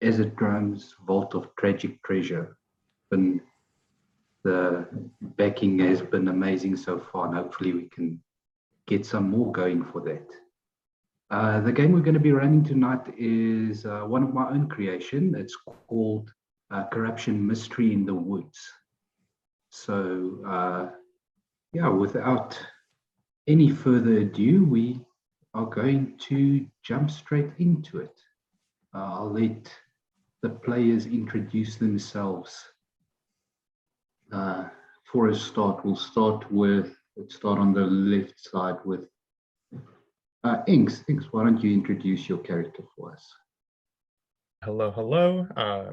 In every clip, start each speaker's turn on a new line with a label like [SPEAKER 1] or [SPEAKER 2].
[SPEAKER 1] Aizendrome's Vault of Tragic Treasure. And the backing has been amazing so far, and hopefully we can get some more going for that. The game we're going to be running tonight is one of my own creation. It's called Corruption Mystery in the Woods. So, yeah, without any further ado, we are going to jump straight into it. I'll let the players introduce themselves. For a start, we'll start on the left side with Inks. Inks, why don't you introduce your character for us?
[SPEAKER 2] Hello.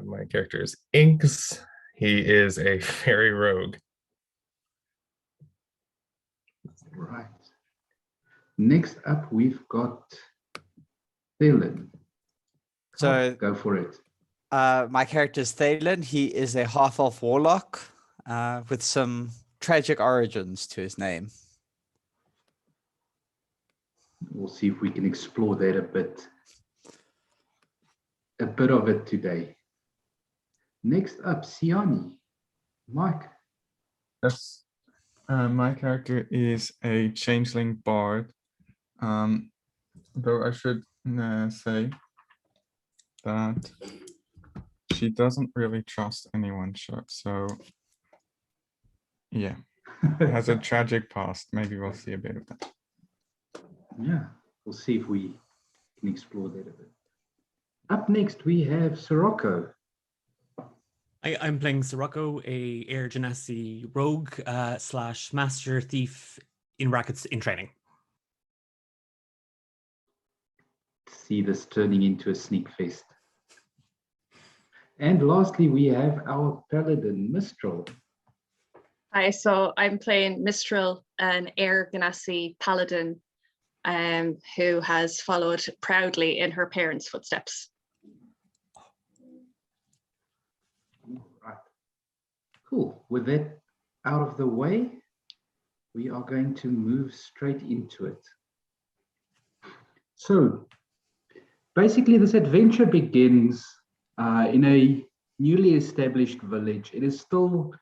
[SPEAKER 2] My character is Inks. He is a fairy rogue.
[SPEAKER 1] Right. Next up, we've got Thalen.
[SPEAKER 3] So
[SPEAKER 1] go for it.
[SPEAKER 3] My character is Thalen. He is a half-elf warlock with some tragic origins to his name.
[SPEAKER 1] We'll see if we can explore that a bit of it today. Next up, Siani. Mike.
[SPEAKER 4] Yes. My character is a changeling bard. Though I should say that she doesn't really trust anyone, so yeah, has a tragic past. Maybe we'll see a bit of that.
[SPEAKER 1] Yeah, we'll see if we can explore that a bit. Up next, we have Sirocco.
[SPEAKER 5] I'm playing Sirocco, a Air Genasi rogue / master thief in brackets in training.
[SPEAKER 1] See this turning into a sneak fest. And lastly, we have our paladin, Mistral.
[SPEAKER 6] Hi, so I'm playing Mistral, an Air Genasi paladin who has followed proudly in her parents' footsteps.
[SPEAKER 1] Right. Cool. With that out of the way, we are going to move straight into it. So, basically, this adventure begins in a newly established village. It is still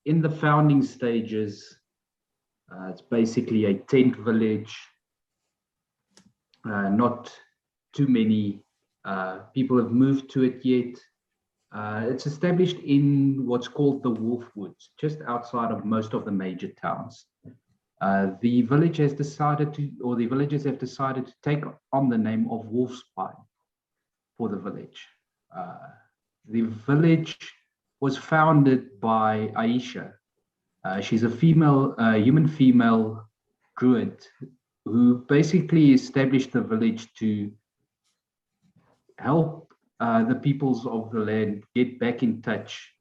[SPEAKER 1] in the founding stages. It's basically a tent village. Not too many people have moved to it yet. It's established in what's called the Wolf Woods, just outside of most of the major towns. The village has decided to, or the villagers have decided to take on the name of Wolfspine for the village. The village was founded by Aisha. She's a human female druid who basically established the village to help the peoples of the land get back in touch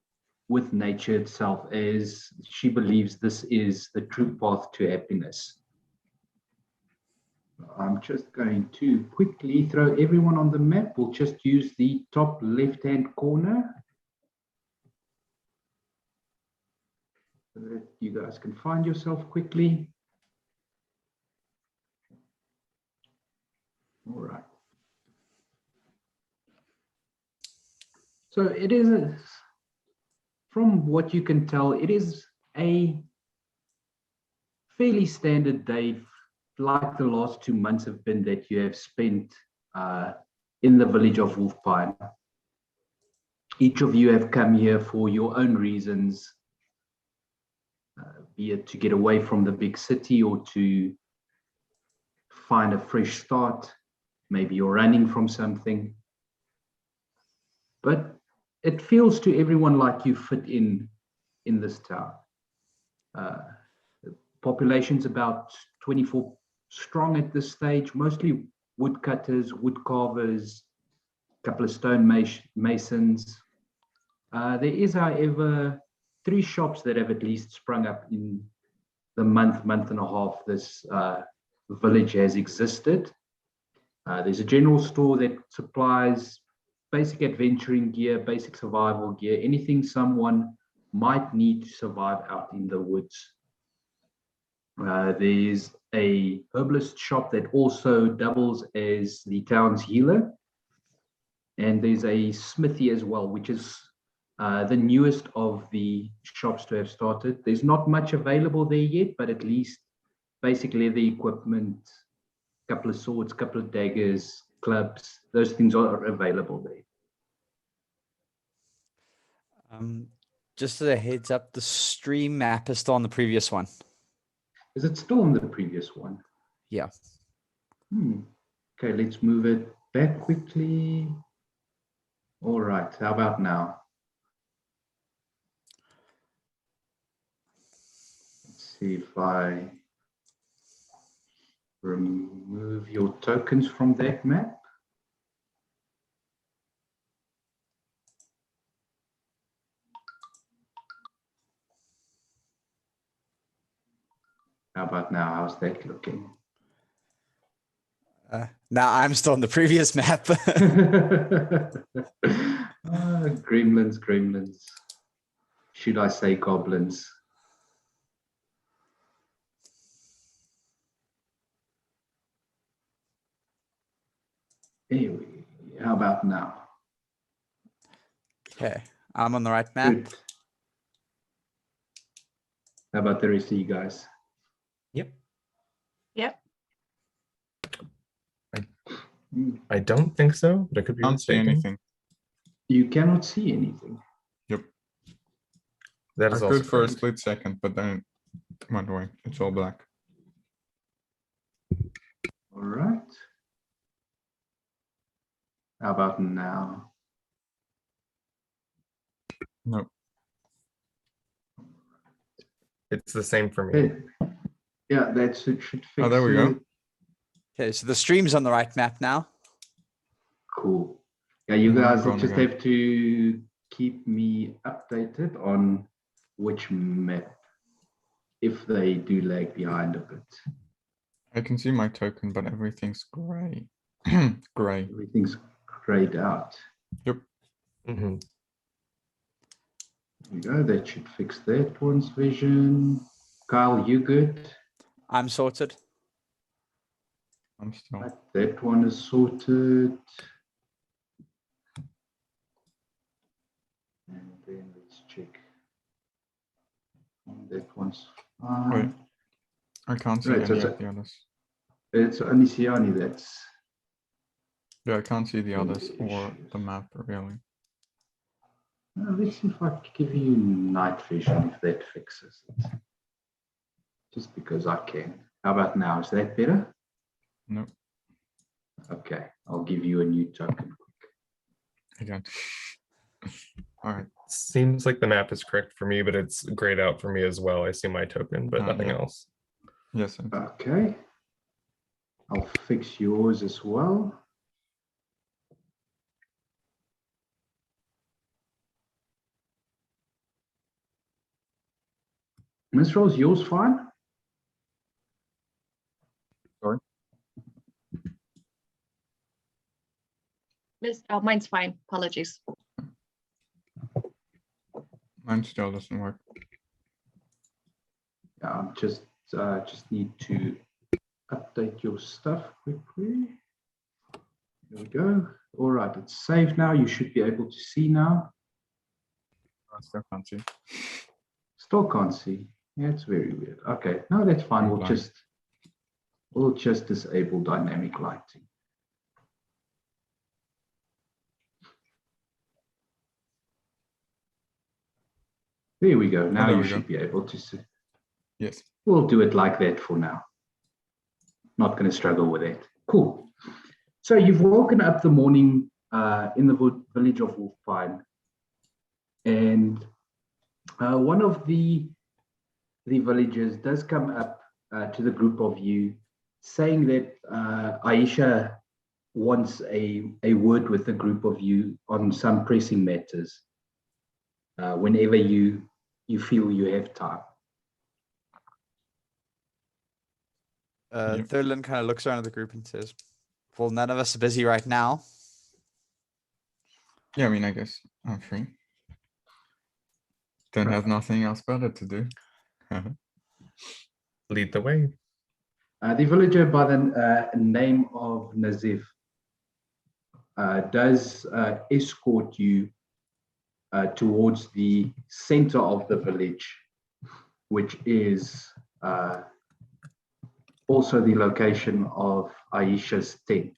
[SPEAKER 1] with nature itself, as she believes this is the true path to happiness. I'm just going to quickly throw everyone on the map. We'll just use the top left-hand corner so that you guys can find yourself quickly. All right. So it is, from what you can tell, it is a fairly standard day, like the last 2 months have been, that you have spent in the village of Wolfpine. Each of you have come here for your own reasons, be it to get away from the big city or to find a fresh start. Maybe you're running from something. But it feels to everyone like you fit in this town. The population's about 24 strong at this stage, mostly woodcutters, wood carvers, a couple of stone masons. There is, however, 3 shops that have at least sprung up in the month and a half this village has existed. There's a general store that supplies basic adventuring gear, basic survival gear, anything someone might need to survive out in the woods. There's a herbalist shop that also doubles as the town's healer. and there's a smithy as well, which is the newest of the shops to have started. There's not much available there yet, but at least basically the equipment, couple of swords, couple of daggers, clubs, those things are available there.
[SPEAKER 3] Just as a heads up, the stream map is still on the previous one.
[SPEAKER 1] Is it still on the previous one?
[SPEAKER 3] Yeah.
[SPEAKER 1] Okay, let's move it back quickly. All right, how about now? Let's see if I remove your tokens from that map. How about now? How's that looking?
[SPEAKER 3] Now I'm still on the previous map.
[SPEAKER 1] Gremlins. Should I say goblins? Anyway, how about now?
[SPEAKER 3] Okay, I'm on the right map.
[SPEAKER 1] Good. How about the rest of you guys?
[SPEAKER 5] Yep.
[SPEAKER 6] Yep.
[SPEAKER 2] I don't think so, but I could be
[SPEAKER 4] Can't see
[SPEAKER 2] mistaken.
[SPEAKER 4] anything.
[SPEAKER 1] You cannot see anything.
[SPEAKER 4] Yep.
[SPEAKER 2] That
[SPEAKER 4] I
[SPEAKER 2] is also
[SPEAKER 4] could for a
[SPEAKER 2] correct.
[SPEAKER 4] split second, but then it went away. It's all black.
[SPEAKER 1] All right. How about now?
[SPEAKER 4] No.
[SPEAKER 2] It's the same for me.
[SPEAKER 1] Yeah, that's it. Should fix
[SPEAKER 4] Oh, there we go.
[SPEAKER 1] it.
[SPEAKER 3] Okay, so the stream's on the right map now.
[SPEAKER 1] Cool. Yeah, you
[SPEAKER 4] Now I'm
[SPEAKER 1] guys will
[SPEAKER 4] gone
[SPEAKER 1] just
[SPEAKER 4] again.
[SPEAKER 1] have to keep me updated on which map, if they do lag behind a bit.
[SPEAKER 4] I can see my token, but everything's gray. Gray.
[SPEAKER 1] Everything's grayed out.
[SPEAKER 2] Mhm.
[SPEAKER 1] There you go. That should fix that one's vision. Kyle, you good?
[SPEAKER 3] I'm sorted.
[SPEAKER 4] I'm still.
[SPEAKER 1] Right, that one is sorted. And then let's check. That one's fine.
[SPEAKER 4] Wait. I can't see
[SPEAKER 1] Right, so
[SPEAKER 4] any
[SPEAKER 1] it's
[SPEAKER 4] of the others.
[SPEAKER 1] It's only Siani that's.
[SPEAKER 4] Yeah, I can't see the others
[SPEAKER 1] the
[SPEAKER 4] or
[SPEAKER 1] issue.
[SPEAKER 4] the map really.
[SPEAKER 1] Let's see if I can give you night vision, if that fixes it. Just because I can. How about now? Is that better?
[SPEAKER 4] No,
[SPEAKER 1] Okay, I'll give you a new token.
[SPEAKER 4] again. All right.
[SPEAKER 2] Seems like the map is correct for me, but it's grayed out for me as well. I see my token, but
[SPEAKER 4] Oh,
[SPEAKER 2] nothing
[SPEAKER 4] yeah.
[SPEAKER 2] else.
[SPEAKER 4] Yes.
[SPEAKER 1] Okay. I'll fix yours as well. Miss Rose, yours fine?
[SPEAKER 6] Oh, mine's fine. Apologies.
[SPEAKER 4] Mine still doesn't work.
[SPEAKER 1] Yeah, I'm just need to update your stuff quickly. There we go. All right, it's saved now. You should be able to see now.
[SPEAKER 4] I still can't see.
[SPEAKER 1] Still can't see. Yeah, it's very weird. Okay, no, that's fine.
[SPEAKER 4] I'm
[SPEAKER 1] We'll
[SPEAKER 4] blind.
[SPEAKER 1] just disable dynamic lighting. There we go. Now
[SPEAKER 4] there
[SPEAKER 1] you
[SPEAKER 4] we
[SPEAKER 1] should
[SPEAKER 4] go.
[SPEAKER 1] be able to see.
[SPEAKER 4] Yes.
[SPEAKER 1] We'll do it like that for now. Not going to struggle with it. Cool. So you've woken up the morning in the village of Wolfpine, and one of the villagers does come up to the group of you, saying that Aisha wants a word with the group of you on some pressing matters. Whenever you feel you have time.
[SPEAKER 4] Yep.
[SPEAKER 3] Thurlin kind of looks around at the group and says, well, none of us are busy right now.
[SPEAKER 4] Yeah, I mean, I guess I'm free. Don't have nothing else better to do.
[SPEAKER 2] Lead the way.
[SPEAKER 1] The villager by the name of Nazif does escort you towards the center of the village, which is also the location of Aisha's tent.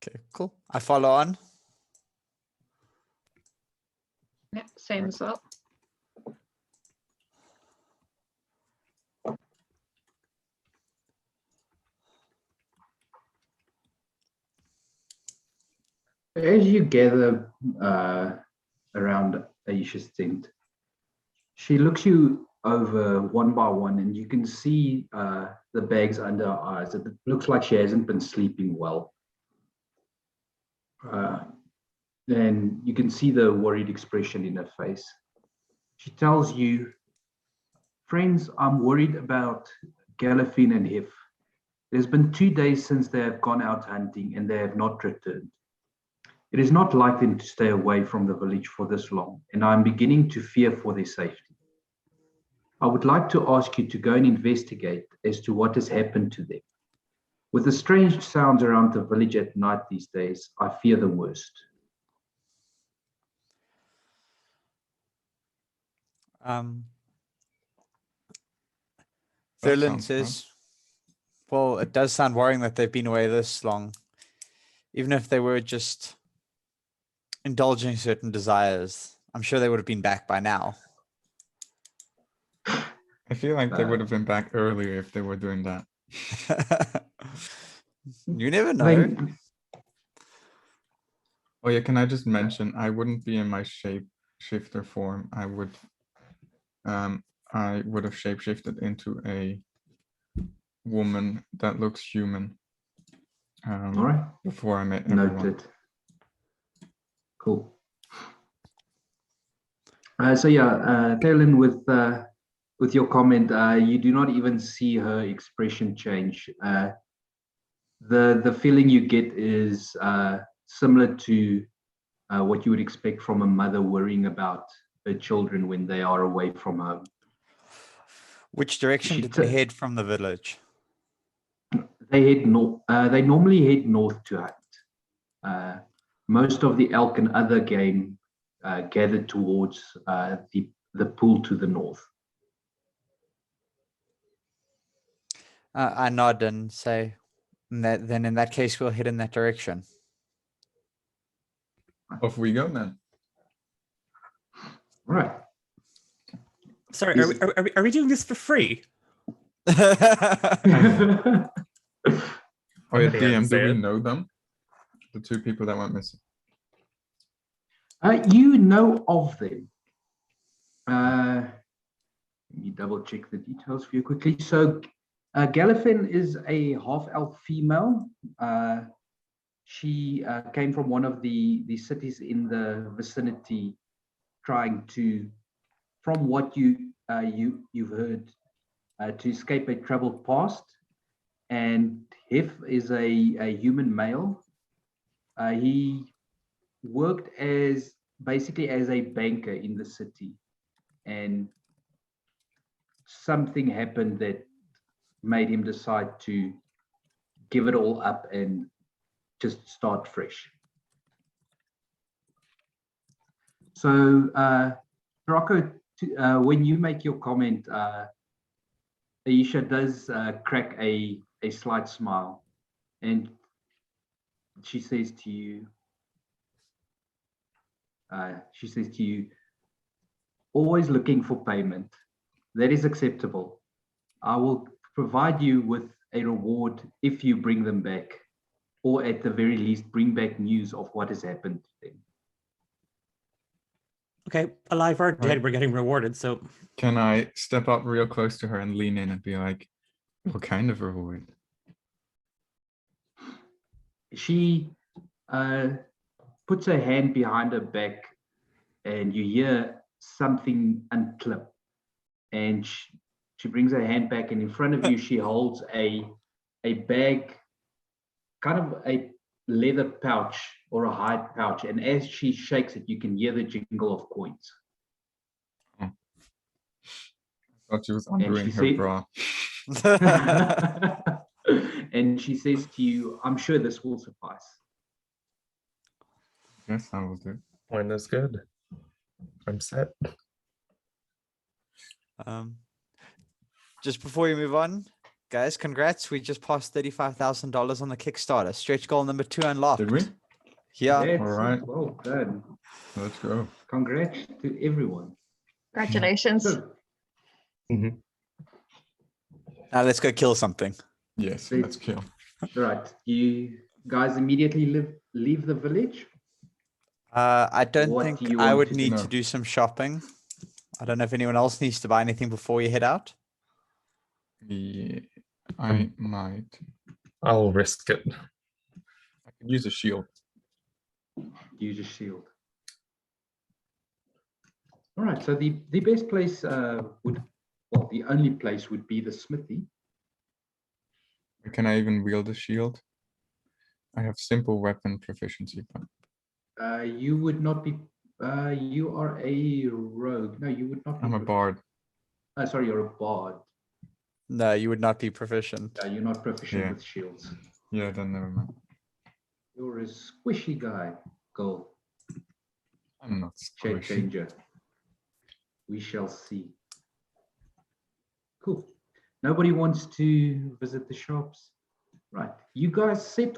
[SPEAKER 3] Okay, cool. I follow on.
[SPEAKER 6] Yeah, same as well.
[SPEAKER 1] As you gather around Aisha's tent, she looks you over one by one, and you can see the bags under her eyes. It looks like she hasn't been sleeping well. And you can see the worried expression in her face. She tells you, friends, I'm worried about Galafin and Hif. There's been 2 days since they have gone out hunting and they have not returned. It is not like them to stay away from the village for this long, and I'm beginning to fear for their safety. I would like to ask you to go and investigate as to what has happened to them. With the strange sounds around the village at night these days, I fear the worst.
[SPEAKER 4] That
[SPEAKER 3] Thurlin
[SPEAKER 4] sounds bad.
[SPEAKER 3] says, well, it does sound worrying that they've been away this long. Even if they were just indulging certain desires, I'm sure they would have been back by now.
[SPEAKER 4] I feel like they would have been back earlier if they were doing that.
[SPEAKER 3] You never know.
[SPEAKER 1] They,
[SPEAKER 4] Oh yeah, can I just mention I wouldn't be in my shapeshifter form. I would have shapeshifted into a woman that looks human.
[SPEAKER 1] all right,
[SPEAKER 4] Before I met everyone.
[SPEAKER 1] noted. Cool. So yeah, Thalen, with your comment, you do not even see her expression change. The feeling you get is similar to what you would expect from a mother worrying about her children when they are away from home.
[SPEAKER 3] Which direction
[SPEAKER 1] She
[SPEAKER 3] did they
[SPEAKER 1] t-
[SPEAKER 3] head from the village?
[SPEAKER 1] They head north. They normally head north to hunt. Most of the elk and other game gathered towards the pool to the north.
[SPEAKER 3] I nod and say, then in that case, we'll head in that direction.
[SPEAKER 4] Off we go then.
[SPEAKER 1] All right.
[SPEAKER 5] Sorry, are we doing this for free?
[SPEAKER 4] Oh yeah,
[SPEAKER 2] At the end,
[SPEAKER 4] DM, do we
[SPEAKER 2] say it.
[SPEAKER 4] know them? The 2 people that went missing.
[SPEAKER 1] You know of them. Let me double check the details for you quickly. So Galafin is a half-elf female. She came from one of the cities in the vicinity, trying to, from what you've heard, to escape a troubled past. And Hef is a human male. He worked basically as a banker in the city, and something happened that made him decide to give it all up and just start fresh. So, Rocco, when you make your comment, Aisha does crack a slight smile, and she says to you, always looking for payment. That is acceptable. I will provide you with a reward if you bring them back, or at the very least, bring back news of what has happened to them.
[SPEAKER 5] Okay, alive or dead,
[SPEAKER 4] Right.
[SPEAKER 5] we're getting rewarded. So
[SPEAKER 4] Can I step up real close to her and lean in and be like, what kind of reward?
[SPEAKER 1] She puts her hand behind her back, and you hear something unclip. And she brings her hand back, and in front of you, she holds a bag, kind of a leather pouch or a hide pouch. And as she shakes it, you can hear the jingle of coins.
[SPEAKER 4] I thought she was undoing her
[SPEAKER 1] said-
[SPEAKER 4] bra.
[SPEAKER 1] And she says to you, I'm sure this will suffice.
[SPEAKER 4] Yes, I will do.
[SPEAKER 2] Wine is good. I'm set.
[SPEAKER 3] Just before we move on, guys, congrats. We just passed $35,000 on the Kickstarter. Stretch goal number 2 unlocked.
[SPEAKER 4] Did we?
[SPEAKER 3] Yeah.
[SPEAKER 1] That's
[SPEAKER 4] Alright.
[SPEAKER 1] well done.
[SPEAKER 4] Let's go.
[SPEAKER 1] Congrats to everyone.
[SPEAKER 6] Congratulations.
[SPEAKER 1] So,
[SPEAKER 2] Mhm.
[SPEAKER 3] Now let's go kill something.
[SPEAKER 4] Yes,
[SPEAKER 1] Let's-
[SPEAKER 4] let's kill.
[SPEAKER 1] right, you guys immediately leave the village?
[SPEAKER 3] I don't
[SPEAKER 1] What
[SPEAKER 3] think
[SPEAKER 1] do you
[SPEAKER 3] I
[SPEAKER 1] want
[SPEAKER 3] would
[SPEAKER 1] to
[SPEAKER 3] need
[SPEAKER 4] do?
[SPEAKER 3] to do some shopping. I don't know if anyone else needs to buy anything before you head out.
[SPEAKER 4] Yeah, I might.
[SPEAKER 2] I'll risk it.
[SPEAKER 4] I could use a shield.
[SPEAKER 1] Use a shield. All right, so the best place the only place would be the smithy.
[SPEAKER 4] Can I even wield a shield? I have simple weapon proficiency, but
[SPEAKER 1] You would not be, you are a rogue. No, you would not be.
[SPEAKER 4] I'm a bard.
[SPEAKER 1] Sorry, you're a bard.
[SPEAKER 3] No, you would not be proficient.
[SPEAKER 1] You're not proficient
[SPEAKER 4] Yeah.
[SPEAKER 1] with shields.
[SPEAKER 4] Yeah, then never mind.
[SPEAKER 1] You're a squishy guy, girl.
[SPEAKER 4] I'm not
[SPEAKER 1] Shape
[SPEAKER 4] squishy.
[SPEAKER 1] changer. We shall see. Cool. Nobody wants to visit the shops. Right. You guys set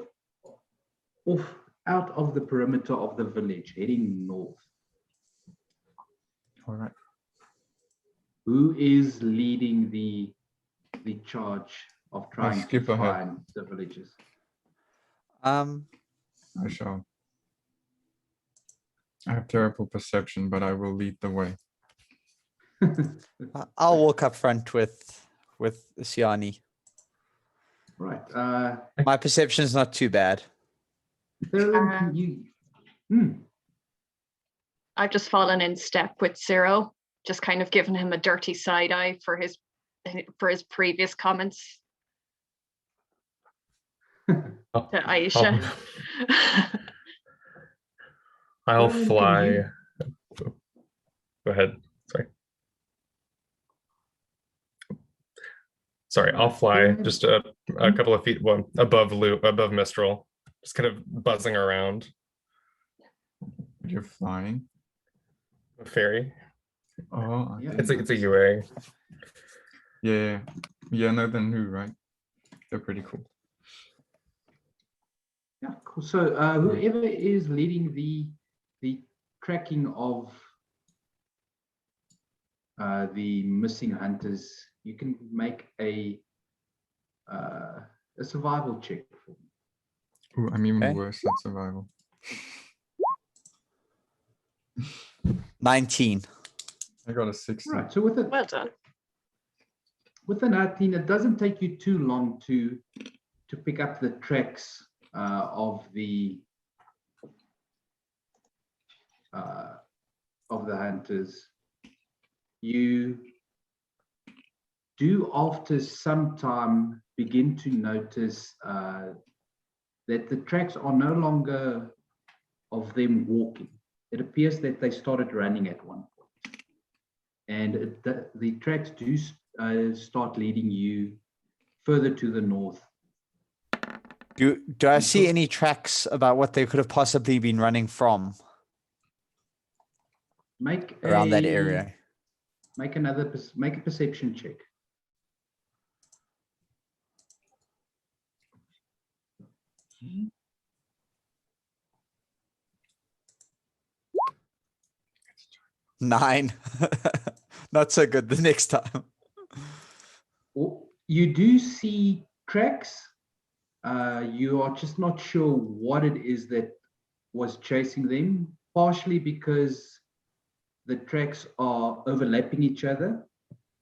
[SPEAKER 1] off out of the perimeter of the village, heading north.
[SPEAKER 4] All right.
[SPEAKER 1] Who is leading the charge of trying to
[SPEAKER 4] skip ahead.
[SPEAKER 1] find the villages?
[SPEAKER 4] I shall. I have terrible perception, but I will lead the way.
[SPEAKER 3] I'll walk up front with Siani.
[SPEAKER 1] Right.
[SPEAKER 3] My perception is not too bad.
[SPEAKER 1] Theron,
[SPEAKER 6] I've just fallen in step with Ciro, just kind of giving him a dirty side eye for his previous comments
[SPEAKER 2] I'll,
[SPEAKER 6] to Aisha.
[SPEAKER 2] I'll
[SPEAKER 1] Theron, can
[SPEAKER 2] fly.
[SPEAKER 1] you-
[SPEAKER 2] Go ahead. Sorry, I'll fly just a couple of feet above Mistral, just kind of buzzing around.
[SPEAKER 4] You're flying.
[SPEAKER 2] A fairy.
[SPEAKER 4] Oh,
[SPEAKER 1] Yeah.
[SPEAKER 2] It's a UA.
[SPEAKER 4] yeah. Yeah, no, then who, right? They're pretty cool.
[SPEAKER 1] Yeah, cool. So whoever is leading the tracking of the missing hunters, you can make a survival check for me.
[SPEAKER 4] Ooh, I'm even
[SPEAKER 3] Okay.
[SPEAKER 4] worse at survival.
[SPEAKER 3] 19.
[SPEAKER 4] I got a 16.
[SPEAKER 1] Right. So with
[SPEAKER 6] Well done.
[SPEAKER 1] the 19, it doesn't take you too long to pick up the tracks of the hunters. You do, after some time, begin to notice that the tracks are no longer of them walking. It appears that they started running at one point, and the tracks do start leading you further to the north.
[SPEAKER 3] Do I see any tracks about what they could have possibly been running from
[SPEAKER 1] Make
[SPEAKER 3] around that area?
[SPEAKER 1] Make a perception check.
[SPEAKER 3] Nine. Not so good the next time.
[SPEAKER 1] Well, you do see tracks. You are just not sure what it is that was chasing them, partially because the tracks are overlapping each other.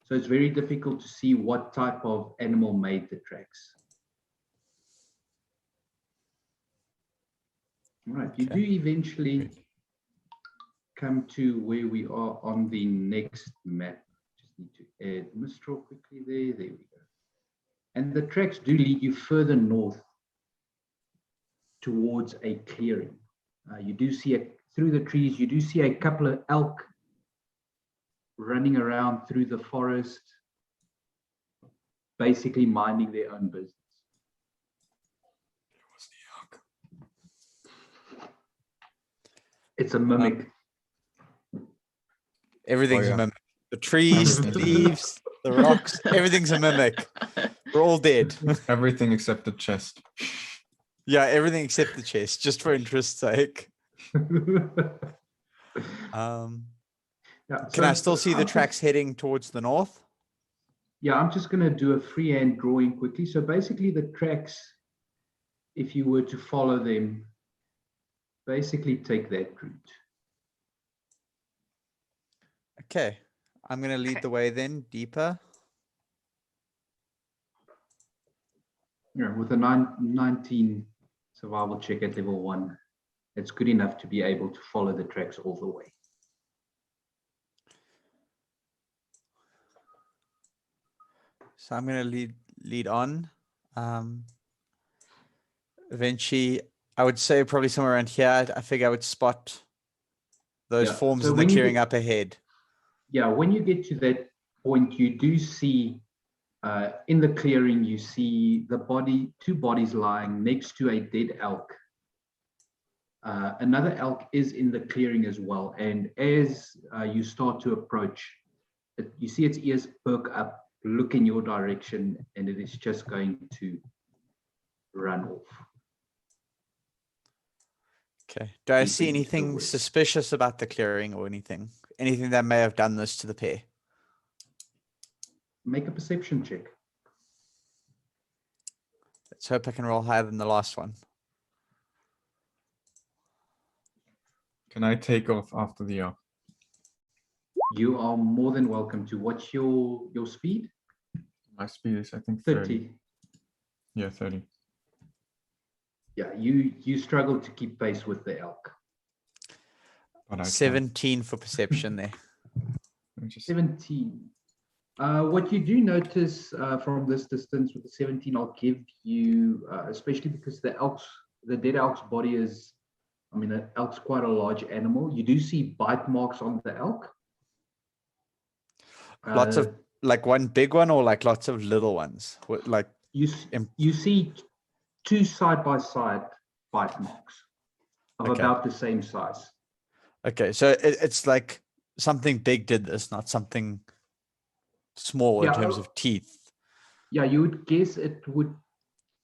[SPEAKER 1] So it's very difficult to see what type of animal made the tracks. All right, you do eventually come to where we are on the next map. Just need to add Mistral quickly there. There we go. And the tracks do lead you further north towards a clearing. You do see through the trees, you do see a couple of elk running around through the forest, basically minding their own business. It's a mimic.
[SPEAKER 3] Everything's
[SPEAKER 4] yeah.
[SPEAKER 3] a mimic. The trees, the
[SPEAKER 4] Everything's a mimic.
[SPEAKER 3] leaves, the rocks, everything's a mimic. We're all dead.
[SPEAKER 4] Everything except the chest.
[SPEAKER 3] Yeah, everything except the chest, just for interest's sake.
[SPEAKER 1] Yeah,
[SPEAKER 3] Can I
[SPEAKER 1] so
[SPEAKER 3] still see the
[SPEAKER 1] I'm
[SPEAKER 3] tracks heading towards the north?
[SPEAKER 1] Yeah, I'm just going to do a freehand drawing quickly. So basically the tracks, if you were to follow them, basically take that route.
[SPEAKER 3] Okay, I'm going to lead
[SPEAKER 6] Okay.
[SPEAKER 3] the way then, deeper.
[SPEAKER 1] Yeah, with a 19 survival check at level 1, it's good enough to be able to follow the tracks all the way.
[SPEAKER 3] So I'm going to lead on. Eventually, I would say probably somewhere around here. I figure I would spot those
[SPEAKER 1] Yeah,
[SPEAKER 3] forms
[SPEAKER 1] so
[SPEAKER 3] in the
[SPEAKER 1] when you
[SPEAKER 3] clearing
[SPEAKER 1] get-
[SPEAKER 3] up ahead.
[SPEAKER 1] Yeah, when you get to that point, you do see in the clearing, you see two bodies lying next to a dead elk. Another elk is in the clearing as well. And as you start to approach, you see its ears perk up, look in your direction, and it is just going to run off.
[SPEAKER 3] Okay. Do I
[SPEAKER 1] Deep
[SPEAKER 3] see
[SPEAKER 1] into the
[SPEAKER 3] anything
[SPEAKER 1] woods.
[SPEAKER 3] suspicious about the clearing or anything? Anything that may have done this to the pair?
[SPEAKER 1] Make a perception check.
[SPEAKER 3] Let's hope I can roll higher than the last one.
[SPEAKER 4] Can I take off after the elk?
[SPEAKER 1] You are more than welcome to. What's your speed?
[SPEAKER 4] My speed is, I think, 30.
[SPEAKER 1] 30.
[SPEAKER 4] Yeah, 30.
[SPEAKER 1] Yeah, you struggle to keep pace with the elk.
[SPEAKER 4] But I can.
[SPEAKER 3] 17 for perception there.
[SPEAKER 4] Let me just-
[SPEAKER 1] 17. What you do notice from this distance with the 17, I'll give you, especially because the dead elk's body is, I mean, the elk's quite a large animal. You do see bite marks on the elk.
[SPEAKER 3] Lots of, like one big one or like lots of little ones? Like,
[SPEAKER 1] you see two side-by-side bite marks of
[SPEAKER 3] Okay.
[SPEAKER 1] about the same size.
[SPEAKER 3] okay, so it's like something big did this, not something small in
[SPEAKER 1] Yeah,
[SPEAKER 3] terms of teeth.
[SPEAKER 1] Yeah, you would guess it would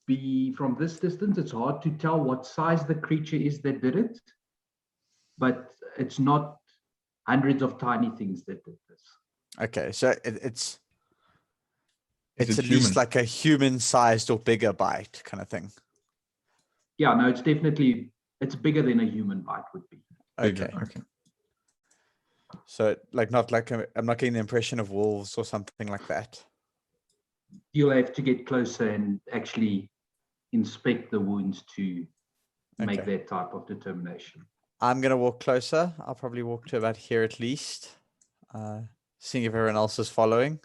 [SPEAKER 1] be from this distance. It's hard to tell what size the creature is that did it, but it's not hundreds of tiny things that did this.
[SPEAKER 3] Okay, so it's
[SPEAKER 4] Is
[SPEAKER 3] at
[SPEAKER 4] it
[SPEAKER 3] least
[SPEAKER 4] human?
[SPEAKER 3] like a human-sized or bigger bite kind of thing.
[SPEAKER 1] Yeah, no, it's bigger than a human bite would be.
[SPEAKER 4] Bigger,
[SPEAKER 3] Okay,
[SPEAKER 4] okay.
[SPEAKER 3] so like not like I'm not getting the impression of wolves or something like that.
[SPEAKER 1] You'll have to get closer and actually inspect the wounds to make
[SPEAKER 3] Okay.
[SPEAKER 1] that type of determination.
[SPEAKER 3] I'm gonna walk closer. I'll probably walk to about here at least. Seeing if everyone else is following.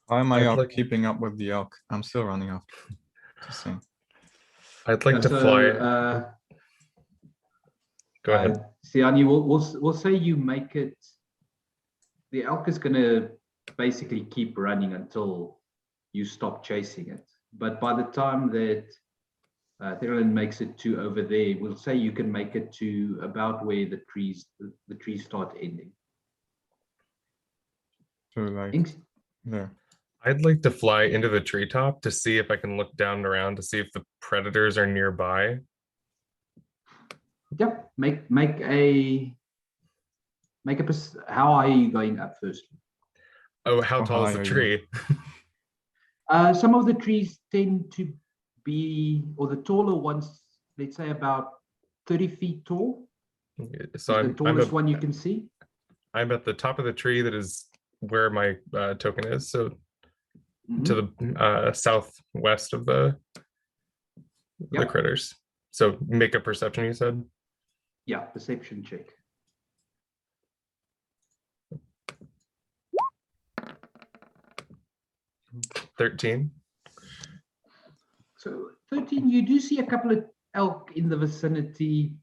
[SPEAKER 4] Why am I
[SPEAKER 2] I'd
[SPEAKER 4] out
[SPEAKER 2] like-
[SPEAKER 4] keeping up with the elk? I'm still running after. Just saying.
[SPEAKER 2] I'd like
[SPEAKER 1] Yeah,
[SPEAKER 2] to
[SPEAKER 1] so,
[SPEAKER 2] fly. Go ahead.
[SPEAKER 1] Siani, we'll say you make it. The elk is going to basically keep running until you stop chasing it. But by the time that Thirlin makes it to over there, we'll say you can make it to about where the trees start ending.
[SPEAKER 4] So like
[SPEAKER 1] Thanks.
[SPEAKER 4] there.
[SPEAKER 2] I'd like to fly into the treetop to see if I can look down and around to see if the predators are nearby.
[SPEAKER 1] Yeah, how high are you going up first?
[SPEAKER 2] Oh, how
[SPEAKER 4] How
[SPEAKER 2] tall is
[SPEAKER 4] high
[SPEAKER 2] the
[SPEAKER 4] are you?
[SPEAKER 2] tree?
[SPEAKER 1] Some of the trees tend to be, or the taller ones, let's say about 30 feet tall.
[SPEAKER 2] So
[SPEAKER 1] Is the tallest one you can see.
[SPEAKER 2] I'm at the top of the tree that is where my token is. So
[SPEAKER 1] Mhm.
[SPEAKER 2] to the southwest of the
[SPEAKER 1] Yep.
[SPEAKER 2] critters. So make a perception, you said?
[SPEAKER 1] Yeah, perception check.
[SPEAKER 2] $13.
[SPEAKER 1] So 13, you do see a couple of elk in the vicinity,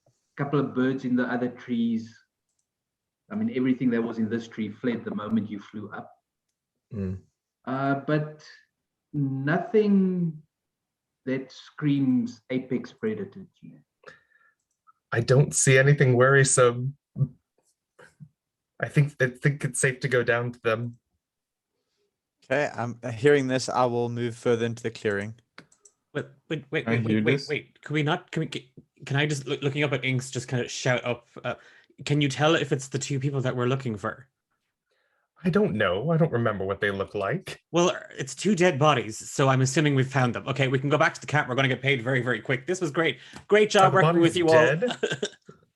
[SPEAKER 1] a couple of birds in the other trees. I mean, everything that was in this tree fled the moment you flew up.
[SPEAKER 2] Mm.
[SPEAKER 1] But nothing that screams apex predator to you.
[SPEAKER 2] I don't see anything worrisome. I think it's safe to go down to them.
[SPEAKER 3] Okay, I'm hearing this. I will move further into the clearing.
[SPEAKER 5] Wait.
[SPEAKER 4] I hear this.
[SPEAKER 5] Can we not? Can I just looking up at Inks? Just kind of shout up. Can you tell if it's the two people that we're looking for?
[SPEAKER 2] I don't know. I don't remember what they look like.
[SPEAKER 5] Well, it's two dead bodies, so I'm assuming we've found them. Okay, we can go back to the camp. We're going to get paid very, very quick. This was great. Great job
[SPEAKER 2] Are the
[SPEAKER 5] working with
[SPEAKER 2] bodies
[SPEAKER 5] you
[SPEAKER 2] dead?
[SPEAKER 5] all.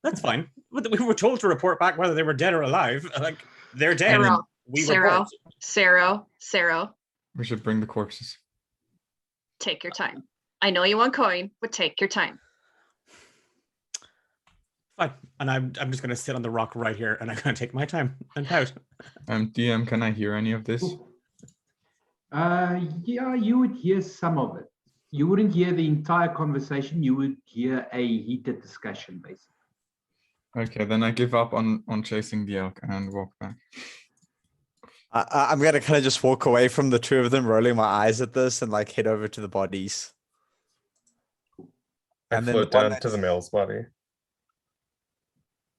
[SPEAKER 5] That's fine. But we were told to report back whether they were dead or alive. Like, they're dead.
[SPEAKER 6] Sarah,
[SPEAKER 5] We
[SPEAKER 6] Sarah,
[SPEAKER 5] report.
[SPEAKER 6] Sarah,
[SPEAKER 4] We should bring the corpses.
[SPEAKER 6] take your time. I know you want coin, but take your time.
[SPEAKER 5] Fine. And I'm just going to sit on the rock right here, and I'm going to take my time and pout.
[SPEAKER 4] DM, can I hear any of this?
[SPEAKER 1] Yeah, you would hear some of it. You wouldn't hear the entire conversation. You would hear a heated discussion, basically.
[SPEAKER 4] Okay, then I give up on chasing the elk and walk back.
[SPEAKER 3] I'm gonna kind of just walk away from the two of them, rolling my eyes at this, and like head over to the bodies.
[SPEAKER 2] I
[SPEAKER 3] And then
[SPEAKER 2] float
[SPEAKER 3] the one
[SPEAKER 2] down to the
[SPEAKER 3] that's-
[SPEAKER 2] male's body.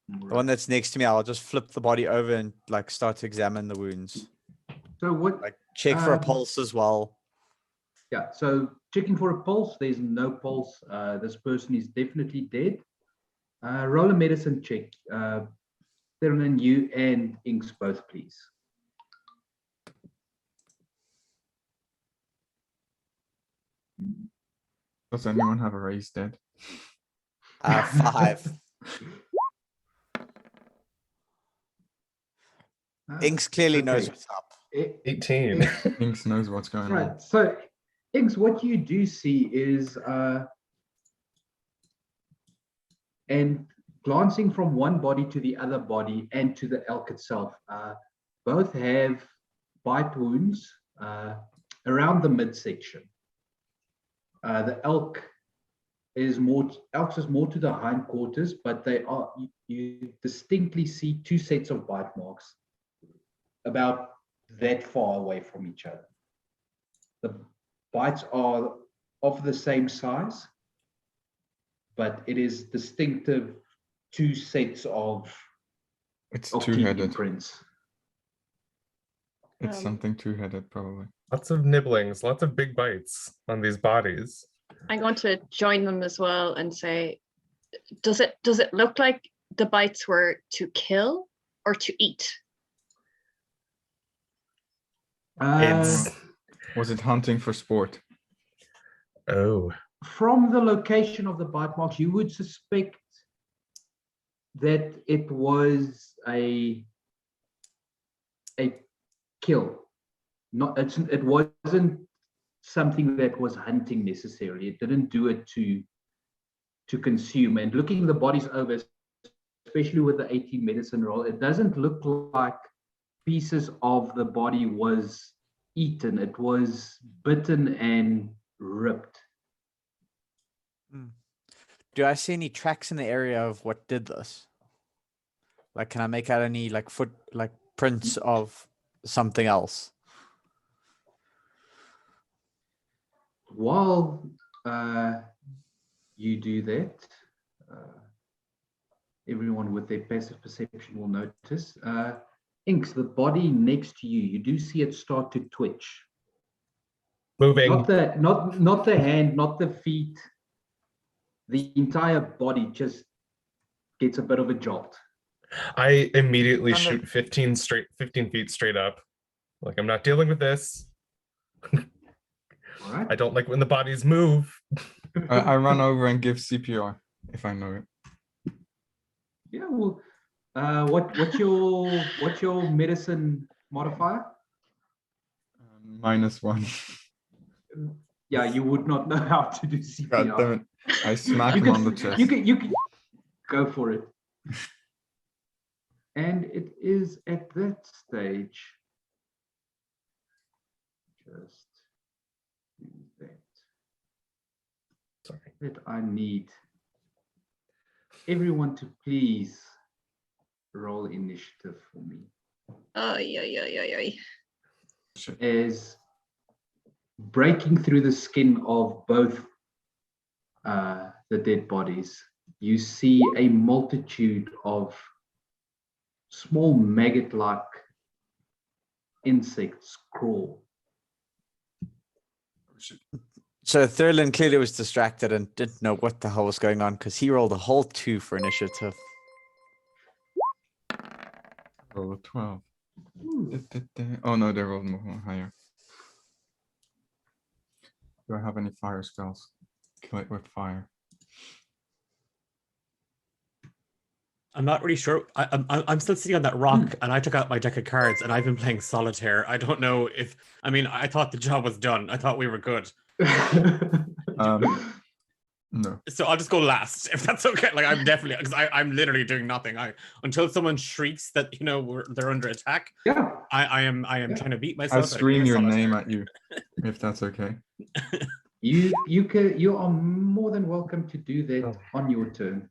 [SPEAKER 3] The one that's next to me, I'll just flip the body over and like start to examine the wounds.
[SPEAKER 1] So what?
[SPEAKER 3] Like check for a
[SPEAKER 1] Um,
[SPEAKER 3] pulse as well.
[SPEAKER 1] Yeah. So checking for a pulse. There's no pulse. This person is definitely dead. Roll a medicine check. Theron, you and Inks both, please.
[SPEAKER 4] Does anyone have a raise dead?
[SPEAKER 3] 5. Inks clearly knows
[SPEAKER 1] Okay.
[SPEAKER 3] what's up.
[SPEAKER 2] 18.
[SPEAKER 4] Inks knows what's going on.
[SPEAKER 1] Right. So, Inks, what you do see is, and glancing from one body to the other body and to the elk itself, both have bite wounds around the midsection. The elk is more to the hindquarters, but you distinctly see two sets of bite marks about that far away from each other. The bites are of the same size, but it is distinctive two sets of
[SPEAKER 4] It's
[SPEAKER 1] teeth
[SPEAKER 4] two-headed.
[SPEAKER 1] imprints.
[SPEAKER 4] It's something two-headed, probably.
[SPEAKER 2] Lots of nibblings, lots of big bites on these bodies.
[SPEAKER 6] I'm going to join them as well and say, does it look like the bites were to kill or to eat?
[SPEAKER 2] It's
[SPEAKER 4] Was it hunting for sport?
[SPEAKER 2] oh,
[SPEAKER 1] From the location of the bite marks, you would suspect that it was a kill. It wasn't something that was hunting necessarily. It didn't do it to consume. And looking the bodies over, especially with the 18 medicine roll, it doesn't look like pieces of the body was eaten. It was bitten and ripped.
[SPEAKER 3] Do I see any tracks in the area of what did this? Like, can I make out any like prints of something else?
[SPEAKER 1] While you do that, everyone with their passive perception will notice. Inks, the body next to you, you do see it start to twitch.
[SPEAKER 2] moving.
[SPEAKER 1] Not the hand, not the feet. The entire body just gets a bit of a jolt.
[SPEAKER 2] I immediately
[SPEAKER 3] Kind of-
[SPEAKER 2] shoot 15 feet straight up. Like, I'm not dealing with this.
[SPEAKER 1] All right.
[SPEAKER 2] I don't like when the bodies move.
[SPEAKER 4] I run over and give CPR if I know it.
[SPEAKER 1] Yeah. Well, what's your medicine modifier?
[SPEAKER 4] -1.
[SPEAKER 1] Yeah, you would not know how to do CPR.
[SPEAKER 4] God damn it. I smack
[SPEAKER 1] You
[SPEAKER 4] him on the
[SPEAKER 1] could-
[SPEAKER 4] chest.
[SPEAKER 1] You can go for it. And it is at that stage. Just do that.
[SPEAKER 2] Sorry.
[SPEAKER 1] That I need everyone to please roll initiative for me.
[SPEAKER 6] Oh, yeah.
[SPEAKER 1] As breaking through the skin of both the dead bodies, you see a multitude of small maggot-like insects crawl.
[SPEAKER 3] So Thurlin clearly was distracted and didn't know what the hell was going on because he rolled a whole 2 for initiative.
[SPEAKER 4] Roll a 12. Oh no, they rolled more higher. Do I have any fire spells? Kill it with fire.
[SPEAKER 5] I'm not really sure. I'm still sitting on that rock, and I took out my deck of cards, and I've been playing solitaire. I don't know if I mean I thought the job was done. I thought we were good.
[SPEAKER 4] No.
[SPEAKER 5] So I'll just go last if that's okay. Like I'm definitely because I'm literally doing nothing. Until someone shrieks that they're under attack.
[SPEAKER 1] Yeah.
[SPEAKER 5] I am trying to beat myself.
[SPEAKER 4] I'll scream your name at you, if that's okay.
[SPEAKER 1] You are more than welcome to do that
[SPEAKER 2] Oh.
[SPEAKER 1] on your turn.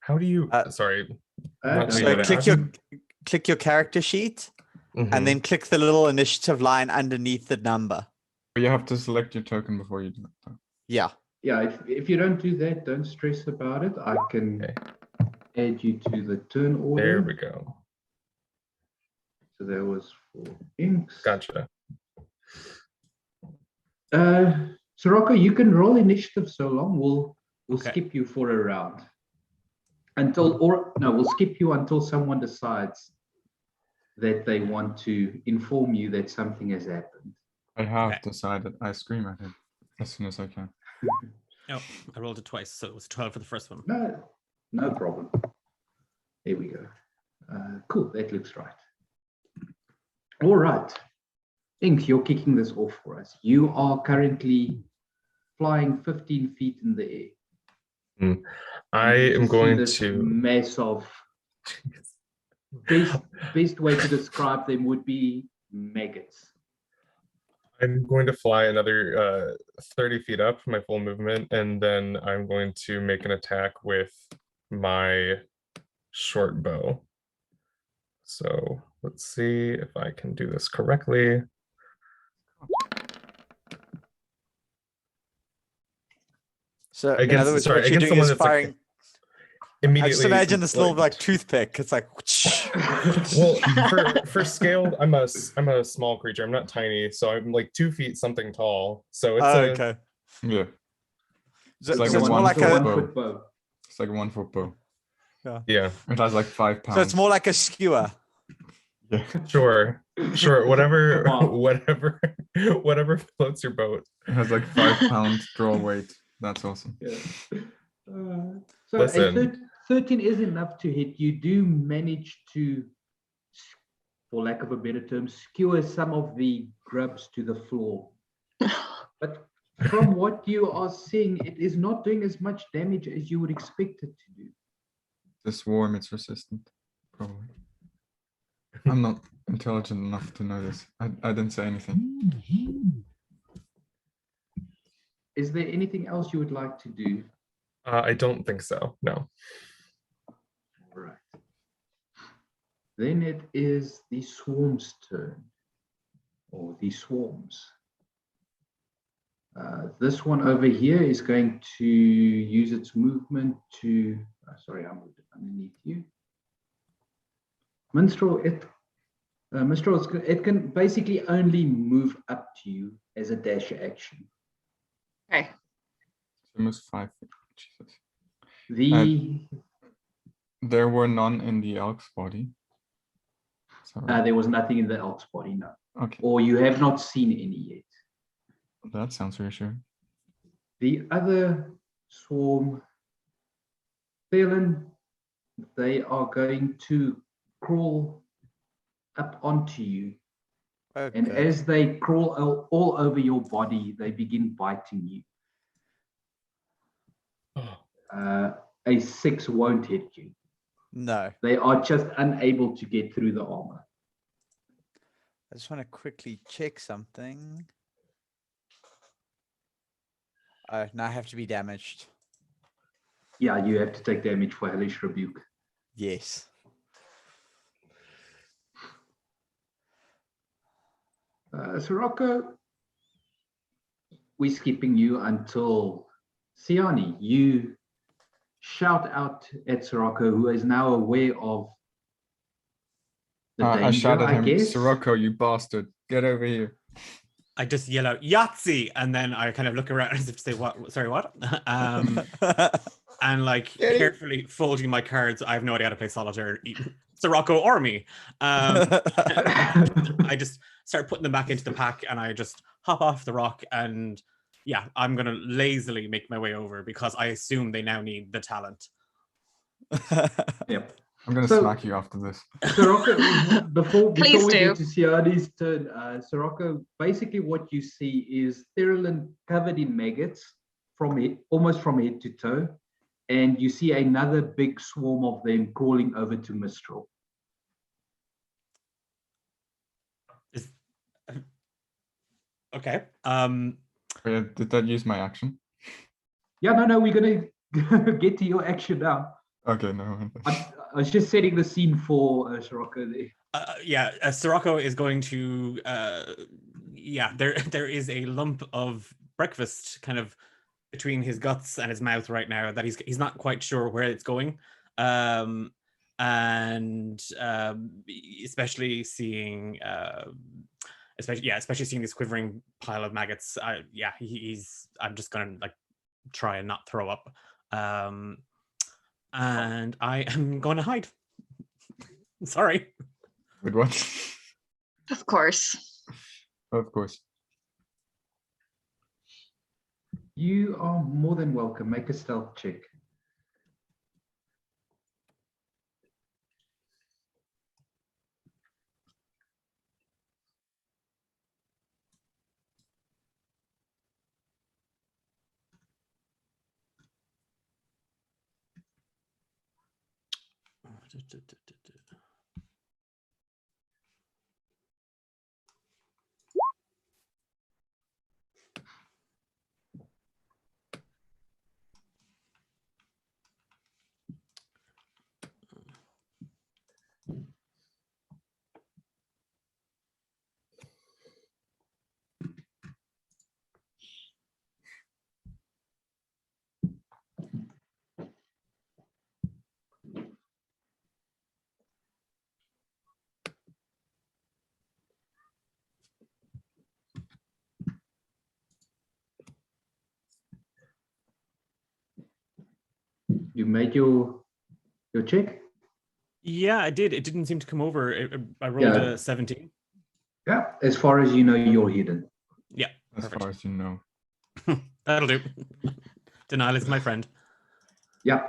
[SPEAKER 2] How do you?
[SPEAKER 3] Uh,
[SPEAKER 2] Sorry.
[SPEAKER 1] Uh,
[SPEAKER 2] Not to
[SPEAKER 3] So
[SPEAKER 2] be
[SPEAKER 3] click your character sheet
[SPEAKER 2] Mhm.
[SPEAKER 3] and then click the little initiative line underneath the number.
[SPEAKER 4] But you have to select your token before you do it. Though.
[SPEAKER 3] Yeah.
[SPEAKER 1] Yeah, if you don't do that, don't stress about it. I can
[SPEAKER 2] Okay.
[SPEAKER 1] add you to the turn order.
[SPEAKER 2] There we go.
[SPEAKER 1] So that was for inks.
[SPEAKER 2] Gotcha.
[SPEAKER 1] Sirocco, you can roll initiative so long. We'll
[SPEAKER 5] Okay.
[SPEAKER 1] skip you for a round. We'll skip you until someone decides that they want to inform you that something has happened.
[SPEAKER 4] I have
[SPEAKER 5] Okay.
[SPEAKER 4] decided. I scream at him as soon as I can.
[SPEAKER 5] No, I rolled it twice, so it was 12 for the first one.
[SPEAKER 1] No problem. There we go. Cool, that looks right. All right. Ink, you're kicking this off for us. You are currently flying 15 feet in the air.
[SPEAKER 2] I
[SPEAKER 1] You
[SPEAKER 2] am
[SPEAKER 1] just see
[SPEAKER 2] going
[SPEAKER 1] this
[SPEAKER 2] to.
[SPEAKER 1] mess of best way to describe them would be maggots.
[SPEAKER 2] I'm going to fly another 30 feet up, my full movement, and then I'm going to make an attack with my short bow. So let's see if I can do this correctly.
[SPEAKER 3] So in
[SPEAKER 2] Against-
[SPEAKER 3] other words,
[SPEAKER 2] sorry,
[SPEAKER 3] what you're
[SPEAKER 2] against
[SPEAKER 3] doing is
[SPEAKER 2] someone that's, like,
[SPEAKER 3] firing. I
[SPEAKER 2] Immediately.
[SPEAKER 3] just imagine this little like toothpick. It's like.
[SPEAKER 2] Well, for scale, I'm a small creature. I'm not tiny, so I'm like 2 feet something tall. So it's
[SPEAKER 3] Oh,
[SPEAKER 2] a,
[SPEAKER 3] okay.
[SPEAKER 4] Yeah,
[SPEAKER 3] So,
[SPEAKER 4] like
[SPEAKER 3] so
[SPEAKER 4] a
[SPEAKER 3] it's more like
[SPEAKER 4] one-foot
[SPEAKER 3] a.
[SPEAKER 4] bow.
[SPEAKER 1] 1 foot bow.
[SPEAKER 4] it's like a 1 foot bow.
[SPEAKER 2] yeah,
[SPEAKER 4] It has like 5 pounds.
[SPEAKER 3] So it's more like a skewer.
[SPEAKER 4] Yeah.
[SPEAKER 2] sure, whatever,
[SPEAKER 1] Wow.
[SPEAKER 2] whatever floats your boat.
[SPEAKER 4] It has like 5 pounds draw weight. That's awesome.
[SPEAKER 1] Yeah. So
[SPEAKER 2] Listen.
[SPEAKER 1] 13 is enough to hit. You do manage to, for lack of a better term, skewer some of the grubs to the floor. But from what you are seeing, it is not doing as much damage as you would expect it to do.
[SPEAKER 4] The swarm, it's resistant, probably. I'm not intelligent enough to know this. I didn't say anything.
[SPEAKER 1] Is there anything else you would like to do?
[SPEAKER 2] I don't think so. No.
[SPEAKER 1] All right. Then it is the swarm's turn, or the swarms. This one over here is going to use its movement to. Sorry, I moved it underneath you. Minstrel, it can basically only move up to you as a dash action.
[SPEAKER 6] Okay.
[SPEAKER 4] Almost 5 feet. Jesus. There were none in the elk's body. Is that right?
[SPEAKER 1] There was nothing in the elk's body, no.
[SPEAKER 4] Okay,
[SPEAKER 1] Or you have not seen any yet.
[SPEAKER 4] that sounds reassuring.
[SPEAKER 1] The other swarm, Thelen, they are going to crawl up onto you. And
[SPEAKER 3] Okay.
[SPEAKER 1] as they crawl all over your body, they begin biting you. A 6 won't hit you.
[SPEAKER 3] No.
[SPEAKER 1] They are just unable to get through the armor.
[SPEAKER 3] I just want to quickly check something. Now I have to be damaged.
[SPEAKER 1] Yeah, you have to take damage for Hellish Rebuke.
[SPEAKER 3] Yes.
[SPEAKER 1] Sirocco, we're skipping you until Siani. You shout out at Sirocco, who is now aware of the
[SPEAKER 4] I
[SPEAKER 1] danger,
[SPEAKER 4] shout at
[SPEAKER 1] I
[SPEAKER 4] him,
[SPEAKER 1] guess.
[SPEAKER 4] Sirocco, you bastard, get over here.
[SPEAKER 5] I just yell out Yahtzee, and then I kind of look around as if to say, "What? Sorry, what?" And like
[SPEAKER 4] Get it?
[SPEAKER 5] carefully folding my cards. I have no idea how to play solitaire, Sirocco or me. I just start putting them back into the pack, and I just hop off the rock, and yeah, I'm gonna lazily make my way over because I assume they now need the talent.
[SPEAKER 1] Yep.
[SPEAKER 4] I'm gonna
[SPEAKER 1] So-
[SPEAKER 4] smack you after this.
[SPEAKER 1] Sirocco, before
[SPEAKER 6] Please
[SPEAKER 1] we
[SPEAKER 6] do.
[SPEAKER 1] get to Siani's turn, Sirocco, basically what you see is Therilyn covered in maggots almost from head to toe, and you see another big swarm of them crawling over to Mistral.
[SPEAKER 5] Okay.
[SPEAKER 4] Wait, did that use my action?
[SPEAKER 1] Yeah, no, we're gonna get to your action now.
[SPEAKER 4] Okay, no.
[SPEAKER 1] I was just setting the scene for Sirocco there.
[SPEAKER 5] Yeah, Sirocco is going to. Yeah, there is a lump of breakfast kind of between his guts and his mouth right now that he's not quite sure where it's going. And especially seeing especially seeing this quivering pile of maggots. I'm just gonna like try and not throw up. And I am going to hide. Sorry.
[SPEAKER 4] Wait, what?
[SPEAKER 6] Of course.
[SPEAKER 4] Of course.
[SPEAKER 1] You are more than welcome. Make a stealth check. You made your check?
[SPEAKER 5] Yeah, I did. It didn't seem to come over. I rolled
[SPEAKER 1] Yeah.
[SPEAKER 5] a 17.
[SPEAKER 1] Yeah. As far as you know, you're hidden.
[SPEAKER 5] Yeah,
[SPEAKER 4] As
[SPEAKER 5] perfect.
[SPEAKER 4] far as you know.
[SPEAKER 5] That'll do. Denial is my friend.
[SPEAKER 1] Yeah.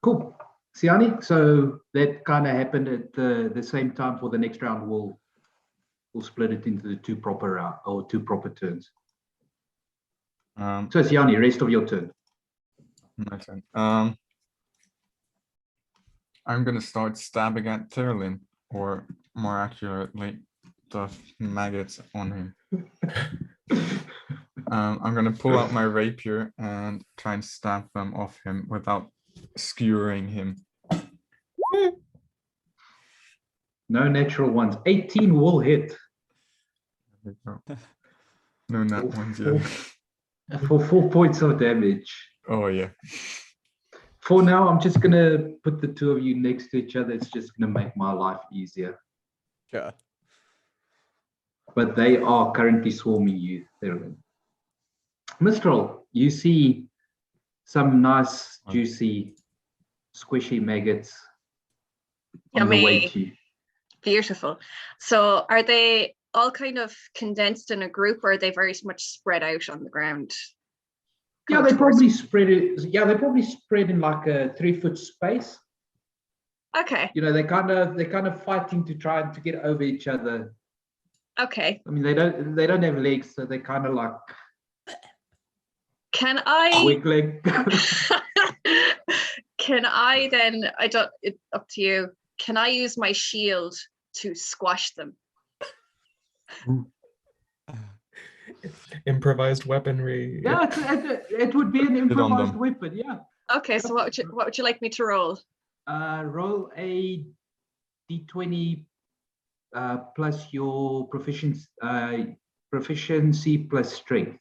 [SPEAKER 1] Cool. Siani, so that kind of happened at the same time. For the next round, we'll split it into the two proper turns. So Siani, rest of your turn.
[SPEAKER 4] My turn. I'm gonna start stabbing at Therilyn, or more accurately, the maggots on him. I'm gonna pull out my rapier and try and stab them off him without skewering him.
[SPEAKER 1] No natural ones. 18 will hit
[SPEAKER 4] There we go. No nat ones yet.
[SPEAKER 1] for 4 points of damage.
[SPEAKER 4] Oh yeah.
[SPEAKER 1] For now, I'm just gonna put the two of you next to each other. It's just gonna make my life easier.
[SPEAKER 3] Sure.
[SPEAKER 1] But they are currently swarming you, Therilyn. Mistral, you see some nice, juicy, squishy maggots on the way
[SPEAKER 6] Yummy.
[SPEAKER 1] to you.
[SPEAKER 6] Beautiful. So are they all kind of condensed in a group, or are they very much spread out on the ground?
[SPEAKER 1] Yeah, they probably spread it. Yeah, they probably spread in like a 3-foot space.
[SPEAKER 6] Okay.
[SPEAKER 1] You know, they're kind of fighting to try to get over each other.
[SPEAKER 6] Okay.
[SPEAKER 1] I mean, they don't have legs, so they kind of like
[SPEAKER 6] Can I
[SPEAKER 1] weak leg.
[SPEAKER 6] can I then it's up to you. Can I use my shield to squash them?
[SPEAKER 2] Improvised weaponry.
[SPEAKER 1] Yeah, it would be an
[SPEAKER 4] on
[SPEAKER 1] improvised
[SPEAKER 4] them.
[SPEAKER 1] weapon. Yeah.
[SPEAKER 6] Okay, so what would you like me to roll?
[SPEAKER 1] Roll a d20 plus your proficiency plus strength.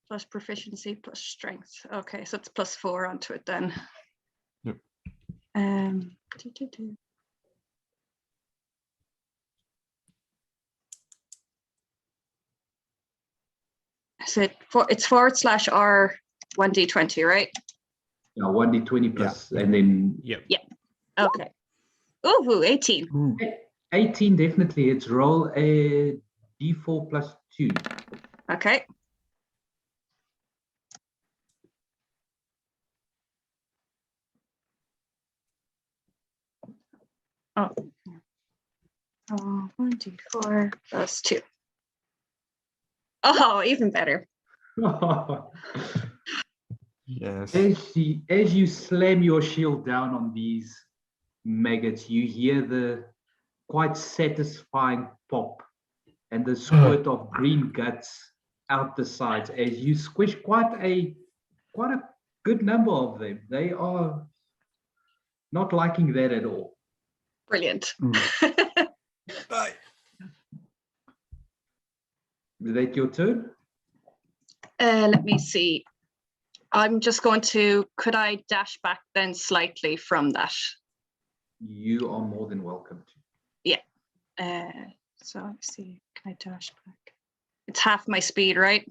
[SPEAKER 6] plus proficiency plus strength. Okay, so it's +4 onto it then.
[SPEAKER 4] Yep.
[SPEAKER 6] Doo, doo, doo. So it's /R 1d20, right?
[SPEAKER 1] Yeah, 1d20 plus, and then
[SPEAKER 5] Yep.
[SPEAKER 6] Okay. Ooh, 18.
[SPEAKER 4] Ooh,
[SPEAKER 1] 18 definitely. It's roll a d4 plus 2.
[SPEAKER 6] Okay. Oh. 1d4 plus 2. Oh, even better.
[SPEAKER 4] yes.
[SPEAKER 1] As you slam your shield down on these maggots, you hear the quite satisfying pop and the squirt of green guts out the sides as you squish quite a good number of them. They are not liking that at all.
[SPEAKER 6] Brilliant.
[SPEAKER 1] Is that your turn?
[SPEAKER 6] Let me see. I'm just going to, could I dash back then slightly from that?
[SPEAKER 1] You are more than welcome to.
[SPEAKER 6] So let's see, can I dash back? It's half my speed, right?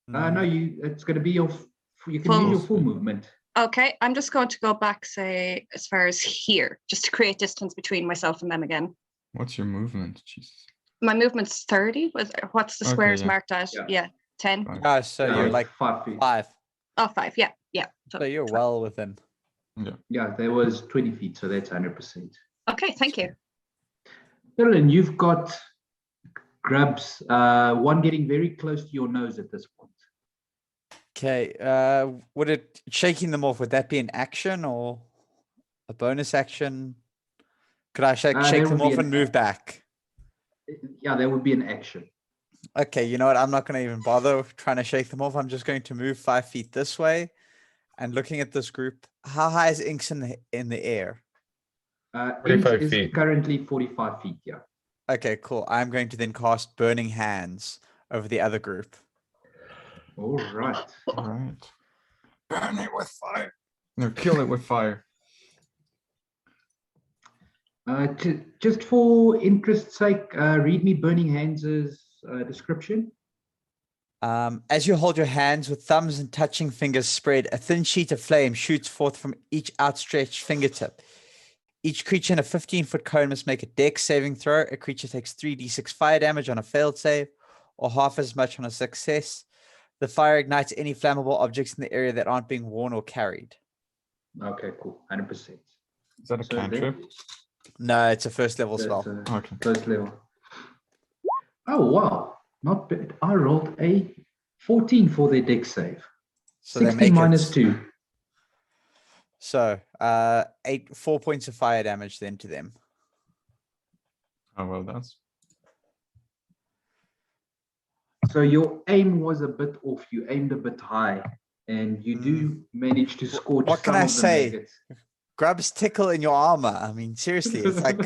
[SPEAKER 1] No, it's going to be you can
[SPEAKER 6] Full.
[SPEAKER 1] use your full movement.
[SPEAKER 6] Okay, I'm just going to go back, say, as far as here, just to create distance between myself and them again.
[SPEAKER 4] What's your movement? Jesus.
[SPEAKER 6] My movement's 30. What's the
[SPEAKER 4] Okay,
[SPEAKER 6] squares
[SPEAKER 4] yeah.
[SPEAKER 6] marked as?
[SPEAKER 1] Yeah.
[SPEAKER 6] Yeah, 10.
[SPEAKER 4] Fine.
[SPEAKER 3] So
[SPEAKER 1] Yeah,
[SPEAKER 3] you're like
[SPEAKER 1] 5 feet.
[SPEAKER 3] 5.
[SPEAKER 6] Oh, 5. Yeah.
[SPEAKER 3] So you're well within.
[SPEAKER 1] Yeah, there was 20 feet, so that's 100%.
[SPEAKER 6] Okay, thank you.
[SPEAKER 1] Ellen, you've got grubs, one getting very close to your nose at this point.
[SPEAKER 3] Okay. Would it shaking them off? Would that be an action or a bonus action? Could I shake
[SPEAKER 1] There
[SPEAKER 3] them
[SPEAKER 1] would be
[SPEAKER 3] off and move back?
[SPEAKER 1] Yeah, there would be an action.
[SPEAKER 3] Okay, you know what? I'm not going to even bother trying to shake them off. I'm just going to move 5 feet this way. And looking at this group, how high is Inks in the air?
[SPEAKER 2] 45
[SPEAKER 1] Inks is
[SPEAKER 2] feet.
[SPEAKER 1] currently 45 feet, yeah.
[SPEAKER 3] Okay, cool. I'm going to then cast Burning Hands over the other group.
[SPEAKER 1] All right.
[SPEAKER 4] All right. Burn it with fire. No, kill it with fire.
[SPEAKER 1] Just for interest's sake, read me Burning Hands' description.
[SPEAKER 3] As you hold your hands with thumbs and touching fingers spread, a thin sheet of flame shoots forth from each outstretched fingertip. Each creature in a 15-foot cone must make a dex saving throw. A creature takes 3d6 fire damage on a failed save, or half as much on a success. The fire ignites any flammable objects in the area that aren't being worn or carried.
[SPEAKER 1] Okay, cool. 100%.
[SPEAKER 4] Is that a
[SPEAKER 1] So
[SPEAKER 4] cantrip?
[SPEAKER 3] No, it's a first level
[SPEAKER 1] That's
[SPEAKER 3] spell.
[SPEAKER 4] Okay.
[SPEAKER 1] first level. Oh, wow. Not bad. I rolled a 14 for their dex save.
[SPEAKER 3] So they
[SPEAKER 1] 60
[SPEAKER 3] make
[SPEAKER 1] minus
[SPEAKER 3] it.
[SPEAKER 1] 2.
[SPEAKER 3] So 4 points of fire damage then to them.
[SPEAKER 4] Oh, well, that's.
[SPEAKER 1] So your aim was a bit off. You aimed a bit high, and you do manage to scorch
[SPEAKER 3] What can
[SPEAKER 1] some
[SPEAKER 3] I
[SPEAKER 1] of the
[SPEAKER 3] say?
[SPEAKER 1] maggots.
[SPEAKER 3] Grabs tickle in your armor. I mean, seriously, it's like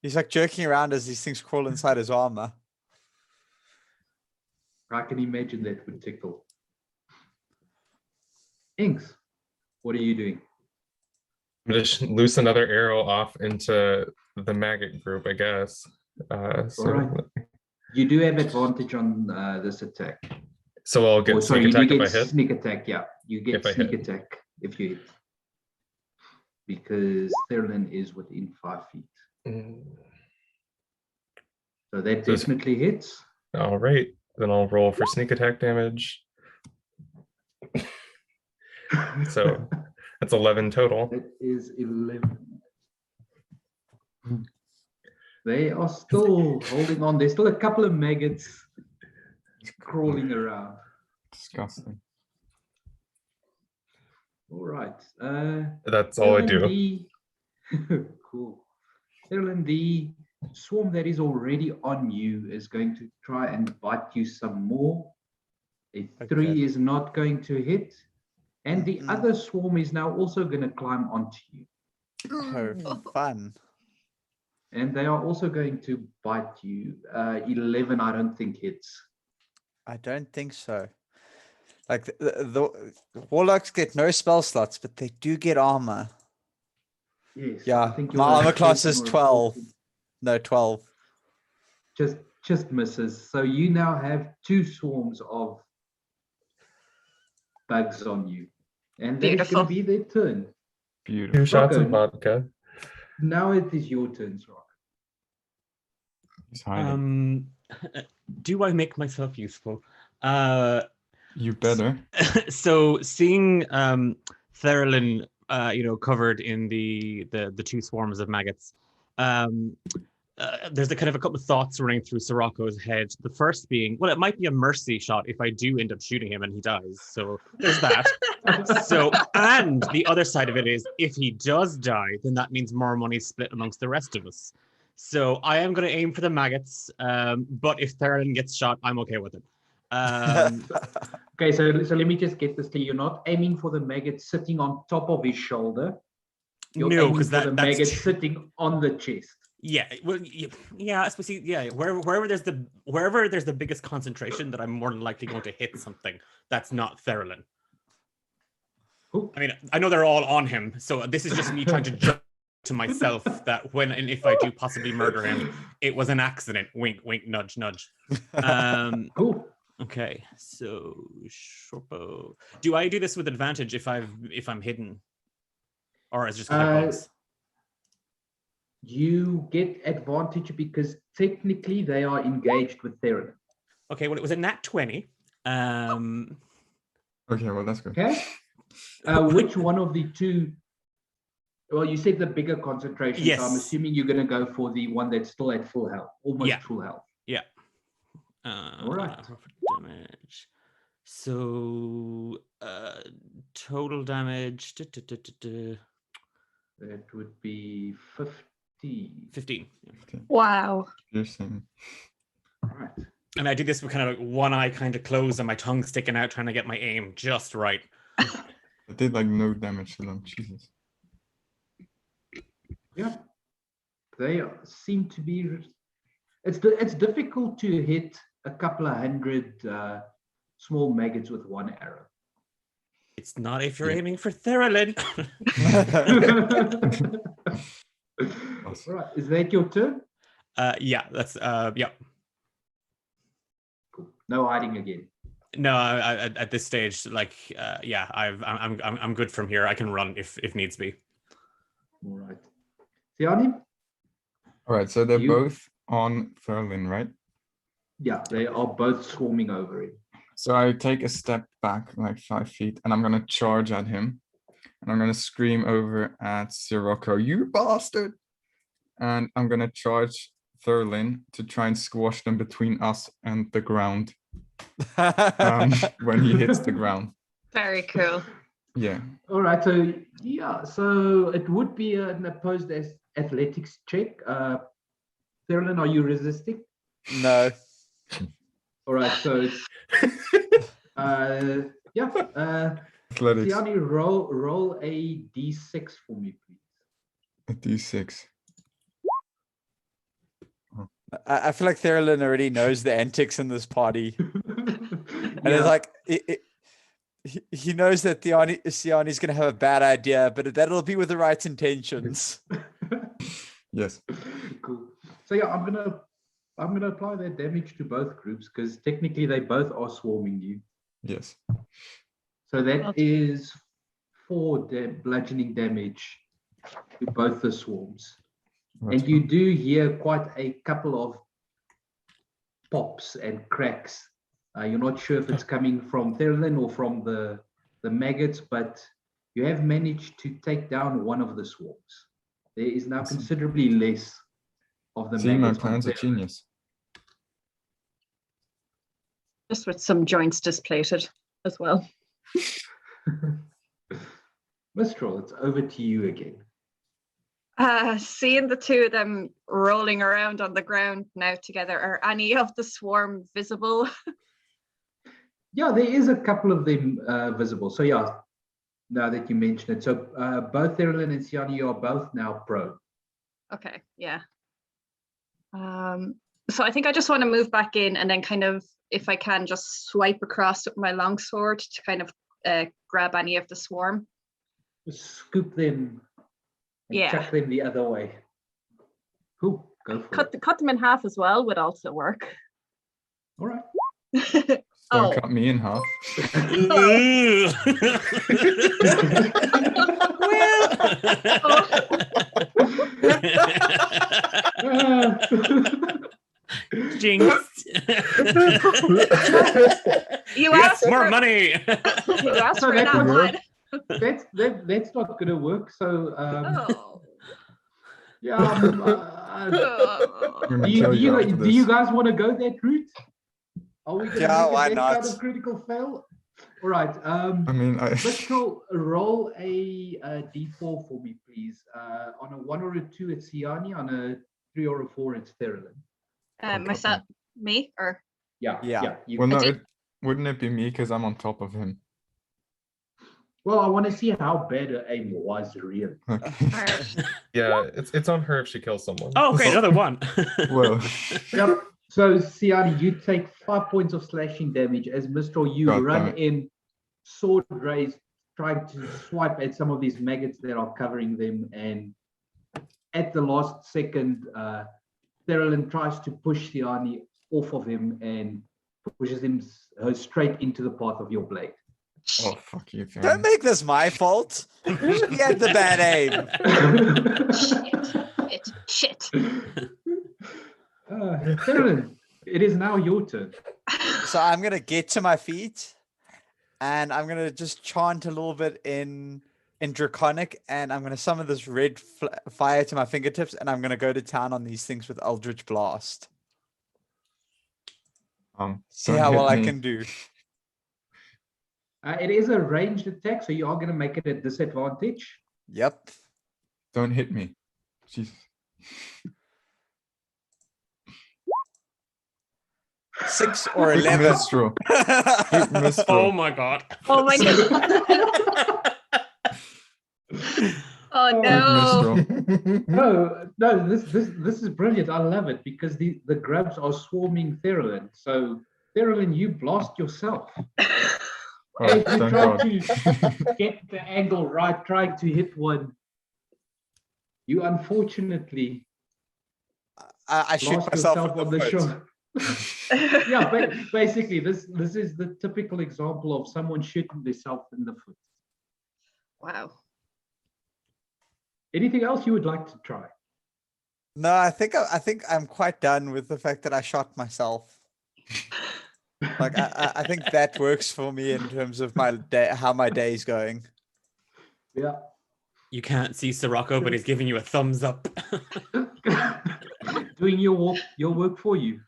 [SPEAKER 3] he's like jerking around as these things crawl inside his armor.
[SPEAKER 1] I can imagine that would tickle. Inks, what are you doing?
[SPEAKER 2] I'm just loose another arrow off into the maggot group, I guess. So,
[SPEAKER 1] All right. You do have advantage on this attack.
[SPEAKER 2] so I'll get sneak
[SPEAKER 1] you do
[SPEAKER 2] attack if
[SPEAKER 1] get
[SPEAKER 2] I hit.
[SPEAKER 1] sneak attack. Yeah, you get
[SPEAKER 2] If I
[SPEAKER 1] sneak
[SPEAKER 2] hit.
[SPEAKER 1] attack if you hit. Because Sterling is within 5 feet. So that
[SPEAKER 2] So it's-
[SPEAKER 1] definitely hits.
[SPEAKER 2] All right, then I'll roll for sneak attack damage. So that's 11 total.
[SPEAKER 1] That is 11. They are still holding on. There's still a couple of maggots crawling around.
[SPEAKER 4] Disgusting.
[SPEAKER 1] All right.
[SPEAKER 2] That's all I do.
[SPEAKER 1] Cool. Sterling, the swarm that is already on you is going to try and bite you some more. A 3
[SPEAKER 3] Okay.
[SPEAKER 1] is not going to hit. And the
[SPEAKER 3] Mm-mm.
[SPEAKER 1] other swarm is now also going to climb onto you.
[SPEAKER 3] Oh, fun.
[SPEAKER 1] And they are also going to bite you. 11, I don't think hits.
[SPEAKER 3] I don't think so. Like the warlocks get no spell slots, but they do get armor.
[SPEAKER 1] Yes. I
[SPEAKER 3] Yeah,
[SPEAKER 1] think
[SPEAKER 3] my
[SPEAKER 1] you're a
[SPEAKER 3] armor class
[SPEAKER 1] 13
[SPEAKER 3] is
[SPEAKER 1] or a
[SPEAKER 3] 12.
[SPEAKER 1] 14.
[SPEAKER 3] No, 12.
[SPEAKER 1] Just misses. So you now have 2 swarms of bugs on you. And that is
[SPEAKER 6] Beautiful.
[SPEAKER 1] going to be their turn.
[SPEAKER 4] Beautiful.
[SPEAKER 2] 2 shots of
[SPEAKER 1] Rocco.
[SPEAKER 2] vodka.
[SPEAKER 1] Now it is your turn, Rock.
[SPEAKER 4] He's hiding.
[SPEAKER 5] Do I make myself useful?
[SPEAKER 4] You better.
[SPEAKER 5] So seeing Therilyn, covered in the 2 swarms of maggots, there's a kind of a couple of thoughts running through Sirocco's head. The first being, well, it might be a mercy shot if I do end up shooting him and he dies. So there's that. So, and the other side of it is, if he does die, then that means more money split amongst the rest of us. So I am going to aim for the maggots, but if Therilyn gets shot, I'm okay with it.
[SPEAKER 1] Okay, so let me just get this clear. You're not aiming for the maggot sitting on top of his shoulder. You're
[SPEAKER 5] No,
[SPEAKER 1] aiming
[SPEAKER 5] because
[SPEAKER 1] for the
[SPEAKER 5] that's
[SPEAKER 1] maggot sitting on the chest.
[SPEAKER 5] Yeah, well, yeah, especially wherever there's the biggest concentration, that I'm more than likely going to hit something that's not Therilyn.
[SPEAKER 1] Cool.
[SPEAKER 5] I mean, I know they're all on him, so this is just me trying to judge to myself that when and if I do possibly murder him, it was an accident. Wink, wink, nudge, nudge.
[SPEAKER 1] Cool.
[SPEAKER 5] Okay, so shortbow. Do I do this with advantage if I'm hidden, or is it just because they're bugs?
[SPEAKER 1] You get advantage because technically they are engaged with Therilyn.
[SPEAKER 5] Okay, well, it was a nat 20.
[SPEAKER 4] Okay, well, that's good.
[SPEAKER 1] Okay. Which one of the 2? Well, you said the bigger concentration.
[SPEAKER 5] Yes.
[SPEAKER 1] So I'm assuming you're going to go for the one that's still at full health, almost
[SPEAKER 5] Yeah.
[SPEAKER 1] full health.
[SPEAKER 5] Yeah.
[SPEAKER 1] All right.
[SPEAKER 5] Damage. So total damage.
[SPEAKER 1] That would be 15.
[SPEAKER 5] 15.
[SPEAKER 6] Wow.
[SPEAKER 4] Piercing.
[SPEAKER 1] All right.
[SPEAKER 5] And I did this with kind of like one eye kind of closed and my tongue sticking out, trying to get my aim just right.
[SPEAKER 4] I did like no damage to them. Jesus.
[SPEAKER 1] Yeah. They seem to be. It's difficult to hit a couple of hundred small maggots with one arrow.
[SPEAKER 5] It's not if you're aiming for Therilyn.
[SPEAKER 1] All right. Is that your turn?
[SPEAKER 5] Yeah, that's yeah.
[SPEAKER 1] Cool. No hiding again.
[SPEAKER 5] No, at this stage, like, yeah, I'm good from here. I can run if needs be.
[SPEAKER 1] All right. Tiani?
[SPEAKER 4] All right, so they're
[SPEAKER 1] You-
[SPEAKER 4] both on Therilyn, right?
[SPEAKER 1] Yeah, they are both swarming over him.
[SPEAKER 4] So I take a step back like 5 feet and I'm gonna charge at him. And I'm gonna scream over at Sirocco, "You bastard!" And I'm gonna charge Therilyn to try and squash them between us and the ground when he hits the ground.
[SPEAKER 6] Very cool.
[SPEAKER 4] Yeah.
[SPEAKER 1] All right. So yeah. So it would be an opposed athletics check. Therilyn, are you resisting?
[SPEAKER 3] No.
[SPEAKER 1] All right. So it's yeah.
[SPEAKER 4] Athletics.
[SPEAKER 1] Tiani, roll a d6 for me, please.
[SPEAKER 4] A D6.
[SPEAKER 3] I feel like Therilyn already knows the antics in this party. And
[SPEAKER 1] Yeah.
[SPEAKER 3] it's like he knows that Siani's going to have a bad idea, but that'll be with the right intentions.
[SPEAKER 4] Yes.
[SPEAKER 1] Cool. So yeah, I'm gonna apply that damage to both groups because technically they both are swarming you.
[SPEAKER 4] Yes.
[SPEAKER 1] So that
[SPEAKER 6] Okay.
[SPEAKER 1] is 4 bludgeoning damage to both the swarms.
[SPEAKER 4] That's
[SPEAKER 1] And you do hear quite a couple of pops and cracks. You're not sure if it's coming from Therilyn or from the maggots, but you have managed to take down one of the swarms. There is now
[SPEAKER 4] Awesome.
[SPEAKER 1] considerably less of the
[SPEAKER 4] See, my
[SPEAKER 1] maggots on
[SPEAKER 4] plan's a
[SPEAKER 1] Therilyn.
[SPEAKER 4] genius.
[SPEAKER 6] Just with some joints displated as well.
[SPEAKER 1] Mistral, it's over to you again.
[SPEAKER 6] Seeing the 2 of them rolling around on the ground now together, are any of the swarm visible?
[SPEAKER 1] Yeah, there is a couple of them visible. So yeah, now that you mention it. So both Therilyn and Siani are both now prone.
[SPEAKER 6] Okay, yeah. So I think I just want to move back in and then kind of if I can, just swipe across with my longsword to kind of grab any of the swarm.
[SPEAKER 1] Just scoop them and
[SPEAKER 6] Yeah.
[SPEAKER 1] chuck them the other way. Cool. Go for it.
[SPEAKER 7] Cut them in half as well would also work.
[SPEAKER 1] All right.
[SPEAKER 4] Don't
[SPEAKER 6] Oh.
[SPEAKER 4] cut me in half.
[SPEAKER 5] Jinxed.
[SPEAKER 6] You
[SPEAKER 5] Yes,
[SPEAKER 6] asked
[SPEAKER 5] more
[SPEAKER 6] for,
[SPEAKER 5] money.
[SPEAKER 6] you asked
[SPEAKER 1] So
[SPEAKER 6] for
[SPEAKER 1] that
[SPEAKER 6] that
[SPEAKER 1] was-
[SPEAKER 6] one.
[SPEAKER 1] That's not going to work. So
[SPEAKER 6] Oh.
[SPEAKER 1] yeah.
[SPEAKER 6] Oh.
[SPEAKER 4] I'm gonna kill you after
[SPEAKER 1] Do you
[SPEAKER 4] this.
[SPEAKER 1] guys want to go that route? Are we going to
[SPEAKER 3] Yeah,
[SPEAKER 1] make
[SPEAKER 3] why
[SPEAKER 1] that kind
[SPEAKER 3] not?
[SPEAKER 1] of critical fail? All right.
[SPEAKER 4] I mean,
[SPEAKER 1] Mitchell, roll a d4 for me, please. On a 1 or a 2, it's Siani. On a 3 or a 4, it's Therilyn.
[SPEAKER 6] Myself, me, or
[SPEAKER 1] Yeah.
[SPEAKER 3] Yeah.
[SPEAKER 1] You,
[SPEAKER 4] well, no,
[SPEAKER 6] did-
[SPEAKER 4] wouldn't it be me because I'm on top of him?
[SPEAKER 1] well, I want to see how bad her aim was, really.
[SPEAKER 6] Alright.
[SPEAKER 2] Yeah, it's on her if she kills someone.
[SPEAKER 5] Oh, okay, another one.
[SPEAKER 4] Well,
[SPEAKER 1] Yep. So, Siani, you take 5 points of slashing damage as Mistral, you
[SPEAKER 4] God
[SPEAKER 1] run
[SPEAKER 4] damn it.
[SPEAKER 1] in, sword raised, trying to swipe at some of these maggots that are covering them. And at the last second, Therilyn tries to push Siani off of him and pushes him straight into the path of your blade.
[SPEAKER 4] oh fuck you,
[SPEAKER 3] Don't
[SPEAKER 4] Theron.
[SPEAKER 3] make this my fault. Usually he had the bad aim.
[SPEAKER 6] Shit.
[SPEAKER 1] Therilyn, it is now your turn.
[SPEAKER 3] So I'm gonna get to my feet, and I'm gonna just chant a little bit in Draconic, and I'm gonna summon this red fire to my fingertips, and I'm gonna go to town on these things with Eldritch Blast. See
[SPEAKER 4] Don't
[SPEAKER 3] how
[SPEAKER 4] hit
[SPEAKER 3] well I
[SPEAKER 4] me.
[SPEAKER 3] can do.
[SPEAKER 1] It is a ranged attack, so you are going to make it a disadvantage.
[SPEAKER 3] Yep.
[SPEAKER 4] Don't hit me. Jesus.
[SPEAKER 3] 6 or
[SPEAKER 4] Hit
[SPEAKER 3] 11.
[SPEAKER 4] Mistral. Hit Mistral.
[SPEAKER 5] Oh my god.
[SPEAKER 6] Oh my god. Oh
[SPEAKER 4] Hit
[SPEAKER 6] no.
[SPEAKER 4] Mistral.
[SPEAKER 1] No, this is brilliant. I love it because the grubs are swarming Therilyn. So Therilyn, you blast yourself.
[SPEAKER 4] Oh,
[SPEAKER 1] As you
[SPEAKER 4] thank
[SPEAKER 1] try
[SPEAKER 4] God.
[SPEAKER 1] to get the angle right, trying to hit one, you unfortunately
[SPEAKER 3] I shoot
[SPEAKER 1] blast
[SPEAKER 3] myself
[SPEAKER 1] yourself
[SPEAKER 3] in
[SPEAKER 1] on
[SPEAKER 3] the
[SPEAKER 1] the
[SPEAKER 3] foot.
[SPEAKER 1] shot. Yeah, basically, this is the typical example of someone shooting themselves in the foot.
[SPEAKER 6] Wow.
[SPEAKER 1] Anything else you would like to try?
[SPEAKER 3] No, I think I'm quite done with the fact that I shot myself. Like I think that works for me in terms of my day, how my day's going.
[SPEAKER 1] Yeah.
[SPEAKER 5] You can't see Sirocco, but he's giving you a thumbs up.
[SPEAKER 1] Doing your work for you.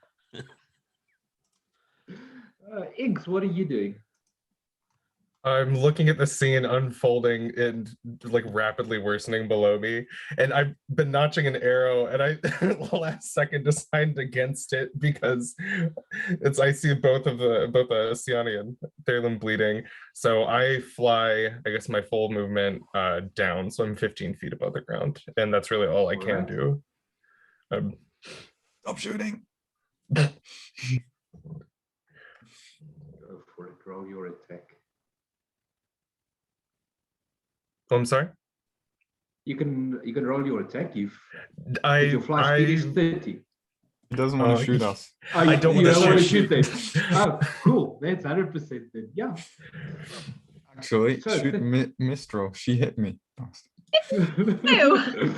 [SPEAKER 1] Iggs, what are you doing?
[SPEAKER 2] I'm looking at the scene unfolding and like rapidly worsening below me, and I've been notching an arrow, and I last second decided against it because I see both Siani and Therilyn bleeding. So I fly, I guess my full movement down, so I'm 15 feet above the ground, and that's really all I can
[SPEAKER 1] Alright.
[SPEAKER 2] do.
[SPEAKER 4] Stop shooting.
[SPEAKER 1] Go for it. Roll your attack.
[SPEAKER 2] Oh, I'm sorry.
[SPEAKER 1] You can roll your attack. Your
[SPEAKER 2] I
[SPEAKER 1] fly speed is 30.
[SPEAKER 4] He doesn't want to shoot us.
[SPEAKER 1] Oh,
[SPEAKER 2] I don't
[SPEAKER 1] you
[SPEAKER 2] wanna
[SPEAKER 1] don't want to
[SPEAKER 2] shoot.
[SPEAKER 1] shoot them. Oh, cool. That's 100% then. Yeah.
[SPEAKER 4] Actually,
[SPEAKER 1] So-
[SPEAKER 4] shoot Mistral. She hit me.
[SPEAKER 6] Ew.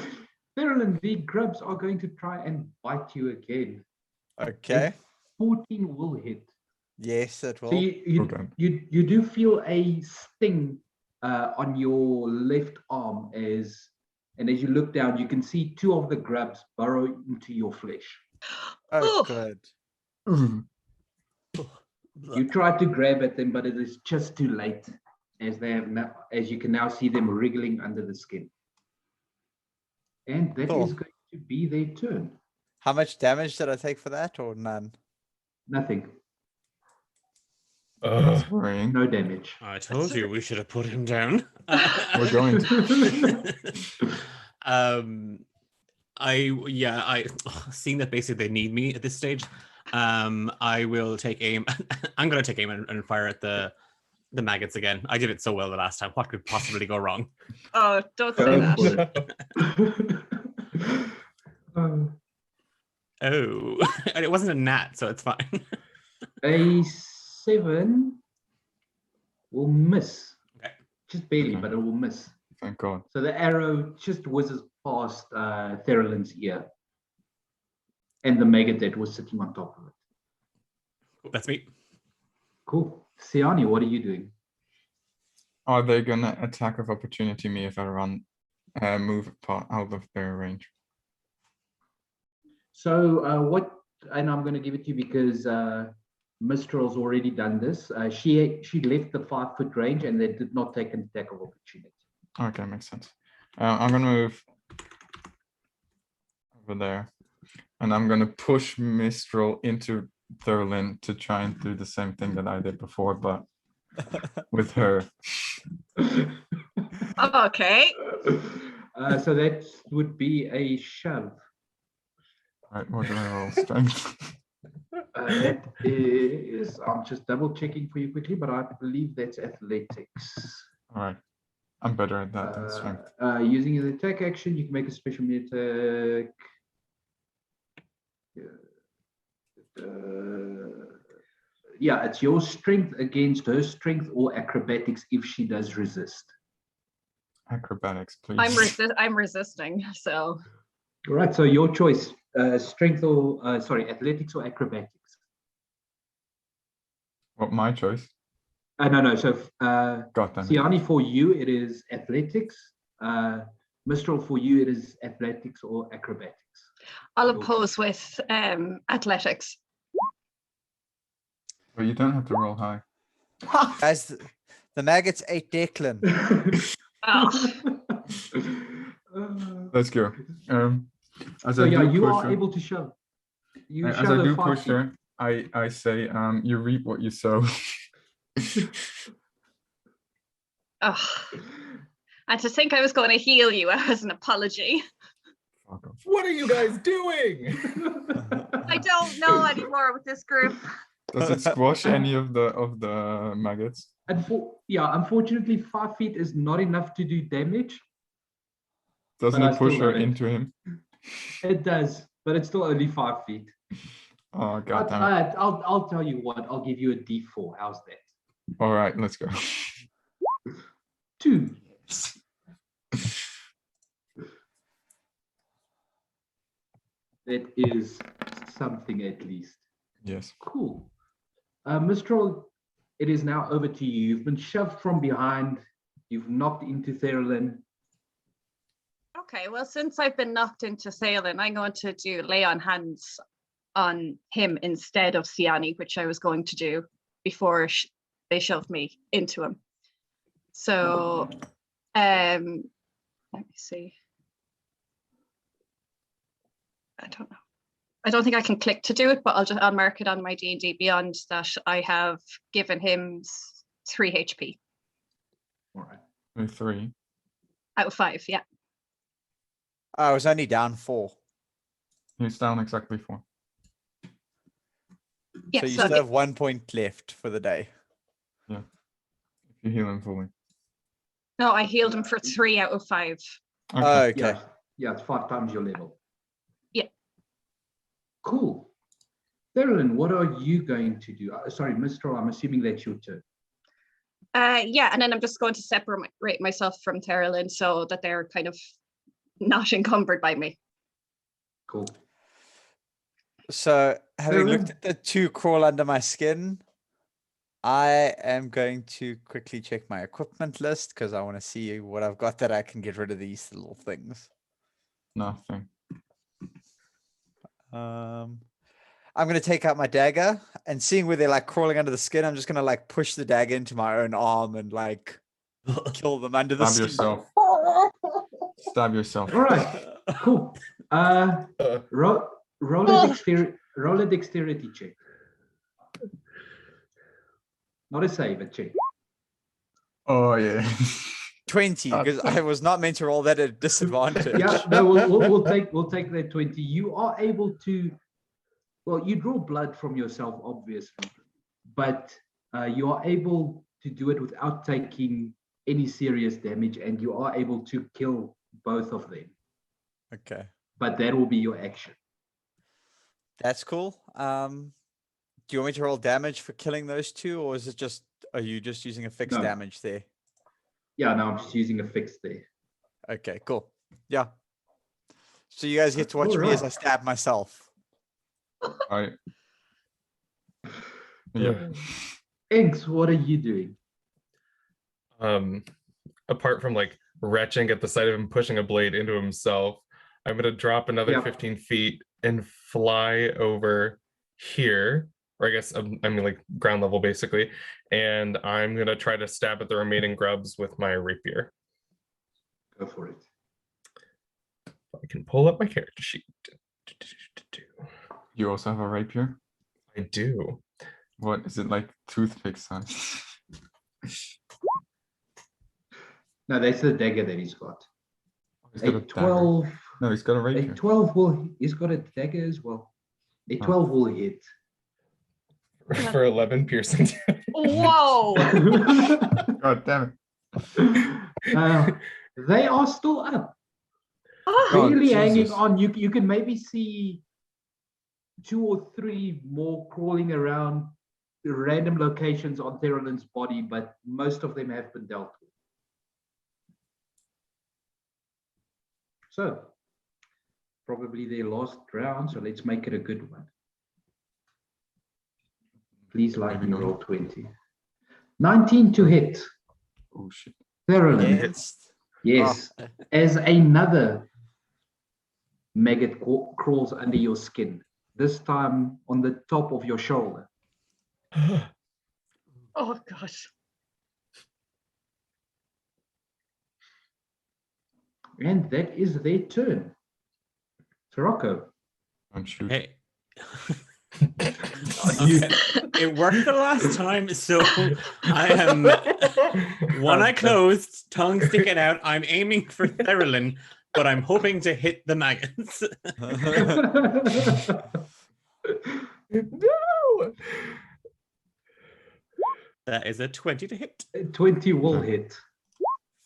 [SPEAKER 1] Therilyn, the grubs are going to try and bite you again.
[SPEAKER 3] Okay.
[SPEAKER 1] 14 will hit.
[SPEAKER 3] Yes, it will.
[SPEAKER 1] So
[SPEAKER 4] Okay.
[SPEAKER 1] you do feel a sting on your left arm as you look down, you can see 2 of the grubs burrow into your flesh.
[SPEAKER 3] Oh,
[SPEAKER 6] Oh.
[SPEAKER 3] good.
[SPEAKER 1] You try to grab at them, but it is just too late, as they have now, as you can now see them wriggling under the skin. And that
[SPEAKER 3] Cool.
[SPEAKER 1] is going to be their turn.
[SPEAKER 3] How much damage did I take for that, or none?
[SPEAKER 1] Nothing.
[SPEAKER 2] Ugh.
[SPEAKER 4] Worrying.
[SPEAKER 1] No damage.
[SPEAKER 5] I told you we should have put him down.
[SPEAKER 4] We're going to.
[SPEAKER 5] I seeing that basically they need me at this stage, I will take aim. I'm going to take aim and fire at the maggots again. I did it so well the last time. What could possibly go wrong?
[SPEAKER 7] Oh, don't say
[SPEAKER 1] Go
[SPEAKER 7] that.
[SPEAKER 1] for it.
[SPEAKER 5] Oh, and it wasn't a gnat, so it's fine.
[SPEAKER 1] A 7 will miss.
[SPEAKER 5] Okay.
[SPEAKER 1] Just barely,
[SPEAKER 4] Okay.
[SPEAKER 1] but it will miss.
[SPEAKER 4] Thank God.
[SPEAKER 1] So the arrow just whizzes past Therolin's ear. And the maggot that was sitting on top of it.
[SPEAKER 5] That's me.
[SPEAKER 1] Cool. Siani, what are you doing?
[SPEAKER 4] Are they gonna attack of opportunity me if I move out of their range?
[SPEAKER 1] So and I'm going to give it to you because Mistral's already done this. She left the 5-foot range and they did not take an attack of opportunity.
[SPEAKER 4] Okay, makes sense. I'm gonna move over there, and I'm gonna push Mistral into Thurlin to try and do the same thing that I did before, but with her.
[SPEAKER 7] Okay.
[SPEAKER 1] So that would be a shove.
[SPEAKER 4] All right, what do I roll? Strength.
[SPEAKER 1] That is, I'm just double checking for you quickly, but I believe that's athletics.
[SPEAKER 4] All right, I'm better at that than strength.
[SPEAKER 1] Using an attack action, you can make a special attack. Yeah, it's your strength against her strength or acrobatics if she does resist.
[SPEAKER 4] Acrobatics, please.
[SPEAKER 7] I'm resisting, so
[SPEAKER 1] All right, so your choice, strength or, athletics or acrobatics?
[SPEAKER 4] What, my choice?
[SPEAKER 1] No, so
[SPEAKER 4] God damn it.
[SPEAKER 1] Siani, for you, it is athletics. Mistral, for you, it is athletics or acrobatics.
[SPEAKER 7] I'll oppose with athletics.
[SPEAKER 4] But you don't have to roll high.
[SPEAKER 3] Guys, the maggots ate Declan.
[SPEAKER 7] Oh,
[SPEAKER 4] Let's go. As
[SPEAKER 1] So
[SPEAKER 4] I
[SPEAKER 1] yeah,
[SPEAKER 4] do
[SPEAKER 1] you
[SPEAKER 4] push
[SPEAKER 1] are
[SPEAKER 4] her,
[SPEAKER 1] able to shove. You
[SPEAKER 4] as
[SPEAKER 1] shove
[SPEAKER 4] I
[SPEAKER 1] her
[SPEAKER 4] do
[SPEAKER 1] 5
[SPEAKER 4] push
[SPEAKER 1] feet.
[SPEAKER 4] her, I say, you reap what you sow.
[SPEAKER 7] oh. And to think I was going to heal you as an apology.
[SPEAKER 4] Fuck off.
[SPEAKER 2] What are you guys doing?
[SPEAKER 7] I don't know anymore with this group.
[SPEAKER 4] Does it squash any of the maggots?
[SPEAKER 1] Unfortunately, 5 feet is not enough to do damage.
[SPEAKER 4] Doesn't
[SPEAKER 1] But I
[SPEAKER 4] it push
[SPEAKER 1] still
[SPEAKER 4] her
[SPEAKER 1] love it.
[SPEAKER 4] into him?
[SPEAKER 1] It does, but it's still only 5 feet.
[SPEAKER 4] Oh god
[SPEAKER 1] But,
[SPEAKER 4] damn it.
[SPEAKER 1] I'll tell you what, I'll give you a D4. How's that?
[SPEAKER 4] All right, let's go.
[SPEAKER 1] 2. That is something at least.
[SPEAKER 4] Yes.
[SPEAKER 1] Cool. Mistral, it is now over to you. You've been shoved from behind. You've knocked into Therlin.
[SPEAKER 7] Okay, well, since I've been knocked into Thalen, I'm going to lay on hands on him instead of Siani, which I was going to do before they shoved me into him. So, let me see. I don't know. I don't think I can click to do it, but I'll mark it on my D&D Beyond that I have given him 3 HP.
[SPEAKER 1] All right.
[SPEAKER 4] 3.
[SPEAKER 7] Out of 5, yeah.
[SPEAKER 3] I was only down 4.
[SPEAKER 4] He's down exactly 4.
[SPEAKER 7] Yeah,
[SPEAKER 3] So you
[SPEAKER 7] so
[SPEAKER 3] still have 1 point left for the day.
[SPEAKER 4] If you heal him fully.
[SPEAKER 7] no, I healed him for 3 out of 5.
[SPEAKER 3] Oh, okay.
[SPEAKER 1] Yeah, yeah, it's 5 times your level.
[SPEAKER 7] Yeah.
[SPEAKER 1] Cool. Therlin, what are you going to do? Sorry, Mistral, I'm assuming that's your turn.
[SPEAKER 7] Yeah, and then I'm just going to separate myself from Terralyn so that they're kind of not encumbered by me.
[SPEAKER 1] Cool.
[SPEAKER 3] So having looked
[SPEAKER 1] Therlin?
[SPEAKER 3] at the 2 crawl under my skin, I am going to quickly check my equipment list because I want to see what I've got that I can get rid of these little things.
[SPEAKER 4] Nothing.
[SPEAKER 3] I'm going to take out my dagger and seeing where they're like crawling under the skin, I'm just going to like push the dagger into my own arm and like kill them under the
[SPEAKER 4] Stab
[SPEAKER 3] skin.
[SPEAKER 4] yourself. Stab yourself.
[SPEAKER 1] All right. Cool. Roll a dexterity check. Not a save, a check.
[SPEAKER 4] Oh yeah.
[SPEAKER 3] 20 because I was not meant to roll that at a disadvantage.
[SPEAKER 1] Yeah, no, we'll take that 20. You are able to well, you draw blood from yourself, obviously, but you are able to do it without taking any serious damage, and you are able to kill both of them.
[SPEAKER 3] Okay.
[SPEAKER 1] But that will be your action.
[SPEAKER 3] That's cool. Do you want me to roll damage for killing those two, or is it just, are you just using a fixed
[SPEAKER 1] No.
[SPEAKER 3] damage there?
[SPEAKER 1] Yeah, no, I'm just using a fix there.
[SPEAKER 3] Okay, cool. Yeah. So you guys get to watch me as I
[SPEAKER 1] Alright.
[SPEAKER 3] stab myself.
[SPEAKER 4] I. Yeah.
[SPEAKER 1] Eggs, what are you doing?
[SPEAKER 2] Apart from like retching at the sight of him pushing a blade into himself, I'm gonna drop another
[SPEAKER 1] Yep.
[SPEAKER 2] 15 feet and fly over here, or I guess I mean like ground level basically, and I'm gonna try to stab at the remaining grubs with my rapier.
[SPEAKER 1] Go for it.
[SPEAKER 2] I can pull up my character sheet.
[SPEAKER 4] You also have a rapier?
[SPEAKER 2] I do.
[SPEAKER 4] What is it, like toothpick size?
[SPEAKER 1] No, that's the dagger that he's got.
[SPEAKER 4] He's
[SPEAKER 1] A
[SPEAKER 4] got a dagger.
[SPEAKER 1] 12.
[SPEAKER 4] No, he's got a
[SPEAKER 1] A
[SPEAKER 4] rapier.
[SPEAKER 1] 12 will. He's got a dagger as well. A 12 will hit.
[SPEAKER 2] For 11 piercing.
[SPEAKER 7] Whoa!
[SPEAKER 4] God damn it.
[SPEAKER 1] They are still up.
[SPEAKER 7] Oh,
[SPEAKER 4] God,
[SPEAKER 1] Really hanging
[SPEAKER 4] Jesus.
[SPEAKER 1] on. You can maybe see 2 or 3 more crawling around random locations on Therolin's body, but most of them have been dealt with. So, probably their last round, so let's make it a good one. Please like
[SPEAKER 4] Maybe
[SPEAKER 1] me
[SPEAKER 4] not.
[SPEAKER 1] roll 20. 19 to hit.
[SPEAKER 4] Oh shit.
[SPEAKER 1] Therolin.
[SPEAKER 3] Against?
[SPEAKER 1] Yes.
[SPEAKER 3] Oh.
[SPEAKER 1] As another maggot crawls under your skin, this time on the top of your shoulder.
[SPEAKER 7] oh gosh.
[SPEAKER 1] And that is their turn. Sirocco.
[SPEAKER 4] Don't shoot.
[SPEAKER 5] Hey.
[SPEAKER 1] You-
[SPEAKER 5] It worked the last time, so I am one eye closed, tongue sticking out. I'm aiming for Therolin, but I'm hoping to hit the maggots.
[SPEAKER 2] No!
[SPEAKER 5] That is a 20 to hit
[SPEAKER 1] 20 will hit.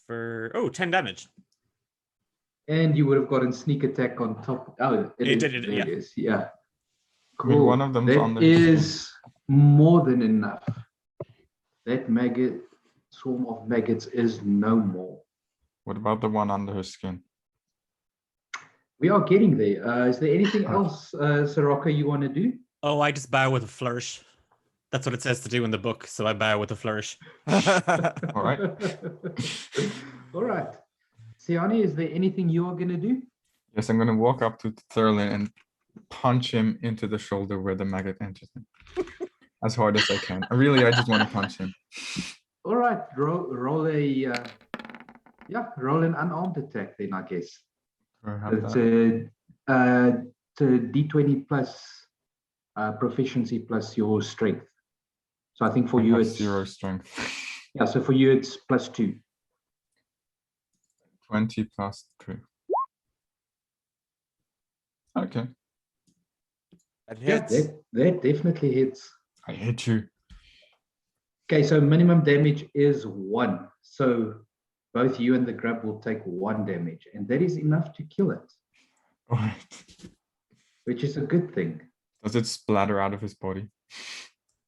[SPEAKER 5] for 10 damage.
[SPEAKER 1] And you would have gotten sneak attack on top. Oh,
[SPEAKER 5] It
[SPEAKER 1] is,
[SPEAKER 5] did,
[SPEAKER 1] there
[SPEAKER 5] yeah.
[SPEAKER 1] it is. Yeah.
[SPEAKER 4] I mean, one of them's
[SPEAKER 1] That
[SPEAKER 4] under his skin.
[SPEAKER 1] is more than enough. That maggot swarm of maggots is no more.
[SPEAKER 4] What about the one under his skin?
[SPEAKER 1] We are getting there. Is there anything else, Sirocco, you want to do?
[SPEAKER 5] Oh, I just bow with a flourish. That's what it says to do in the book, so I bow with a flourish.
[SPEAKER 4] All right.
[SPEAKER 1] All right. Siani, is there anything you are going to do?
[SPEAKER 4] Yes, I'm gonna walk up to Thurlin and punch him into the shoulder where the maggot entered him. As hard as I can. I just want to punch him.
[SPEAKER 1] All right. Roll an unarmed attack then, I guess.
[SPEAKER 4] Or have
[SPEAKER 1] It's
[SPEAKER 4] that.
[SPEAKER 1] a D20 plus proficiency plus your strength. So I think for
[SPEAKER 4] I
[SPEAKER 1] you
[SPEAKER 4] have
[SPEAKER 1] it's
[SPEAKER 4] 0 strength.
[SPEAKER 1] yeah. So for you it's +2.
[SPEAKER 4] 20 plus 3. Okay.
[SPEAKER 3] That
[SPEAKER 1] Yeah,
[SPEAKER 3] hits.
[SPEAKER 1] that definitely hits.
[SPEAKER 4] I hit you.
[SPEAKER 1] Okay, so minimum damage is 1. So both you and the grub will take 1 damage, and that is enough to kill it,
[SPEAKER 4] All right.
[SPEAKER 1] which is a good thing.
[SPEAKER 4] Does it splatter out of his body?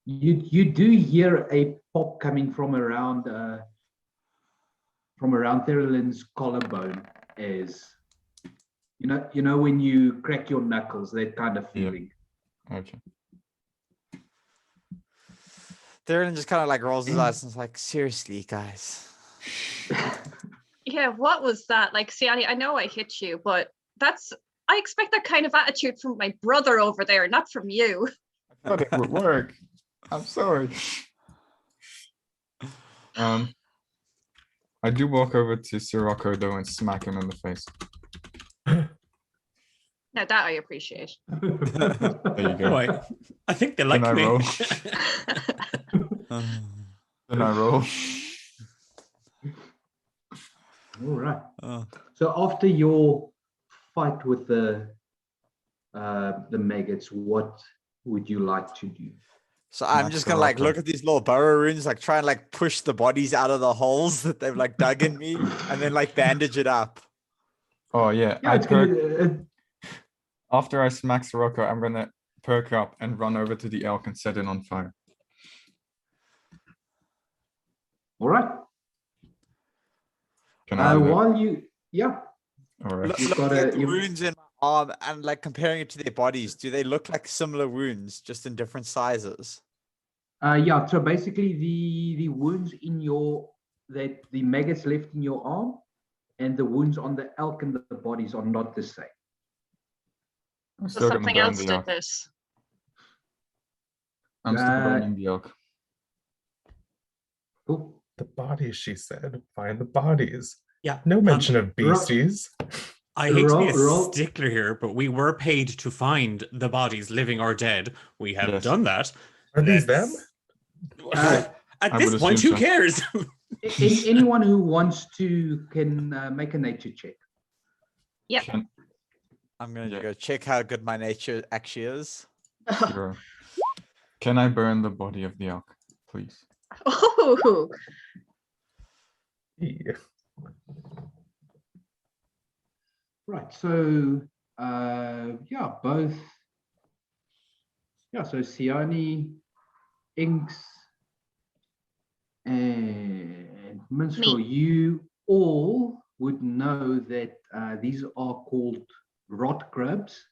[SPEAKER 1] You do hear a pop coming from around Therolin's collarbone, as you know when you crack your knuckles, that kind of
[SPEAKER 4] Yeah.
[SPEAKER 1] feeling.
[SPEAKER 4] Okay.
[SPEAKER 3] Darren just kind of like rolls his eyes and is like, seriously, guys.
[SPEAKER 7] Yeah, what was that? Like, Siani, I know I hit you, but I expect that kind of attitude from my brother over there, not from you.
[SPEAKER 4] I thought it would work. I'm sorry. I do walk over to Sirocco though and smack him in the face.
[SPEAKER 7] Now that I appreciate.
[SPEAKER 4] There you go.
[SPEAKER 5] Oh, I think they like
[SPEAKER 4] I
[SPEAKER 5] me.
[SPEAKER 4] roll? Then I roll.
[SPEAKER 1] All right.
[SPEAKER 3] Oh.
[SPEAKER 1] So after your fight with the maggots, what would you like to do?
[SPEAKER 3] So I'm
[SPEAKER 4] Max
[SPEAKER 3] just gonna like look
[SPEAKER 4] Sirocco.
[SPEAKER 3] at these little burrow runes, like try and like push the bodies out of the holes that they've like dug in me, and then like bandage it up.
[SPEAKER 4] Oh yeah,
[SPEAKER 1] Yeah,
[SPEAKER 4] I
[SPEAKER 1] it's gonna.
[SPEAKER 4] perk after I smack Sirocco, I'm gonna perk up and run over to the elk and set it on fire.
[SPEAKER 1] All right.
[SPEAKER 4] Can I do that?
[SPEAKER 1] While you, yeah,
[SPEAKER 4] All right.
[SPEAKER 1] You've
[SPEAKER 3] Looking
[SPEAKER 1] got
[SPEAKER 3] at
[SPEAKER 1] a-
[SPEAKER 3] the
[SPEAKER 1] you've-
[SPEAKER 3] wounds in my arm and like comparing it to their bodies, do they look like similar wounds, just in different sizes?
[SPEAKER 1] yeah. So basically, the wounds in your that the maggots left in your arm, and the wounds on the elk and the bodies are not the same.
[SPEAKER 4] I'm
[SPEAKER 7] So
[SPEAKER 4] still gonna
[SPEAKER 7] something
[SPEAKER 4] burn
[SPEAKER 7] else
[SPEAKER 4] the
[SPEAKER 7] did
[SPEAKER 4] elk.
[SPEAKER 7] this.
[SPEAKER 4] I'm still
[SPEAKER 1] Uh,
[SPEAKER 4] burning the elk.
[SPEAKER 1] Cool.
[SPEAKER 2] The bodies, she said. Find the bodies.
[SPEAKER 5] Yeah.
[SPEAKER 2] No mention of beasties.
[SPEAKER 5] I hate to be a
[SPEAKER 1] Roll-
[SPEAKER 5] stickler here, but we were paid to find the bodies, living or dead. We have
[SPEAKER 4] Yes.
[SPEAKER 5] done that.
[SPEAKER 2] Are these them?
[SPEAKER 5] At
[SPEAKER 4] I
[SPEAKER 5] this
[SPEAKER 4] would
[SPEAKER 5] point, who
[SPEAKER 4] assume so.
[SPEAKER 5] cares?
[SPEAKER 1] Anyone who wants to can make a nature check.
[SPEAKER 7] Yep.
[SPEAKER 4] Can,
[SPEAKER 3] I'm gonna
[SPEAKER 4] Yeah.
[SPEAKER 3] go check how good my nature actually is.
[SPEAKER 4] sure. Can I burn the body of the elk, please?
[SPEAKER 7] Oh,
[SPEAKER 2] Yeah.
[SPEAKER 1] Right. So yeah, both. Yeah. So Siani, Inks, and Minstrel, you all would know that these are called rot grubs,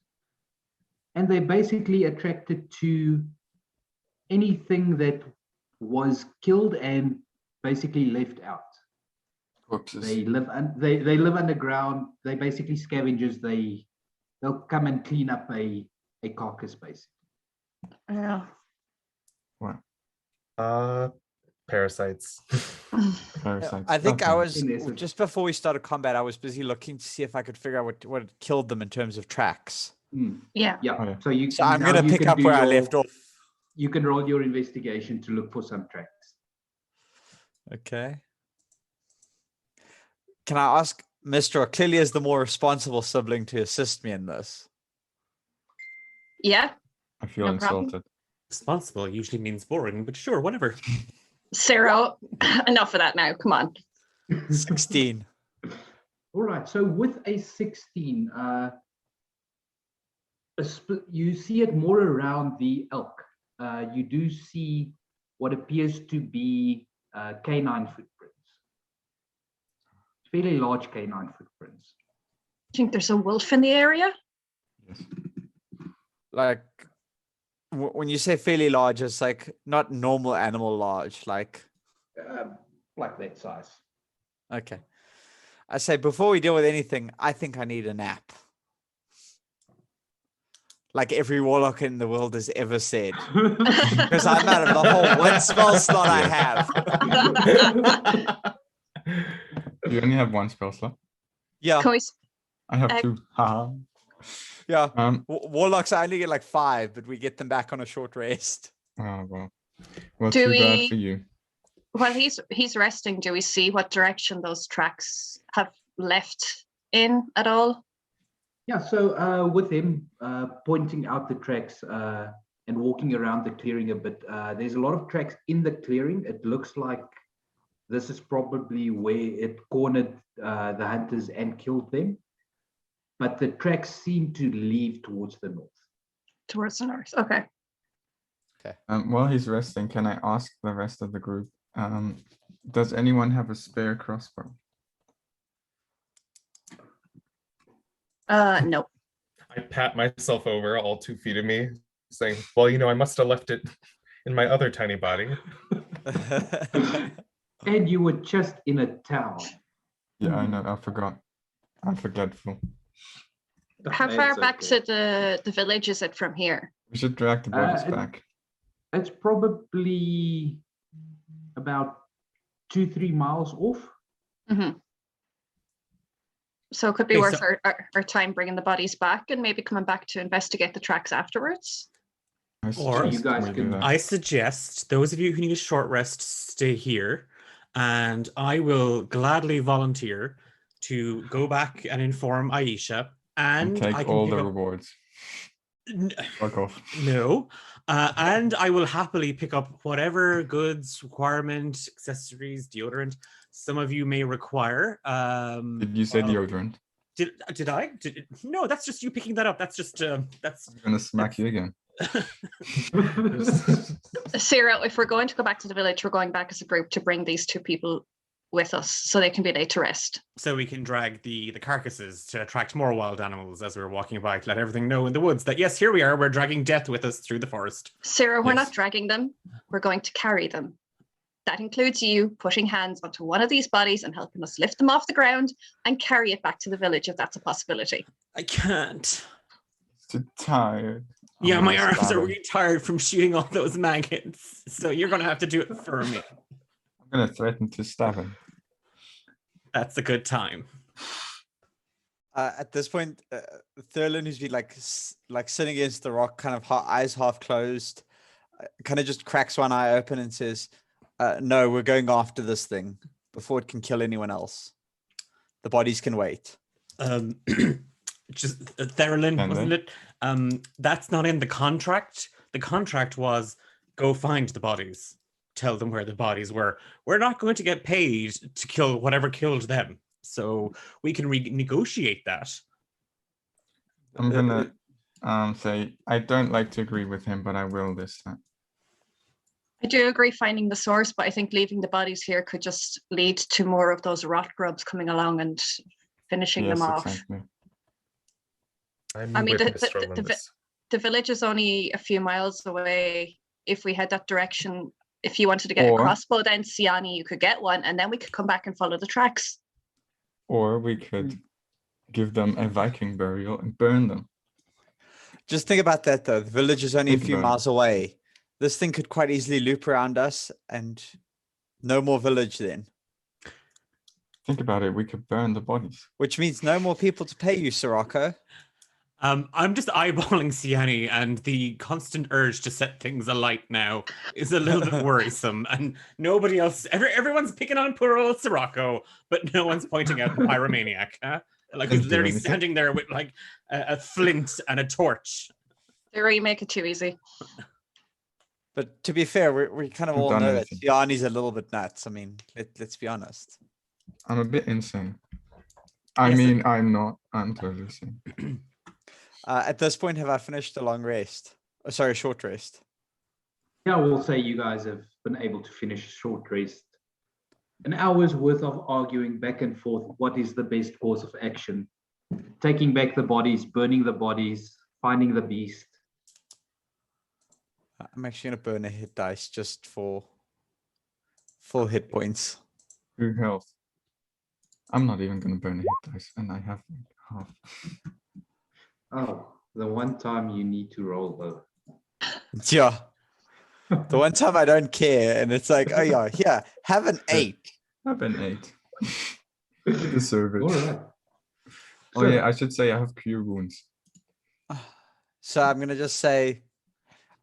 [SPEAKER 1] and they're basically attracted to anything that was killed and basically left out.
[SPEAKER 4] Corpses.
[SPEAKER 1] They live they live underground. They basically scavengers. They'll come and clean up a carcass basically.
[SPEAKER 7] yeah.
[SPEAKER 2] Parasites.
[SPEAKER 4] Parasites.
[SPEAKER 3] I think I
[SPEAKER 4] Okay.
[SPEAKER 3] was
[SPEAKER 1] In essence.
[SPEAKER 3] just before we started combat. I was busy looking to see if I could figure out what killed them in terms of tracks.
[SPEAKER 7] Yeah.
[SPEAKER 1] Yeah.
[SPEAKER 4] Oh, yeah.
[SPEAKER 1] So you.
[SPEAKER 3] So I'm
[SPEAKER 1] now
[SPEAKER 3] gonna
[SPEAKER 1] you
[SPEAKER 3] pick
[SPEAKER 1] can
[SPEAKER 3] up
[SPEAKER 1] do
[SPEAKER 3] where I
[SPEAKER 1] your-
[SPEAKER 3] left off.
[SPEAKER 1] You can roll your investigation to look for some tracks.
[SPEAKER 3] Okay. Can I ask Mr. Clearly is the more responsible sibling to assist me in this?
[SPEAKER 7] Yeah.
[SPEAKER 4] I feel
[SPEAKER 7] No problem.
[SPEAKER 4] insulted.
[SPEAKER 5] Responsible usually means boring, but sure, whatever.
[SPEAKER 7] Cyril, enough of that now. Come on.
[SPEAKER 3] 16.
[SPEAKER 1] All right. So with a 16, you see it more around the elk. You do see what appears to be canine footprints. Fairly large canine footprints.
[SPEAKER 7] Think there's a wolf in the area?
[SPEAKER 4] Yes.
[SPEAKER 3] Like, when you say fairly large, it's like not normal animal large. Like,
[SPEAKER 1] Like that size.
[SPEAKER 3] okay. I say before we deal with anything, I think I need a nap. Like every warlock in the world has ever said. Because I'm out of the whole one spell slot I have.
[SPEAKER 4] You only have one spell slot.
[SPEAKER 3] Yeah,
[SPEAKER 7] Can we,
[SPEAKER 4] I have
[SPEAKER 7] Uh,
[SPEAKER 4] two. Haha.
[SPEAKER 3] yeah. Warlocks, I only get like 5, but we get them back on a short rest.
[SPEAKER 4] Oh well. Well,
[SPEAKER 7] Do
[SPEAKER 4] too bad
[SPEAKER 7] we-
[SPEAKER 4] for you.
[SPEAKER 7] while he's resting, do we see what direction those tracks have left in at all?
[SPEAKER 1] Yeah, so with him pointing out the tracks and walking around the clearing a bit, there's a lot of tracks in the clearing. It looks like this is probably where it cornered the hunters and killed them. But the tracks seem to lead towards the north.
[SPEAKER 7] Towards the north. Okay.
[SPEAKER 4] While he's resting, can I ask the rest of the group? Does anyone have a spare crossbow?
[SPEAKER 7] No.
[SPEAKER 2] I pat myself over all 2 feet of me, saying, well, I must have left it in my other tiny body.
[SPEAKER 1] And you were just in a town.
[SPEAKER 4] Yeah, I know. I forgot. I'm forgetful.
[SPEAKER 7] How far
[SPEAKER 1] That's
[SPEAKER 7] back
[SPEAKER 1] okay.
[SPEAKER 7] to the village is it from here?
[SPEAKER 4] We should drag the bodies
[SPEAKER 1] it-
[SPEAKER 4] back.
[SPEAKER 1] It's probably about 2-3 miles off.
[SPEAKER 7] Mhm. So it could be
[SPEAKER 5] Okay,
[SPEAKER 7] worth
[SPEAKER 5] so-
[SPEAKER 7] our time bringing the bodies back and maybe coming back to investigate the tracks afterwards.
[SPEAKER 4] I
[SPEAKER 5] Or-
[SPEAKER 4] suggest
[SPEAKER 1] You guys
[SPEAKER 4] we do
[SPEAKER 1] can-
[SPEAKER 4] that.
[SPEAKER 5] I suggest those of you who need a short rest stay here, and I will gladly volunteer to go back and inform Aisha,
[SPEAKER 4] and
[SPEAKER 5] and
[SPEAKER 4] take
[SPEAKER 5] I can
[SPEAKER 4] all
[SPEAKER 5] pick
[SPEAKER 4] the
[SPEAKER 5] up-
[SPEAKER 4] rewards. Fuck off.
[SPEAKER 5] No. And I will happily pick up whatever goods, requirement, accessories, deodorant some of you may require.
[SPEAKER 4] Did you say deodorant?
[SPEAKER 5] Did I? No, that's just you picking that up. That's just that's.
[SPEAKER 4] I'm gonna smack you again.
[SPEAKER 6] Sarah, if we're going to go back to the village, we're going back as a group to bring these two people with us so they can be laid to rest.
[SPEAKER 5] So we can drag the carcasses to attract more wild animals as we're walking by to let everything know in the woods that yes, here we are. We're dragging death with us through the forest.
[SPEAKER 6] Sarah, we're
[SPEAKER 4] Yes.
[SPEAKER 6] not dragging them. We're going to carry them. That includes you putting hands onto one of these bodies and helping us lift them off the ground and carry it back to the village if that's a possibility.
[SPEAKER 5] I can't.
[SPEAKER 4] Too tired. I'm
[SPEAKER 5] Yeah, my
[SPEAKER 4] gonna
[SPEAKER 5] arms
[SPEAKER 4] stab
[SPEAKER 5] are
[SPEAKER 4] him.
[SPEAKER 5] really tired from shooting all those maggots. So you're going to have to do it for me.
[SPEAKER 4] I'm gonna threaten to stab him.
[SPEAKER 5] That's a good time.
[SPEAKER 3] At this point, Thurlin, who's been like sitting against the rock, kind of eyes half closed, kind of just cracks one eye open and says, "No, we're going after this thing before it can kill anyone else. The bodies can wait."
[SPEAKER 5] Just Theralin,
[SPEAKER 4] Can
[SPEAKER 5] wasn't
[SPEAKER 4] they?
[SPEAKER 5] it? That's not in the contract. The contract was go find the bodies, tell them where the bodies were. We're not going to get paid to kill whatever killed them, so we can renegotiate that.
[SPEAKER 4] I'm gonna say I don't like to agree with him, but I will this time.
[SPEAKER 6] I do agree finding the source, but I think leaving the bodies here could just lead to more of those rot grubs coming along and finishing
[SPEAKER 4] Yes,
[SPEAKER 6] them off.
[SPEAKER 4] exactly.
[SPEAKER 2] I'm
[SPEAKER 6] I mean,
[SPEAKER 2] with
[SPEAKER 6] the-
[SPEAKER 2] Mistral
[SPEAKER 6] the-
[SPEAKER 2] on
[SPEAKER 6] the-
[SPEAKER 2] this.
[SPEAKER 6] The village is only a few miles away. If we head that direction, if you wanted to get
[SPEAKER 4] Or-
[SPEAKER 6] a crossbow down to Siani, you could get one, and then we could come back and follow the tracks.
[SPEAKER 4] Or we could give them a Viking burial and burn them.
[SPEAKER 3] Just think about that, though. The village is only a
[SPEAKER 4] Think
[SPEAKER 3] few
[SPEAKER 4] about it.
[SPEAKER 3] miles away. This thing could quite easily loop around us, and no more village then.
[SPEAKER 4] Think about it. We could burn the bodies.
[SPEAKER 3] Which means no more people to pay you, Sirocco.
[SPEAKER 5] I'm just eyeballing Siani, and the constant urge to set things alight now is a little bit worrisome. And nobody else, everyone's picking on poor old Sirocco, but no one's pointing out the pyromaniac. Huh? Like he's
[SPEAKER 4] Didn't do
[SPEAKER 5] literally
[SPEAKER 4] anything.
[SPEAKER 5] standing there with like a flint and a torch.
[SPEAKER 6] There, you make it too easy.
[SPEAKER 3] But to be fair, we kind of
[SPEAKER 4] Haven't
[SPEAKER 3] all
[SPEAKER 4] done
[SPEAKER 3] know
[SPEAKER 4] anything.
[SPEAKER 3] that Siani's a little bit nuts. I mean, let's be honest.
[SPEAKER 4] I'm a bit insane. I
[SPEAKER 5] Yes,
[SPEAKER 4] mean, I'm not. I'm totally insane.
[SPEAKER 3] At this point, have I finished a long rest? Oh, sorry, a short rest.
[SPEAKER 1] Yeah, we'll say you guys have been able to finish a short rest. An hour's worth of arguing back and forth. What is the best course of action? Taking back the bodies, burning the bodies, finding the beast.
[SPEAKER 3] I'm actually gonna burn a hit dice just for full hit points.
[SPEAKER 4] True health. I'm not even gonna burn a hit dice, and I have half.
[SPEAKER 1] Oh, the one time you need to roll though.
[SPEAKER 3] Yeah. The one time I don't care, and it's like, oh yeah, here, have an 8.
[SPEAKER 4] I've been 8. You deserve it.
[SPEAKER 1] All right.
[SPEAKER 4] Oh
[SPEAKER 1] So-
[SPEAKER 4] yeah, I should say I have cure wounds.
[SPEAKER 3] So I'm gonna just say,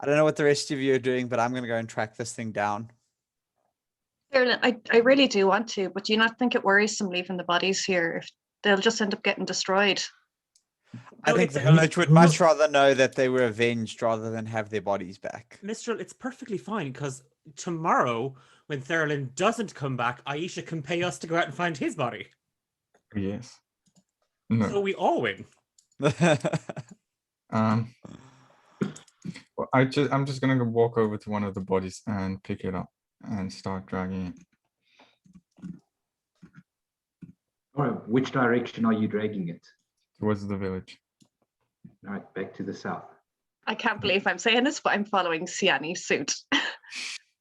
[SPEAKER 3] I don't know what the rest of you are doing, but I'm gonna go and track this thing down.
[SPEAKER 6] Carolyn, I really do want to, but do you not think it worries them leaving the bodies here if they'll just end up getting destroyed?
[SPEAKER 3] I
[SPEAKER 5] No,
[SPEAKER 3] think
[SPEAKER 5] it's-
[SPEAKER 3] the village would much rather know that they were avenged rather than have their bodies back.
[SPEAKER 5] Mistral, it's perfectly fine because tomorrow, when Theralin doesn't come back, Aisha can pay us to go out and find his body.
[SPEAKER 4] Yes. No.
[SPEAKER 5] So we all win.
[SPEAKER 4] Well, I'm just gonna go walk over to one of the bodies and pick it up and start dragging it
[SPEAKER 1] All right, which direction are you dragging it?
[SPEAKER 4] towards the village.
[SPEAKER 1] All right, back to the south.
[SPEAKER 6] I can't believe I'm saying this, but I'm following Siani's suit.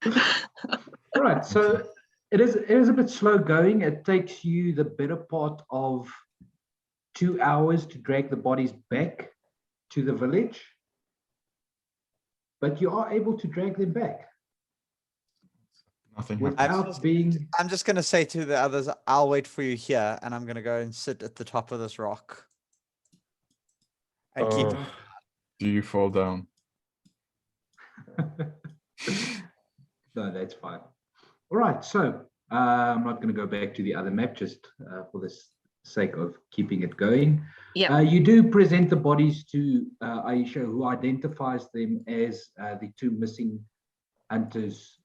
[SPEAKER 1] All right, so it is a bit slow going. It takes you the better part of 2 hours to drag the bodies back to the village, but you are able to drag them back
[SPEAKER 4] Nothing happens.
[SPEAKER 1] without being.
[SPEAKER 3] I'm just gonna say to the others, I'll wait for you here, and I'm gonna go and sit at the top of this rock. And keep
[SPEAKER 4] Oh, do you fall down?
[SPEAKER 1] No, that's fine. All right, so I'm not going to go back to the other map just for this sake of keeping it going.
[SPEAKER 7] Yeah.
[SPEAKER 1] You do present the bodies to Aisha, who identifies them as the two missing hunters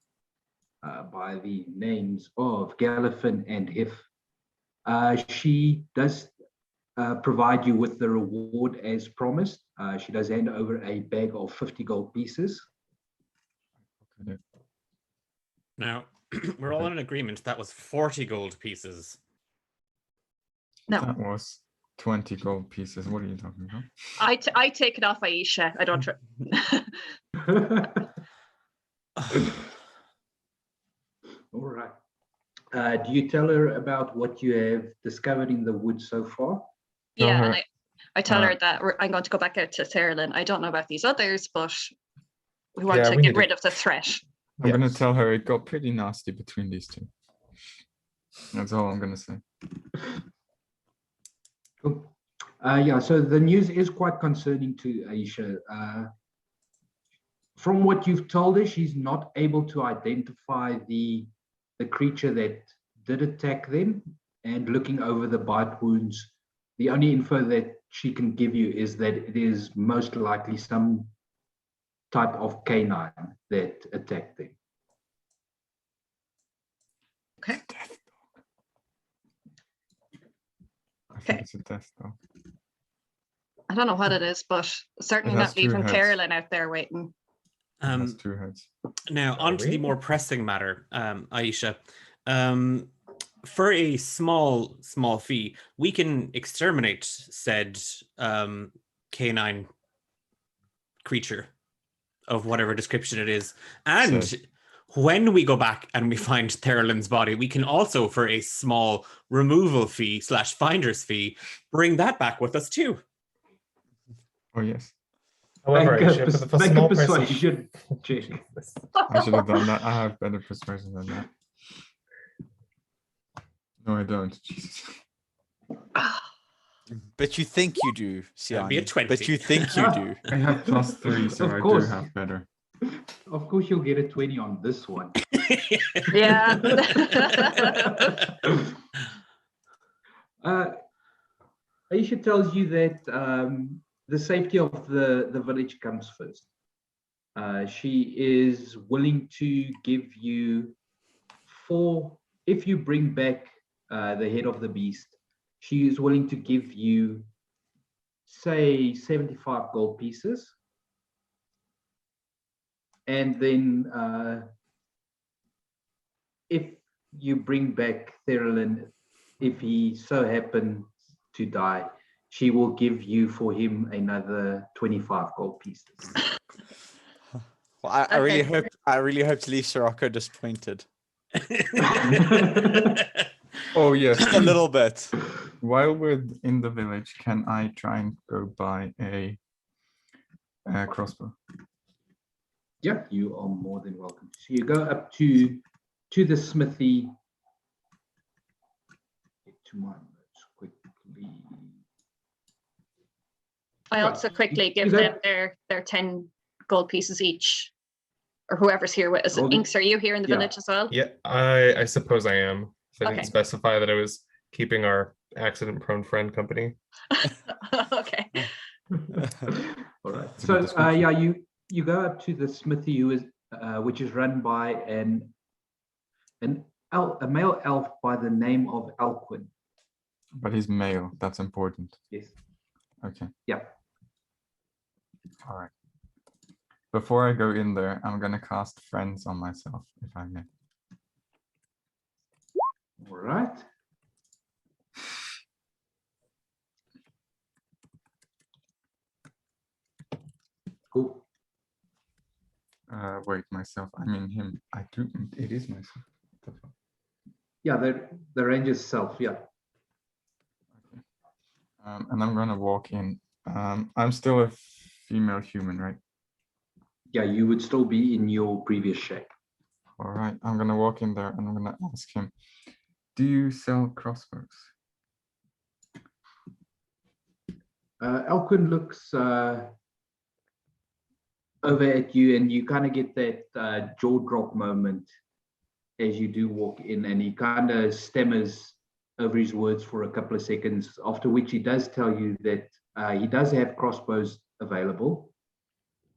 [SPEAKER 1] by the names of Gallifin and Hif. She does provide you with the reward as promised. She does hand over a bag of 50 gold pieces.
[SPEAKER 5] Now, we're all in agreement that was 40 gold pieces.
[SPEAKER 7] No,
[SPEAKER 4] That was 20 gold pieces. What are you talking about?
[SPEAKER 7] I take it off Aisha. I don't.
[SPEAKER 1] All right. Do you tell her about what you have discovered in the woods so far?
[SPEAKER 4] Tell
[SPEAKER 7] Yeah,
[SPEAKER 4] her-
[SPEAKER 7] and I tell her that I'm going to go back out to Serlin. I don't know about these others, but we want
[SPEAKER 2] Yeah,
[SPEAKER 7] to
[SPEAKER 2] we
[SPEAKER 7] get
[SPEAKER 2] need to-
[SPEAKER 7] rid of the threat.
[SPEAKER 4] I'm gonna
[SPEAKER 2] Yes.
[SPEAKER 4] tell her it got pretty nasty between these two. That's all I'm gonna say.
[SPEAKER 1] Cool. Yeah, so the news is quite concerning to Aisha. From what you've told her, she's not able to identify the creature that did attack them. And looking over the bite wounds, the only info that she can give you is that it is most likely some type of canine that attacked them.
[SPEAKER 7] Okay.
[SPEAKER 4] Death dog. I
[SPEAKER 7] Okay.
[SPEAKER 4] think it's a death dog.
[SPEAKER 7] I don't know what it is, but certainly
[SPEAKER 4] has
[SPEAKER 7] not
[SPEAKER 4] two
[SPEAKER 7] leaving
[SPEAKER 4] heads.
[SPEAKER 7] Carolyn out there waiting.
[SPEAKER 4] It has 2 heads.
[SPEAKER 5] Now, on to the
[SPEAKER 2] we?
[SPEAKER 5] more pressing matter, Aisha. For a small fee, we can exterminate said canine creature of whatever description it is. And
[SPEAKER 4] Said.
[SPEAKER 5] when we go back and we find Therolin's body, we can also, for a small removal fee / finder's fee, bring that back with us too.
[SPEAKER 4] Oh yes,
[SPEAKER 2] However,
[SPEAKER 1] Make a
[SPEAKER 2] Aisha, for the
[SPEAKER 1] make a
[SPEAKER 2] small price of-
[SPEAKER 1] persuasion check.
[SPEAKER 2] Jesus.
[SPEAKER 4] I should have done that. I have better persuasion than that. No, I don't. Jesus.
[SPEAKER 3] But you think you do,
[SPEAKER 5] That'd be a
[SPEAKER 3] Siani.
[SPEAKER 5] 20.
[SPEAKER 3] But you think you do.
[SPEAKER 4] I have +3, so
[SPEAKER 1] Of
[SPEAKER 4] I
[SPEAKER 1] course.
[SPEAKER 4] do have better.
[SPEAKER 1] Of course, you'll get a 20 on this one.
[SPEAKER 7] Yeah.
[SPEAKER 1] Aisha tells you that the safety of the village comes first. She is willing to give you 4, if you bring back the head of the beast, she is willing to give you, say, 75 gold pieces. And then if you bring back Therolin, if he so happens to die, she will give you for him another 25 gold pieces.
[SPEAKER 3] Well, I really
[SPEAKER 7] Okay.
[SPEAKER 3] hope to leave Sirocco disappointed.
[SPEAKER 4] Oh yes.
[SPEAKER 3] Just a little bit.
[SPEAKER 4] While we're in the village, can I try and go buy a crossbow?
[SPEAKER 1] Yeah, you are more than welcome. So you go up to the smithy. Get to my notes quickly.
[SPEAKER 7] I
[SPEAKER 1] Right.
[SPEAKER 7] also quickly
[SPEAKER 1] You
[SPEAKER 7] give
[SPEAKER 1] go-
[SPEAKER 7] them their 10 gold pieces each, or whoever's here with us.
[SPEAKER 1] Gold-
[SPEAKER 7] Inks, are you here in the
[SPEAKER 1] yeah.
[SPEAKER 7] village as well?
[SPEAKER 2] Yeah, I suppose I am. I didn't
[SPEAKER 7] Okay.
[SPEAKER 2] specify that I was keeping our accident-prone friend company.
[SPEAKER 7] Okay.
[SPEAKER 1] All right.
[SPEAKER 4] It's a
[SPEAKER 1] So
[SPEAKER 4] good description.
[SPEAKER 1] yeah, you go up to the smithy, who is which is run by a male elf by the name of Alquin.
[SPEAKER 4] But he's male. That's important.
[SPEAKER 1] Yes.
[SPEAKER 4] Okay.
[SPEAKER 1] Yeah.
[SPEAKER 4] All right. Before I go in there, I'm gonna cast friends on myself, if I may.
[SPEAKER 1] All right. Cool.
[SPEAKER 4] Wait, myself. I mean him. I do. It is myself. What the fuck?
[SPEAKER 1] Yeah, the ranger's self. Yeah.
[SPEAKER 4] And I'm gonna walk in. I'm still a female human, right?
[SPEAKER 1] Yeah, you would still be in your previous shape.
[SPEAKER 4] All right. I'm gonna walk in there and I'm gonna ask him, "Do you sell crossbows?"
[SPEAKER 1] Alquin looks over at you, and you kind of get that jaw drop moment as you do walk in, and he kind of stammers over his words for a couple of seconds, after which he does tell you that he does have crossbows available.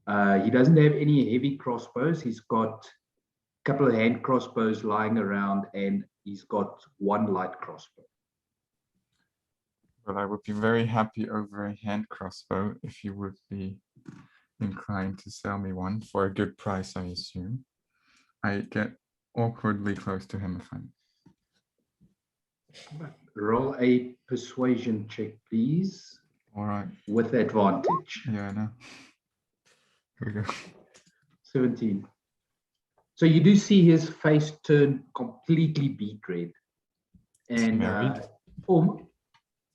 [SPEAKER 1] He doesn't have any heavy crossbows. He's got a couple of hand crossbows lying around, and he's got one light crossbow.
[SPEAKER 4] But I would be very happy over a hand crossbow if you would be inclined to sell me one for a good price, I assume. I get awkwardly close to him if I'm.
[SPEAKER 1] Roll a persuasion check, please,
[SPEAKER 4] All right.
[SPEAKER 1] with advantage.
[SPEAKER 4] Yeah, I know. Here we go.
[SPEAKER 1] 17. So you do see his face turn completely beet red. And
[SPEAKER 4] married?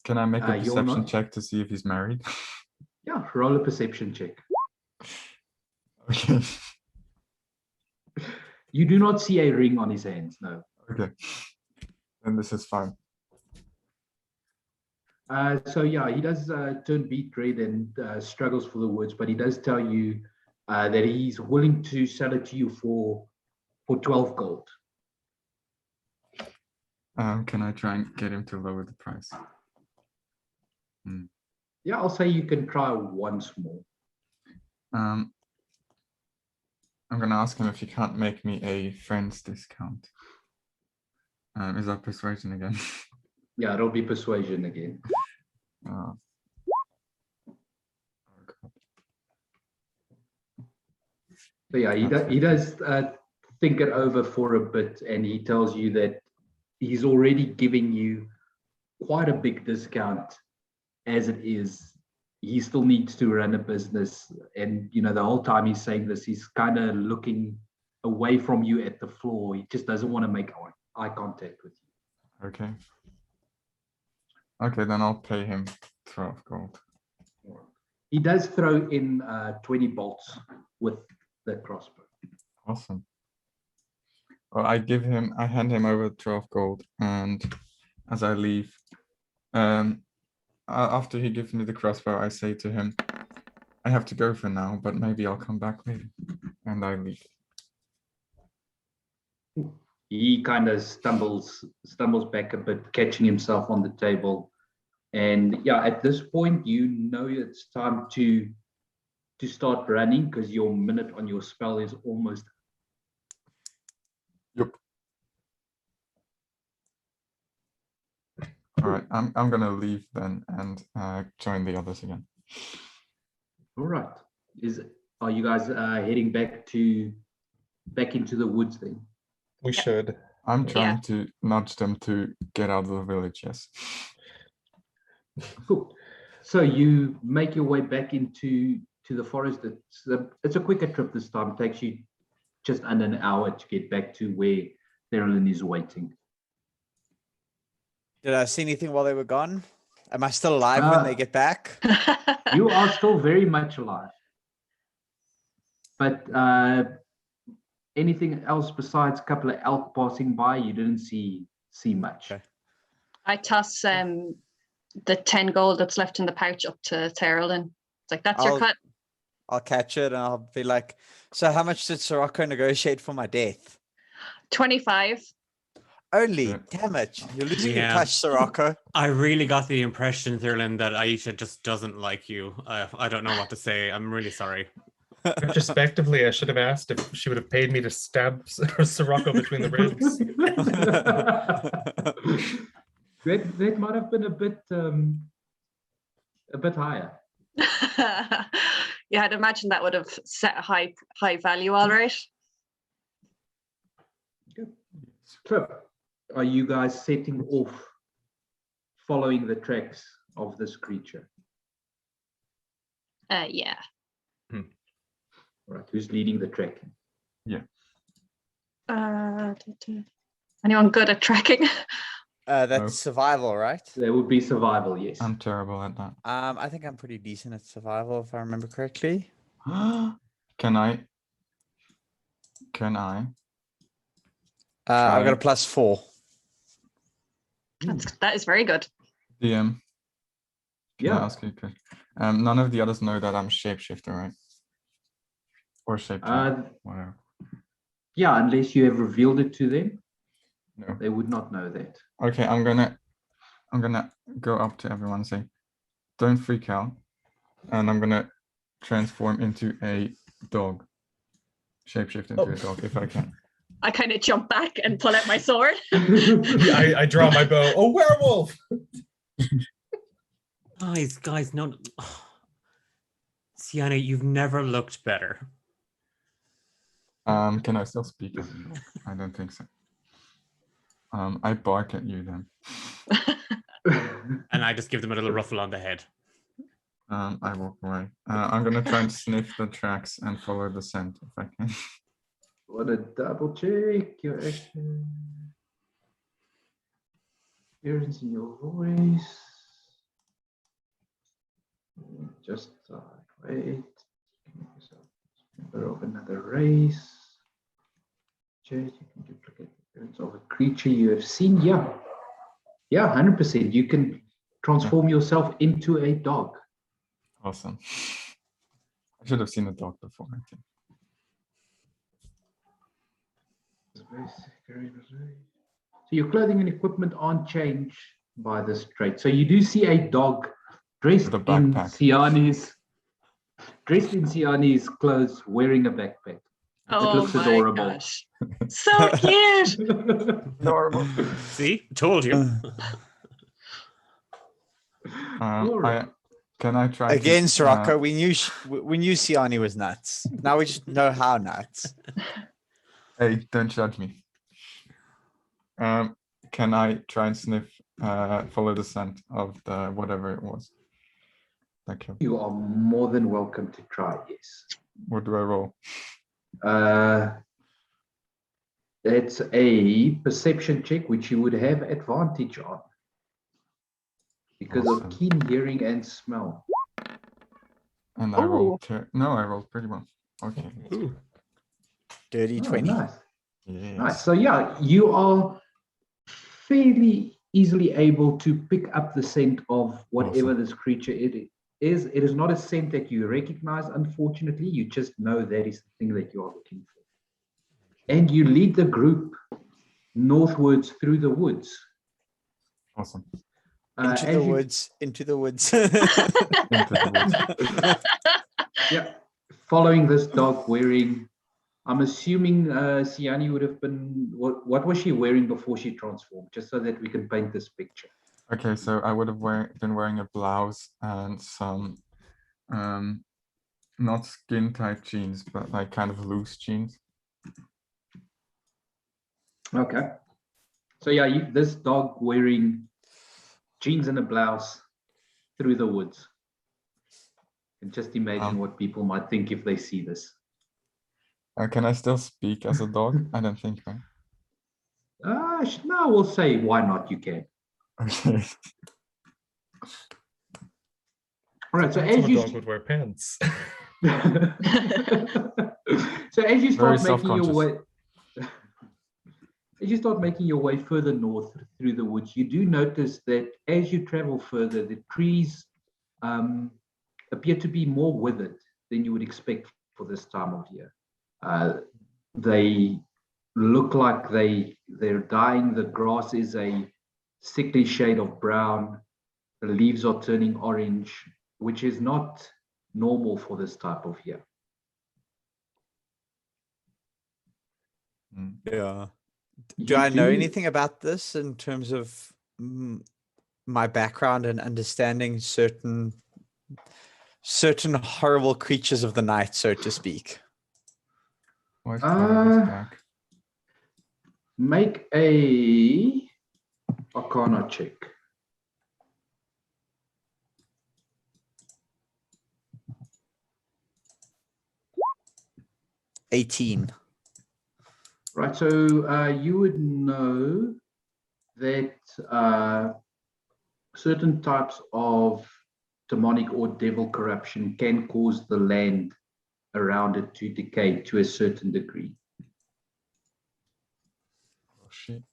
[SPEAKER 1] Can
[SPEAKER 4] I make a
[SPEAKER 1] you're
[SPEAKER 4] perception
[SPEAKER 1] not-
[SPEAKER 4] check to see if he's married?
[SPEAKER 1] Yeah, roll a perception check.
[SPEAKER 4] Okay.
[SPEAKER 1] You do not see a ring on his hands, no.
[SPEAKER 4] Okay. Then this is fine.
[SPEAKER 1] So yeah, he does turn beet red and struggles for the words, but he does tell you that he's willing to sell it to you for 12 gold.
[SPEAKER 4] Can I try and get him to lower the price?
[SPEAKER 1] Yeah, I'll say you can try once more.
[SPEAKER 4] I'm gonna ask him if he can't make me a friend's discount. Is that persuasion again?
[SPEAKER 1] Yeah, it'll be persuasion again.
[SPEAKER 4] Oh, God.
[SPEAKER 1] So yeah, he does think it over for a bit, and he tells you that he's already giving you quite a big discount as it is. He still needs to run a business, and the whole time he's saying this, he's kind of looking away from you at the floor. He just doesn't want to make eye contact with you.
[SPEAKER 4] Okay. Okay, then I'll pay him 12 gold.
[SPEAKER 1] He does throw in 20 bolts with the crossbow.
[SPEAKER 4] Awesome. Well, I hand him over 12 gold, and as I leave, after he gives me the crossbow, I say to him, I have to go for now, but maybe I'll come back later. And I leave.
[SPEAKER 1] He kind of stumbles back a bit, catching himself on the table. And yeah, at this point, it's time to start running, because your minute on your spell is almost.
[SPEAKER 4] Yep. All right, I'm gonna leave then and join the others again.
[SPEAKER 1] All right. Are you guys heading back into the woods then?
[SPEAKER 2] We should.
[SPEAKER 4] I'm trying to nudge them to get out of the village, yes.
[SPEAKER 1] Cool. So you make your way back into the forest. It's a quicker trip this time. It takes you just under an hour to get back to where Therilyn is waiting.
[SPEAKER 3] Did I see anything while they were gone? Am I still alive when they get back?
[SPEAKER 1] You are still very much alive. But anything else besides a couple of elk passing by, you didn't see much.
[SPEAKER 3] Okay.
[SPEAKER 6] I toss the 10 gold that's left in the pouch up to Therilyn. It's like, that's your cut.
[SPEAKER 3] I'll catch it and I'll be like, so how much did Sirocco negotiate for my death?
[SPEAKER 6] 25.
[SPEAKER 3] Only,
[SPEAKER 4] Yeah.
[SPEAKER 3] damn it. You're losing
[SPEAKER 5] Yeah.
[SPEAKER 3] your touch, Sirocco.
[SPEAKER 5] I really got the impression, Thurlin, that Aisha just doesn't like you. I don't know what to say. I'm really sorry.
[SPEAKER 2] Retrospectively, I should have asked if she would have paid me to stab Sirocco between the ribs.
[SPEAKER 1] That might have been a bit higher.
[SPEAKER 6] Yeah, I'd imagine that would have set a high value, all right.
[SPEAKER 1] So, are you guys setting off, following the tracks of this creature?
[SPEAKER 6] Yeah.
[SPEAKER 1] All right, who's leading the track?
[SPEAKER 6] Anyone good at tracking?
[SPEAKER 3] That's
[SPEAKER 4] No.
[SPEAKER 3] survival, right?
[SPEAKER 1] There would be survival, yes.
[SPEAKER 4] I'm terrible at that.
[SPEAKER 3] I think I'm pretty decent at survival, if I remember correctly.
[SPEAKER 4] Can I?
[SPEAKER 3] I've got a
[SPEAKER 4] Try.
[SPEAKER 3] +4.
[SPEAKER 6] That is very good.
[SPEAKER 4] DM, can I
[SPEAKER 1] Yeah.
[SPEAKER 4] ask you a question? None of the others know that I'm shapeshifter, right? Or shapeshifter, whatever.
[SPEAKER 1] Yeah, unless you have revealed it to them,
[SPEAKER 4] No.
[SPEAKER 1] they would not know that.
[SPEAKER 4] Okay, I'm gonna I'm gonna go up to everyone and say, "Don't freak out," and I'm gonna transform into a dog, shapeshift into a dog if I can.
[SPEAKER 6] I kind of jump back and pull out my sword.
[SPEAKER 2] I draw my bow. Oh, werewolf!
[SPEAKER 5] Guys, no. Sienna, you've never looked better.
[SPEAKER 4] Can I still speak? I don't think so. I bark at you then.
[SPEAKER 5] And I just give them a little ruffle on the head.
[SPEAKER 4] I walk away. I'm gonna try and sniff the tracks and follow the scent if I can.
[SPEAKER 1] Want to double check your action. Appearance in your voice. Just wait. Make yourself member of another race. Check. You can duplicate the appearance of a creature you have seen. Yeah. Yeah, 100%. You can transform yourself into a dog.
[SPEAKER 4] Awesome. I should have seen a dog before, I think.
[SPEAKER 1] So your clothing and equipment aren't changed by this trait. So you do see a dog dressed
[SPEAKER 4] With a
[SPEAKER 1] in
[SPEAKER 4] backpack.
[SPEAKER 1] Siani's clothes, wearing a backpack.
[SPEAKER 6] Oh
[SPEAKER 1] looks
[SPEAKER 6] my
[SPEAKER 1] adorable.
[SPEAKER 6] gosh. So cute.
[SPEAKER 4] Adorable.
[SPEAKER 5] See? Told you.
[SPEAKER 1] Alright.
[SPEAKER 4] Can I try
[SPEAKER 3] Again,
[SPEAKER 4] to,
[SPEAKER 3] Sirocco, we knew Siani was nuts. Now we just know how nuts.
[SPEAKER 4] Hey, don't judge me. Can I try and sniff, follow the scent of the whatever it was? Thank you.
[SPEAKER 1] You are more than welcome to try, yes.
[SPEAKER 4] What do I roll?
[SPEAKER 1] It's a perception check, which you would have advantage on because
[SPEAKER 4] Awesome.
[SPEAKER 1] of keen hearing and smell.
[SPEAKER 4] And I rolled no, I rolled pretty well. Okay.
[SPEAKER 5] Ooh.
[SPEAKER 3] Dirty
[SPEAKER 1] Oh,
[SPEAKER 3] 20.
[SPEAKER 1] nice.
[SPEAKER 4] Yes.
[SPEAKER 1] Nice. So yeah, you are fairly easily able to pick up the scent of whatever
[SPEAKER 4] Awesome.
[SPEAKER 1] this creature it is. It is not a scent that you recognize, unfortunately. You just know that is the thing that you are looking for. And you lead the group northwards through the woods.
[SPEAKER 4] Awesome.
[SPEAKER 3] Into the woods. Into the woods.
[SPEAKER 4] Into the woods.
[SPEAKER 1] Yeah. Following this dog wearing, I'm assuming Siani would have been, what was she wearing before she transformed? Just so that we can paint this picture.
[SPEAKER 4] Okay, so I would have been wearing a blouse and some, not skin tight jeans, but like kind of loose jeans.
[SPEAKER 1] Okay. So yeah, this dog wearing jeans and a blouse through the woods. And just imagine what people might think if they see this.
[SPEAKER 4] Can I still speak as a dog? I don't think, right?
[SPEAKER 1] No, we'll say why not, you can.
[SPEAKER 4] Okay.
[SPEAKER 1] All right, so
[SPEAKER 2] That's
[SPEAKER 1] as
[SPEAKER 2] how a
[SPEAKER 1] you
[SPEAKER 2] dog would wear pants.
[SPEAKER 1] so as you
[SPEAKER 4] Very
[SPEAKER 1] start making your
[SPEAKER 4] self-conscious.
[SPEAKER 1] way as you start making your way further north through the woods, you do notice that as you travel further, the trees appear to be more withered than you would expect for this time of year. They look like they're dying. The grass is a sickly shade of brown. The leaves are turning orange, which is not normal for this type of year.
[SPEAKER 3] Yeah. Do
[SPEAKER 1] You
[SPEAKER 3] I know anything about this in terms of my background and understanding certain horrible creatures of the night, so to speak?
[SPEAKER 4] Why is Travis back?
[SPEAKER 1] Make a Arcana check.
[SPEAKER 3] $18.
[SPEAKER 1] Right, so you would know that certain types of demonic or devil corruption can cause the land around it to decay to a certain degree.
[SPEAKER 4] Oh shit.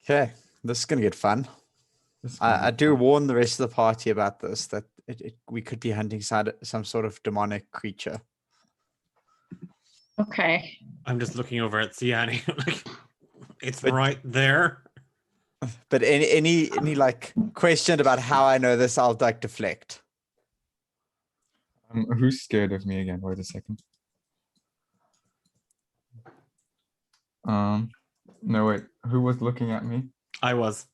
[SPEAKER 3] Okay, this is gonna get fun.
[SPEAKER 4] This is gonna
[SPEAKER 3] I
[SPEAKER 4] be
[SPEAKER 3] do
[SPEAKER 4] fun.
[SPEAKER 3] warn the rest of the party about this, that we could be hunting some sort of demonic creature.
[SPEAKER 6] Okay.
[SPEAKER 5] I'm just looking over at Siani. Like, it's
[SPEAKER 3] But-
[SPEAKER 5] right there.
[SPEAKER 3] But any like question about how I know this, I'll like deflect.
[SPEAKER 4] Who's scared of me again? Wait a second. No, wait. Who was looking at me?
[SPEAKER 5] I was.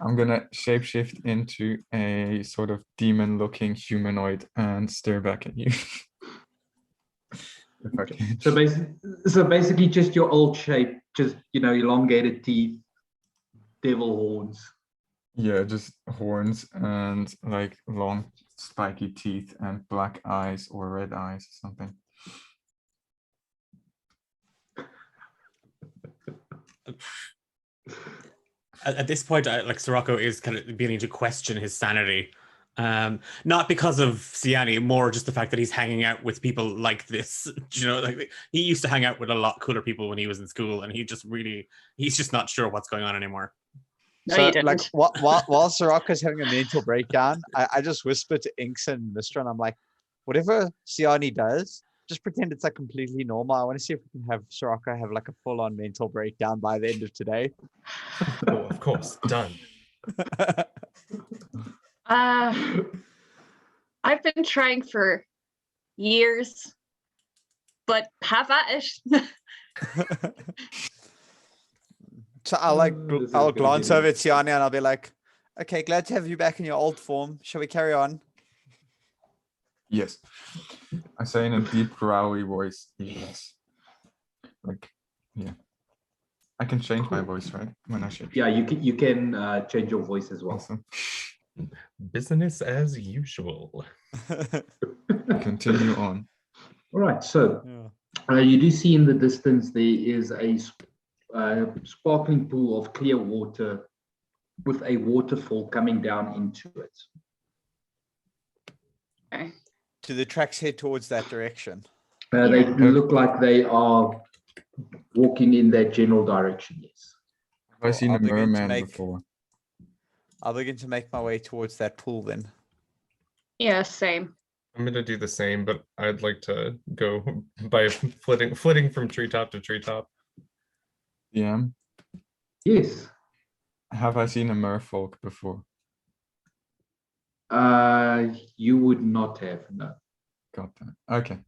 [SPEAKER 4] I'm gonna shapeshift into a sort of demon-looking humanoid and stare back at you. If I can.
[SPEAKER 1] So basically, just your old shape, just elongated teeth, devil horns.
[SPEAKER 4] Yeah, just horns and like long spiky teeth and black eyes or red eyes or something.
[SPEAKER 5] At this point, Sirocco is kind of beginning to question his sanity. Not because of Siani, more just the fact that he's hanging out with people like this. Like he used to hang out with a lot cooler people when he was in school, and he's just not sure what's going on anymore.
[SPEAKER 6] No,
[SPEAKER 3] So
[SPEAKER 6] you didn't.
[SPEAKER 3] like while Sirocco's having a mental breakdown, I just whisper to Inks and Mistra, and I'm like, whatever Siani does, just pretend it's like completely normal. I want to see if we can have Sirocco have like a full-on mental breakdown by the end of today.
[SPEAKER 2] Oh, of course, done.
[SPEAKER 6] I've been trying for years, but have at it.
[SPEAKER 3] So I'll
[SPEAKER 1] This is
[SPEAKER 3] I'll
[SPEAKER 1] gonna
[SPEAKER 3] glance
[SPEAKER 1] be
[SPEAKER 3] over at Siani and I'll be like, okay, glad to have you back in your old form. Shall we carry on?
[SPEAKER 4] Yes. I say in a deep growly voice, yes. Like, yeah. I can change my voice, right? When I shape.
[SPEAKER 1] Yeah, you can change your voice as well.
[SPEAKER 4] Awesome.
[SPEAKER 2] Business as usual.
[SPEAKER 4] Continue on.
[SPEAKER 1] All right, so
[SPEAKER 3] Yeah.
[SPEAKER 1] you do see in the distance there is a sparkling pool of clear water with a waterfall coming down into it.
[SPEAKER 6] Okay.
[SPEAKER 3] Do the tracks head towards that direction?
[SPEAKER 1] They
[SPEAKER 6] Yeah.
[SPEAKER 1] look like they are walking in that general direction, yes.
[SPEAKER 4] Have I seen a
[SPEAKER 3] I'll begin to
[SPEAKER 4] merman
[SPEAKER 3] make-
[SPEAKER 4] before?
[SPEAKER 3] I'll begin to make my way towards that pool then.
[SPEAKER 6] Yeah, same.
[SPEAKER 2] I'm gonna do the same, but I'd like to go by flitting from treetop to treetop.
[SPEAKER 4] Yeah.
[SPEAKER 1] Yes.
[SPEAKER 4] Have I seen a merfolk before?
[SPEAKER 1] You would not have, no.
[SPEAKER 4] Got that. Okay.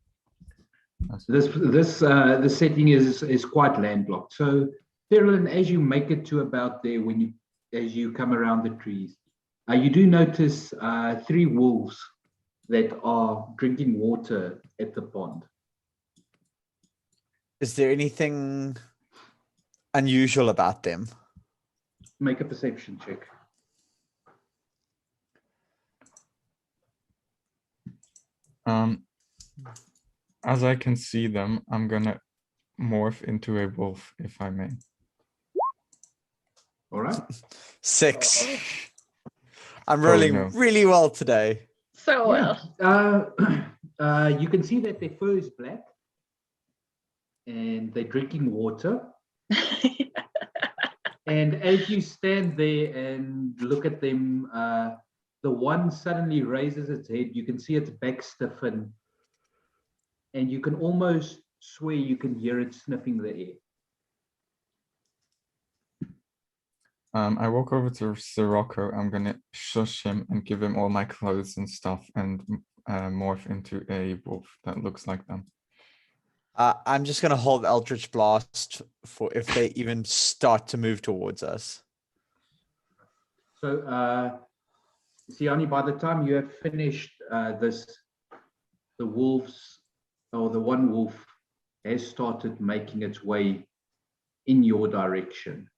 [SPEAKER 1] The setting is quite landlocked. So, Ferlin, as you make it to about there, as you come around the trees, you do notice 3 wolves that are drinking water at the pond.
[SPEAKER 3] Is there anything unusual about them?
[SPEAKER 1] Make a perception check.
[SPEAKER 4] As I can see them, I'm gonna morph into a wolf, if I may.
[SPEAKER 1] All right.
[SPEAKER 3] 6. I'm rolling
[SPEAKER 4] no.
[SPEAKER 3] really well today.
[SPEAKER 6] So well.
[SPEAKER 1] You can see that their fur is black and they're drinking water. And as you stand there and look at them, the one suddenly raises its head. You can see its back stiffen, and you can almost swear you can hear it sniffing the air.
[SPEAKER 4] I walk over to Sirocco. I'm gonna shush him and give him all my clothes and stuff and morph into a wolf that looks like them.
[SPEAKER 3] I'm just going to hold Eldritch Blast for if they even start to move towards us.
[SPEAKER 1] So, Siani, by the time you have finished the wolves, or the one wolf, has started making its way in your direction,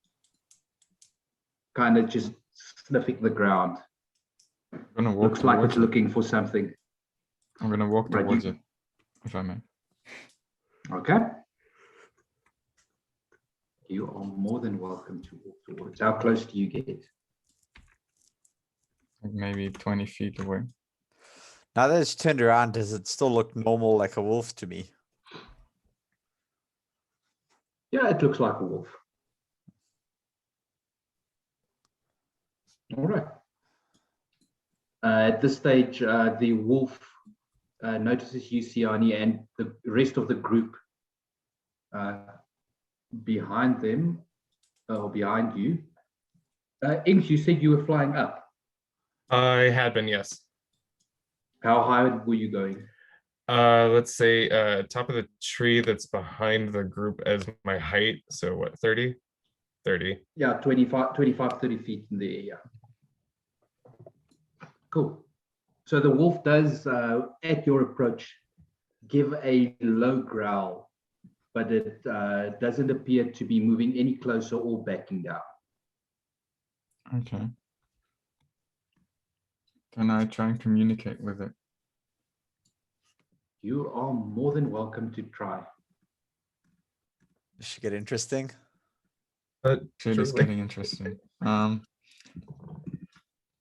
[SPEAKER 1] kind of just sniffing the ground.
[SPEAKER 4] I'm gonna walk
[SPEAKER 1] Looks like
[SPEAKER 4] towards
[SPEAKER 1] it's
[SPEAKER 4] it.
[SPEAKER 1] looking for something.
[SPEAKER 4] I'm gonna walk
[SPEAKER 1] Right,
[SPEAKER 4] towards it, if I may.
[SPEAKER 1] Okay. You are more than welcome to walk towards. How close do you get?
[SPEAKER 4] Maybe 20 feet away.
[SPEAKER 3] Now that it's turned around, does it still look normal like a wolf to me?
[SPEAKER 1] Yeah, it looks like a wolf. All right. At this stage, the wolf notices you, Siani, and the rest of the group behind them, or behind you, Inks, you said you were flying up.
[SPEAKER 2] I had been, yes.
[SPEAKER 1] How high were you going?
[SPEAKER 2] Let's say top of the tree that's behind the group as my height. So what, 30? 30.
[SPEAKER 1] Yeah, 25, 30 feet in the air. Yeah. Cool. So the wolf does, at your approach, give a low growl, but it doesn't appear to be moving any closer or backing down.
[SPEAKER 4] Okay. Can I try and communicate with it?
[SPEAKER 1] You are more than welcome to try.
[SPEAKER 3] This should get interesting.
[SPEAKER 2] But
[SPEAKER 4] Shit is
[SPEAKER 2] truly.
[SPEAKER 4] getting interesting.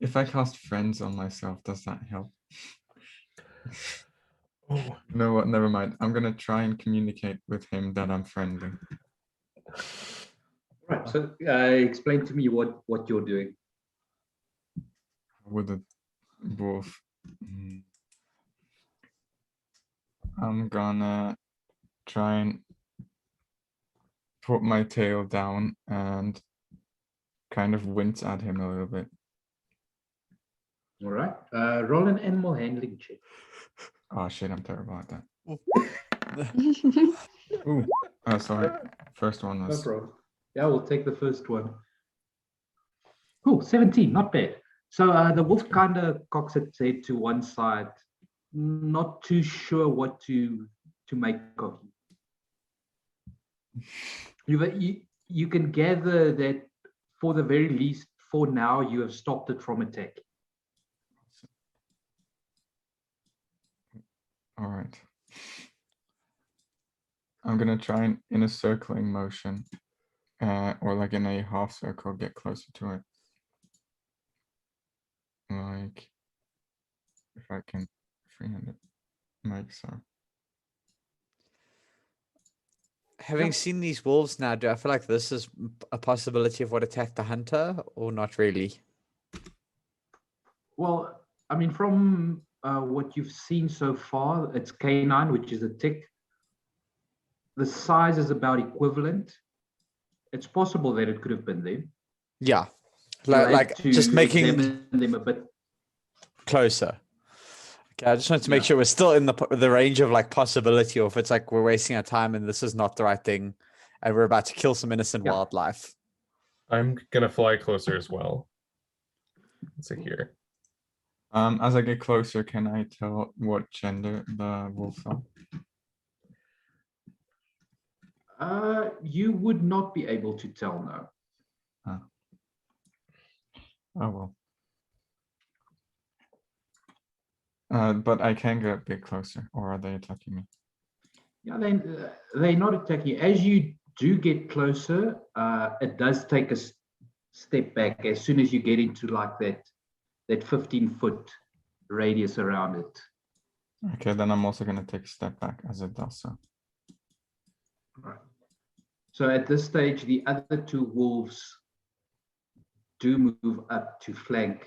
[SPEAKER 4] If I cast friends on myself, does that help?
[SPEAKER 2] Oh,
[SPEAKER 4] You know what? Never mind. I'm gonna try and communicate with him that I'm friendly.
[SPEAKER 1] Right. So explain to me what you're doing.
[SPEAKER 4] With a wolf. I'm gonna try and put my tail down and kind of wince at him a little bit.
[SPEAKER 1] All right. Roll an animal handling check.
[SPEAKER 4] Oh shit, I'm terrible at that. Ooh, oh sorry. First one
[SPEAKER 1] No
[SPEAKER 4] was
[SPEAKER 1] problem. Yeah, we'll take the first one. Cool, 17, not bad. So the wolf kind of cocks its head to one side, not too sure what to make of you. You can gather that for the very least, for now, you have stopped it from attacking.
[SPEAKER 4] all right. I'm gonna try and in a circling motion, or like in a half circle, get closer to it. Like if I can freehand it, like so.
[SPEAKER 3] Having
[SPEAKER 1] Yep.
[SPEAKER 3] seen these wolves now, do I feel like this is a possibility of what attacked the hunter, or not really?
[SPEAKER 1] Well, I mean, from what you've seen so far, it's canine, which is a tick. The size is about equivalent. It's possible that it could have been them.
[SPEAKER 3] Yeah,
[SPEAKER 1] You'll have
[SPEAKER 3] like
[SPEAKER 1] to
[SPEAKER 3] just making
[SPEAKER 1] examine them a bit.
[SPEAKER 3] closer. Okay, I just wanted to make
[SPEAKER 1] Yeah.
[SPEAKER 3] sure we're still in the range of like possibility, or if it's like we're wasting our time and this is not the right thing, and we're about to kill some innocent
[SPEAKER 1] Yeah.
[SPEAKER 3] wildlife.
[SPEAKER 2] I'm gonna fly closer as well. So here.
[SPEAKER 4] As I get closer, can I tell what gender the wolves are?
[SPEAKER 1] You would not be able to tell now.
[SPEAKER 4] Oh well. But I can get a bit closer, or are they attacking me?
[SPEAKER 1] Yeah, they're not attacking you. As you do get closer, it does take a step back as soon as you get into like that 15-foot radius around it.
[SPEAKER 4] Okay, then I'm also gonna take a step back as it does so.
[SPEAKER 1] Right. So at this stage, the other two wolves do move up to flank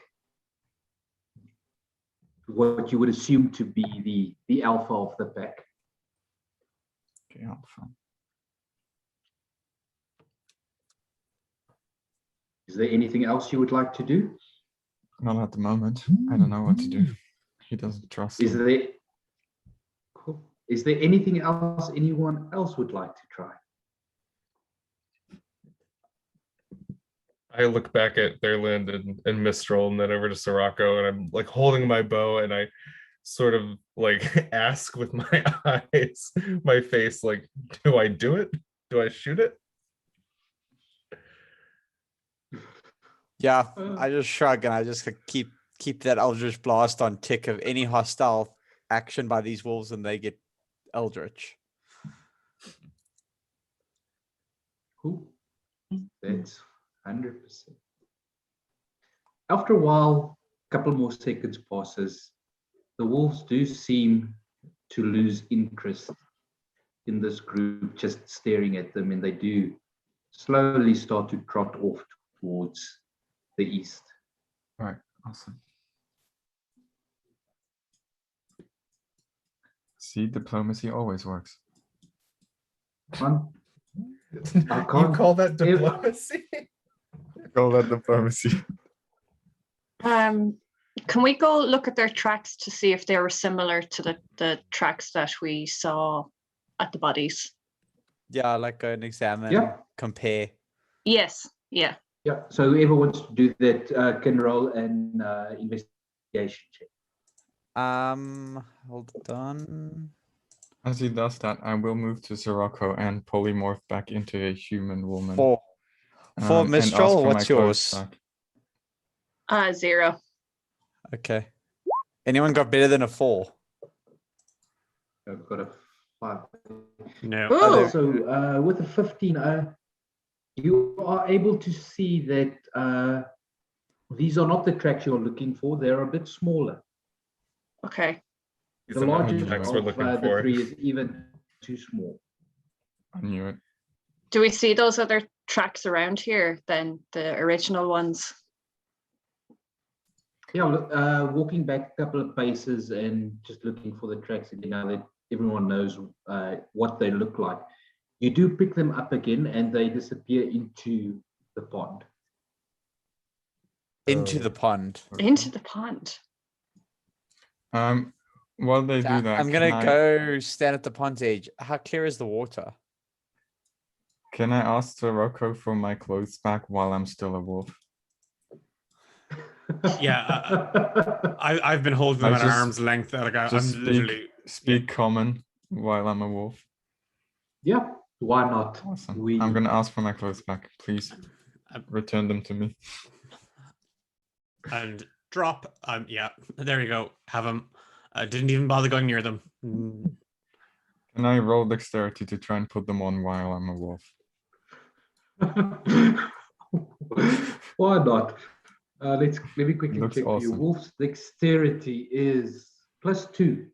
[SPEAKER 1] what you would assume to be the alpha of the pack.
[SPEAKER 4] Okay, alpha.
[SPEAKER 1] Is there anything else you would like to do?
[SPEAKER 4] Not at the moment. I don't know what to do. He doesn't trust
[SPEAKER 1] Is
[SPEAKER 4] me.
[SPEAKER 1] there cool. Is there anything else anyone else would like to try?
[SPEAKER 2] I look back at Thurland and Mistral and then over to Sirocco, and I'm like holding my bow and I sort of like ask with my eyes, my face, like, do I do it? Do I shoot it?
[SPEAKER 3] Yeah, I just shrug and I just keep that Eldritch Blast on tick of any hostile action by these wolves, and they get Eldritch.
[SPEAKER 1] Cool. That's 100%. After a while, a couple more seconds passes. The wolves do seem to lose interest in this group, just staring at them, and they do slowly start to trot off towards the east.
[SPEAKER 4] All right, awesome. See, diplomacy always works.
[SPEAKER 1] I
[SPEAKER 2] You
[SPEAKER 1] can't-
[SPEAKER 2] call that diplomacy?
[SPEAKER 4] Call that diplomacy.
[SPEAKER 6] Can we go look at their tracks to see if they were similar to the tracks that we saw at the bodies?
[SPEAKER 3] Yeah, like go and examine,
[SPEAKER 1] Yeah.
[SPEAKER 3] compare.
[SPEAKER 6] Yes. Yeah.
[SPEAKER 1] Yeah. So whoever wants to do that can roll an investigation check.
[SPEAKER 3] Hold on.
[SPEAKER 4] As he does that, I will move to Sirocco and polymorph back into a human woman.
[SPEAKER 3] For
[SPEAKER 4] and ask
[SPEAKER 3] Mistral,
[SPEAKER 4] for my
[SPEAKER 3] what's
[SPEAKER 4] clothes
[SPEAKER 3] yours?
[SPEAKER 4] back.
[SPEAKER 6] 0.
[SPEAKER 3] Okay. Anyone got better than a 4?
[SPEAKER 1] I've got a 5.
[SPEAKER 5] No.
[SPEAKER 6] Ooh.
[SPEAKER 1] So with a 15, you are able to see that these are not the tracks you're looking for. They're a bit smaller.
[SPEAKER 6] Okay.
[SPEAKER 2] These
[SPEAKER 1] The
[SPEAKER 2] are not the
[SPEAKER 1] largest
[SPEAKER 2] tracks we're
[SPEAKER 1] of
[SPEAKER 2] looking
[SPEAKER 1] the
[SPEAKER 2] for.
[SPEAKER 1] 3 is even too small.
[SPEAKER 4] I knew it.
[SPEAKER 6] Do we see those other tracks around here than the original ones?
[SPEAKER 1] Yeah, look, walking back a couple of paces and just looking for the tracks again, now that everyone knows what they look like. You do pick them up again and they disappear into the pond.
[SPEAKER 3] Into the pond.
[SPEAKER 6] Into the pond.
[SPEAKER 4] While they do that,
[SPEAKER 3] I'm gonna go stand at the pond's edge. How clear is the water?
[SPEAKER 4] Can I ask Sirocco for my clothes back while I'm still a wolf?
[SPEAKER 5] Yeah, I've been holding them
[SPEAKER 4] I
[SPEAKER 5] at
[SPEAKER 4] just-
[SPEAKER 5] arm's length. Like I'm
[SPEAKER 4] Just
[SPEAKER 5] literally.
[SPEAKER 4] speak common while I'm a wolf.
[SPEAKER 1] Yeah, why not?
[SPEAKER 4] Awesome.
[SPEAKER 1] We-
[SPEAKER 4] I'm gonna ask for my clothes back. Please
[SPEAKER 5] Um,
[SPEAKER 4] return them to me.
[SPEAKER 5] And drop. Yeah, there you go. Have them. I didn't even bother going near them.
[SPEAKER 4] Can I roll dexterity to try and put them on while I'm a wolf?
[SPEAKER 1] Why not? Let me quickly
[SPEAKER 4] Looks
[SPEAKER 1] check for you.
[SPEAKER 4] awesome.
[SPEAKER 1] Wolf's dexterity is +2.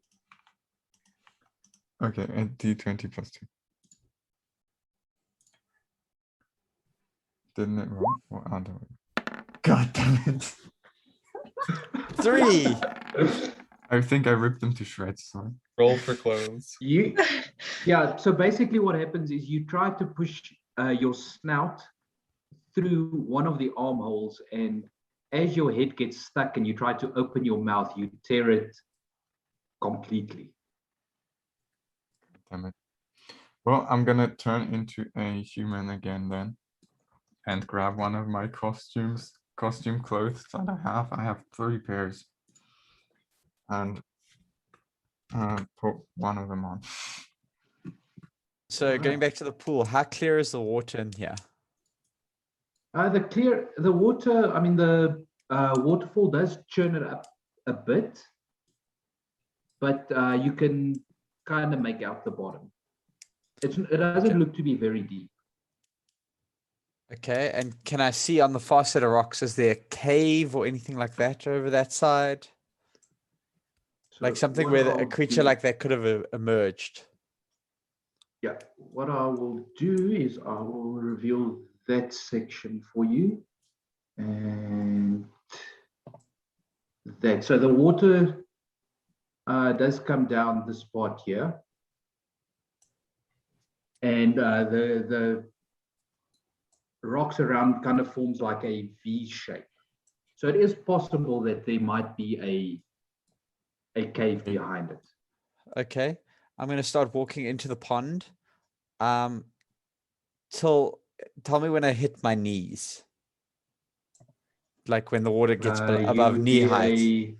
[SPEAKER 4] Okay, a d20 plus 2. Didn't it roll? Or other way? God damn it.
[SPEAKER 3] 3.
[SPEAKER 4] I think I ripped them to shreds, sorry.
[SPEAKER 2] Roll for clothes.
[SPEAKER 1] Yeah, so basically what happens is you try to push your snout through one of the armholes, and as your head gets stuck and you try to open your mouth, you tear it completely.
[SPEAKER 4] Damn it. Well, I'm gonna turn into a human again then and grab one of my costume clothes that I have. I have 3 pairs. And put one of them on.
[SPEAKER 3] So going back to the pool, how clear is the water in here?
[SPEAKER 1] The water, I mean, the waterfall does churn it up a bit, but you can kind of make out the bottom. It doesn't look to be very deep.
[SPEAKER 3] Okay, and can I see on the far side of rocks, is there a cave or anything like that over that side? Like
[SPEAKER 1] So
[SPEAKER 3] something
[SPEAKER 1] what
[SPEAKER 3] where a
[SPEAKER 1] I'll
[SPEAKER 3] creature
[SPEAKER 1] do-
[SPEAKER 3] like that could have emerged.
[SPEAKER 1] Yeah, what I will do is I will reveal that section for you. And that, so the water does come down this part here. And the rocks around kind of forms like a V shape. So it is possible that there might be a cave behind it.
[SPEAKER 3] Okay, I'm going to start walking into the pond. Tell me when I hit my knees. Like when the water gets
[SPEAKER 1] You
[SPEAKER 3] above
[SPEAKER 1] would
[SPEAKER 3] knee
[SPEAKER 1] be
[SPEAKER 3] height.
[SPEAKER 1] a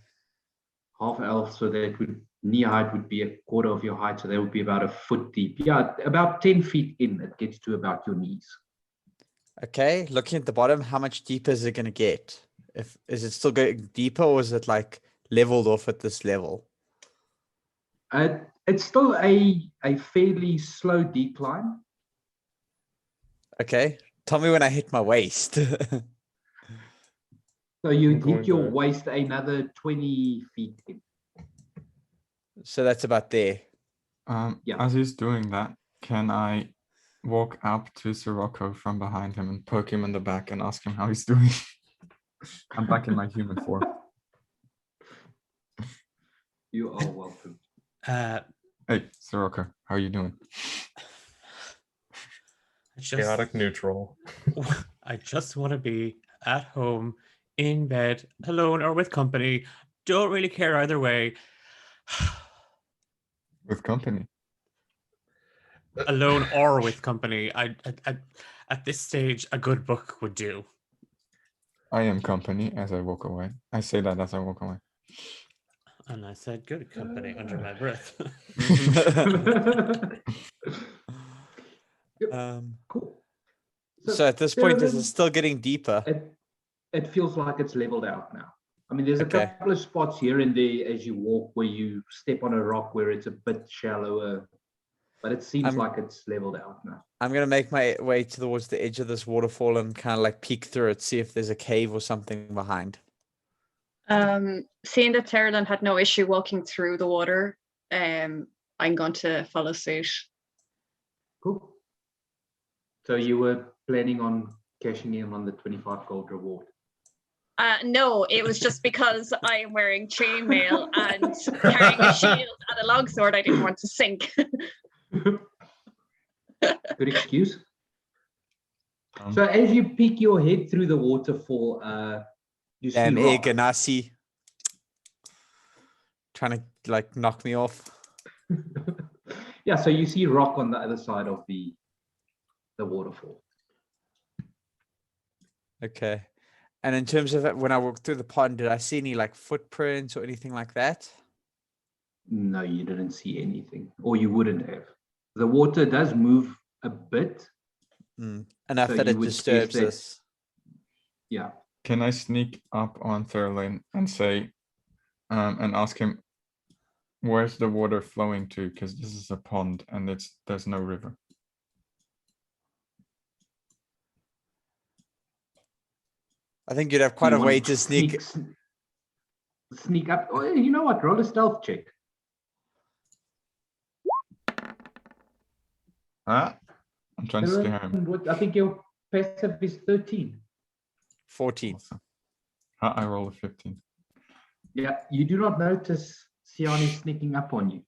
[SPEAKER 1] half elf, so that would knee height would be a quarter of your height, so that would be about a foot deep. Yeah, about 10 feet in, it gets to about your knees.
[SPEAKER 3] Okay, looking at the bottom, how much deeper is it going to get? Is it still going deeper, or is it like leveled off at this level?
[SPEAKER 1] It's still a fairly slow decline.
[SPEAKER 3] Okay, tell me when I hit my waist.
[SPEAKER 1] So you
[SPEAKER 2] I'm going
[SPEAKER 1] hit your
[SPEAKER 2] to-
[SPEAKER 1] waist another 20 feet in.
[SPEAKER 3] So that's about there.
[SPEAKER 1] Yeah.
[SPEAKER 4] As he's doing that, can I walk up to Sirocco from behind him and poke him in the back and ask him how he's doing? I'm back in my human form.
[SPEAKER 1] You are welcome.
[SPEAKER 4] Hey, Sirocco, how are you doing?
[SPEAKER 5] I
[SPEAKER 2] Chaotic neutral.
[SPEAKER 5] I just want to be at home, in bed, alone or with company. Don't really care either way.
[SPEAKER 4] With company.
[SPEAKER 5] Alone or with company. At this stage, a good book would do.
[SPEAKER 4] I am company as I walk away. I say that as I walk away.
[SPEAKER 5] And I said good company under my breath.
[SPEAKER 1] Cool.
[SPEAKER 3] So at this point, is it
[SPEAKER 1] Carolyn,
[SPEAKER 3] still getting deeper?
[SPEAKER 1] it feels like it's leveled out now. I mean, there's a
[SPEAKER 3] Okay.
[SPEAKER 1] couple of spots here and there as you walk where you step on a rock where it's a bit shallower, but it seems like it's leveled out now.
[SPEAKER 3] I'm gonna make my way towards the edge of this waterfall and kind of like peek through it, see if there's a cave or something behind.
[SPEAKER 6] Seeing that Terrelin had no issue walking through the water, I'm going to follow suit.
[SPEAKER 1] Cool. So you were planning on cashing in on the 25 gold reward?
[SPEAKER 6] No, it was just because I am wearing chainmail and carrying a shield and a longsword. I didn't want to sink.
[SPEAKER 1] Good excuse. So as you peek your head through the waterfall, you see rock.
[SPEAKER 3] Ganassi trying to like knock me off.
[SPEAKER 1] Yeah, so you see rock on the other side of the waterfall.
[SPEAKER 3] Okay. And in terms of it, when I walked through the pond, did I see any like footprints or anything like that?
[SPEAKER 1] No, you didn't see anything, or you wouldn't have. The water does move a bit.
[SPEAKER 3] Enough
[SPEAKER 1] So
[SPEAKER 3] that
[SPEAKER 1] you
[SPEAKER 3] it
[SPEAKER 1] would
[SPEAKER 3] disturbs
[SPEAKER 1] guess that-
[SPEAKER 3] us.
[SPEAKER 1] Yeah.
[SPEAKER 4] Can I sneak up on Thurlane and say, and ask him, where's the water flowing to? Because this is a pond and there's no river.
[SPEAKER 3] I think you'd have
[SPEAKER 1] Do
[SPEAKER 3] quite
[SPEAKER 1] you
[SPEAKER 3] a
[SPEAKER 1] want
[SPEAKER 3] way to sneak.
[SPEAKER 1] Sneak up. Oh, you know what? Roll a stealth check.
[SPEAKER 4] Ah, I'm trying to scare him.
[SPEAKER 1] I think your passive is 13.
[SPEAKER 3] 14.
[SPEAKER 4] Awesome. I roll a 15.
[SPEAKER 1] Yeah, you do not notice Siani sneaking up on you.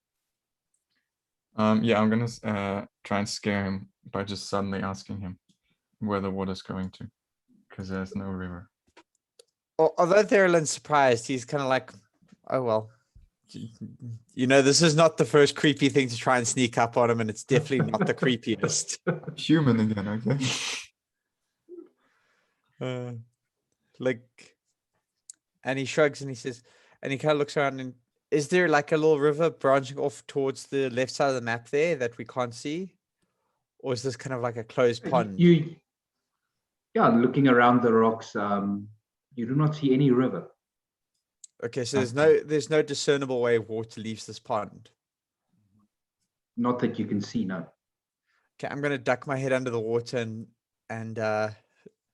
[SPEAKER 4] Yeah, I'm gonna try and scare him by just suddenly asking him where the water's going to, because there's no river.
[SPEAKER 3] Although Therelin's surprised, he's kind of like, oh, well, you know, this is not the first creepy thing to try and sneak up on him, and it's definitely not the creepiest.
[SPEAKER 4] Human again, okay?
[SPEAKER 3] And he shrugs and he says, and he kind of looks around and is there like a little river branching off towards the left side of the map there that we can't see? Or is this kind of like a closed pond?
[SPEAKER 1] Yeah, looking around the rocks, you do not see any river.
[SPEAKER 3] Okay, so there's no discernible way water leaves this pond.
[SPEAKER 1] Not that you can see, no.
[SPEAKER 3] Okay, I'm gonna duck my head under the water and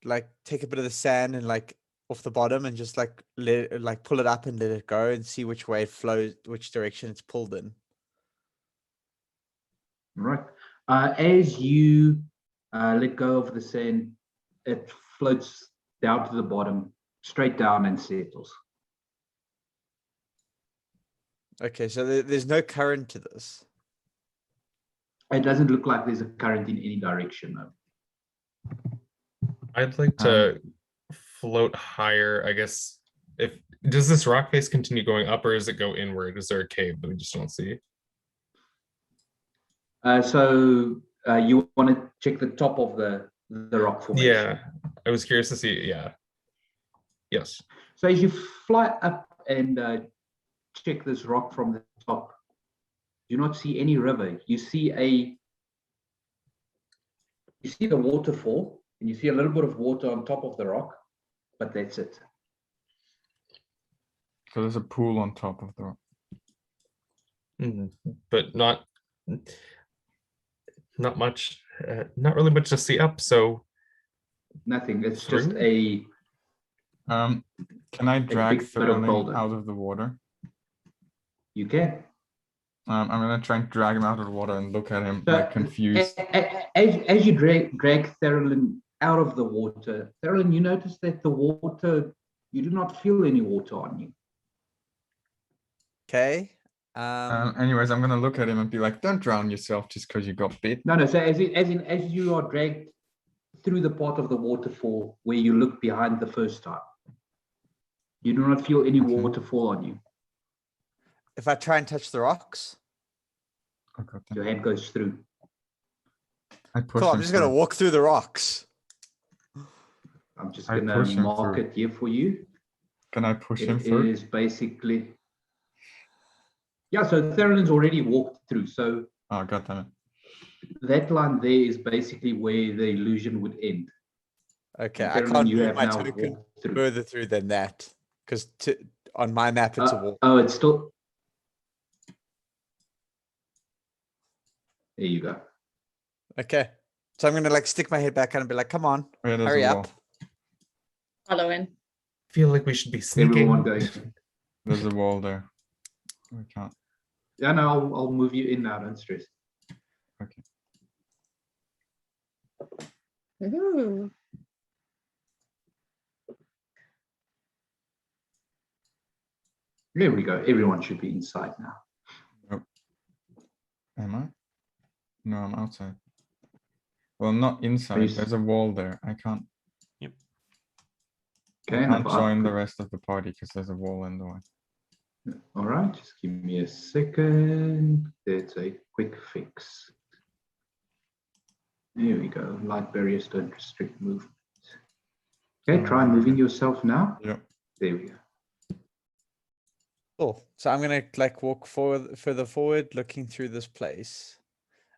[SPEAKER 3] like take a bit of the sand and like off the bottom and just like pull it up and let it go and see which way it flows, which direction it's pulled in.
[SPEAKER 1] Right. As you let go of the sand, it floats down to the bottom, straight down and settles.
[SPEAKER 3] Okay, so there's no current to this.
[SPEAKER 1] It doesn't look like there's a current in any direction, though.
[SPEAKER 2] I'd like to float higher, I guess. Does this rock face continue going up or does it go inward? Is there a cave that we just don't see?
[SPEAKER 1] So you want to check the top of the rock formation?
[SPEAKER 2] Yeah, I was curious to see. Yeah. Yes.
[SPEAKER 1] So as you fly up and check this rock from the top, do not see any river. You see the waterfall, and you see a little bit of water on top of the rock, but that's it.
[SPEAKER 4] So there's a pool on top of the rock.
[SPEAKER 2] But not much, not really much to see up. So
[SPEAKER 1] nothing. It's just a.
[SPEAKER 4] Can I drag
[SPEAKER 1] big bit of
[SPEAKER 4] Thurling
[SPEAKER 1] boulder.
[SPEAKER 4] out of the water?
[SPEAKER 1] You can.
[SPEAKER 4] I'm gonna try and drag him out of the water and look at him like confused.
[SPEAKER 1] As you drag Thurling out of the water, Thurling, you notice that the water, you do not feel any water on you.
[SPEAKER 3] Okay.
[SPEAKER 4] Anyways, I'm gonna look at him and be like, "Don't drown yourself just because you got bit."
[SPEAKER 1] No. So as you are dragged through the part of the waterfall where you looked behind the first time. You do not feel any
[SPEAKER 4] Okay.
[SPEAKER 1] waterfall on you.
[SPEAKER 3] If I try and touch the rocks,
[SPEAKER 4] Oh, God damn.
[SPEAKER 1] Your hand goes through.
[SPEAKER 4] I push
[SPEAKER 3] cool. I'm
[SPEAKER 4] him
[SPEAKER 3] just gonna
[SPEAKER 4] through.
[SPEAKER 3] walk through the rocks.
[SPEAKER 1] I'm just
[SPEAKER 4] I
[SPEAKER 1] gonna
[SPEAKER 4] push him
[SPEAKER 1] mark
[SPEAKER 4] through.
[SPEAKER 1] it here for you.
[SPEAKER 4] Can I push him
[SPEAKER 1] It
[SPEAKER 4] through?
[SPEAKER 1] is basically, yeah, so Theron's already walked through. So
[SPEAKER 4] Oh, God damn it.
[SPEAKER 1] that line there is basically where the illusion would end.
[SPEAKER 3] Okay,
[SPEAKER 1] And
[SPEAKER 3] I
[SPEAKER 1] Theron,
[SPEAKER 3] can't
[SPEAKER 1] you
[SPEAKER 3] move
[SPEAKER 1] have
[SPEAKER 3] my
[SPEAKER 1] now
[SPEAKER 3] token
[SPEAKER 1] walked through.
[SPEAKER 3] further through than that because on my map it's a wall.
[SPEAKER 1] Oh, it's still. There you go.
[SPEAKER 3] Okay, so I'm gonna like stick my head back and be like, "Come on,
[SPEAKER 4] Oh, yeah, there's
[SPEAKER 3] hurry
[SPEAKER 4] a
[SPEAKER 3] up!"
[SPEAKER 4] wall.
[SPEAKER 6] Follow in.
[SPEAKER 2] Feel like we should be sneaking.
[SPEAKER 1] Everyone going.
[SPEAKER 4] There's a wall there. We can't.
[SPEAKER 1] Yeah, no, I'll move you in now. Don't stress.
[SPEAKER 4] Okay.
[SPEAKER 6] Ooh.
[SPEAKER 1] There we go. Everyone should be inside now.
[SPEAKER 4] Am I? No, I'm outside. Well, I'm not inside.
[SPEAKER 1] you s-
[SPEAKER 4] There's a wall there. I can't.
[SPEAKER 5] Yep.
[SPEAKER 4] I
[SPEAKER 1] Okay,
[SPEAKER 4] can't
[SPEAKER 1] enough
[SPEAKER 4] join the
[SPEAKER 1] up.
[SPEAKER 4] rest of the party because there's a wall in the way.
[SPEAKER 1] All right, just give me a second. That's a quick fix. There we go. Light barriers don't restrict movement. Okay, try moving yourself now.
[SPEAKER 4] Yep.
[SPEAKER 1] There we go.
[SPEAKER 3] Cool. So I'm gonna like walk further forward, looking through this place.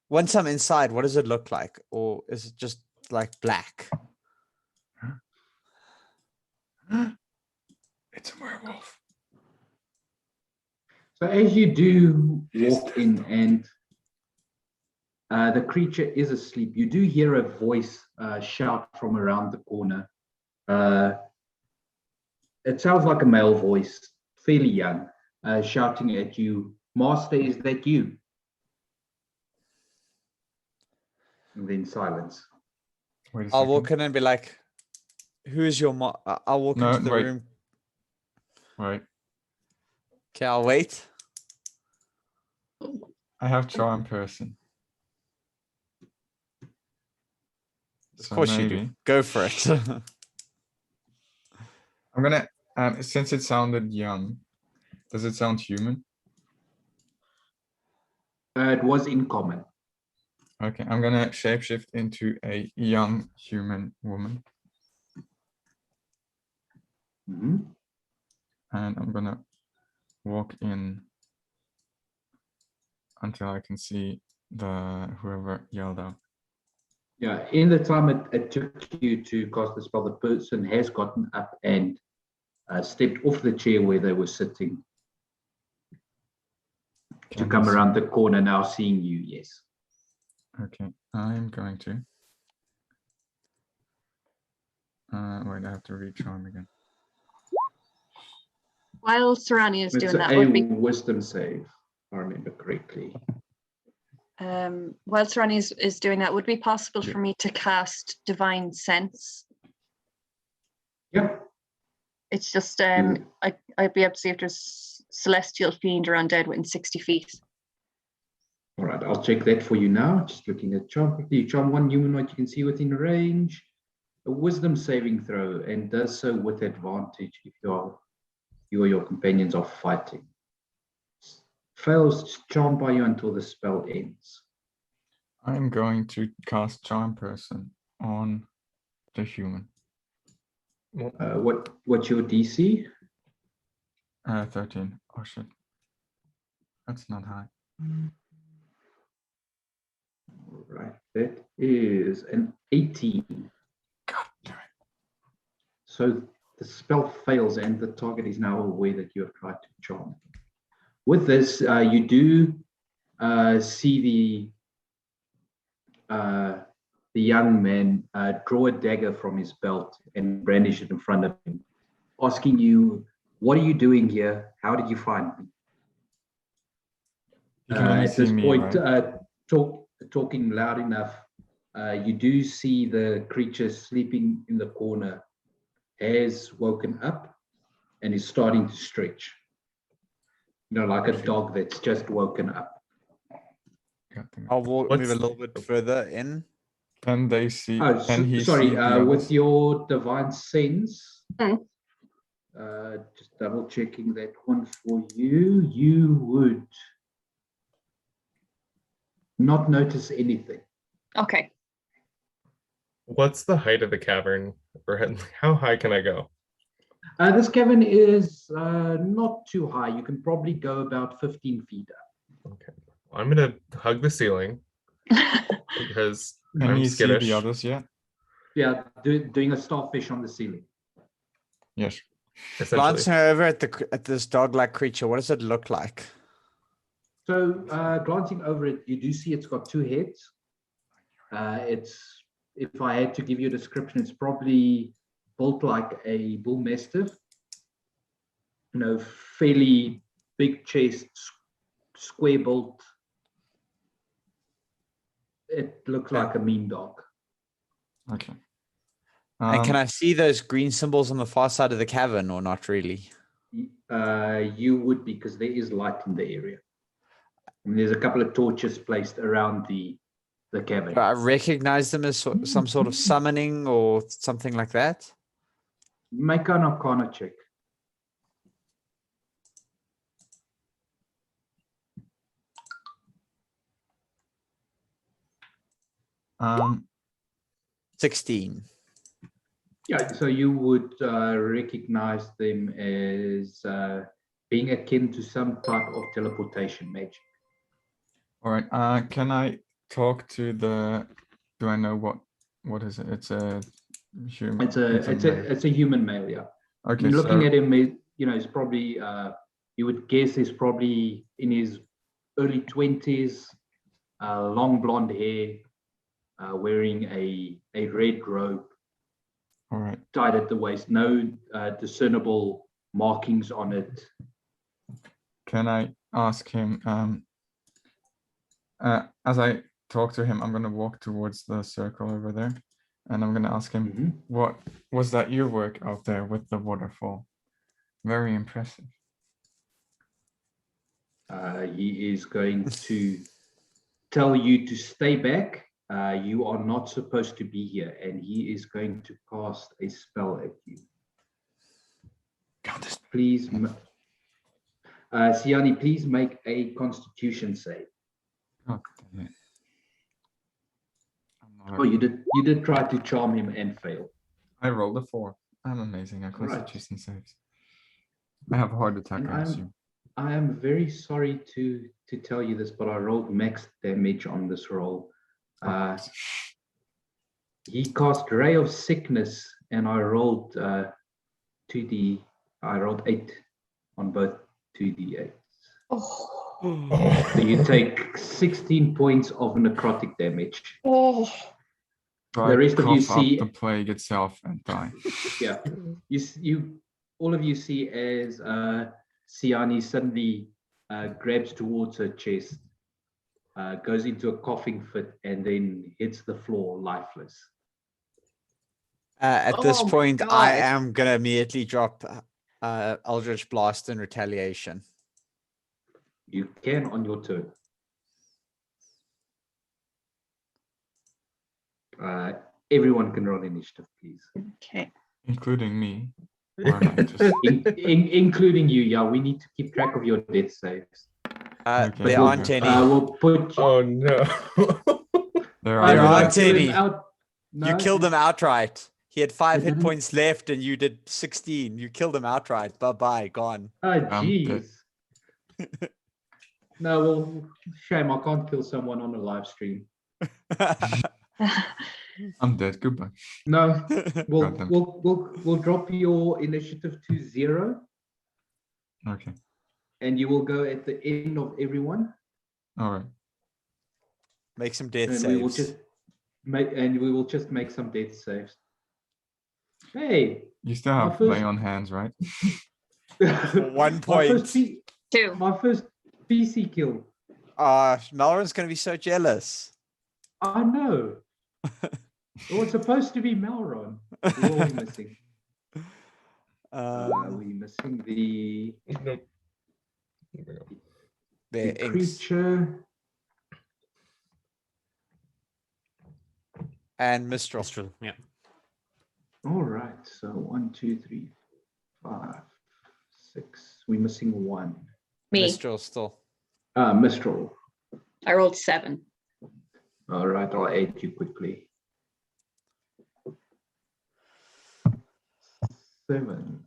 [SPEAKER 3] Once I'm inside, what does it look like, or is it just like black?
[SPEAKER 4] It's a werewolf.
[SPEAKER 1] So as you do walk in and the creature is asleep, you do hear a voice shout from around the corner. It sounds like a male voice, fairly young, shouting at you, "Master, is that you?" And then silence.
[SPEAKER 4] Wait a
[SPEAKER 3] I'll
[SPEAKER 4] second.
[SPEAKER 3] walk in and be like, "Who is your mo?" I'll walk
[SPEAKER 4] No,
[SPEAKER 3] into the
[SPEAKER 4] wait.
[SPEAKER 3] room.
[SPEAKER 4] Right.
[SPEAKER 3] Okay, I'll wait.
[SPEAKER 4] I have charm person.
[SPEAKER 3] Of
[SPEAKER 4] So
[SPEAKER 3] course you do.
[SPEAKER 4] maybe.
[SPEAKER 3] Go for it.
[SPEAKER 4] I'm gonna, since it sounded young, does it sound human?
[SPEAKER 1] It was in common.
[SPEAKER 4] Okay, I'm gonna shapeshift into a young human woman,
[SPEAKER 1] Mhm.
[SPEAKER 4] and I'm gonna walk in until I can see whoever yelled out.
[SPEAKER 1] Yeah, in the time it took you to cast the spell, the person has gotten up and stepped off the chair where they were sitting to
[SPEAKER 4] Can
[SPEAKER 1] come
[SPEAKER 4] they see-
[SPEAKER 1] around the corner now, seeing you. Yes.
[SPEAKER 4] Okay, I'm going to. Wait, I have to recharm again.
[SPEAKER 6] While Serrani is
[SPEAKER 1] It's
[SPEAKER 6] doing that,
[SPEAKER 1] a
[SPEAKER 6] would be
[SPEAKER 1] wisdom save, if I remember correctly.
[SPEAKER 6] while Serrani is doing that, would it be possible
[SPEAKER 4] Yeah.
[SPEAKER 6] for me to cast Divine Sense?
[SPEAKER 1] Yeah.
[SPEAKER 6] It's just I'd be able to see if there's celestial fiend or undead within 60 feet.
[SPEAKER 1] All right, I'll check that for you now. Just looking at charm quickly. Charm one humanoid you can see within range. A wisdom saving throw, and does so with advantage if you or your companions are fighting. Fails, charmed by you until the spell ends.
[SPEAKER 4] I'm going to cast charm person on the human.
[SPEAKER 1] What's your DC?
[SPEAKER 4] 13. Oh shit. That's not high.
[SPEAKER 1] All right, that is an 18.
[SPEAKER 4] God damn it.
[SPEAKER 1] So the spell fails, and the target is now aware that you have tried to charm. With this, you do see the young man draw a dagger from his belt and brandish it in front of him, asking you, "What are you doing here? How did you find me?"
[SPEAKER 4] You can only
[SPEAKER 1] At
[SPEAKER 4] see
[SPEAKER 1] this
[SPEAKER 4] me,
[SPEAKER 1] point,
[SPEAKER 4] right?
[SPEAKER 1] talking loud enough, you do see the creature sleeping in the corner has woken up and is starting to stretch. You know, like a dog that's just woken up.
[SPEAKER 4] God damn it.
[SPEAKER 3] I'll move a
[SPEAKER 2] What's-
[SPEAKER 3] little bit further in.
[SPEAKER 4] Can they see?
[SPEAKER 1] Oh,
[SPEAKER 4] Can he
[SPEAKER 1] sorry.
[SPEAKER 4] see the
[SPEAKER 1] With
[SPEAKER 4] others?
[SPEAKER 1] your divine sense,
[SPEAKER 6] Mm.
[SPEAKER 1] just double checking that one for you. You would not notice anything.
[SPEAKER 6] Okay.
[SPEAKER 2] What's the height of the cavern? Or how high can I go?
[SPEAKER 1] This cavern is not too high. You can probably go about 15 feet up.
[SPEAKER 2] Okay. I'm gonna hug the ceiling because
[SPEAKER 4] Can
[SPEAKER 2] I'm
[SPEAKER 4] he see
[SPEAKER 2] skittish.
[SPEAKER 4] the others yet?
[SPEAKER 1] Yeah, doing a starfish on the ceiling.
[SPEAKER 4] Yes.
[SPEAKER 2] Essentially.
[SPEAKER 3] Glancing over at this dog-like creature, what does it look like?
[SPEAKER 1] So glancing over it, you do see it's got two heads. If I had to give you a description, it's probably built like a bull mastiff. You know, fairly big chest, square built. It looks like a mean dog.
[SPEAKER 4] Okay.
[SPEAKER 3] And can I see those green symbols on the far side of the cavern or not really?
[SPEAKER 1] You would, because there is light in the area. I mean, there's a couple of torches placed around the cavern.
[SPEAKER 3] Do I recognize them as some sort of summoning or something like that?
[SPEAKER 1] Make an Arcana check.
[SPEAKER 4] Um,
[SPEAKER 3] 16.
[SPEAKER 1] Yeah, so you would recognize them as being akin to some type of teleportation magic.
[SPEAKER 4] all right. Can I talk to the? Do I know what is it? It's a human.
[SPEAKER 1] It's a human male, yeah.
[SPEAKER 4] Okay.
[SPEAKER 1] And looking
[SPEAKER 4] so,
[SPEAKER 1] at him, he's probably you would guess he's probably in his early 20s, long blonde hair, wearing a red robe
[SPEAKER 4] all right.
[SPEAKER 1] tied at the waist, no discernible markings on it.
[SPEAKER 4] Can I ask him? As I talk to him, I'm gonna walk towards the circle over there, and I'm gonna ask him,
[SPEAKER 1] Mhm.
[SPEAKER 4] what was that your work out there with the waterfall? Very impressive.
[SPEAKER 1] He is going to tell you to stay back. You are not supposed to be here, and he is going to cast a spell at you. Please, Siani, please make a Constitution save.
[SPEAKER 4] Oh, damn it. I'm not
[SPEAKER 1] Oh, you did try to charm him and fail.
[SPEAKER 4] I rolled a 4. I'm amazing at
[SPEAKER 1] Right.
[SPEAKER 4] Constitution saves. I have a heart attack,
[SPEAKER 1] And
[SPEAKER 4] I assume.
[SPEAKER 1] I am very sorry to tell you this, but I rolled max damage on this roll. He cast Ray of Sickness, and I rolled 8 on both 2d8s.
[SPEAKER 6] Oh.
[SPEAKER 1] So you take 16 points of necrotic damage.
[SPEAKER 6] Oh.
[SPEAKER 4] So
[SPEAKER 1] the
[SPEAKER 4] I
[SPEAKER 1] rest of you
[SPEAKER 4] cough up
[SPEAKER 1] see-
[SPEAKER 4] the plague itself and die.
[SPEAKER 1] Yeah, you all of you see as Siani suddenly grabs towards her chest, goes into a coughing fit, and then hits the floor lifeless.
[SPEAKER 3] At this
[SPEAKER 6] Oh my
[SPEAKER 3] point, I
[SPEAKER 6] God.
[SPEAKER 3] am going to immediately drop Eldritch Blast in retaliation.
[SPEAKER 1] You can on your turn. Everyone can roll initiative, please.
[SPEAKER 6] Okay.
[SPEAKER 4] Including me. Or am I just...
[SPEAKER 1] Including you. Yeah, we need to keep track of your death saves.
[SPEAKER 4] Okay,
[SPEAKER 3] There
[SPEAKER 4] we'll
[SPEAKER 3] aren't
[SPEAKER 4] do.
[SPEAKER 3] any.
[SPEAKER 1] We'll put.
[SPEAKER 2] Oh no.
[SPEAKER 4] There
[SPEAKER 3] There
[SPEAKER 1] did
[SPEAKER 4] are
[SPEAKER 1] I
[SPEAKER 3] aren't
[SPEAKER 1] kill him
[SPEAKER 3] any.
[SPEAKER 1] out?
[SPEAKER 3] You
[SPEAKER 1] No,
[SPEAKER 3] killed him outright. He had 5
[SPEAKER 1] I
[SPEAKER 3] hit
[SPEAKER 1] didn't.
[SPEAKER 3] points left and you did 16. You killed him outright. Bye-bye, gone.
[SPEAKER 1] Oh,
[SPEAKER 4] dead.
[SPEAKER 1] jeez. No, well, shame. I can't kill someone on a live stream.
[SPEAKER 4] I'm dead. Goodbye.
[SPEAKER 1] No,
[SPEAKER 4] Goddamn.
[SPEAKER 1] we'll drop your initiative to 0,
[SPEAKER 4] Okay.
[SPEAKER 1] and you will go at the end of everyone,
[SPEAKER 4] All right.
[SPEAKER 3] Make some death
[SPEAKER 1] and we will
[SPEAKER 3] saves.
[SPEAKER 1] just make some death saves. Hey,
[SPEAKER 4] You still
[SPEAKER 1] My
[SPEAKER 4] have
[SPEAKER 1] first-
[SPEAKER 4] lay on hands, right?
[SPEAKER 3] 1
[SPEAKER 1] my
[SPEAKER 3] point.
[SPEAKER 1] first
[SPEAKER 6] 2.
[SPEAKER 1] my first PC kill.
[SPEAKER 3] Malron's going to be so jealous.
[SPEAKER 1] I know. It was supposed to be Malron. Who are we missing? We're missing the
[SPEAKER 2] Nope. Here we go.
[SPEAKER 3] Their inks.
[SPEAKER 1] creature.
[SPEAKER 3] And Mistral.
[SPEAKER 5] Mistral, yeah.
[SPEAKER 1] All right. So 1, 2, 3, 5, 6. We're missing 1.
[SPEAKER 6] Me.
[SPEAKER 3] Mistral still.
[SPEAKER 1] Mistral.
[SPEAKER 6] I rolled 7.
[SPEAKER 1] All right. I'll aid you quickly. 7.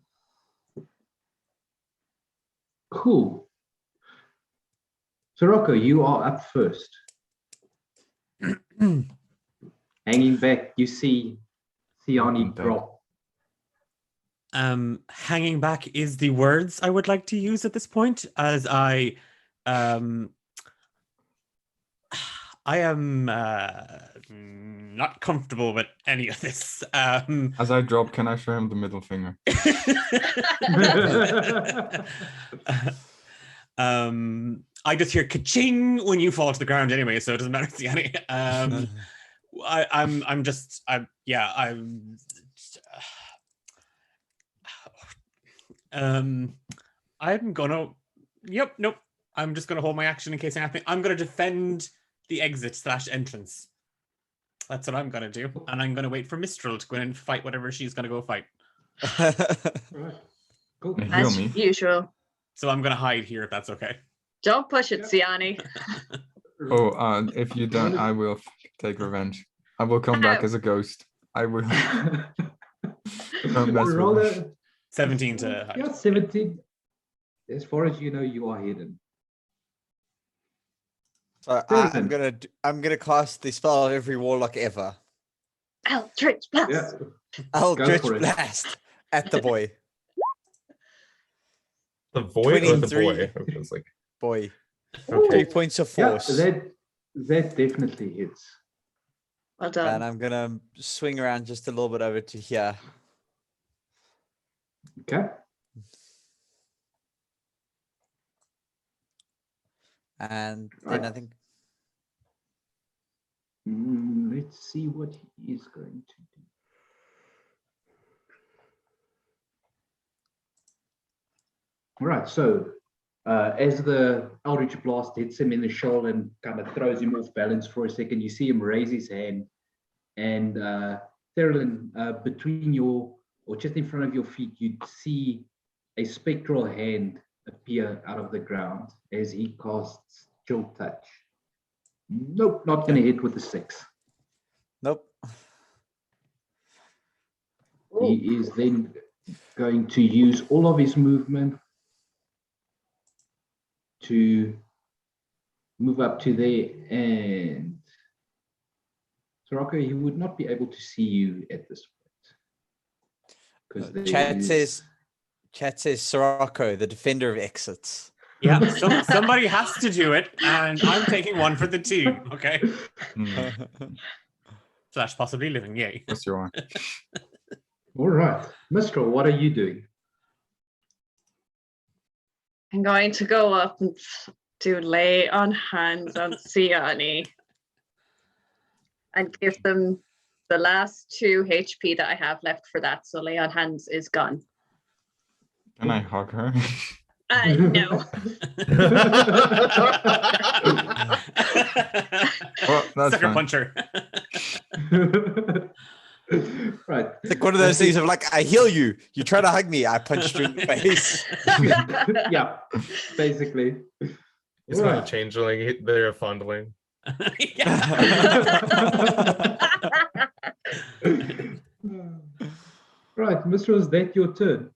[SPEAKER 1] Cool. So Rocco, you are up first. Hanging back, you see Siani drop.
[SPEAKER 5] Hanging back is the words I would like to use at this point, as I am not comfortable with any of this.
[SPEAKER 4] As I drop, can I show him the middle finger?
[SPEAKER 5] I just hear ka-ching when you fall to the ground anyway, so it doesn't matter, Siani. I'm gonna, nope. I'm just gonna hold my action in case anything. I'm gonna defend the exit / entrance. That's what I'm gonna do. And I'm gonna wait for Mistral to go in and fight whatever she's gonna go fight.
[SPEAKER 1] Right. Cool.
[SPEAKER 4] Can you heal
[SPEAKER 6] As
[SPEAKER 4] me?
[SPEAKER 6] usual.
[SPEAKER 5] So I'm gonna hide here if that's okay.
[SPEAKER 6] Don't push it, Siani.
[SPEAKER 4] Oh, if you don't, I will take revenge. I will come back as a ghost. I will. Don't mess with
[SPEAKER 1] Roll
[SPEAKER 4] me.
[SPEAKER 1] a
[SPEAKER 5] 17 to hide.
[SPEAKER 1] Yeah, 17. As far as you know, you are hidden.
[SPEAKER 3] So I'm gonna cast the spell of every warlock ever.
[SPEAKER 6] Eldritch Blast.
[SPEAKER 1] Yeah.
[SPEAKER 3] Eldritch
[SPEAKER 1] for it.
[SPEAKER 3] Blast at the boy.
[SPEAKER 2] The void or the
[SPEAKER 3] 23.
[SPEAKER 2] boy? It was like,
[SPEAKER 3] Boy.
[SPEAKER 2] okay.
[SPEAKER 3] 3 points of
[SPEAKER 1] Yeah,
[SPEAKER 3] force.
[SPEAKER 1] that definitely hits.
[SPEAKER 6] Well done.
[SPEAKER 3] And I'm gonna swing around just a little bit over to here.
[SPEAKER 1] Okay.
[SPEAKER 3] And then I
[SPEAKER 1] Right.
[SPEAKER 3] think
[SPEAKER 1] Let's see what he is going to do. All right, so as the Eldritch Blast hits him in the shoulder and kind of throws him off balance for a second, you see him raise his hand, and Therilyn, between your, or just in front of your feet, you'd see a spectral hand appear out of the ground as he casts Chill Touch. Nope, not going to hit with the 6.
[SPEAKER 3] nope.
[SPEAKER 1] He is then going to use all of his movement to move up to there, and Soraka, he would not be able to see you at this point. Because
[SPEAKER 3] Chat says Sirocco, the defender of exits.
[SPEAKER 5] Yeah, somebody has to do it, and I'm taking one for the team. Okay. / possibly living. Yay.
[SPEAKER 4] Yes, you are.
[SPEAKER 1] All right, Mistral, what are you doing?
[SPEAKER 6] I'm going to go up and do lay on hands on Siani and give them the last 2 HP that I have left for that. So lay on hands is gone.
[SPEAKER 4] Can I hug her?
[SPEAKER 6] No.
[SPEAKER 4] Well, that's
[SPEAKER 5] Sucker
[SPEAKER 4] fine.
[SPEAKER 5] puncher.
[SPEAKER 1] Right.
[SPEAKER 3] It's like one of those things of like, I heal you. You try to hug me, I punched you in the face.
[SPEAKER 1] Yeah, basically.
[SPEAKER 2] He's
[SPEAKER 1] All
[SPEAKER 2] not a
[SPEAKER 1] right.
[SPEAKER 2] changeling. They're a fondling.
[SPEAKER 1] Right, Mistral, is that your turn?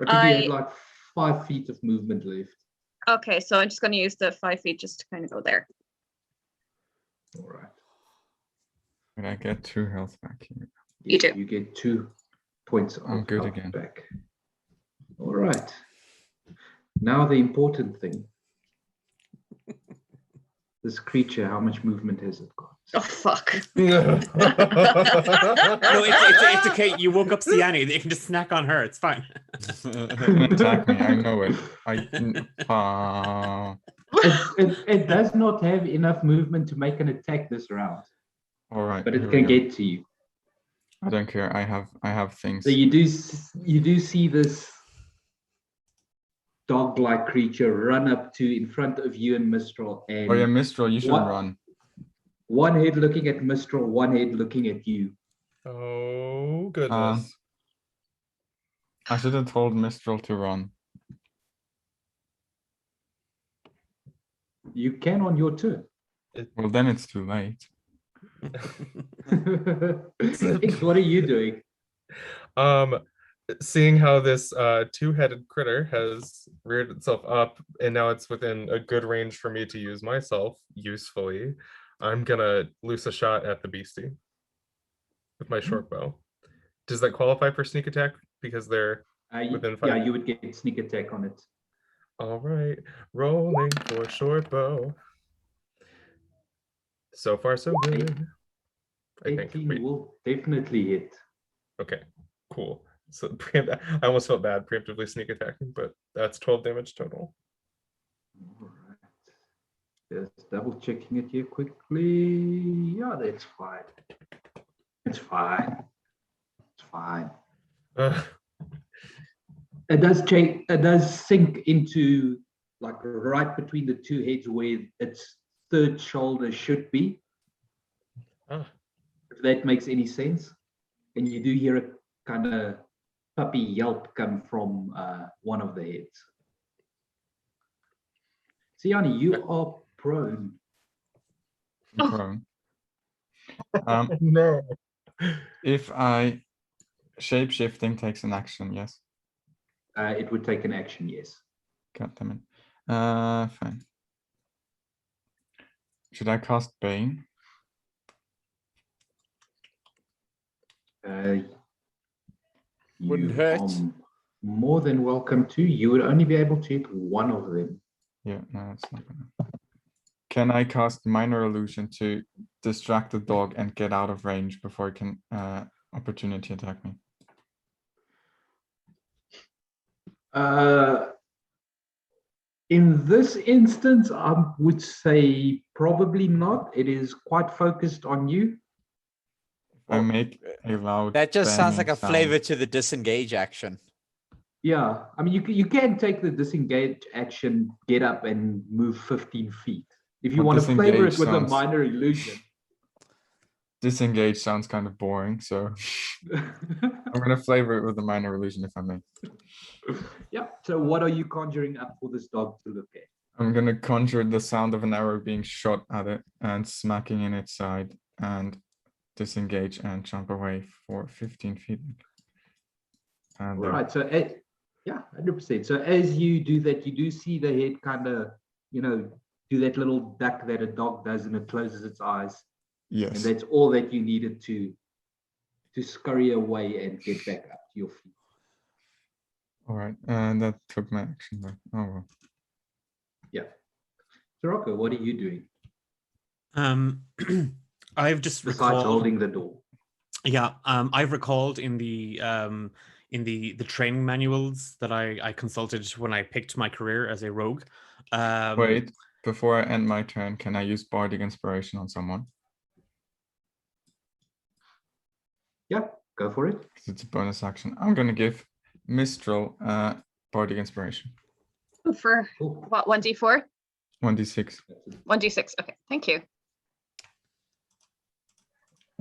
[SPEAKER 1] I think you had like 5 feet of movement left.
[SPEAKER 6] Okay, so I'm just going to use the 5 feet just to kind of go there.
[SPEAKER 1] All right.
[SPEAKER 4] Can I get 2 health back here?
[SPEAKER 6] You do.
[SPEAKER 1] You get 2 points of
[SPEAKER 4] I'm good
[SPEAKER 1] health
[SPEAKER 4] again.
[SPEAKER 1] back. All right. Now the important thing. This creature, how much movement has it got?
[SPEAKER 6] Oh, fuck.
[SPEAKER 5] No, it's okay. You woke up Siani. They can just snack on her. It's fine.
[SPEAKER 4] Attack me, I know it.
[SPEAKER 1] It does not have enough movement to make an attack this round,
[SPEAKER 4] All right,
[SPEAKER 1] but
[SPEAKER 4] here
[SPEAKER 1] it
[SPEAKER 4] we
[SPEAKER 1] can
[SPEAKER 4] go.
[SPEAKER 1] get to you.
[SPEAKER 4] I don't care. I have things.
[SPEAKER 1] So you do see this dog-like creature run up to in front of you and Mistral, and
[SPEAKER 4] Oh yeah, Mistral, you should
[SPEAKER 1] What?
[SPEAKER 4] run.
[SPEAKER 1] One head looking at Mistral, one head looking at you.
[SPEAKER 2] Oh goodness.
[SPEAKER 4] I should have told Mistral to run.
[SPEAKER 1] You can on your turn.
[SPEAKER 4] Well, then it's too late.
[SPEAKER 1] X, what are you doing?
[SPEAKER 2] Seeing how this two-headed critter has reared itself up and now it's within a good range for me to use myself usefully, I'm gonna loose a shot at the beastie with my short bow. Does that qualify for sneak attack because they're within 5?
[SPEAKER 1] Yeah, you would get sneak attack on it.
[SPEAKER 2] All right, rolling for short bow. So far, so good. I think.
[SPEAKER 1] 18
[SPEAKER 2] Wait,
[SPEAKER 1] will definitely hit.
[SPEAKER 2] okay, cool. So I almost felt bad preemptively sneak attacking, but that's 12 damage total.
[SPEAKER 1] All right. Just double checking it here quickly. Yeah, that's fine. It's fine. It's fine. It does change. It does sink into like right between the two heads where its third shoulder should be.
[SPEAKER 2] Ah.
[SPEAKER 1] If that makes any sense. And you do hear a kind of puppy yelp come from one of the heads. Siani, you are prone.
[SPEAKER 4] I'm prone.
[SPEAKER 2] No.
[SPEAKER 4] If I shape-shifting takes an action, yes.
[SPEAKER 1] It would take an action, yes.
[SPEAKER 4] God damn it. Fine. Should I cast Bane?
[SPEAKER 3] Wouldn't
[SPEAKER 1] You
[SPEAKER 3] hurt.
[SPEAKER 1] are more than welcome to. You would only be able to hit one of them.
[SPEAKER 4] Yeah, no, it's not gonna. Can I cast Minor Illusion to distract the dog and get out of range before it can opportunity attack me?
[SPEAKER 1] In this instance, I would say probably not. It is quite focused on you.
[SPEAKER 4] I make a loud.
[SPEAKER 3] That just sounds like
[SPEAKER 4] banging
[SPEAKER 3] a
[SPEAKER 4] sound.
[SPEAKER 3] flavor to the disengage action.
[SPEAKER 1] Yeah, I mean, you can take the disengage action, get up and move 15 feet. If you
[SPEAKER 4] But
[SPEAKER 1] want to flavor it
[SPEAKER 4] disengage
[SPEAKER 1] with a
[SPEAKER 4] sounds-
[SPEAKER 1] minor illusion.
[SPEAKER 4] Disengage sounds kind of boring, so I'm gonna flavor it with a Minor Illusion if I may.
[SPEAKER 1] Yeah, so what are you conjuring up for this dog to look at?
[SPEAKER 4] I'm gonna conjure the sound of an arrow being shot at it and smacking in its side and disengage and jump away for 15 feet. And
[SPEAKER 1] All right, so yeah, 100%. So as you do that, you do see the head kind of, do that little duck that a dog does, and it closes its eyes.
[SPEAKER 4] yes.
[SPEAKER 1] And that's all that you needed to scurry away and get back up to your feet.
[SPEAKER 4] All right, and that took my action back. Oh well.
[SPEAKER 1] Yeah. Sirocco, what are you doing
[SPEAKER 5] I've just
[SPEAKER 1] besides
[SPEAKER 5] recalled.
[SPEAKER 1] holding the door?
[SPEAKER 5] Yeah, I've recalled in the training manuals that I consulted when I picked my career as a rogue.
[SPEAKER 4] Wait, before I end my turn, can I use Bardic Inspiration on someone?
[SPEAKER 1] Yeah, go for it.
[SPEAKER 4] 'Cause it's a bonus action. I'm gonna give Mistral Bardic Inspiration.
[SPEAKER 7] For
[SPEAKER 1] Cool.
[SPEAKER 7] what, 1d4?
[SPEAKER 4] 1d6.
[SPEAKER 7] 1d6. Okay, thank you.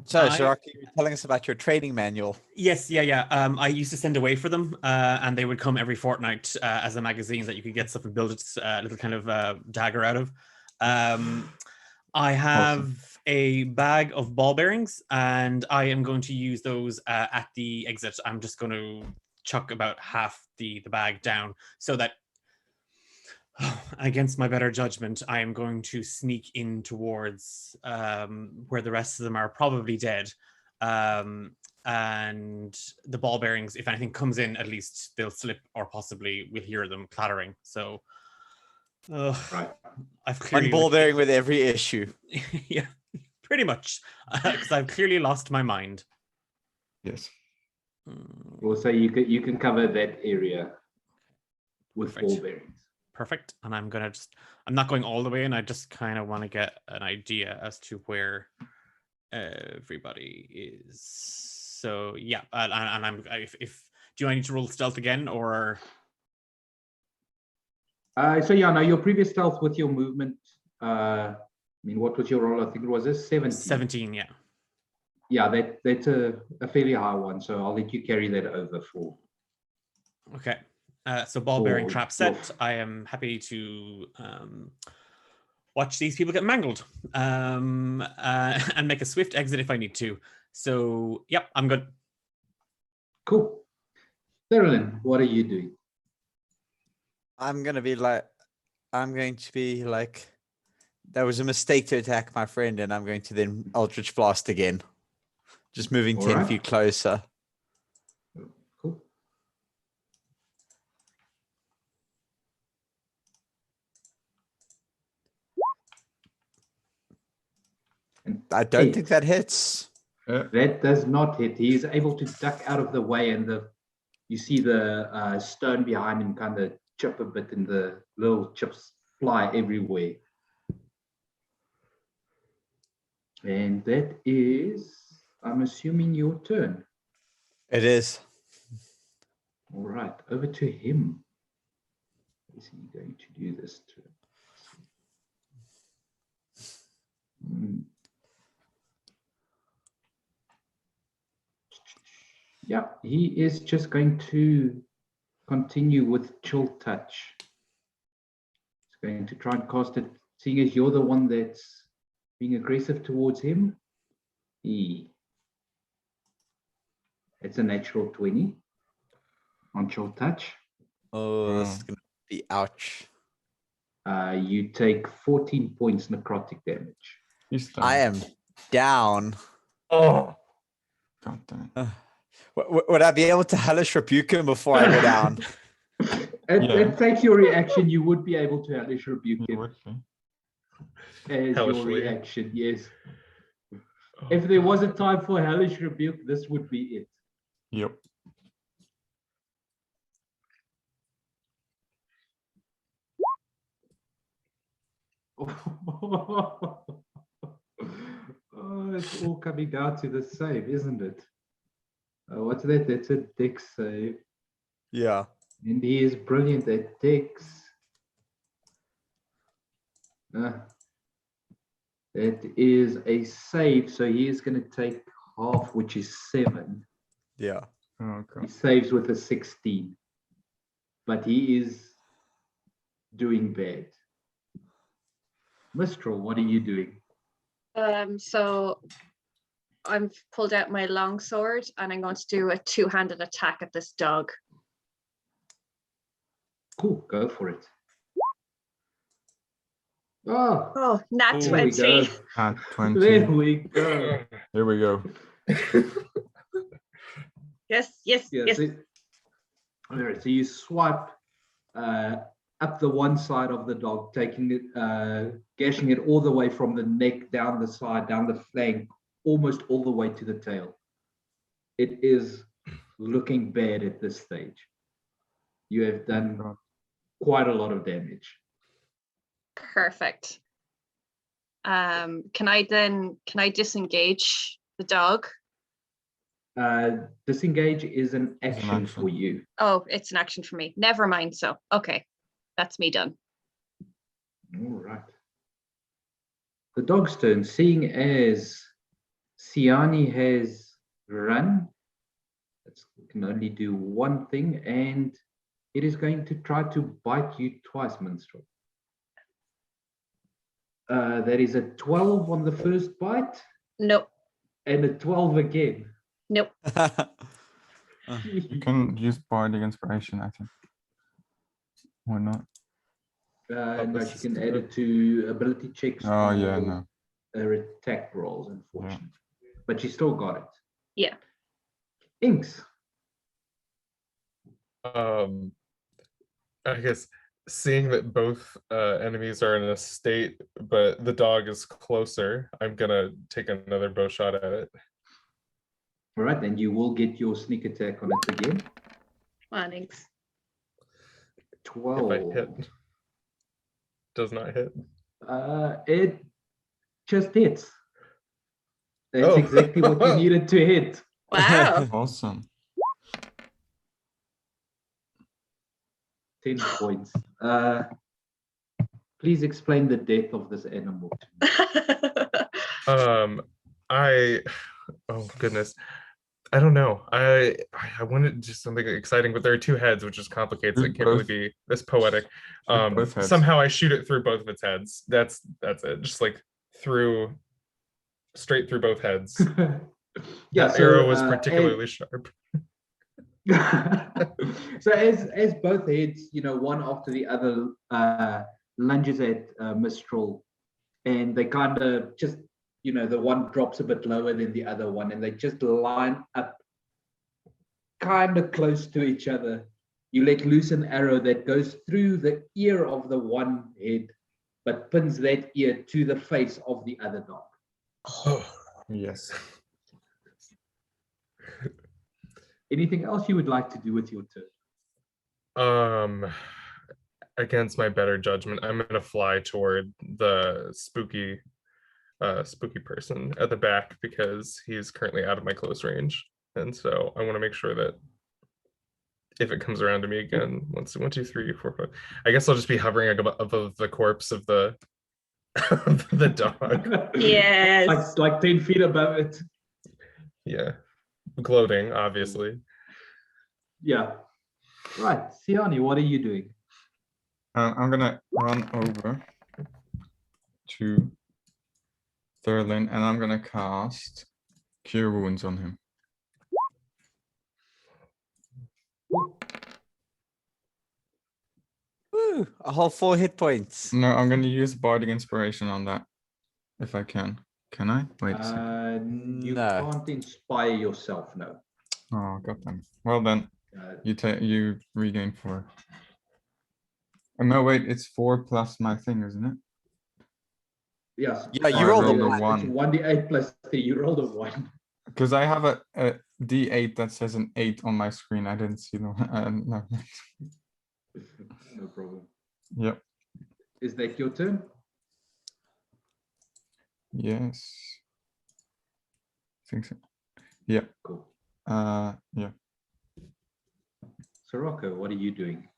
[SPEAKER 3] So,
[SPEAKER 5] I-
[SPEAKER 3] Shiraki, you were telling us about your training manual.
[SPEAKER 5] Yes, yeah. I used to send away for them, and they would come every fortnight as a magazine that you could get stuff and build a little kind of dagger out of. I have a bag of ball bearings, and I am going to use those at the exit. I'm just going to chuck about half the bag down so that, against my better judgment, I am going to sneak in towards where the rest of them are probably dead. And the ball bearings, if anything comes in, at least they'll slip, or possibly we'll hear them clattering. So
[SPEAKER 1] Right.
[SPEAKER 5] I've
[SPEAKER 3] One
[SPEAKER 5] clearly
[SPEAKER 3] ball bearing with every issue.
[SPEAKER 5] yeah, pretty much, because I've clearly lost my mind.
[SPEAKER 4] Yes.
[SPEAKER 1] We'll say you can cover that area with
[SPEAKER 5] Perfect.
[SPEAKER 1] ball bearings.
[SPEAKER 5] Perfect. And I'm not going all the way in. I just kind of want to get an idea as to where everybody is. So yeah, and I'm if do I need to roll stealth again, or?
[SPEAKER 1] So yeah, no, your previous stealth with your movement mean, what was your roll? I think it was a 17.
[SPEAKER 5] 17, yeah.
[SPEAKER 1] Yeah, that's a fairly high one. So I'll let you carry that over for.
[SPEAKER 5] Okay. So ball bearing
[SPEAKER 1] For
[SPEAKER 5] trap
[SPEAKER 1] your-
[SPEAKER 5] set. I am happy to watch these people get mangled and make a swift exit if I need to. So, yep, I'm good.
[SPEAKER 1] Cool. Marilyn, what are you doing?
[SPEAKER 3] I'm going to be like, that was a mistake to attack my friend, and I'm going to then Eldritch Blast again. Just moving
[SPEAKER 1] All
[SPEAKER 3] 10
[SPEAKER 1] right.
[SPEAKER 3] feet closer.
[SPEAKER 1] Cool. And
[SPEAKER 3] I don't
[SPEAKER 1] eight.
[SPEAKER 3] think that hits.
[SPEAKER 1] That does not hit. He is able to duck out of the way, and you see the stone behind him kind of chip a bit, and the little chips fly everywhere. And that is, I'm assuming, your turn.
[SPEAKER 3] It is.
[SPEAKER 1] All right, over to him. Is he going to do this turn? Yeah, he is just going to continue with Chill Touch. He's going to try and cast it, seeing as you're the one that's being aggressive towards him. It's a natural 20 on Chill Touch.
[SPEAKER 3] Oh, this is going to be ouch.
[SPEAKER 1] You take 14 points necrotic damage.
[SPEAKER 3] I am down.
[SPEAKER 2] Oh,
[SPEAKER 4] God damn it.
[SPEAKER 3] Would I be able to hellish rebuke him before I go down?
[SPEAKER 1] It takes your reaction. You would be able to hellish rebuke
[SPEAKER 4] You
[SPEAKER 1] him
[SPEAKER 4] would be.
[SPEAKER 1] as your
[SPEAKER 2] Hellishly.
[SPEAKER 1] reaction. Yes.
[SPEAKER 2] oh,
[SPEAKER 1] If there was a time for hellish rebuke, this would be it.
[SPEAKER 4] Yep.
[SPEAKER 1] Oh, it's all coming down to the save, isn't it? What's that? That's a dex save.
[SPEAKER 3] Yeah.
[SPEAKER 1] And he is brilliant at dex. That is a save, so he is going to take half, which is 7.
[SPEAKER 3] Yeah.
[SPEAKER 4] Oh,
[SPEAKER 1] He
[SPEAKER 4] God.
[SPEAKER 1] saves with a 16. But he is doing bad. Mistral, what are you doing?
[SPEAKER 6] So I've pulled out my long sword and I'm going to do a two-handed attack at this dog.
[SPEAKER 1] Cool, go for it. Oh,
[SPEAKER 6] Oh, nat
[SPEAKER 1] there we
[SPEAKER 6] 20.
[SPEAKER 1] go.
[SPEAKER 4] At 20.
[SPEAKER 1] There we go.
[SPEAKER 4] Here we go.
[SPEAKER 6] Yes, yes,
[SPEAKER 1] Yeah,
[SPEAKER 6] yes.
[SPEAKER 1] so, all right, so you swipe up the one side of the dog, taking it, gashing it all the way from the neck, down the side, down the flank, almost all the way to the tail. It is looking bad at this stage. You have done quite a lot of damage.
[SPEAKER 6] Perfect. Can I disengage the dog?
[SPEAKER 1] Disengage is an
[SPEAKER 4] It's an
[SPEAKER 1] action
[SPEAKER 4] action.
[SPEAKER 1] for you.
[SPEAKER 6] Oh, it's an action for me. Never mind. So, okay, that's me done.
[SPEAKER 1] All right. The dog's turn. Seeing as Siani has run, it can only do one thing, and it is going to try to bite you twice, Minstrel. That is a 12 on the first bite,
[SPEAKER 6] Nope,
[SPEAKER 1] and a 12 again.
[SPEAKER 6] nope.
[SPEAKER 4] You can use Bardic Inspiration, I think. Why not?
[SPEAKER 1] No, she can add it to ability checks.
[SPEAKER 4] Oh, yeah,
[SPEAKER 1] or
[SPEAKER 4] no.
[SPEAKER 1] her attack rolls, unfortunately. But she still got it.
[SPEAKER 6] Yeah.
[SPEAKER 1] Inks.
[SPEAKER 2] I guess seeing that both enemies are in a state, but the dog is closer, I'm gonna take another bow shot at it.
[SPEAKER 1] All right, then you will get your sneak attack on it again.
[SPEAKER 6] Thanks.
[SPEAKER 1] 12.
[SPEAKER 2] If I hit, does not hit.
[SPEAKER 1] It just hits. That's
[SPEAKER 2] Oh.
[SPEAKER 1] exactly what you needed to hit.
[SPEAKER 6] Wow.
[SPEAKER 4] Awesome.
[SPEAKER 1] 10 points. Please explain the death of this animal to me.
[SPEAKER 2] Oh goodness. I don't know. I wanted to do something exciting, but there are two heads, which just complicates it.
[SPEAKER 4] Shoot
[SPEAKER 2] Can't really
[SPEAKER 4] both.
[SPEAKER 2] be this poetic.
[SPEAKER 4] both heads.
[SPEAKER 2] Somehow I shoot it through both of its heads. That's it. Just like straight through both heads.
[SPEAKER 1] Yeah,
[SPEAKER 2] That arrow was particularly sharp.
[SPEAKER 1] So as both heads, one after the other, lunges at Mistral, and they kind of just, the one drops a bit lower than the other one, and they just line up kind of close to each other. You let loose an arrow that goes through the ear of the one head, but pins that ear to the face of the other dog.
[SPEAKER 2] Oh, yes.
[SPEAKER 1] Anything else you would like to do with your turn?
[SPEAKER 2] Against my better judgment, I'm gonna fly toward the spooky person at the back because he's currently out of my close range, and so I want to make sure that if it comes around to me again, 1, 2, 3, 4, 5, I guess I'll just be hovering above the corpse of the the dog.
[SPEAKER 6] Yes.
[SPEAKER 1] like 10 feet above it.
[SPEAKER 2] Yeah, gloating, obviously.
[SPEAKER 1] Yeah. Right, Siani, what are you doing?
[SPEAKER 4] I'm gonna run over to Thurlin and I'm gonna cast Cure Wounds on him.
[SPEAKER 3] Woo, a whole 4 hit points.
[SPEAKER 4] No, I'm gonna use Bardic Inspiration on that if I can. Can I? Wait a second.
[SPEAKER 1] You
[SPEAKER 3] No.
[SPEAKER 1] can't inspire yourself, no.
[SPEAKER 4] Oh, got them. Well then, you regain 4. Oh, no, wait, it's 4 plus my thing, isn't it?
[SPEAKER 1] Yes.
[SPEAKER 3] Yeah,
[SPEAKER 4] I
[SPEAKER 3] you rolled
[SPEAKER 4] rolled
[SPEAKER 3] a
[SPEAKER 4] a
[SPEAKER 3] 1.
[SPEAKER 1] It's
[SPEAKER 4] 1.
[SPEAKER 1] 1d8 plus 3. You rolled a 1.
[SPEAKER 4] Because I have a D8 that says an 8 on my screen. I didn't see the no.
[SPEAKER 1] No problem.
[SPEAKER 4] Yep.
[SPEAKER 1] Is that your turn?
[SPEAKER 4] Yes. I think so. Yeah.
[SPEAKER 1] Cool.
[SPEAKER 4] Yeah.
[SPEAKER 1] Sirocco, what are you doing?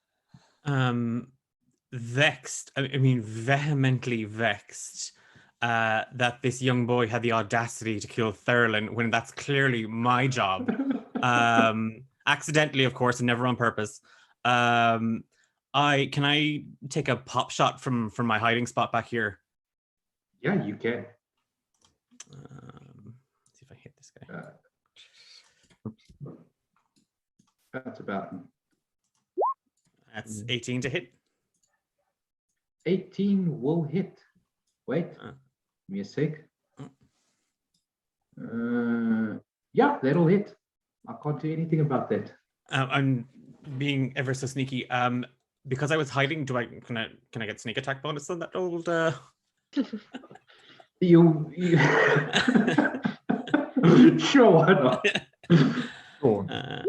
[SPEAKER 5] Vexed. I mean, vehemently vexed that this young boy had the audacity to kill Thurlin when that's clearly my job. Accidentally, of course, and never on purpose. Can I take a pop shot from my hiding spot back here?
[SPEAKER 1] Yeah, you can.
[SPEAKER 5] See if I hit this guy.
[SPEAKER 1] That's about
[SPEAKER 5] That's 18 to hit.
[SPEAKER 1] 18 will hit. Wait,
[SPEAKER 5] Uh.
[SPEAKER 1] give me a sec. Yeah, that'll hit. I can't do anything about that.
[SPEAKER 5] I'm being ever so sneaky. Because I was hiding, can I get sneak attack bonus on that old?
[SPEAKER 1] You sure, why not?
[SPEAKER 4] Sure.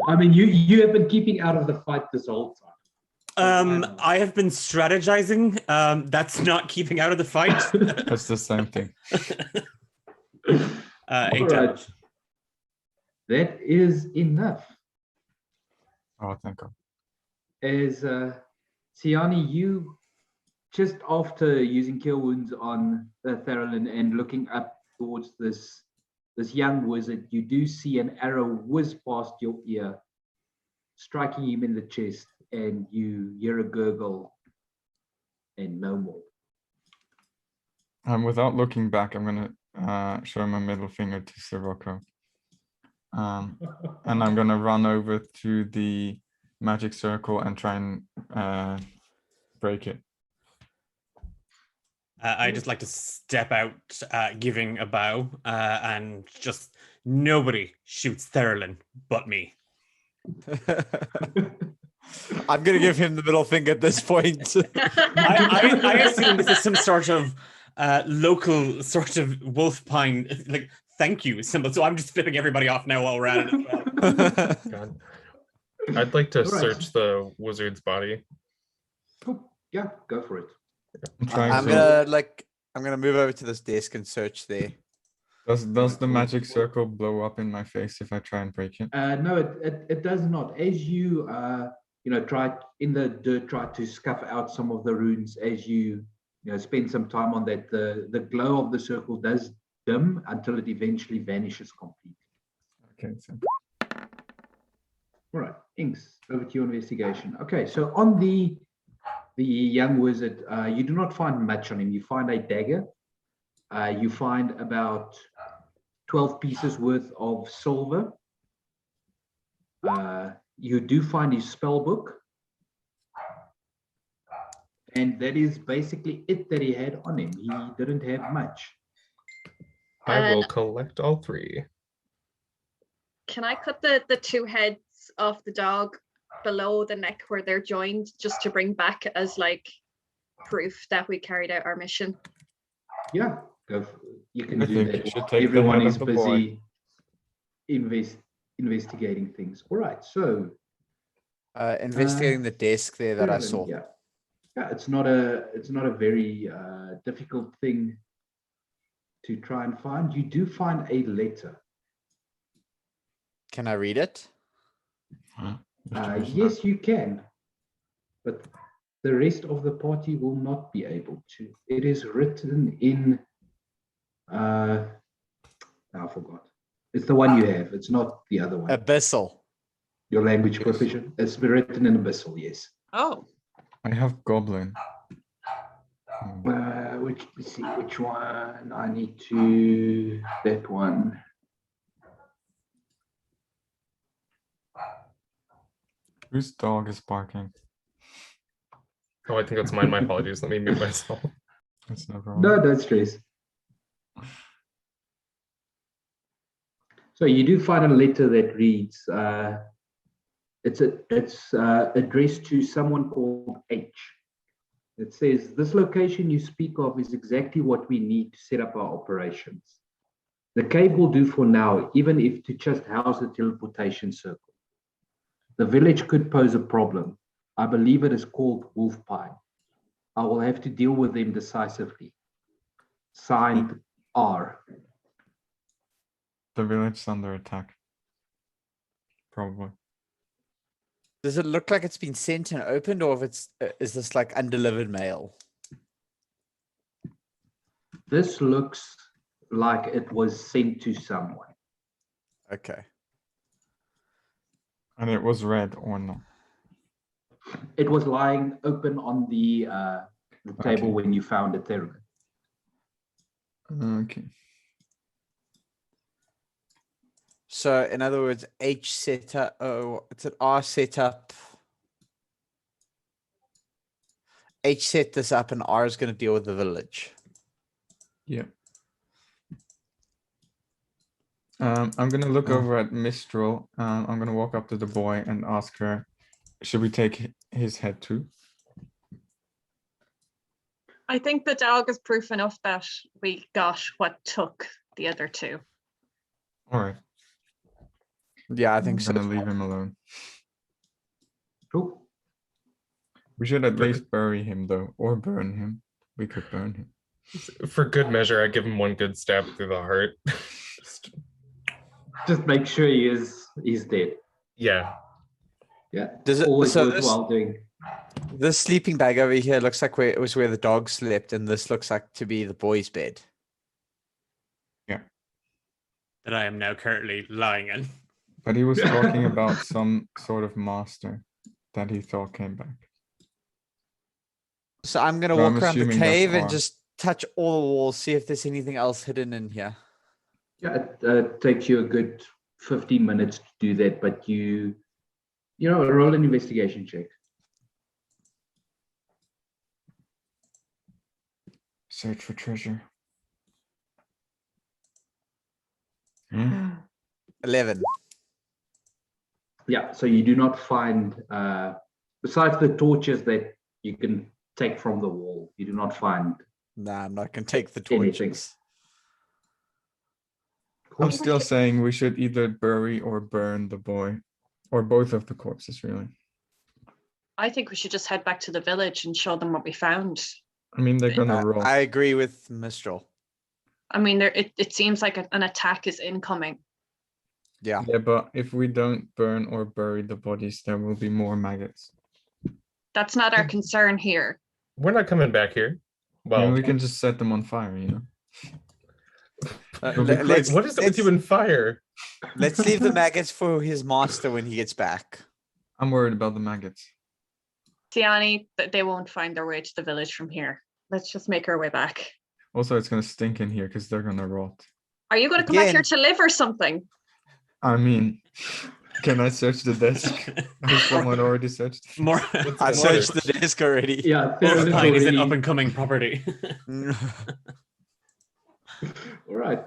[SPEAKER 1] I mean, you have been keeping out of the fight this whole time.
[SPEAKER 5] I have been strategizing. That's not keeping out of the fight.
[SPEAKER 4] That's the same thing.
[SPEAKER 5] 8
[SPEAKER 1] All
[SPEAKER 5] damage.
[SPEAKER 1] right. That is enough.
[SPEAKER 4] Oh, thank God.
[SPEAKER 1] As Siani, you just after using Cure Wounds on Thurlin and looking up towards this young wizard, you do see an arrow whiz past your ear, striking him in the chest, and you hear a gurgle and no more.
[SPEAKER 4] Without looking back, I'm gonna show my middle finger to Sirocco. And I'm gonna run over to the magic circle and try and break it.
[SPEAKER 5] I just like to step out, giving a bow, and just nobody shoots Thurlin but me.
[SPEAKER 3] I'm gonna give him the middle finger at this point.
[SPEAKER 5] I assume this is some sort of local sort of wolf pine, like thank you symbol. So I'm just flipping everybody off now while we're at it as well.
[SPEAKER 2] God. I'd like to
[SPEAKER 1] All right.
[SPEAKER 2] search the wizard's body.
[SPEAKER 1] Cool. Yeah, go for it.
[SPEAKER 4] I'm trying
[SPEAKER 3] I'm gonna move over to this desk and search there.
[SPEAKER 4] Does the magic circle blow up in my face if I try and break it?
[SPEAKER 1] No, it does not. As you try in the dirt, try to scuff out some of the runes as you spend some time on that. The glow of the circle does dim until it eventually vanishes completely.
[SPEAKER 4] Okay, so
[SPEAKER 1] All right, Inks, over to your investigation. Okay, so on the young wizard, you do not find much on him. You find a dagger. You find about 12 pieces worth of silver. You do find his spell book. And that is basically it that he had on him. He didn't have much.
[SPEAKER 2] I will collect all 3.
[SPEAKER 6] Can I cut the 2 heads off the dog below the neck where they're joined, just to bring back as like proof that we carried out our mission?
[SPEAKER 1] Yeah, you can
[SPEAKER 4] I
[SPEAKER 1] do
[SPEAKER 4] think
[SPEAKER 1] that.
[SPEAKER 4] you should take the
[SPEAKER 1] Everyone
[SPEAKER 4] head
[SPEAKER 1] is
[SPEAKER 4] of the boy.
[SPEAKER 1] busy investigating things. All right, so
[SPEAKER 3] Investigating the desk there that I saw.
[SPEAKER 1] Yeah, it's not a very difficult thing to try and find. You do find a letter.
[SPEAKER 3] Can I read it?
[SPEAKER 1] Yes, you can, but the rest of the party will not be able to. It is written in I forgot. It's the one you have. It's not the other one.
[SPEAKER 3] Abyssal.
[SPEAKER 1] Your language
[SPEAKER 4] Yes.
[SPEAKER 1] proficient. It's written in Abyssal, yes.
[SPEAKER 7] Oh,
[SPEAKER 4] I have goblin.
[SPEAKER 1] Let's see which one I need to. That one.
[SPEAKER 4] Whose dog is barking?
[SPEAKER 2] Oh, I think that's mine. My apologies. Let me mute myself.
[SPEAKER 4] It's never
[SPEAKER 1] No, don't stress. So you do find a letter that reads. It's addressed to someone called H. It says, "This location you speak of is exactly what we need to set up our operations. The cave will do for now, even if to just house the teleportation circle. The village could pose a problem. I believe it is called Wolf Pine. I will have to deal with them decisively. Signed, R."
[SPEAKER 4] The village is under attack. Probably.
[SPEAKER 3] Does it look like it's been sent and opened, or if it's is this like undelivered mail?
[SPEAKER 1] This looks like it was sent to someone.
[SPEAKER 3] Okay.
[SPEAKER 4] And it was red or not?
[SPEAKER 1] It was lying open on the table
[SPEAKER 4] Okay.
[SPEAKER 1] when you found it there.
[SPEAKER 4] Okay.
[SPEAKER 3] So in other words, H set up. Oh, it's an R set up. H set this up, and R is going to deal with the village.
[SPEAKER 4] Yeah. I'm gonna look
[SPEAKER 3] Oh.
[SPEAKER 4] over at Mistral. I'm gonna walk up to the boy and ask her, should we take his head too?
[SPEAKER 7] I think the dog is proof enough that we got what took the other 2.
[SPEAKER 4] All right.
[SPEAKER 3] Yeah, I think
[SPEAKER 4] I'm
[SPEAKER 3] so.
[SPEAKER 4] gonna leave him alone.
[SPEAKER 1] Cool.
[SPEAKER 4] We should at least bury him though, or burn him. We could burn him.
[SPEAKER 2] For good measure, I give him one good stab through the heart.
[SPEAKER 1] Just make sure he's dead.
[SPEAKER 2] Yeah.
[SPEAKER 1] Yeah.
[SPEAKER 3] Does it?
[SPEAKER 1] Always
[SPEAKER 3] So this,
[SPEAKER 1] worthwhile doing.
[SPEAKER 3] this sleeping bag over here looks like where it was where the dog slept, and this looks like to be the boy's bed.
[SPEAKER 5] That I am now currently lying in.
[SPEAKER 4] But he was talking about some sort of master that he thought came back.
[SPEAKER 3] So I'm gonna
[SPEAKER 4] So I'm
[SPEAKER 3] walk around the
[SPEAKER 4] assuming that's
[SPEAKER 3] cave and
[SPEAKER 4] R.
[SPEAKER 3] just touch all the walls, see if there's anything else hidden in here.
[SPEAKER 1] Yeah, it takes you a good 15 minutes to do that, but you roll an investigation check.
[SPEAKER 4] Search for treasure.
[SPEAKER 3] 11.
[SPEAKER 1] Yeah, so you do not find, besides the torches that you can take from the wall, you do not find.
[SPEAKER 3] Nah, I'm not gonna take the
[SPEAKER 1] Anything.
[SPEAKER 3] torches.
[SPEAKER 4] I'm still saying we should either bury or burn the boy, or both of the corpses, really.
[SPEAKER 7] I think we should just head back to the village and show them what we found.
[SPEAKER 4] I mean, they're gonna roll.
[SPEAKER 3] I agree with Mistral.
[SPEAKER 7] I mean, it seems like an attack is incoming.
[SPEAKER 3] Yeah.
[SPEAKER 4] Yeah, but if we don't burn or bury the bodies, there will be more maggots.
[SPEAKER 7] That's not our concern here.
[SPEAKER 2] We're not coming back here. Well,
[SPEAKER 4] we can just set them on fire, you know.
[SPEAKER 2] It'll be great. What is it with you in fire?
[SPEAKER 3] Let's leave the maggots for his master when he gets back.
[SPEAKER 4] I'm worried about the maggots.
[SPEAKER 7] Tiani, they won't find their way to the village from here. Let's just make our way back.
[SPEAKER 4] Also, it's gonna stink in here because they're gonna rot.
[SPEAKER 7] Are you going to come back here
[SPEAKER 3] Again.
[SPEAKER 7] to live or something?
[SPEAKER 4] I mean, can I search the desk? Has someone already searched?
[SPEAKER 5] More.
[SPEAKER 3] I searched the desk already.
[SPEAKER 1] Yeah,
[SPEAKER 5] Pine is an
[SPEAKER 1] already.
[SPEAKER 5] up and coming property.
[SPEAKER 1] All right.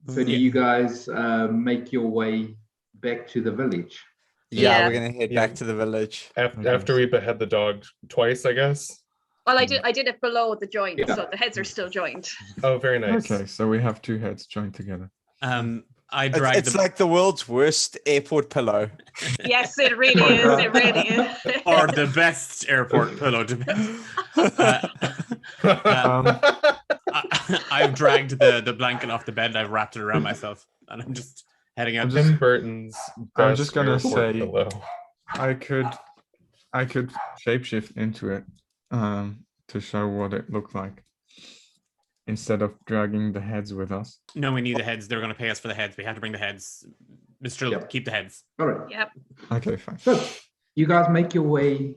[SPEAKER 1] So do you guys make your way back to the village?
[SPEAKER 3] Yeah,
[SPEAKER 7] Yeah.
[SPEAKER 3] we're gonna head back to the village.
[SPEAKER 2] After we behead the dog twice, I guess.
[SPEAKER 6] Well, I did it below the joint,
[SPEAKER 1] Yeah.
[SPEAKER 6] so the heads are still joined.
[SPEAKER 2] Oh, very nice.
[SPEAKER 4] Okay, so we have two heads joined together.
[SPEAKER 5] I dragged
[SPEAKER 3] It's
[SPEAKER 5] them,
[SPEAKER 3] like the world's worst airport pillow.
[SPEAKER 7] Yes, it really is. It really is.
[SPEAKER 5] or the best airport pillow. I've dragged the blanket off the bed. I've wrapped it around myself, and I'm just heading out.
[SPEAKER 2] Tim Burton's.
[SPEAKER 4] I'm just
[SPEAKER 2] best
[SPEAKER 4] gonna
[SPEAKER 2] airport
[SPEAKER 4] say-
[SPEAKER 2] pillow.
[SPEAKER 4] I could shapeshift into it to show what it looked like instead of dragging the heads with us.
[SPEAKER 5] No, we need the heads. They're going to pay us for the heads. We have to bring the heads. Mr.
[SPEAKER 1] Yep.
[SPEAKER 5] Keep the heads.
[SPEAKER 1] All right.
[SPEAKER 7] Yep.
[SPEAKER 4] Okay, fine.
[SPEAKER 1] So you guys make your way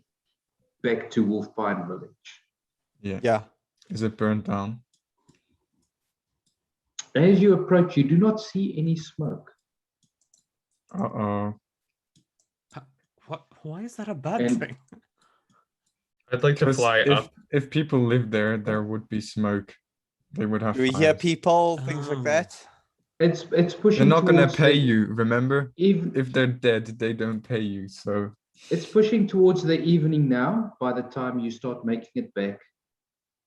[SPEAKER 1] back to Wolfpine Village.
[SPEAKER 3] Yeah.
[SPEAKER 4] Is it burned down?
[SPEAKER 1] As you approach, you do not see any smoke.
[SPEAKER 4] Uh-oh.
[SPEAKER 5] What? Why is that a bad
[SPEAKER 1] And-
[SPEAKER 5] thing?
[SPEAKER 2] I'd like to
[SPEAKER 4] 'Cause
[SPEAKER 2] fly up.
[SPEAKER 4] if people lived there, there would be smoke. They would have
[SPEAKER 3] Do we hear
[SPEAKER 4] fires.
[SPEAKER 3] people, things like
[SPEAKER 5] Oh.
[SPEAKER 3] that?
[SPEAKER 1] It's pushing.
[SPEAKER 4] They're not gonna
[SPEAKER 1] towards
[SPEAKER 4] pay
[SPEAKER 1] the-
[SPEAKER 4] you, remember?
[SPEAKER 1] Even
[SPEAKER 4] If they're dead, they don't pay you, so...
[SPEAKER 1] it's pushing towards the evening now. By the time you start making it back,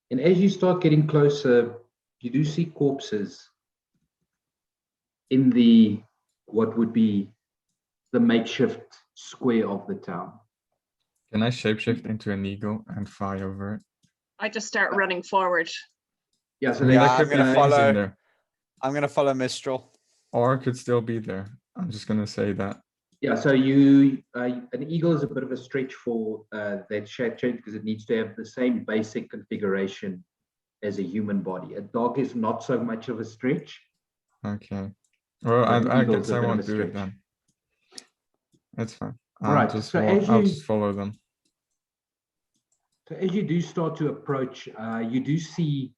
[SPEAKER 1] and as you start getting closer, you do see corpses in the what would be the makeshift square of the town.
[SPEAKER 4] Can I shapeshift into an eagle and fly over it?
[SPEAKER 7] I just start running forward.
[SPEAKER 1] Yeah, so
[SPEAKER 3] Yeah,
[SPEAKER 1] there
[SPEAKER 3] I'm
[SPEAKER 4] could be
[SPEAKER 3] gonna
[SPEAKER 4] things
[SPEAKER 3] follow-
[SPEAKER 4] in there.
[SPEAKER 3] I'm gonna follow Mistral.
[SPEAKER 4] Or it could still be there. I'm just gonna say that.
[SPEAKER 1] yeah, so you an eagle is a bit of a stretch for that shape change because it needs to have the same basic configuration as a human body. A dog is not so much of a stretch.
[SPEAKER 4] Okay. Well,
[SPEAKER 1] But the
[SPEAKER 4] I
[SPEAKER 1] eagle's
[SPEAKER 4] guess
[SPEAKER 1] a
[SPEAKER 4] I
[SPEAKER 1] bit of
[SPEAKER 4] won't
[SPEAKER 1] a
[SPEAKER 4] do it
[SPEAKER 1] stretch.
[SPEAKER 4] then. That's fine.
[SPEAKER 1] Right, so as
[SPEAKER 4] I'll
[SPEAKER 1] you-
[SPEAKER 4] just follow them.
[SPEAKER 1] So as you do start to approach, you do see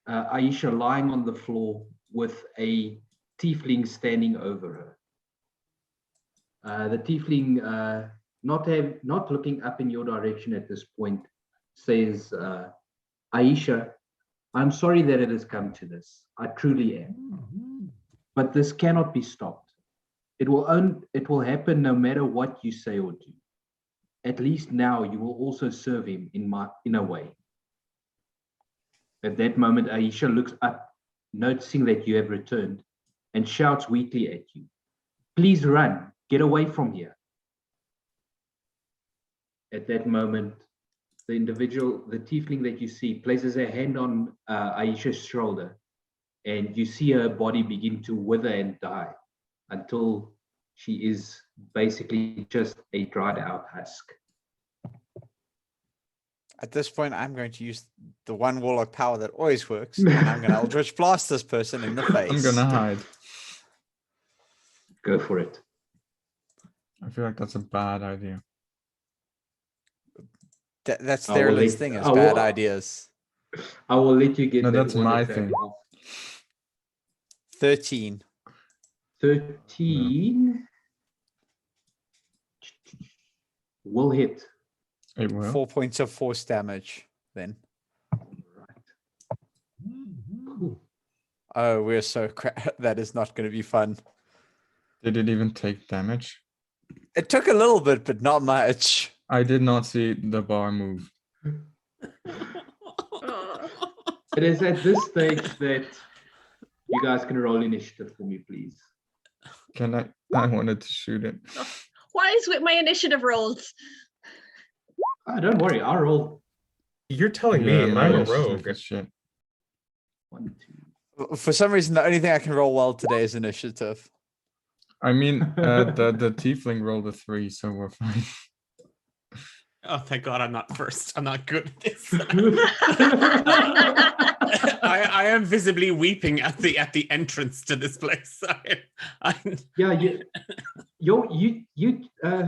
[SPEAKER 1] Aisha lying on the floor with a tiefling standing over her. The tiefling, not looking up in your direction at this point, says, Aisha, I'm sorry that it has come to this. I truly am. But this cannot be stopped. It will happen no matter what you say or do. At least now you will also serve him in a way. At that moment, Aisha looks up, noticing that you have returned, and shouts weakly at you. Please run, get away from here. At that moment, the tiefling that you see, places a hand on Aisha's shoulder, and you see her body begin to wither and die until she is basically just a dried out husk.
[SPEAKER 3] At this point, I'm going to use the one warlock power that always works. And I'm gonna Eldritch Blast this person in the face.
[SPEAKER 4] I'm gonna hide.
[SPEAKER 1] Go for it.
[SPEAKER 4] I feel like that's a bad idea.
[SPEAKER 3] That's
[SPEAKER 1] I will
[SPEAKER 3] Theron's
[SPEAKER 1] let-
[SPEAKER 3] thing, is
[SPEAKER 1] I will-
[SPEAKER 3] bad ideas.
[SPEAKER 1] I will let you get
[SPEAKER 4] No,
[SPEAKER 1] that
[SPEAKER 4] that's
[SPEAKER 1] one
[SPEAKER 4] my
[SPEAKER 1] attack
[SPEAKER 4] thing.
[SPEAKER 1] off.
[SPEAKER 3] 13.
[SPEAKER 1] 13 will hit.
[SPEAKER 4] It will.
[SPEAKER 3] 4 points of force damage. Then.
[SPEAKER 1] Cool.
[SPEAKER 3] Oh, we're so that is not going to be fun.
[SPEAKER 4] Did it even take damage?
[SPEAKER 3] It took a little bit, but not much.
[SPEAKER 4] I did not see the bar move.
[SPEAKER 6] Oh.
[SPEAKER 1] It is at this stage that you guys can roll initiative for me, please.
[SPEAKER 4] Can I? I wanted to shoot it.
[SPEAKER 6] What is with my initiative rolls?
[SPEAKER 1] Don't worry, I'll roll
[SPEAKER 2] You're telling me
[SPEAKER 4] Yeah, my
[SPEAKER 2] I'm a
[SPEAKER 4] initiative
[SPEAKER 2] rogue.
[SPEAKER 4] is shit.
[SPEAKER 1] 1, 2.
[SPEAKER 3] For some reason, the only thing I can roll well today is initiative.
[SPEAKER 4] I mean, the tiefling rolled a 3, so we're fine.
[SPEAKER 5] Oh, thank God I'm not first. I'm not good at this. I am visibly weeping at the entrance to this place.
[SPEAKER 1] Yeah,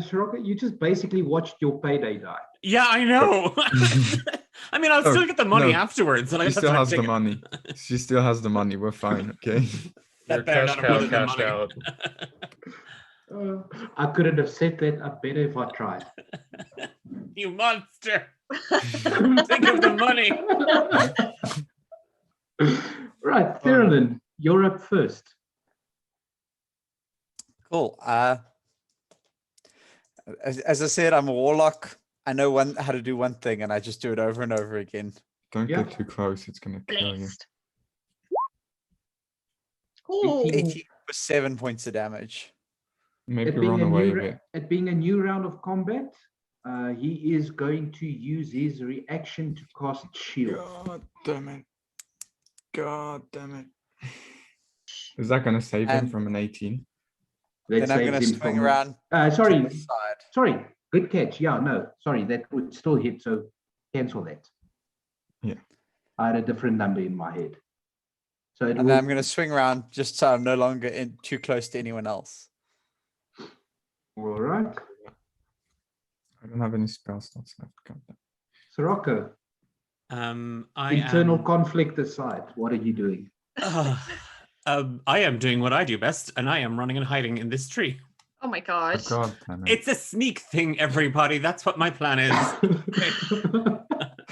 [SPEAKER 1] Sirocco, you just basically watched your payday die.
[SPEAKER 5] Yeah, I know. I mean, I'll
[SPEAKER 4] Oh,
[SPEAKER 5] still get the money
[SPEAKER 4] no.
[SPEAKER 5] afterwards. And
[SPEAKER 4] She
[SPEAKER 5] that's
[SPEAKER 4] still
[SPEAKER 5] what I'm
[SPEAKER 4] has the
[SPEAKER 5] taking.
[SPEAKER 4] money. She still has the money. We're fine, okay?
[SPEAKER 2] Your
[SPEAKER 5] That better
[SPEAKER 2] cash
[SPEAKER 5] not have
[SPEAKER 2] cow
[SPEAKER 5] been the
[SPEAKER 2] cashed
[SPEAKER 5] money.
[SPEAKER 2] out.
[SPEAKER 1] I couldn't have set that up better if I tried.
[SPEAKER 5] You monster. Think of the money.
[SPEAKER 1] Right, Therilyn, you're up first.
[SPEAKER 3] Cool. As I said, I'm a warlock. I know how to do one thing, and I just do it over and over again.
[SPEAKER 4] Don't
[SPEAKER 1] Yeah.
[SPEAKER 4] get too close. It's gonna kill you.
[SPEAKER 6] Blessed. Ooh.
[SPEAKER 3] 18 for 7 points of damage.
[SPEAKER 4] Maybe
[SPEAKER 1] It being,
[SPEAKER 4] run
[SPEAKER 1] a
[SPEAKER 4] away
[SPEAKER 1] new,
[SPEAKER 4] a
[SPEAKER 1] ra-
[SPEAKER 4] bit.
[SPEAKER 1] it being a new round of combat, he is going to use his reaction to cast shield.
[SPEAKER 4] God damn it. God damn it. Is that gonna save him
[SPEAKER 3] And-
[SPEAKER 4] from an 18?
[SPEAKER 1] That
[SPEAKER 3] Then I'm
[SPEAKER 1] saves
[SPEAKER 3] going to
[SPEAKER 1] him
[SPEAKER 3] swing
[SPEAKER 1] from-
[SPEAKER 3] around
[SPEAKER 1] Sorry,
[SPEAKER 3] to the side.
[SPEAKER 1] sorry. Good catch. Yeah, no, sorry. That would still hit, so cancel that.
[SPEAKER 4] Yeah.
[SPEAKER 1] I had a different number in my head. So it
[SPEAKER 3] And
[SPEAKER 1] will,
[SPEAKER 3] then I'm going to swing around just so I'm no longer too close to anyone else.
[SPEAKER 1] all right.
[SPEAKER 4] I don't have any spell slots left. God damn.
[SPEAKER 1] Sirocco,
[SPEAKER 5] I
[SPEAKER 1] internal
[SPEAKER 5] am.
[SPEAKER 1] conflict aside, what are you doing?
[SPEAKER 5] I am doing what I do best, and I am running and hiding in this tree.
[SPEAKER 6] Oh my god.
[SPEAKER 4] God damn it.
[SPEAKER 5] It's a sneak thing, everybody. That's what my plan is.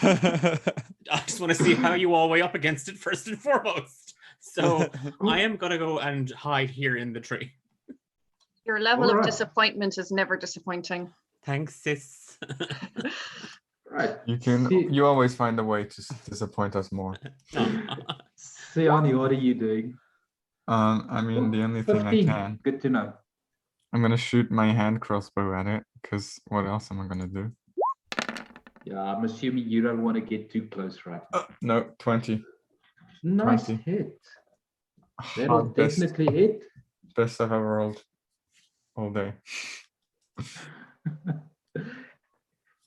[SPEAKER 5] I just want to see how you all weigh up against it first and foremost. So I am gonna go and hide here in the tree.
[SPEAKER 6] Your level of
[SPEAKER 1] Alright.
[SPEAKER 6] disappointment is never disappointing.
[SPEAKER 5] Thanks, sis.
[SPEAKER 1] Right.
[SPEAKER 4] You you always find a way to disappoint us more.
[SPEAKER 1] Siani, what are you doing?
[SPEAKER 4] I mean, the only thing I
[SPEAKER 1] 15.
[SPEAKER 4] can.
[SPEAKER 1] Good to know.
[SPEAKER 4] I'm gonna shoot my hand crossbow at it, because what else am I gonna do?
[SPEAKER 1] Yeah, I'm assuming you don't want to get too close, right?
[SPEAKER 4] No, 20.
[SPEAKER 1] Nice
[SPEAKER 4] 20.
[SPEAKER 1] hit. That'll
[SPEAKER 4] Best,
[SPEAKER 1] definitely hit.
[SPEAKER 4] best I've ever rolled all day.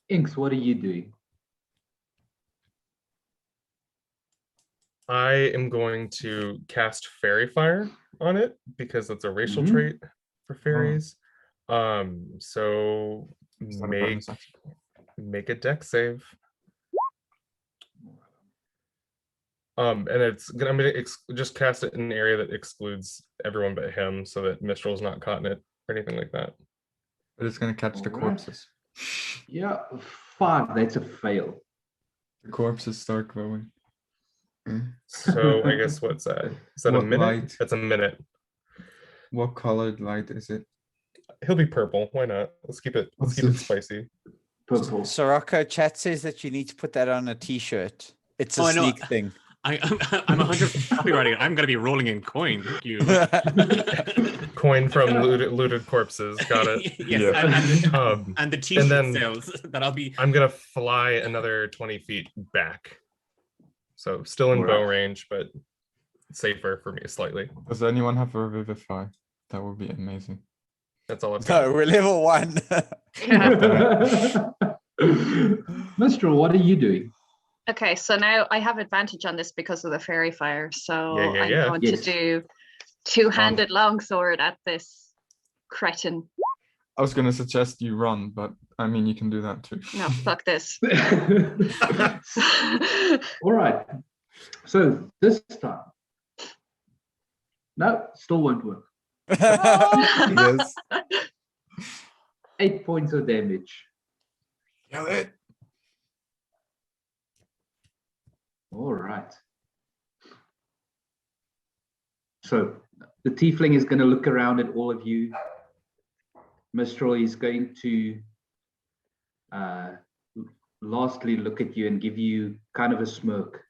[SPEAKER 1] Inks, what are you doing?
[SPEAKER 2] I am going to cast Fairy Fire on it because that's a racial
[SPEAKER 1] Mhm.
[SPEAKER 2] trait for fairies. So
[SPEAKER 4] Is that a
[SPEAKER 2] make
[SPEAKER 4] bonus action?
[SPEAKER 2] make a deck save. And I'm gonna just cast it in an area that excludes everyone but him, so that Mistral's not caught in it or anything like that.
[SPEAKER 4] But it's gonna catch the
[SPEAKER 1] Alright.
[SPEAKER 4] corpses.
[SPEAKER 1] Yeah, 5. That's a fail.
[SPEAKER 4] The corpses start glowing.
[SPEAKER 2] So I guess what's that? Is that a
[SPEAKER 4] What
[SPEAKER 2] minute?
[SPEAKER 4] light?
[SPEAKER 2] That's a minute.
[SPEAKER 4] What colored light is it?
[SPEAKER 2] He'll be purple. Why not? Let's keep it spicy.
[SPEAKER 1] Purple.
[SPEAKER 3] Sirocco, chat says that you need to put that on a t-shirt. It's a
[SPEAKER 5] Oh, I know.
[SPEAKER 3] sneak thing.
[SPEAKER 5] I'm 100% copywriting it. I'm gonna be rolling in coin. Thank you.
[SPEAKER 2] Coin from looted corpses. Got it.
[SPEAKER 5] Yes,
[SPEAKER 4] Yeah.
[SPEAKER 5] and the t-shirt
[SPEAKER 2] then-
[SPEAKER 5] sales that I'll be.
[SPEAKER 2] I'm gonna fly another 20 feet back. So still in bow
[SPEAKER 1] Alright.
[SPEAKER 2] range, but safer for me slightly.
[SPEAKER 4] Does anyone have a revivify? That would be amazing.
[SPEAKER 2] That's all I've got.
[SPEAKER 3] No, we're level 1.
[SPEAKER 1] Mistral, what are you doing?
[SPEAKER 6] Okay, so now I have advantage on this because of the fairy fire. So
[SPEAKER 2] Yeah,
[SPEAKER 6] I'm going
[SPEAKER 1] Yes.
[SPEAKER 6] to do two-handed longsword at this cretin.
[SPEAKER 4] I was gonna suggest you run, but I mean you can do that too.
[SPEAKER 6] No, fuck this.
[SPEAKER 1] All right. So this time. No, still won't work.
[SPEAKER 4] Yes.
[SPEAKER 1] 8 points of damage.
[SPEAKER 4] Kill it.
[SPEAKER 1] All right. So the tiefling is going to look around at all of you. Mistral is going to lastly look at you and give you kind of a smirk.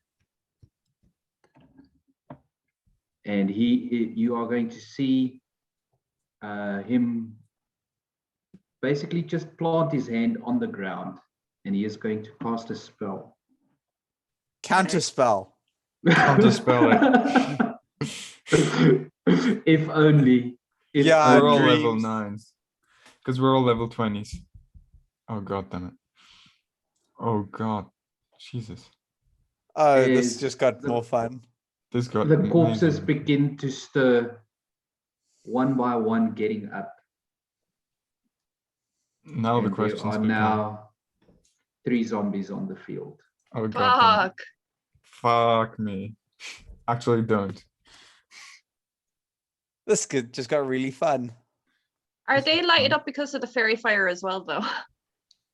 [SPEAKER 1] And you are going to see him basically just plant his hand on the ground, and he is going to cast a spell.
[SPEAKER 3] Counterspell.
[SPEAKER 4] Counterspell
[SPEAKER 1] If only. If
[SPEAKER 3] Yeah,
[SPEAKER 4] We're all
[SPEAKER 1] only.
[SPEAKER 4] level
[SPEAKER 3] dreams.
[SPEAKER 4] 9s. Because we're all level 20s. Oh god damn it. Oh God, Jesus,
[SPEAKER 3] Oh, this
[SPEAKER 1] Is
[SPEAKER 3] just got
[SPEAKER 1] the-
[SPEAKER 3] more fun.
[SPEAKER 4] this got
[SPEAKER 1] The corpses
[SPEAKER 4] maybe-
[SPEAKER 1] begin to stir one by one, getting up.
[SPEAKER 4] Now the
[SPEAKER 1] And there
[SPEAKER 4] questions
[SPEAKER 1] are
[SPEAKER 4] become.
[SPEAKER 1] now 3 zombies on the field.
[SPEAKER 4] Oh God.
[SPEAKER 7] Fuck.
[SPEAKER 4] Fuck me. Actually, don't.
[SPEAKER 3] This just got really fun.
[SPEAKER 7] Are they lighted up because of the fairy fire as well, though?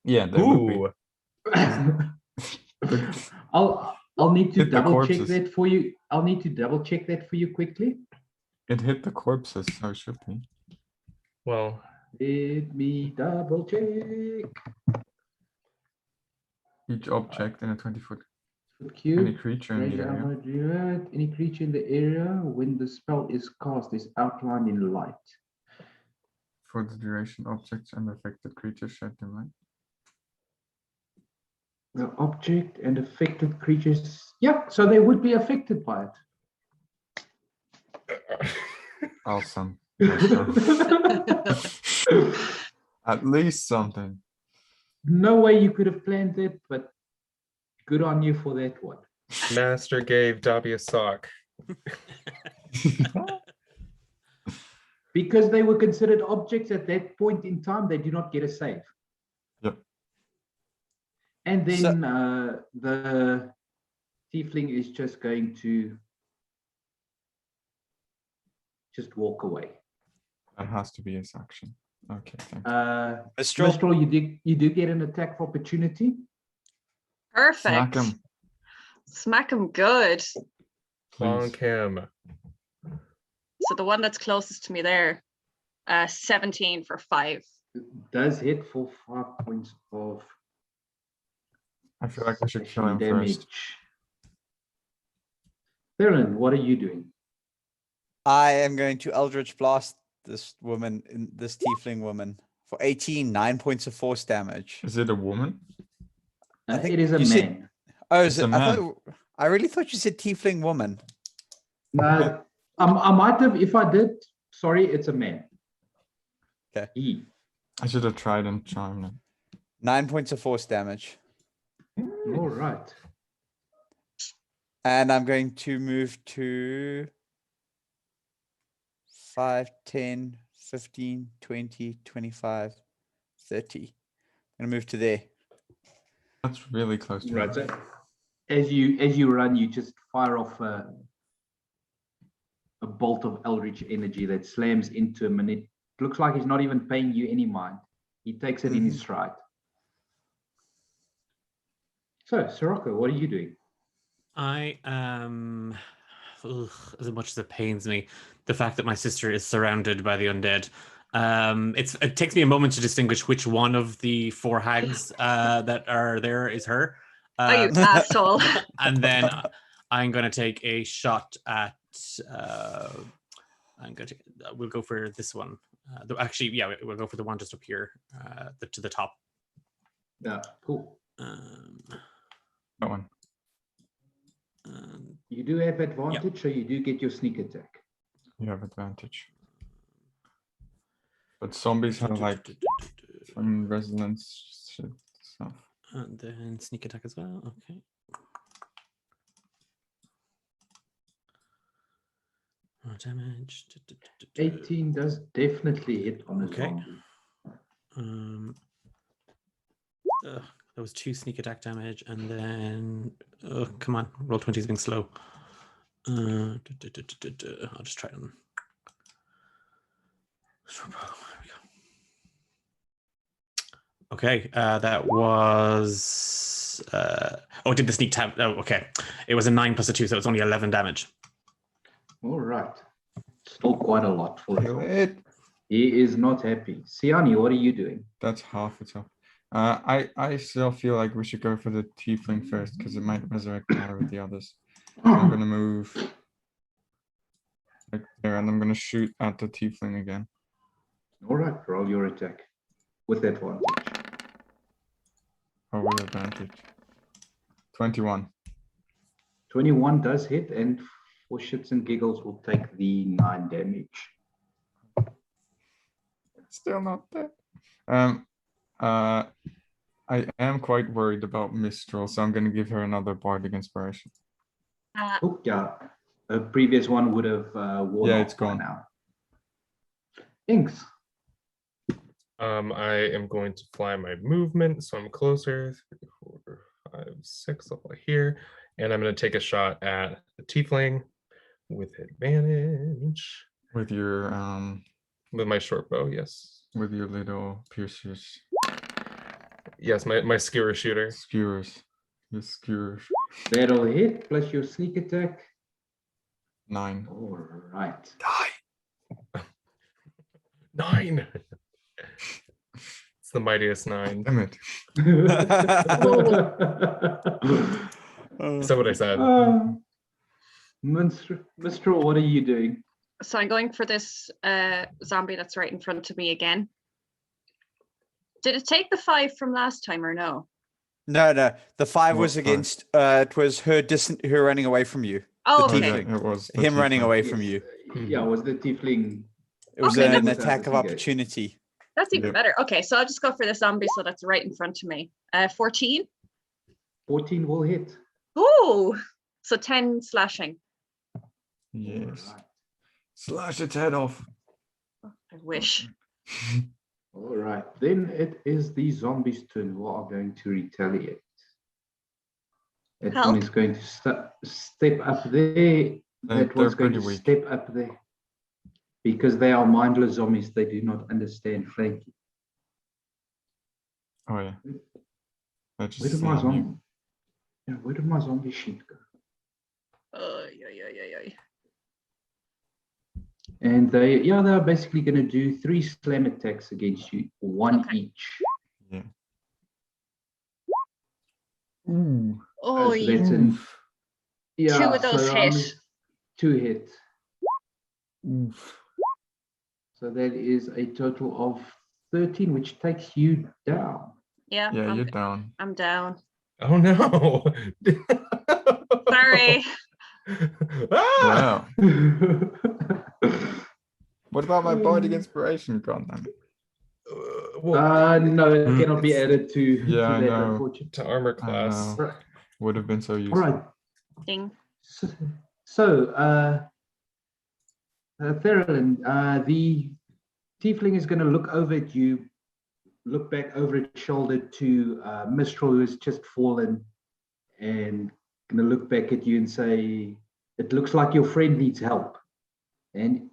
[SPEAKER 4] Yeah, they would be.
[SPEAKER 2] Ooh,
[SPEAKER 1] I'll need to
[SPEAKER 4] Hit the
[SPEAKER 1] double check
[SPEAKER 4] corpses.
[SPEAKER 1] that for you. I'll need to double check that for you quickly.
[SPEAKER 4] It hit the corpses, so it should be.
[SPEAKER 2] well,
[SPEAKER 1] Let me double check.
[SPEAKER 4] Each object in a 20-foot. Any
[SPEAKER 1] Cube.
[SPEAKER 4] creature in
[SPEAKER 1] Range
[SPEAKER 4] the area.
[SPEAKER 1] armor, druid. Any creature in the area when the spell is cast is outlined in light.
[SPEAKER 4] For the duration, objects and affected creatures shed their light.
[SPEAKER 1] The object and affected creatures. Yeah, so they would be affected by
[SPEAKER 4] Awesome.
[SPEAKER 1] it.
[SPEAKER 4] At least something.
[SPEAKER 1] No way you could have planned that, but good on you for that one.
[SPEAKER 2] Master gave Dobby a sock.
[SPEAKER 1] Because they were considered objects at that point in time, they do not get a save.
[SPEAKER 4] Yep.
[SPEAKER 1] And then
[SPEAKER 3] So-
[SPEAKER 1] the tiefling is just going to just walk away.
[SPEAKER 4] That has to be his action. Okay, thank you.
[SPEAKER 3] Mistral,
[SPEAKER 1] Mistral, you do get an attack of opportunity.
[SPEAKER 7] Perfect.
[SPEAKER 4] Smack him.
[SPEAKER 7] Smack him good.
[SPEAKER 2] Plonk him.
[SPEAKER 7] So the one that's closest to me there, 17 for 5.
[SPEAKER 1] Does hit for 5 points of
[SPEAKER 4] I feel like we should kill him
[SPEAKER 1] damage.
[SPEAKER 4] first.
[SPEAKER 1] Theron, what are you doing?
[SPEAKER 3] I am going to Eldritch Blast this woman, this tiefling woman, for 9 points of force damage.
[SPEAKER 4] Is it a woman?
[SPEAKER 3] I think
[SPEAKER 1] It is a
[SPEAKER 3] you
[SPEAKER 1] man.
[SPEAKER 3] said- Oh, is
[SPEAKER 4] It's
[SPEAKER 3] it?
[SPEAKER 4] a
[SPEAKER 3] I really thought you said tiefling woman.
[SPEAKER 1] No, I might have, if I did, sorry, it's a man.
[SPEAKER 3] Okay.
[SPEAKER 1] He.
[SPEAKER 4] I should have tried and charmed him.
[SPEAKER 3] 9 points of force damage.
[SPEAKER 1] All right.
[SPEAKER 3] And I'm going to move to 5, 10, 15, 20, 25, 30. I'm going to move to there.
[SPEAKER 4] That's really close to
[SPEAKER 1] Right.
[SPEAKER 4] him.
[SPEAKER 1] So as you run, you just fire off a bolt of eldritch energy that slams into him, and it looks like he's not even paying you any mind. He takes it in his stride. So, Sirocco, what are you doing?
[SPEAKER 5] I am, as much as it pains me, the fact that my sister is surrounded by the undead. It takes me a moment to distinguish which one of the 4 hags that are there is her.
[SPEAKER 7] Oh, you asshole.
[SPEAKER 5] And then I'm going to take a shot at. We'll go for this one. We'll go for the one just up here, to the top.
[SPEAKER 1] Yeah, cool.
[SPEAKER 4] That one.
[SPEAKER 1] You do have advantage, so you do get your sneak attack.
[SPEAKER 4] You have advantage. But zombies have like some resonance shit stuff.
[SPEAKER 5] And then sneak attack as well. Okay. Damage.
[SPEAKER 1] 18 does definitely hit on a
[SPEAKER 5] Okay.
[SPEAKER 1] zombie.
[SPEAKER 5] That was 2 sneak attack damage, and then come on, roll 20 is being slow. I'll just try them. Okay, that was did the sneak tab? Oh, okay. It was a 9 plus a 2, so it's only 11 damage.
[SPEAKER 1] All right. Still quite a lot for
[SPEAKER 4] Kill
[SPEAKER 1] him.
[SPEAKER 4] it.
[SPEAKER 1] He is not happy. Siani, what are you doing?
[SPEAKER 4] That's half its health. I still feel like we should go for the tiefling first because it might resurrect more of the others. So I'm gonna move like there, and I'm gonna shoot at the tiefling again.
[SPEAKER 1] All right, roll your attack with advantage.
[SPEAKER 4] Oh, with advantage. 21.
[SPEAKER 1] 21 does hit, and for shits and giggles, will take the 9 damage.
[SPEAKER 4] Still not dead. I I am quite worried about Mistral, so I'm going to give her another bardic inspiration.
[SPEAKER 1] Oh, yeah. A previous one would have worn
[SPEAKER 4] Yeah,
[SPEAKER 1] off
[SPEAKER 4] it's gone.
[SPEAKER 1] by now. Inks.
[SPEAKER 2] I am going to fly my movement, so I'm closer. 3, 4, 5, 6, I'll fly here. And I'm going to take a shot at the tiefling with advantage.
[SPEAKER 4] With your
[SPEAKER 2] With my short bow, yes.
[SPEAKER 4] with your little piercers.
[SPEAKER 2] Yes, my skewer shooter.
[SPEAKER 4] Skewers. Your skewers.
[SPEAKER 1] That'll hit, plus your sneak attack.
[SPEAKER 4] 9.
[SPEAKER 1] All right.
[SPEAKER 2] 9. It's the mightiest 9.
[SPEAKER 4] Damn it.
[SPEAKER 2] Is that what I said?
[SPEAKER 1] Mistral, what are you doing?
[SPEAKER 6] So I'm going for this zombie that's right in front of me again. Did it take the 5 from last time or no?
[SPEAKER 3] No. The 5 was
[SPEAKER 4] What five?
[SPEAKER 3] against. It was her her running away from you.
[SPEAKER 6] Oh,
[SPEAKER 3] The
[SPEAKER 6] okay.
[SPEAKER 3] tiefling.
[SPEAKER 4] It was the
[SPEAKER 3] Him running
[SPEAKER 4] tiefling.
[SPEAKER 3] away from you.
[SPEAKER 1] Yeah, was the tiefling.
[SPEAKER 3] It was
[SPEAKER 6] Okay,
[SPEAKER 3] an
[SPEAKER 1] that's-
[SPEAKER 3] attack of
[SPEAKER 1] Investigate.
[SPEAKER 3] opportunity.
[SPEAKER 6] That's even
[SPEAKER 4] Yep.
[SPEAKER 6] better. Okay, so I'll just go for the zombie so that's right in front of me. 14.
[SPEAKER 1] 14 will hit.
[SPEAKER 6] Ooh, so 10 slashing.
[SPEAKER 4] Yes.
[SPEAKER 1] All right.
[SPEAKER 4] Slash its head off.
[SPEAKER 6] I wish.
[SPEAKER 1] All right, then it is the zombies' turn who are going to retaliate. That one
[SPEAKER 6] Help.
[SPEAKER 1] is going to step up there. That
[SPEAKER 4] They're
[SPEAKER 1] one's going
[SPEAKER 4] pretty
[SPEAKER 1] to
[SPEAKER 4] weak.
[SPEAKER 1] step up there. Because they are mindless zombies, they do not understand flanking.
[SPEAKER 4] Oh yeah. I
[SPEAKER 1] Where
[SPEAKER 4] just
[SPEAKER 1] did my
[SPEAKER 4] slam you.
[SPEAKER 1] zombie? Yeah, where did my zombie sheet go?
[SPEAKER 6] Ay.
[SPEAKER 1] And they are basically going to do 3 slam attacks against you, 1
[SPEAKER 6] Okay.
[SPEAKER 1] each.
[SPEAKER 4] Yeah. Ooh.
[SPEAKER 6] Oh,
[SPEAKER 1] So that's an, yeah,
[SPEAKER 6] 2 of those
[SPEAKER 1] so,
[SPEAKER 6] hit.
[SPEAKER 1] 2 hit.
[SPEAKER 4] Oof.
[SPEAKER 1] So that is a total of 13, which takes you down.
[SPEAKER 6] Yeah,
[SPEAKER 4] Yeah, you're down.
[SPEAKER 6] I'm down.
[SPEAKER 2] Oh no.
[SPEAKER 6] Sorry.
[SPEAKER 2] Ah!
[SPEAKER 4] Wow. What about my bardic inspiration? God damn it.
[SPEAKER 2] Well,
[SPEAKER 1] no, it cannot be
[SPEAKER 2] it's-
[SPEAKER 1] added to,
[SPEAKER 4] Yeah, I
[SPEAKER 1] that,
[SPEAKER 4] know.
[SPEAKER 1] unfortunately.
[SPEAKER 2] to armor
[SPEAKER 4] I
[SPEAKER 2] class.
[SPEAKER 4] know. Would have been so
[SPEAKER 1] All
[SPEAKER 4] useful.
[SPEAKER 1] right.
[SPEAKER 6] Ding.
[SPEAKER 1] So, Therilyn, the tiefling is going to look over at you, look back over its shoulder to Mistral, who has just fallen, and going to look back at you and say, "It looks like your friend needs help." And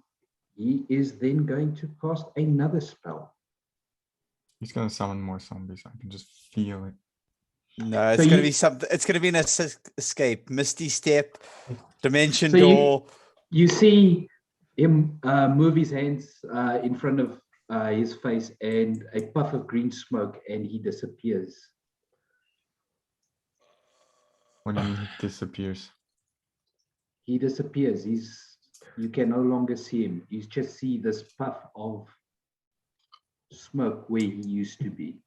[SPEAKER 1] he is then going to cast another spell.
[SPEAKER 4] He's gonna summon more zombies. I can just feel it.
[SPEAKER 3] No, it's
[SPEAKER 1] So
[SPEAKER 3] gonna
[SPEAKER 1] you-
[SPEAKER 3] be something. It's gonna be an escape, Misty Step, Dimension
[SPEAKER 1] So you-
[SPEAKER 3] Door.
[SPEAKER 1] You see him move his hands in front of his face, and a puff of green smoke, and he disappears.
[SPEAKER 4] What do you mean he disappears?
[SPEAKER 1] He disappears. You can no longer see him. You just see this puff of smoke where he used to be,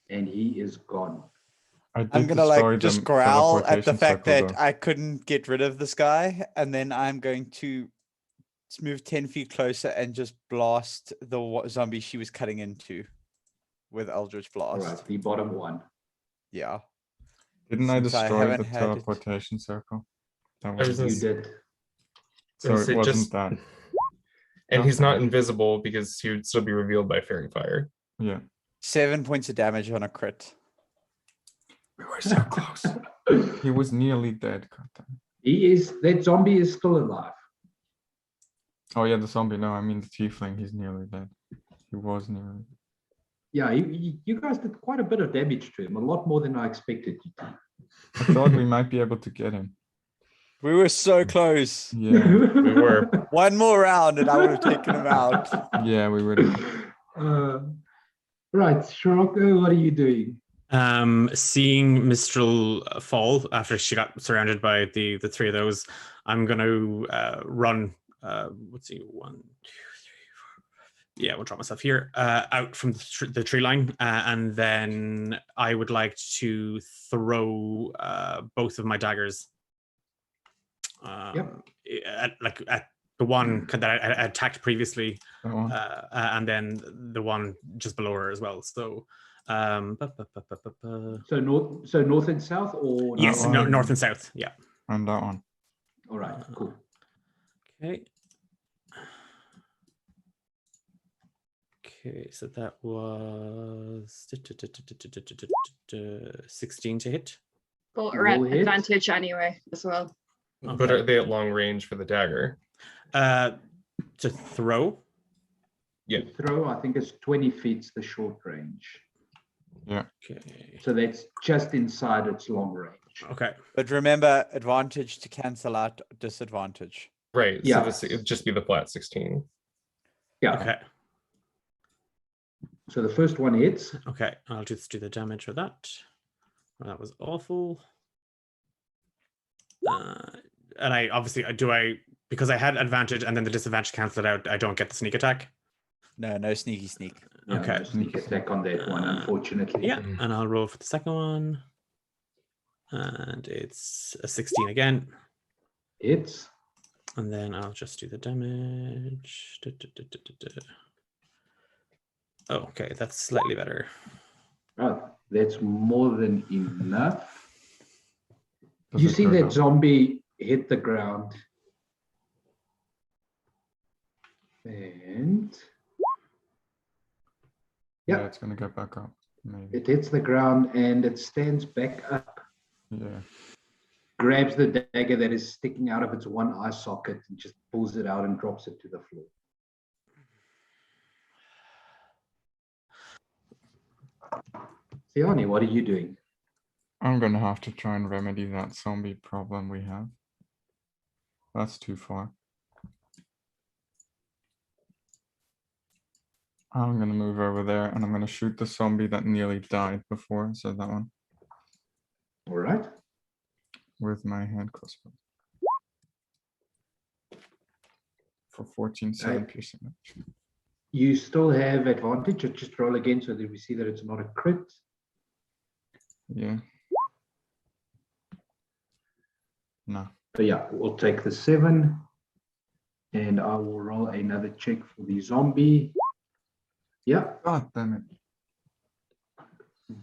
[SPEAKER 1] and he is gone.
[SPEAKER 4] I
[SPEAKER 3] I'm
[SPEAKER 4] did
[SPEAKER 3] gonna
[SPEAKER 4] destroy
[SPEAKER 3] like just
[SPEAKER 4] the
[SPEAKER 3] growl at the
[SPEAKER 4] teleportation
[SPEAKER 3] fact
[SPEAKER 4] circle,
[SPEAKER 3] that
[SPEAKER 4] though.
[SPEAKER 3] I couldn't get rid of this guy, and then I'm going to move 10 feet closer and just blast the zombie she was cutting into with Eldritch
[SPEAKER 1] All
[SPEAKER 3] Blast.
[SPEAKER 1] right, the bottom one.
[SPEAKER 3] Yeah.
[SPEAKER 4] Didn't I
[SPEAKER 3] since I
[SPEAKER 4] destroy
[SPEAKER 3] haven't
[SPEAKER 4] the
[SPEAKER 3] had it.
[SPEAKER 4] teleportation circle? That
[SPEAKER 2] I was
[SPEAKER 4] was
[SPEAKER 2] gonna
[SPEAKER 1] You
[SPEAKER 2] s-
[SPEAKER 1] did.
[SPEAKER 4] so
[SPEAKER 2] say
[SPEAKER 4] it wasn't
[SPEAKER 2] just-
[SPEAKER 4] that.
[SPEAKER 2] And he's not
[SPEAKER 4] Okay.
[SPEAKER 2] invisible because he would still be revealed by fairy fire.
[SPEAKER 4] Yeah.
[SPEAKER 3] 7 points of damage on a crit.
[SPEAKER 4] We were so close. He was nearly dead. God damn.
[SPEAKER 1] That zombie is still alive.
[SPEAKER 4] Oh yeah, the zombie. No, I mean the tiefling. He's nearly dead. He was nearly.
[SPEAKER 1] Yeah, you guys did quite a bit of damage to him, a lot more than I expected you to.
[SPEAKER 4] I thought we might be able to get him.
[SPEAKER 3] We were so close.
[SPEAKER 4] Yeah.
[SPEAKER 2] We were.
[SPEAKER 3] One more round and I would have taken him out.
[SPEAKER 4] Yeah, we would have.
[SPEAKER 1] Right, Scirocco, what are you doing?
[SPEAKER 5] Seeing Mistral fall after she got surrounded by the 3 of those, I'm gonna run. Let's see, 1, 2, 3, 4. Yeah, we'll draw myself here out from the tree line, and then I would like to throw both of my daggers. At the one that I attacked previously,
[SPEAKER 4] That one.
[SPEAKER 5] and then the one just below her as well. So
[SPEAKER 1] So north and south, or
[SPEAKER 5] Yes,
[SPEAKER 4] one.
[SPEAKER 5] no, north and south. Yeah.
[SPEAKER 4] And that one.
[SPEAKER 1] All right, cool.
[SPEAKER 5] Okay. Okay, so that was 16 to hit.
[SPEAKER 6] But we're at
[SPEAKER 1] Roll hit.
[SPEAKER 6] advantage anyway as well.
[SPEAKER 2] But
[SPEAKER 5] Okay.
[SPEAKER 2] are they at long range for the dagger?
[SPEAKER 5] To throw.
[SPEAKER 2] Yeah.
[SPEAKER 1] Throw, I think it's 20 feet the short range.
[SPEAKER 5] Okay.
[SPEAKER 1] So that's just inside its long range.
[SPEAKER 5] Okay.
[SPEAKER 3] But remember, advantage to cancel out disadvantage.
[SPEAKER 2] Right.
[SPEAKER 1] Yeah.
[SPEAKER 2] So this it'd just be the flat 16.
[SPEAKER 1] Yeah.
[SPEAKER 5] Okay.
[SPEAKER 1] So the first one hits.
[SPEAKER 5] Okay. I'll just do the damage for that. Well, that was awful. And I obviously because I had advantage and then the disadvantage canceled out, I don't get the sneak attack.
[SPEAKER 3] No sneaky sneak.
[SPEAKER 1] Yeah,
[SPEAKER 5] Okay.
[SPEAKER 1] no sneak attack on that one, unfortunately.
[SPEAKER 5] Yeah, and I'll roll for the second one. And it's a 16 again.
[SPEAKER 1] Hits.
[SPEAKER 5] And then I'll just do the damage. Oh, okay, that's slightly better.
[SPEAKER 1] Oh, that's more than enough.
[SPEAKER 4] Does
[SPEAKER 1] You
[SPEAKER 4] it
[SPEAKER 1] see
[SPEAKER 4] go
[SPEAKER 1] that
[SPEAKER 4] down?
[SPEAKER 1] zombie hit the ground. And
[SPEAKER 4] Yeah,
[SPEAKER 1] yeah,
[SPEAKER 4] it's gonna get back up. Maybe.
[SPEAKER 1] it hits the ground and it stands back up,
[SPEAKER 4] Yeah.
[SPEAKER 1] grabs the dagger that is sticking out of its one eye socket and just pulls it out and drops it to the floor. Siani, what are you doing?
[SPEAKER 4] I'm gonna have to try and remedy that zombie problem we have. That's too far. I'm gonna move over there and I'm gonna shoot the zombie that nearly died before, so that one,
[SPEAKER 1] All right.
[SPEAKER 4] with my hand crossbow. For 14 piercing damage.
[SPEAKER 1] You still have advantage. Just roll again so that we see that it's not a crit.
[SPEAKER 4] Yeah. No.
[SPEAKER 1] So yeah, we'll take the 7. And I will roll another check for the zombie. Yeah,
[SPEAKER 4] God damn it.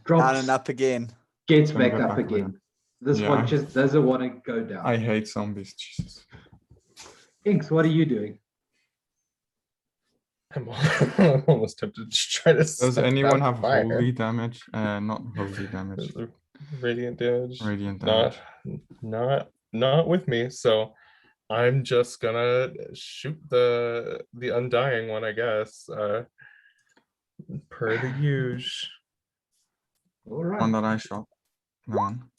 [SPEAKER 1] drops,
[SPEAKER 3] Down and up again.
[SPEAKER 1] gets
[SPEAKER 4] Gonna
[SPEAKER 1] back
[SPEAKER 4] get
[SPEAKER 1] up
[SPEAKER 4] back
[SPEAKER 1] again.
[SPEAKER 4] again.
[SPEAKER 1] This
[SPEAKER 4] Yeah,
[SPEAKER 1] one
[SPEAKER 4] I-
[SPEAKER 1] just doesn't want to go down.
[SPEAKER 4] I hate zombies, Jesus.
[SPEAKER 1] Inks, what are you doing?
[SPEAKER 2] I'm almost tempted to try to.
[SPEAKER 4] Does
[SPEAKER 2] set
[SPEAKER 4] anyone
[SPEAKER 2] that
[SPEAKER 4] have
[SPEAKER 2] fire.
[SPEAKER 4] holy damage? Not holy damage.
[SPEAKER 2] Radiant damage?
[SPEAKER 4] Radiant damage.
[SPEAKER 2] Not with me. So I'm just gonna shoot the undying one, I guess. Per the usual.
[SPEAKER 1] All
[SPEAKER 4] One
[SPEAKER 1] right.
[SPEAKER 4] that I shot. No one.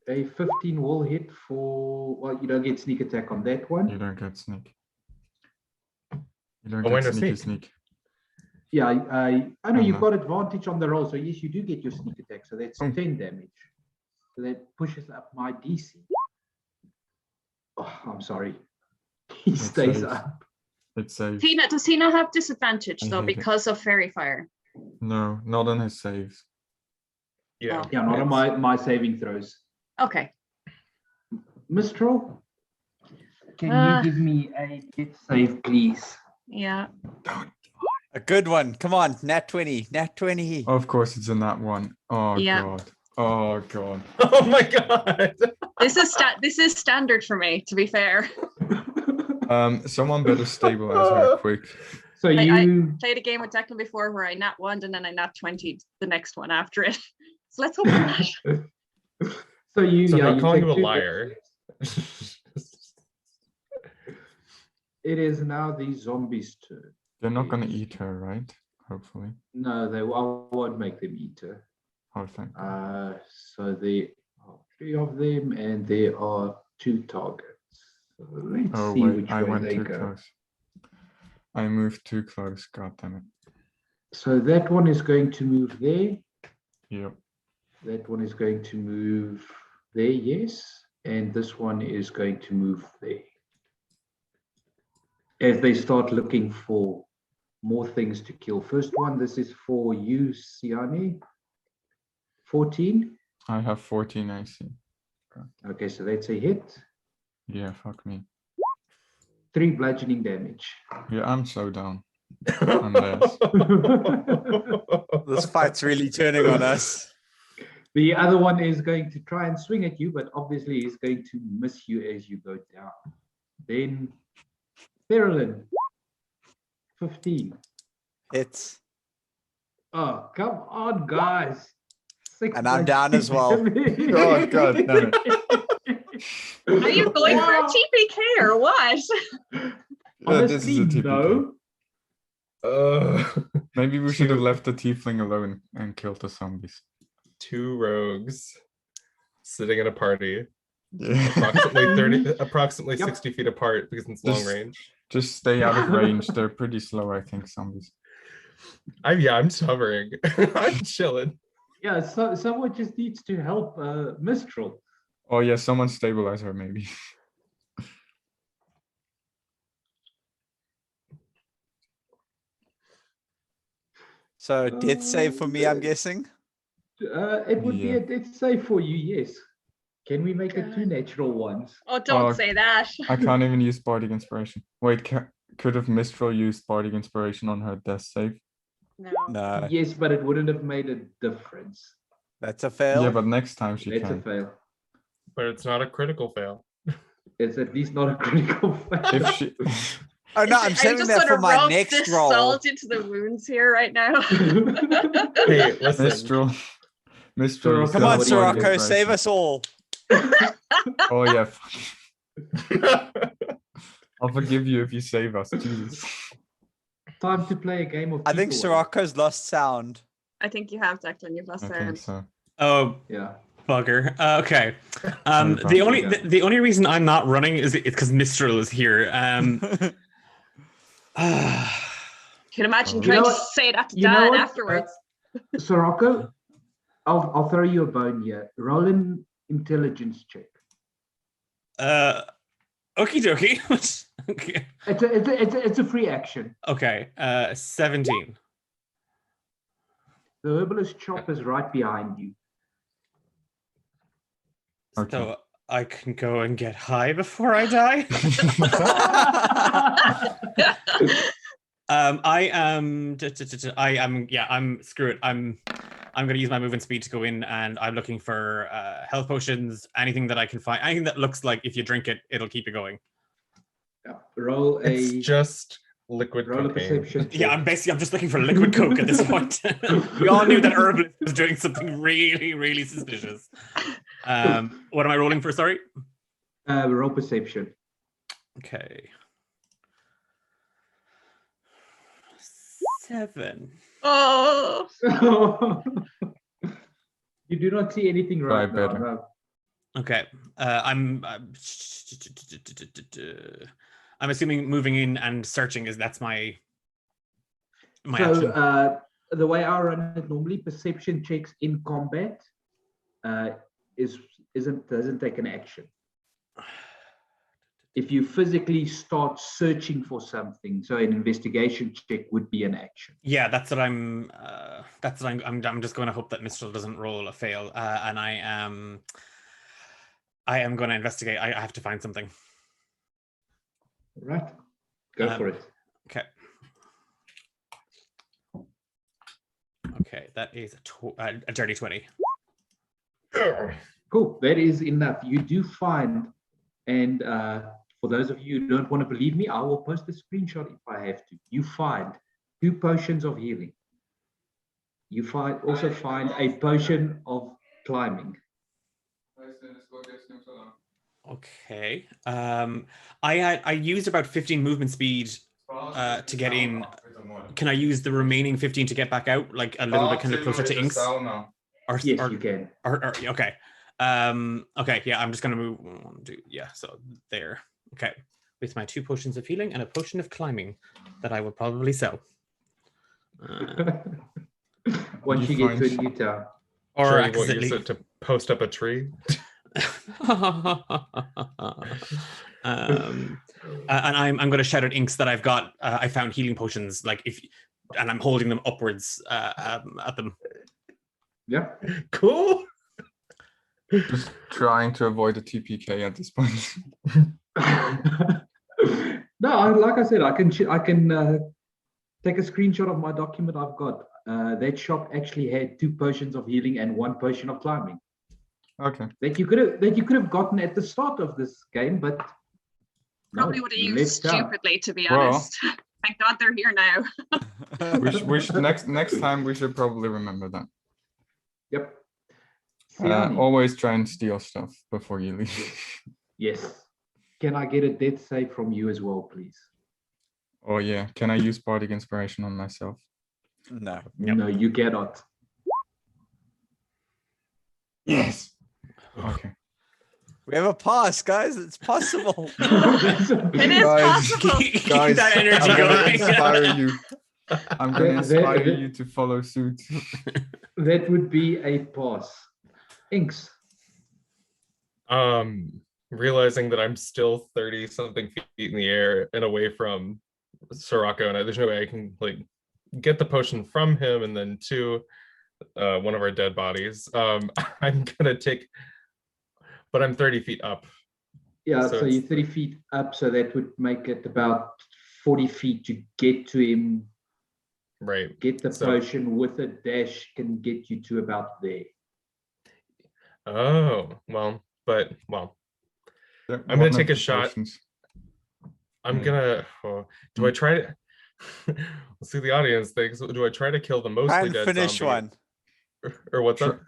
[SPEAKER 1] A 15 will hit for, well, you don't get sneak attack on that one.
[SPEAKER 4] You don't get sneak. You don't
[SPEAKER 2] Oh, why
[SPEAKER 4] get
[SPEAKER 2] no
[SPEAKER 4] sneaky
[SPEAKER 2] sneak?
[SPEAKER 4] sneak.
[SPEAKER 1] Yeah, I know
[SPEAKER 4] Oh,
[SPEAKER 1] you've
[SPEAKER 4] no.
[SPEAKER 1] got advantage on the roll. So yes, you do get your sneak attack. So that's
[SPEAKER 4] Oh.
[SPEAKER 1] 10 damage. So that pushes up my DC. Oh, I'm sorry. He stays
[SPEAKER 4] saves.
[SPEAKER 1] up.
[SPEAKER 4] It saves.
[SPEAKER 6] Does he not have disadvantage
[SPEAKER 4] I
[SPEAKER 6] though
[SPEAKER 4] hate it.
[SPEAKER 6] because of fairy fire?
[SPEAKER 4] No, not on his saves.
[SPEAKER 2] Yeah.
[SPEAKER 6] Oh.
[SPEAKER 1] Yeah, not on my saving throws.
[SPEAKER 6] Okay.
[SPEAKER 1] Mistral, can
[SPEAKER 6] Ah.
[SPEAKER 1] you give me a hit save, please?
[SPEAKER 6] Yeah.
[SPEAKER 3] A good one. Come on, nat 20. Nat 20.
[SPEAKER 4] Of course, it's in that one. Oh
[SPEAKER 6] Yeah.
[SPEAKER 4] god. Oh god.
[SPEAKER 2] Oh my god.
[SPEAKER 6] This is standard for me, to be fair.
[SPEAKER 4] Someone better stabilize her quick.
[SPEAKER 1] So
[SPEAKER 6] I
[SPEAKER 1] you,
[SPEAKER 6] played a game with Declan before where I nat 1'd and then I nat 20'd the next one after it. So let's hope for that.
[SPEAKER 1] so you,
[SPEAKER 2] So I'm
[SPEAKER 1] yeah,
[SPEAKER 2] not
[SPEAKER 1] you
[SPEAKER 2] calling
[SPEAKER 1] take
[SPEAKER 2] you a
[SPEAKER 1] 2
[SPEAKER 2] liar.
[SPEAKER 1] It is now the zombies' turn.
[SPEAKER 4] They're not gonna eat her, right? Hopefully.
[SPEAKER 1] No, I won't make them eat her.
[SPEAKER 4] Oh, thank God.
[SPEAKER 1] So there are 3 of them, and there are 2 targets. So let's
[SPEAKER 4] Oh
[SPEAKER 1] see
[SPEAKER 4] wait,
[SPEAKER 1] which
[SPEAKER 4] I
[SPEAKER 1] way
[SPEAKER 4] went
[SPEAKER 1] they
[SPEAKER 4] too
[SPEAKER 1] go.
[SPEAKER 4] close. I moved too close. God damn it.
[SPEAKER 1] So that one is going to move there.
[SPEAKER 4] Yep.
[SPEAKER 1] That one is going to move there, yes. And this one is going to move there. As they start looking for more things to kill. First one, this is for you, Siani. 14.
[SPEAKER 4] I have 14 AC.
[SPEAKER 1] Okay, so that's a hit.
[SPEAKER 4] Yeah, fuck me.
[SPEAKER 1] 3 bludgeoning damage.
[SPEAKER 4] Yeah, I'm so down. Unless.
[SPEAKER 3] This fight's really turning on us.
[SPEAKER 1] The other one is going to try and swing at you, but obviously he's going to miss you as you go down. Then Therilyn, 15.
[SPEAKER 3] It's
[SPEAKER 1] Oh, come on, guys.
[SPEAKER 3] And I'm down as well.
[SPEAKER 4] Oh, God damn it.
[SPEAKER 6] Are you going for a TPK or what?
[SPEAKER 4] This is
[SPEAKER 1] Honestly,
[SPEAKER 4] a TPK.
[SPEAKER 1] no.
[SPEAKER 4] Maybe we should have left the tiefling alone and killed the zombies.
[SPEAKER 2] 2 rogues sitting at a party,
[SPEAKER 4] Yeah.
[SPEAKER 2] approximately
[SPEAKER 1] Yep.
[SPEAKER 2] 60 feet apart because it's long
[SPEAKER 4] Just-
[SPEAKER 2] range.
[SPEAKER 4] Just stay out of range. They're pretty slow, I think, zombies.
[SPEAKER 2] I'm hovering. I'm chilling.
[SPEAKER 1] Yeah, so someone just needs to help Mistral.
[SPEAKER 4] Oh yeah, someone stabilize her maybe.
[SPEAKER 3] So death save for me, I'm guessing.
[SPEAKER 1] It would be
[SPEAKER 4] Yeah.
[SPEAKER 1] a death save for you, yes. Can we make it 2 natural ones?
[SPEAKER 6] Oh, don't
[SPEAKER 4] Oh,
[SPEAKER 6] say that.
[SPEAKER 4] I can't even use Bardic Inspiration. Wait, could have Mistral used Bardic Inspiration on her death save?
[SPEAKER 6] No.
[SPEAKER 3] No,
[SPEAKER 1] Yes, but it wouldn't have made a difference.
[SPEAKER 3] that's a fail.
[SPEAKER 4] Yeah, but next time she
[SPEAKER 1] That's a
[SPEAKER 4] can.
[SPEAKER 1] fail.
[SPEAKER 2] But it's not a critical fail.
[SPEAKER 1] It's at least not a critical fail.
[SPEAKER 4] If she,
[SPEAKER 3] Oh no,
[SPEAKER 6] Are
[SPEAKER 3] I'm
[SPEAKER 6] you
[SPEAKER 3] saving
[SPEAKER 6] just
[SPEAKER 3] that
[SPEAKER 6] gonna
[SPEAKER 3] for my
[SPEAKER 6] rub
[SPEAKER 3] next
[SPEAKER 6] this
[SPEAKER 3] roll.
[SPEAKER 6] salt into the wounds here right now?
[SPEAKER 2] Hey, listen.
[SPEAKER 4] Mistral, Mistral. you
[SPEAKER 1] Come
[SPEAKER 4] still
[SPEAKER 3] Come on,
[SPEAKER 4] have Bardic
[SPEAKER 3] Sirocco, save
[SPEAKER 4] Inspiration.
[SPEAKER 3] us all.
[SPEAKER 4] Oh yeah, I'll forgive you if you save us. Jesus.
[SPEAKER 1] Time to play a game of
[SPEAKER 3] I think
[SPEAKER 1] people.
[SPEAKER 3] Sirocco's lost sound.
[SPEAKER 6] I think you have, Declan. You've lost
[SPEAKER 4] I think
[SPEAKER 6] sound.
[SPEAKER 4] so.
[SPEAKER 5] Oh,
[SPEAKER 1] Yeah.
[SPEAKER 5] bugger. Okay.
[SPEAKER 4] Sorry
[SPEAKER 5] The
[SPEAKER 4] about
[SPEAKER 5] only
[SPEAKER 1] that.
[SPEAKER 5] the only reason I'm not running is it's because Mistral is here.
[SPEAKER 6] Can you imagine
[SPEAKER 4] You
[SPEAKER 6] trying
[SPEAKER 1] know
[SPEAKER 6] to
[SPEAKER 1] what?
[SPEAKER 6] say that to
[SPEAKER 1] You know
[SPEAKER 6] Dad
[SPEAKER 1] what?
[SPEAKER 6] afterwards?
[SPEAKER 1] Sirocco, I'll throw you a bone here. Roll an intelligence check.
[SPEAKER 5] Okie dokie. Okay.
[SPEAKER 1] It's a free action.
[SPEAKER 5] Okay. 17.
[SPEAKER 1] The herbalist shop is right behind you.
[SPEAKER 4] Okay.
[SPEAKER 5] So I can go and get high before I die. I'm screw it. I'm gonna use my movement speed to go in, and I'm looking for health potions, anything that I can find, anything that looks like if you drink it, it'll keep you going.
[SPEAKER 1] Yeah. Roll
[SPEAKER 2] It's
[SPEAKER 1] a
[SPEAKER 2] just liquid
[SPEAKER 1] roll a
[SPEAKER 2] cocaine.
[SPEAKER 1] perception check.
[SPEAKER 5] Yeah, I'm just looking for liquid coke at this point. We all knew that herbalist was doing something really, really suspicious. What am I rolling for? Sorry.
[SPEAKER 1] Roll perception.
[SPEAKER 5] Okay. 7.
[SPEAKER 6] Oh,
[SPEAKER 1] You do not see anything
[SPEAKER 4] Try
[SPEAKER 1] right now.
[SPEAKER 4] better.
[SPEAKER 1] No.
[SPEAKER 5] Okay. I'm assuming moving in and searching that's my
[SPEAKER 1] So
[SPEAKER 5] action.
[SPEAKER 1] the way I run it normally, perception checks in combat doesn't take an action. If you physically start searching for something, so an investigation check would be an action.
[SPEAKER 5] Yeah, that's what I'm. I'm just going to hope that Mistral doesn't roll a fail, and I am going to investigate. I have to find something.
[SPEAKER 1] Right. Go for it.
[SPEAKER 5] Okay. Okay, that is a dirty 20.
[SPEAKER 1] Cool. That is enough. You do find, and for those of you who don't want to believe me, I will post a screenshot if I have to. You find 2 potions of healing. You also find a potion of climbing.
[SPEAKER 5] Okay. I used about 15 movement speed to get in. Can I use the remaining 15 to get back out, like a little bit kind of closer to Inks? Or,
[SPEAKER 1] Yes,
[SPEAKER 5] or,
[SPEAKER 1] you can.
[SPEAKER 5] okay. Okay, yeah, I'm just gonna move 1, 2, yeah, so there. Okay. With my 2 potions of healing and a potion of climbing that I will probably sell.
[SPEAKER 1] Once you get to a new town.
[SPEAKER 5] Or
[SPEAKER 2] Sure, you won't use
[SPEAKER 5] accidentally.
[SPEAKER 2] it to post up a tree.
[SPEAKER 5] And I'm going to shout at Inks that I've got. I found healing potions, and I'm holding them upwards at them.
[SPEAKER 1] Yeah.
[SPEAKER 2] Cool.
[SPEAKER 4] Just trying to avoid a TPK at this point.
[SPEAKER 1] No, like I said, I can take a screenshot of my document I've got. That shop actually had 2 potions of healing and 1 potion of climbing
[SPEAKER 4] Okay.
[SPEAKER 1] that you could have gotten at the start of this game, but
[SPEAKER 7] Probably
[SPEAKER 1] no,
[SPEAKER 7] would have
[SPEAKER 1] you
[SPEAKER 7] used
[SPEAKER 1] left out.
[SPEAKER 7] stupidly, to be
[SPEAKER 4] Well.
[SPEAKER 7] honest. Thank God they're here now.
[SPEAKER 4] Next time we should probably remember that.
[SPEAKER 1] Yep. Siani.
[SPEAKER 4] Always try and steal stuff before you leave.
[SPEAKER 1] Yes. Can I get a death save from you as well, please?
[SPEAKER 4] Oh yeah, can I use bardic inspiration on myself?
[SPEAKER 3] No.
[SPEAKER 1] No, you cannot.
[SPEAKER 4] Yes. Okay.
[SPEAKER 3] We have a pass, guys. It's possible.
[SPEAKER 7] It is
[SPEAKER 4] Guys,
[SPEAKER 7] possible.
[SPEAKER 4] Guys,
[SPEAKER 5] that energy
[SPEAKER 4] I'm gonna
[SPEAKER 5] going.
[SPEAKER 4] inspire you. I'm gonna inspire
[SPEAKER 1] That-
[SPEAKER 4] you to follow suit.
[SPEAKER 1] That would be a pass. Inks.
[SPEAKER 2] Realizing that I'm still 30 something feet in the air and away from Sirocco, and there's no way I can like get the potion from him and then to one of our dead bodies. I'm gonna take, but I'm 30 feet up.
[SPEAKER 1] Yeah,
[SPEAKER 2] So
[SPEAKER 1] so you're
[SPEAKER 2] it's
[SPEAKER 1] 30 feet up, so that would make it about 40 feet to get to him.
[SPEAKER 2] Right.
[SPEAKER 1] Get the
[SPEAKER 2] So-
[SPEAKER 1] potion with a dash can get you to about there.
[SPEAKER 2] Oh, well,
[SPEAKER 4] They're
[SPEAKER 2] I'm gonna
[SPEAKER 4] one of
[SPEAKER 2] take a
[SPEAKER 4] the
[SPEAKER 2] shot.
[SPEAKER 4] potions.
[SPEAKER 2] I'm
[SPEAKER 4] Mm.
[SPEAKER 2] gonna. Do I try to? Let's see the audience thinks. Do I try to kill the
[SPEAKER 3] Try
[SPEAKER 2] mostly
[SPEAKER 3] and
[SPEAKER 2] dead
[SPEAKER 3] finish
[SPEAKER 2] zombie?
[SPEAKER 3] one.
[SPEAKER 2] Or what's
[SPEAKER 4] Try-
[SPEAKER 2] up?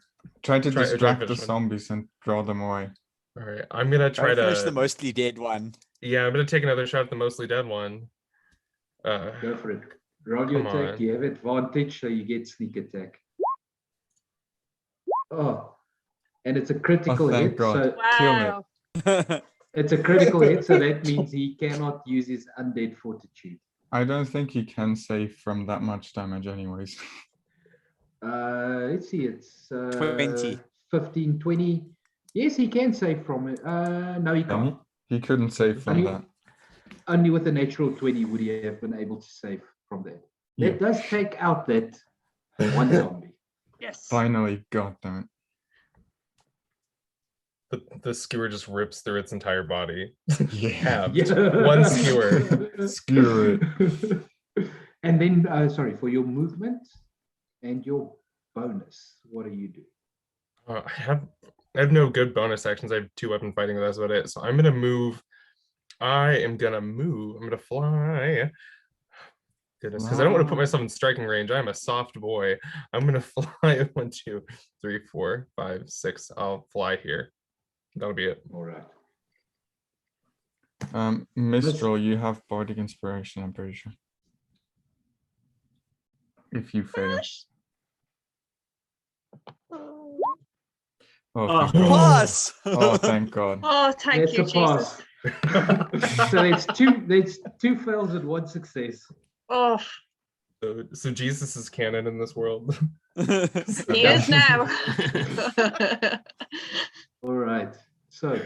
[SPEAKER 4] Try to
[SPEAKER 2] Try to
[SPEAKER 4] distract the
[SPEAKER 2] finish one.
[SPEAKER 4] zombies and draw them away.
[SPEAKER 2] All right, I'm gonna
[SPEAKER 3] Try
[SPEAKER 2] try
[SPEAKER 3] to finish the
[SPEAKER 2] to.
[SPEAKER 3] mostly dead one.
[SPEAKER 2] Yeah, I'm gonna take another shot at the mostly dead one.
[SPEAKER 1] Go for it. Roll your
[SPEAKER 2] Come
[SPEAKER 1] attack.
[SPEAKER 2] on.
[SPEAKER 1] You have advantage, so you get sneak attack. Oh, and it's a critical
[SPEAKER 4] thank
[SPEAKER 1] hit.
[SPEAKER 4] God.
[SPEAKER 1] So
[SPEAKER 4] Kill it.
[SPEAKER 7] Wow.
[SPEAKER 1] it's a critical hit, so that means he cannot use his undead fortitude.
[SPEAKER 4] I don't think he can save from that much damage anyways.
[SPEAKER 1] Let's see, it's
[SPEAKER 3] 20.
[SPEAKER 1] 15, 20. Yes, he can save from it. No, he
[SPEAKER 4] Can
[SPEAKER 1] can't.
[SPEAKER 4] he couldn't save from
[SPEAKER 1] Only-
[SPEAKER 4] that.
[SPEAKER 1] Only with a natural 20 would he have been able to save from that.
[SPEAKER 4] Yeah.
[SPEAKER 1] That does take out that one zombie.
[SPEAKER 7] Yes.
[SPEAKER 4] Finally, god damn
[SPEAKER 2] The skewer just rips through its entire body.
[SPEAKER 4] it. Yeah.
[SPEAKER 2] Halved. One skewer.
[SPEAKER 4] Skewer
[SPEAKER 1] And then, sorry, for your movement and your bonus, what do you do?
[SPEAKER 2] I have no good bonus actions. I have 2 weapon fighting, and that's about it. So I'm gonna move. I'm gonna fly. Goodness, because I don't want to put myself in striking range. I'm a soft boy. I'm gonna fly 1, 2, 3, 4, 5, 6. I'll fly here. That'll be it.
[SPEAKER 1] All right.
[SPEAKER 4] Mistral, you have bardic inspiration, I'm pretty sure. If you fail. Oh, thank God.
[SPEAKER 3] Pass.
[SPEAKER 4] Oh, thank God.
[SPEAKER 7] Oh, thank
[SPEAKER 1] That's
[SPEAKER 7] you,
[SPEAKER 1] a
[SPEAKER 7] Jesus.
[SPEAKER 1] pass. So it's two fails and 1 success.
[SPEAKER 7] Oh,
[SPEAKER 2] So Jesus is canon in this world.
[SPEAKER 7] he is now.
[SPEAKER 1] All right. So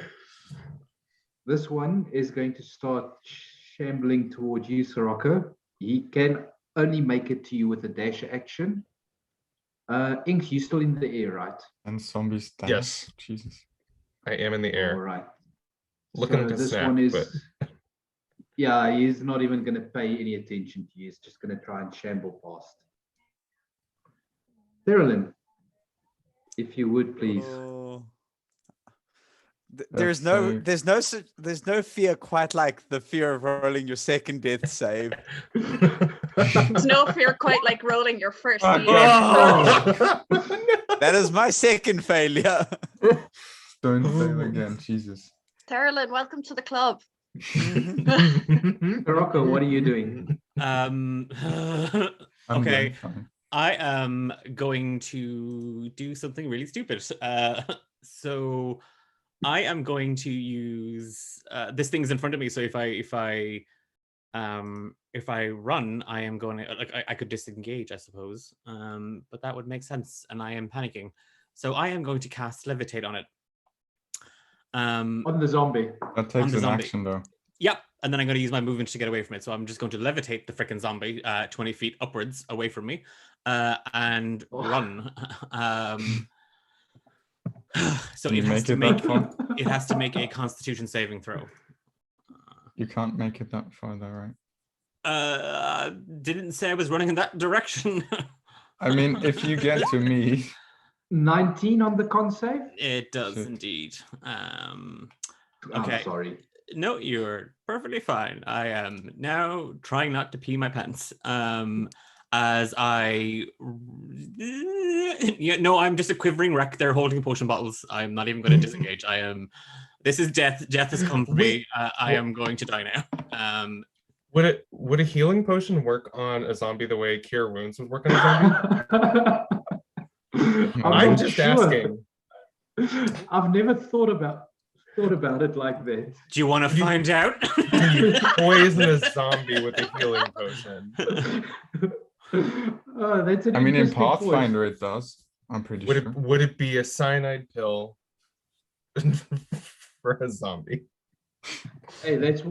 [SPEAKER 1] this one is going to start shambling towards you, Sirocco. He can only make it to you with a dash action. Inks, you still in the air, right?
[SPEAKER 4] And zombies die.
[SPEAKER 2] Yes.
[SPEAKER 4] Jesus.
[SPEAKER 2] I am in the
[SPEAKER 1] All
[SPEAKER 2] air.
[SPEAKER 1] right.
[SPEAKER 2] Looking to
[SPEAKER 1] this
[SPEAKER 2] snap,
[SPEAKER 1] one is,
[SPEAKER 2] but
[SPEAKER 1] yeah, he's not even going to pay any attention to you. He's just going to try and shamble past. Therilyn, if you would please.
[SPEAKER 3] Oh.
[SPEAKER 4] Let's
[SPEAKER 3] There's no fear quite like the fear of rolling your second death save.
[SPEAKER 7] There's no fear quite like rolling your first.
[SPEAKER 4] Oh,
[SPEAKER 7] either.
[SPEAKER 3] That is my second failure.
[SPEAKER 4] Don't fail again, Jesus.
[SPEAKER 7] Therilyn, welcome to the club.
[SPEAKER 1] Sirocco, what are you doing?
[SPEAKER 4] I'm
[SPEAKER 5] Okay.
[SPEAKER 4] doing fine.
[SPEAKER 5] I am going to do something really stupid. So I am going to use this thing's in front of me. So if I run, I am going to I could disengage, I suppose. But that would make sense, and I am panicking. So I am going to cast levitate on it.
[SPEAKER 1] On the zombie.
[SPEAKER 4] That takes
[SPEAKER 5] the
[SPEAKER 4] an
[SPEAKER 5] zombie.
[SPEAKER 4] action though.
[SPEAKER 5] Yep, and then I'm going to use my movement to get away from it. So I'm just going to levitate the frickin' zombie 20 feet upwards away from me and run. So
[SPEAKER 4] Can you
[SPEAKER 5] it has
[SPEAKER 4] make
[SPEAKER 5] to
[SPEAKER 4] it
[SPEAKER 5] make
[SPEAKER 4] that far?
[SPEAKER 5] it has to make a Constitution saving throw.
[SPEAKER 4] You can't make it that far though, right?
[SPEAKER 5] Didn't say I was running in that direction.
[SPEAKER 4] I mean, if you get to me,
[SPEAKER 1] 19 on the con save?
[SPEAKER 5] It does
[SPEAKER 4] Shit.
[SPEAKER 5] indeed.
[SPEAKER 1] I'm
[SPEAKER 5] Okay.
[SPEAKER 1] sorry.
[SPEAKER 5] No, you're perfectly fine. I am now trying not to pee my pants. As I, yeah, no, I'm just a quivering wreck there holding potion bottles. I'm not even going to disengage. I am. This is death. Death has come for me. I am going to die now.
[SPEAKER 2] Would a healing potion work on a zombie the way Cure Wounds would work on a zombie? I'm
[SPEAKER 1] not
[SPEAKER 2] just
[SPEAKER 1] sure.
[SPEAKER 2] asking.
[SPEAKER 1] I've never thought about it like that.
[SPEAKER 5] Do you want to find out?
[SPEAKER 2] Can you poison a zombie with a healing potion?
[SPEAKER 1] Oh, that's an
[SPEAKER 4] I mean, in
[SPEAKER 1] interesting point.
[SPEAKER 4] Pathfinder it does. I'm pretty sure.
[SPEAKER 2] Would it be a cyanide pill for a zombie?
[SPEAKER 1] Hey, that's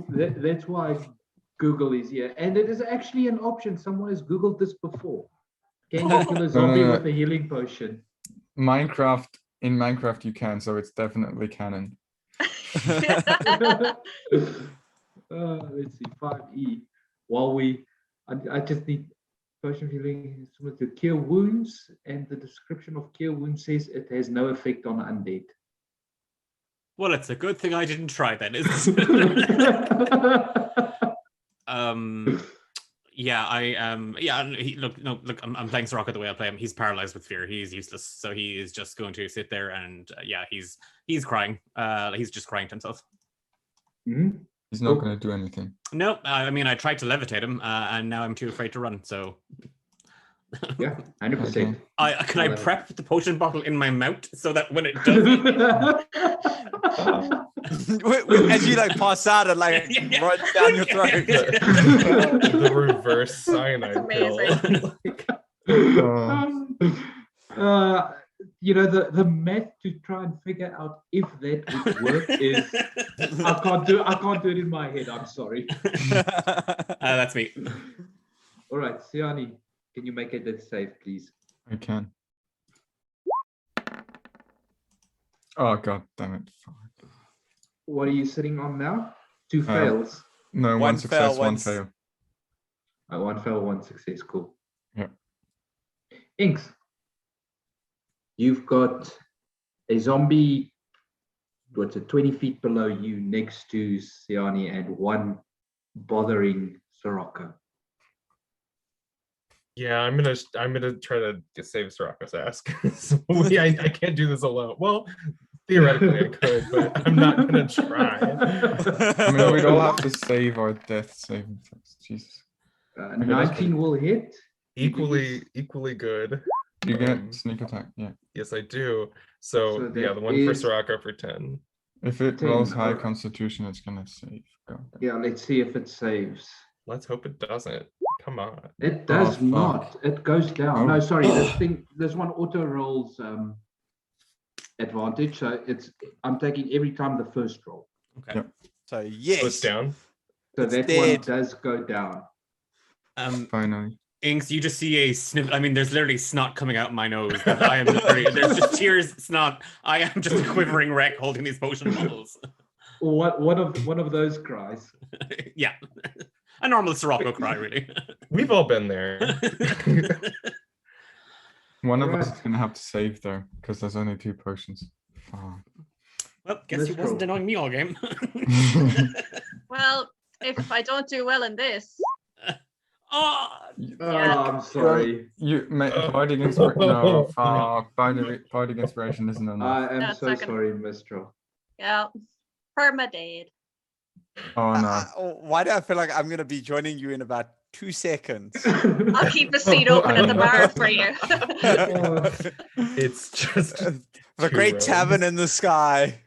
[SPEAKER 1] why Google is here, and it is actually an option. Someone has Googled this before. Can you kill a zombie
[SPEAKER 4] no.
[SPEAKER 1] with a healing potion?
[SPEAKER 4] In Minecraft you can, so it's definitely canon.
[SPEAKER 1] Let's see, 5e. While I just need potion healing to cure wounds, and the description of cure wounds says it has no effect on undead.
[SPEAKER 5] Well, it's a good thing I didn't try then. Yeah, look, I'm playing Soraka the way I play him. He's paralyzed with fear. He's useless, so he is just going to sit there and yeah, he's crying. He's just crying to himself.
[SPEAKER 1] Mm-hmm.
[SPEAKER 4] He's not going to do anything.
[SPEAKER 5] No, I mean I tried to levitate him, and now I'm too afraid to run. So
[SPEAKER 1] yeah, 100%.
[SPEAKER 5] Can I prep the potion bottle in my mouth so that when it does,
[SPEAKER 3] as you like pass out and like runs down your throat.
[SPEAKER 2] The reverse cyanide pill.
[SPEAKER 1] You know, the math to try and figure out if that would work is I can't do it in my head. I'm sorry.
[SPEAKER 5] That's me.
[SPEAKER 1] All right, Siani, can you make a death save, please?
[SPEAKER 4] I can. Oh god damn it. Fuck.
[SPEAKER 1] What are you sitting on now? 2 fails.
[SPEAKER 4] No, one success, one fail.
[SPEAKER 1] One fail, one success. Cool.
[SPEAKER 4] Yeah.
[SPEAKER 1] Inks. You've got a zombie, what's it, 20 feet below you next to Siani and one bothering Soraka.
[SPEAKER 2] Yeah, I'm gonna try to save Soraka's ass. So I can't do this alone. Well, theoretically I could, but I'm not gonna try.
[SPEAKER 4] I mean, we'd all have to save our death saving throws. Jesus.
[SPEAKER 1] 19 will hit.
[SPEAKER 2] Equally good.
[SPEAKER 4] You get sneak attack, yeah.
[SPEAKER 2] Yes, I do. So yeah, the one for Soraka for 10.
[SPEAKER 4] If it
[SPEAKER 1] 10,
[SPEAKER 4] rolls high
[SPEAKER 1] alright.
[SPEAKER 4] constitution, it's gonna save. Go.
[SPEAKER 1] Yeah, let's see if it saves.
[SPEAKER 2] Let's hope it doesn't. Come on.
[SPEAKER 1] It does
[SPEAKER 4] fuck.
[SPEAKER 1] not. It goes down.
[SPEAKER 4] Oh.
[SPEAKER 1] No, sorry. This one auto rolls advantage. So I'm taking every time the first roll.
[SPEAKER 5] Okay.
[SPEAKER 4] Yep.
[SPEAKER 3] So
[SPEAKER 2] So it's
[SPEAKER 3] yes,
[SPEAKER 2] down.
[SPEAKER 1] So
[SPEAKER 3] It's
[SPEAKER 1] that
[SPEAKER 3] dead.
[SPEAKER 1] one does go down.
[SPEAKER 4] Finally.
[SPEAKER 5] Inks, you just see a sniff. I mean, there's literally snot coming out my nose. I am literally, there's just tears, snot. I am just a quivering wreck holding these potion bottles.
[SPEAKER 1] One of those cries.
[SPEAKER 5] Yeah, a normal Sirocco cry, really.
[SPEAKER 2] We've all been there.
[SPEAKER 4] One of us
[SPEAKER 1] Right.
[SPEAKER 4] is gonna have to save though, because there's only 2 potions. Fuck.
[SPEAKER 5] Well, guess
[SPEAKER 1] Let's
[SPEAKER 5] he wasn't
[SPEAKER 1] roll.
[SPEAKER 5] annoying me all game.
[SPEAKER 7] Well, if I don't do well in this,
[SPEAKER 5] Oh,
[SPEAKER 1] Oh, I'm sorry.
[SPEAKER 4] Party no, fuck. Party inspiration isn't enough.
[SPEAKER 1] I am
[SPEAKER 7] That's
[SPEAKER 1] so
[SPEAKER 7] not gonna-
[SPEAKER 1] sorry, Mistral.
[SPEAKER 7] yeah, permadead.
[SPEAKER 4] Oh no.
[SPEAKER 3] why do I feel like I'm gonna be joining you in about 2 seconds?
[SPEAKER 7] I'll keep a seat open at the bar for you.
[SPEAKER 2] It's just
[SPEAKER 3] The
[SPEAKER 2] two
[SPEAKER 3] great
[SPEAKER 2] rows.
[SPEAKER 3] tavern in the sky.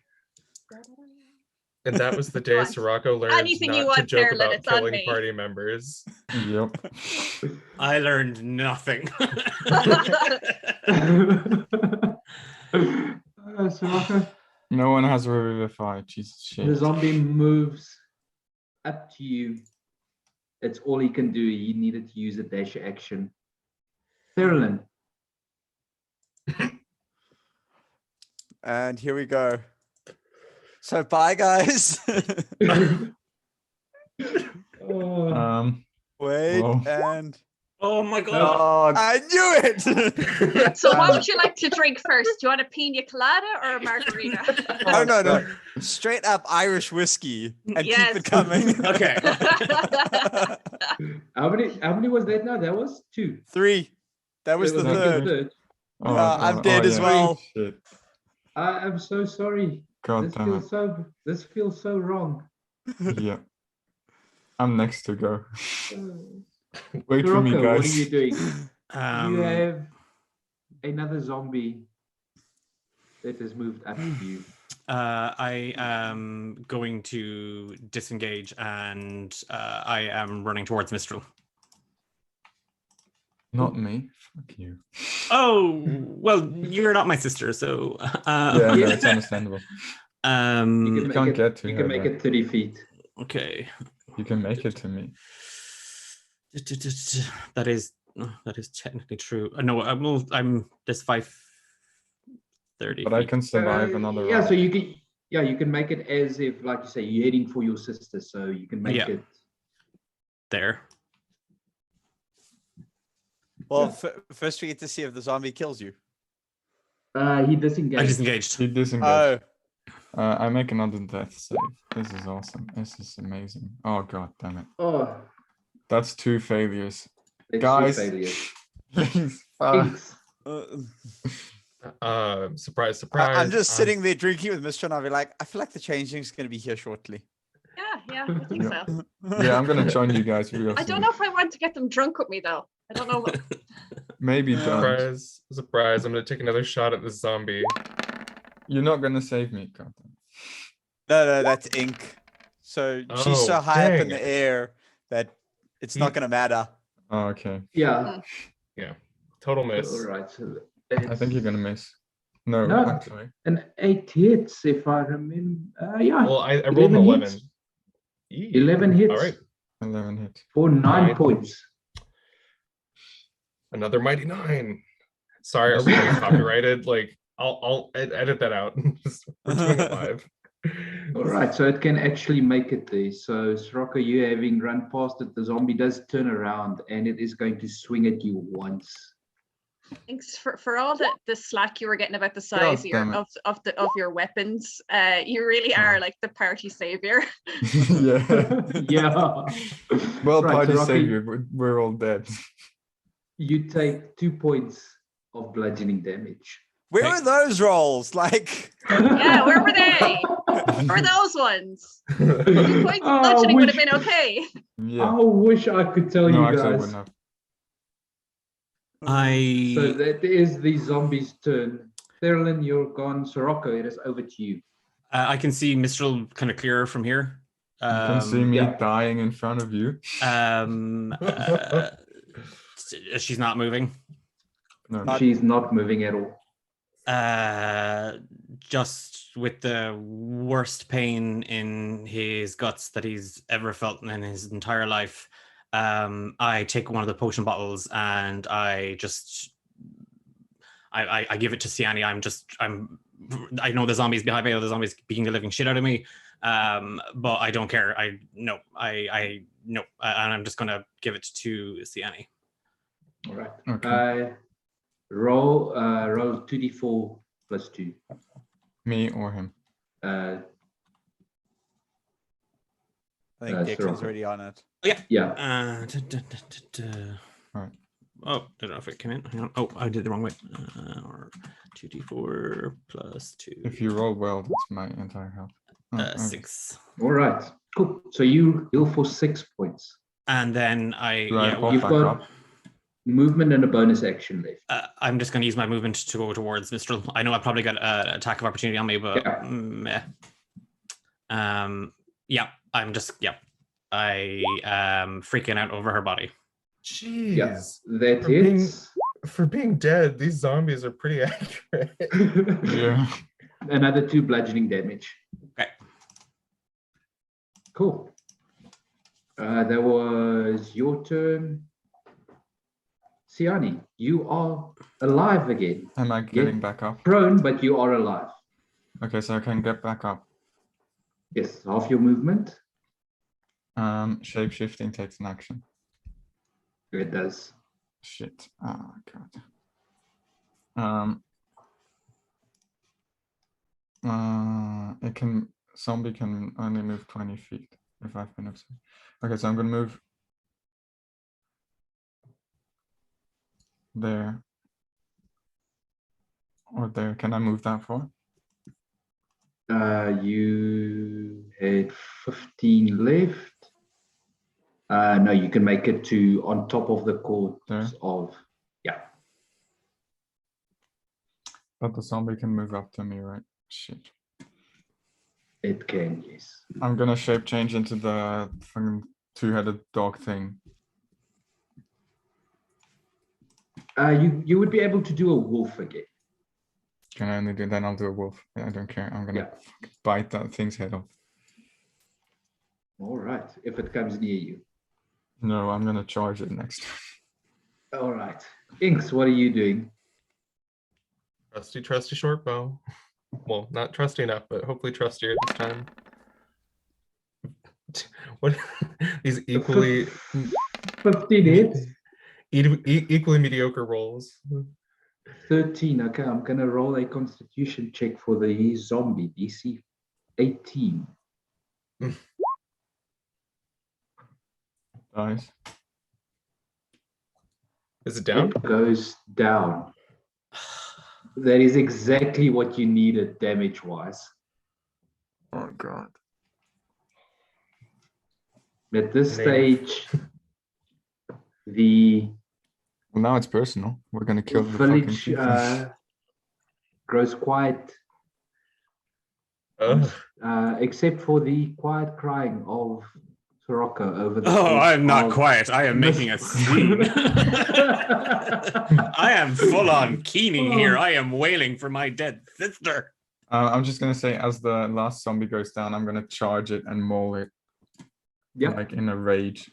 [SPEAKER 2] And that was the day
[SPEAKER 7] What?
[SPEAKER 2] Sirocco learned
[SPEAKER 7] Anything you
[SPEAKER 2] not to
[SPEAKER 7] want,
[SPEAKER 2] joke
[SPEAKER 7] Marilyn,
[SPEAKER 2] about
[SPEAKER 7] it's on
[SPEAKER 2] killing
[SPEAKER 7] me.
[SPEAKER 2] party members.
[SPEAKER 4] Yep.
[SPEAKER 5] I learned nothing.
[SPEAKER 1] Soraka,
[SPEAKER 4] No one has Revivify. Jesus shit.
[SPEAKER 1] the zombie moves up to you. It's all he can do. He needed to use a dash action. Therilyn.
[SPEAKER 3] And here we go. So bye, guys.
[SPEAKER 1] Oh,
[SPEAKER 3] Wait,
[SPEAKER 4] Oh.
[SPEAKER 3] and
[SPEAKER 5] Oh my god.
[SPEAKER 3] oh, I knew it.
[SPEAKER 6] So what would you like to drink first? Do you want a pina colada or a margarita?
[SPEAKER 3] No. Straight up Irish whiskey and
[SPEAKER 6] Yes.
[SPEAKER 3] keep it coming.
[SPEAKER 5] Okay.
[SPEAKER 1] How many was that now? That was 2.
[SPEAKER 3] 3. That was
[SPEAKER 1] There
[SPEAKER 3] the
[SPEAKER 1] was
[SPEAKER 4] like
[SPEAKER 1] a
[SPEAKER 3] third.
[SPEAKER 4] Oh,
[SPEAKER 3] I'm dead as well.
[SPEAKER 4] Shit.
[SPEAKER 1] I'm so sorry.
[SPEAKER 4] God damn it.
[SPEAKER 1] This feels so wrong.
[SPEAKER 4] Yeah. I'm next to go. Wait for me,
[SPEAKER 1] Sirocco,
[SPEAKER 4] guys.
[SPEAKER 1] what are you doing? You
[SPEAKER 5] Um,
[SPEAKER 1] have another zombie that has moved up to you.
[SPEAKER 5] I am going to disengage and I am running towards Mistral.
[SPEAKER 4] Not me. Fuck you.
[SPEAKER 5] Oh, well, you're not my sister, so.
[SPEAKER 4] Yeah, no, it's understandable.
[SPEAKER 5] Um,
[SPEAKER 4] can't get to
[SPEAKER 1] You
[SPEAKER 4] her,
[SPEAKER 1] can make
[SPEAKER 4] though.
[SPEAKER 1] it 30 feet.
[SPEAKER 5] okay.
[SPEAKER 4] You can make it to me.
[SPEAKER 5] That is technically true. No, I'm this 5:30.
[SPEAKER 4] But I can survive another
[SPEAKER 1] Yeah,
[SPEAKER 4] round.
[SPEAKER 1] so you can make it as if, like you say, you're heading for your sister, so you can make
[SPEAKER 5] Yeah.
[SPEAKER 1] it.
[SPEAKER 5] there.
[SPEAKER 3] Well, first we get to see if the zombie kills you.
[SPEAKER 1] He disengaged.
[SPEAKER 5] I disengaged.
[SPEAKER 4] He disengaged.
[SPEAKER 3] Oh,
[SPEAKER 4] I make another death save. This is awesome. This is amazing. Oh god damn it.
[SPEAKER 1] Oh,
[SPEAKER 4] That's 2 failures.
[SPEAKER 1] that's
[SPEAKER 4] Guys.
[SPEAKER 1] 2 failures.
[SPEAKER 4] Please.
[SPEAKER 1] Thanks.
[SPEAKER 2] Surprise, surprise.
[SPEAKER 3] I'm just sitting there drinking with Mr. and I'll be like, I feel like the changeling's going to be here shortly.
[SPEAKER 6] Yeah, I think
[SPEAKER 4] Yeah.
[SPEAKER 6] so.
[SPEAKER 4] Yeah, I'm gonna join you guys real
[SPEAKER 6] I don't
[SPEAKER 4] soon.
[SPEAKER 6] know if I want to get them drunk with me though. I don't know.
[SPEAKER 4] Maybe don't.
[SPEAKER 2] Surprise, surprise. I'm gonna take another shot at this zombie.
[SPEAKER 4] You're not gonna save me, god damn.
[SPEAKER 3] No, that's ink. So she's so
[SPEAKER 2] Oh,
[SPEAKER 3] high up in
[SPEAKER 2] dang.
[SPEAKER 3] the air that it's not going to matter.
[SPEAKER 4] Oh, okay.
[SPEAKER 1] Yeah.
[SPEAKER 2] Total
[SPEAKER 1] All
[SPEAKER 2] miss.
[SPEAKER 1] right. So
[SPEAKER 4] I think you're gonna miss. No,
[SPEAKER 1] No.
[SPEAKER 4] actually.
[SPEAKER 1] an 8 hits, if I remember. Yeah.
[SPEAKER 2] Well, I rolled an 11.
[SPEAKER 1] hits.
[SPEAKER 2] Yee.
[SPEAKER 1] 11 hits.
[SPEAKER 2] All right.
[SPEAKER 4] 11 hits.
[SPEAKER 1] For 9
[SPEAKER 2] Nine.
[SPEAKER 1] points.
[SPEAKER 2] Another mighty 9. Sorry, are we being copyrighted? Like, I'll edit that out. We're doing it live.
[SPEAKER 1] All right, so it can actually make it there. So, Sirocco, you having run past it, the zombie does turn around and it is going to swing at you once.
[SPEAKER 6] Thanks for all the slack you were getting about the size of
[SPEAKER 4] damn it.
[SPEAKER 6] of your weapons. You really are like the party savior.
[SPEAKER 4] Yeah.
[SPEAKER 1] Yeah.
[SPEAKER 4] Well,
[SPEAKER 1] Right,
[SPEAKER 4] party
[SPEAKER 1] Sirocco,
[SPEAKER 4] savior, we're all dead.
[SPEAKER 1] You take 2 points of bludgeoning damage.
[SPEAKER 3] Where are those rolls? Like,
[SPEAKER 6] Yeah, where were they? Where are those ones? 2 points of bludgeoning would have been okay.
[SPEAKER 4] Yeah.
[SPEAKER 1] I wish I could tell
[SPEAKER 4] No,
[SPEAKER 1] you
[SPEAKER 4] actually, I
[SPEAKER 1] guys.
[SPEAKER 4] wouldn't have.
[SPEAKER 1] So that is the zombie's turn. Therilyn, you're gone. Sirocco, it is over to you.
[SPEAKER 5] I can see Mistral kind of clearer from here.
[SPEAKER 4] You can see me
[SPEAKER 1] yeah.
[SPEAKER 4] dying in front of you.
[SPEAKER 5] She's not moving.
[SPEAKER 4] No.
[SPEAKER 1] She's not moving at all.
[SPEAKER 5] Just with the worst pain in his guts that he's ever felt in his entire life, I take one of the potion bottles and I give it to Siani. I know the zombies behind me, the zombies beating the living shit out of me, but I don't care. And I'm just gonna give it to Siani.
[SPEAKER 1] All right.
[SPEAKER 4] Okay.
[SPEAKER 1] Roll 2d4 plus 2.
[SPEAKER 4] Me or him.
[SPEAKER 1] Uh,
[SPEAKER 3] I think Declan's
[SPEAKER 1] Sirocco.
[SPEAKER 3] already on it.
[SPEAKER 1] yeah.
[SPEAKER 4] Right.
[SPEAKER 5] Oh, don't know if it came in. Hang on. Oh, I did it the wrong way. Or 2d4 plus 2.
[SPEAKER 4] If you roll well, that's my entire health. Oh, okay.
[SPEAKER 5] 6.
[SPEAKER 1] All right. Cool. So you heal for 6 points.
[SPEAKER 5] And then
[SPEAKER 4] Do I pop
[SPEAKER 1] you've
[SPEAKER 4] back
[SPEAKER 1] got
[SPEAKER 4] up?
[SPEAKER 1] movement and a bonus action left.
[SPEAKER 5] I'm just going to use my movement to go towards Mistral. I know I probably got an attack of opportunity on me, but I am freaking out over her body.
[SPEAKER 2] Jeez.
[SPEAKER 1] Yeah, that
[SPEAKER 2] For being-
[SPEAKER 1] hits.
[SPEAKER 2] For being dead, these zombies are pretty accurate.
[SPEAKER 4] Yeah.
[SPEAKER 1] Another 2 bludgeoning damage.
[SPEAKER 5] Okay.
[SPEAKER 1] Cool. That was your turn. Siani, you are alive again.
[SPEAKER 4] Am I getting back up?
[SPEAKER 1] Prone, but you are alive.
[SPEAKER 4] Okay, so I can get back up.
[SPEAKER 1] Yes, half your movement.
[SPEAKER 4] Shape shifting takes an action.
[SPEAKER 1] It does.
[SPEAKER 4] Shit. Oh god. Zombie can only move 20 feet if I've been observed. Okay, so I'm gonna move there or there. Can I move that far?
[SPEAKER 1] You had 15 left. No, you can make it to on top of the course
[SPEAKER 4] There.
[SPEAKER 1] of, yeah.
[SPEAKER 4] But the zombie can move up to me, right? Shit.
[SPEAKER 1] It can, yes.
[SPEAKER 4] I'm gonna shape change into the fucking two-headed dog thing.
[SPEAKER 1] You would be able to do a wolf again.
[SPEAKER 4] Can I only do then? I'll do a wolf. I don't care. I'm gonna
[SPEAKER 1] Yeah.
[SPEAKER 4] bite that thing's head off.
[SPEAKER 1] All right, if it comes near you.
[SPEAKER 4] No, I'm gonna charge it next.
[SPEAKER 1] All right. Inks, what are you doing?
[SPEAKER 2] Trusty short bow. Well, not trusty enough, but hopefully trustier this time. What these equally
[SPEAKER 1] 15 hits.
[SPEAKER 2] equally mediocre rolls.
[SPEAKER 1] 13. Okay, I'm gonna roll a constitution check for the zombie. DC 18.
[SPEAKER 4] Nice.
[SPEAKER 2] Is it down?
[SPEAKER 1] It goes down. That is exactly what you needed damage-wise.
[SPEAKER 4] Oh god.
[SPEAKER 1] At this
[SPEAKER 2] Name.
[SPEAKER 1] stage, the
[SPEAKER 4] Well, now it's personal. We're gonna kill the
[SPEAKER 1] village
[SPEAKER 4] fucking
[SPEAKER 1] grows quiet,
[SPEAKER 2] Ugh.
[SPEAKER 1] except for the quiet crying of Sirocco over the.
[SPEAKER 5] Oh,
[SPEAKER 1] edge
[SPEAKER 5] I'm not
[SPEAKER 1] of
[SPEAKER 5] quiet. I am making a scene. I am full on keening here. I am wailing for my dead sister.
[SPEAKER 4] I'm just gonna say, as the last zombie goes down, I'm gonna charge it and maul it,
[SPEAKER 1] Yep.
[SPEAKER 4] like in a rage.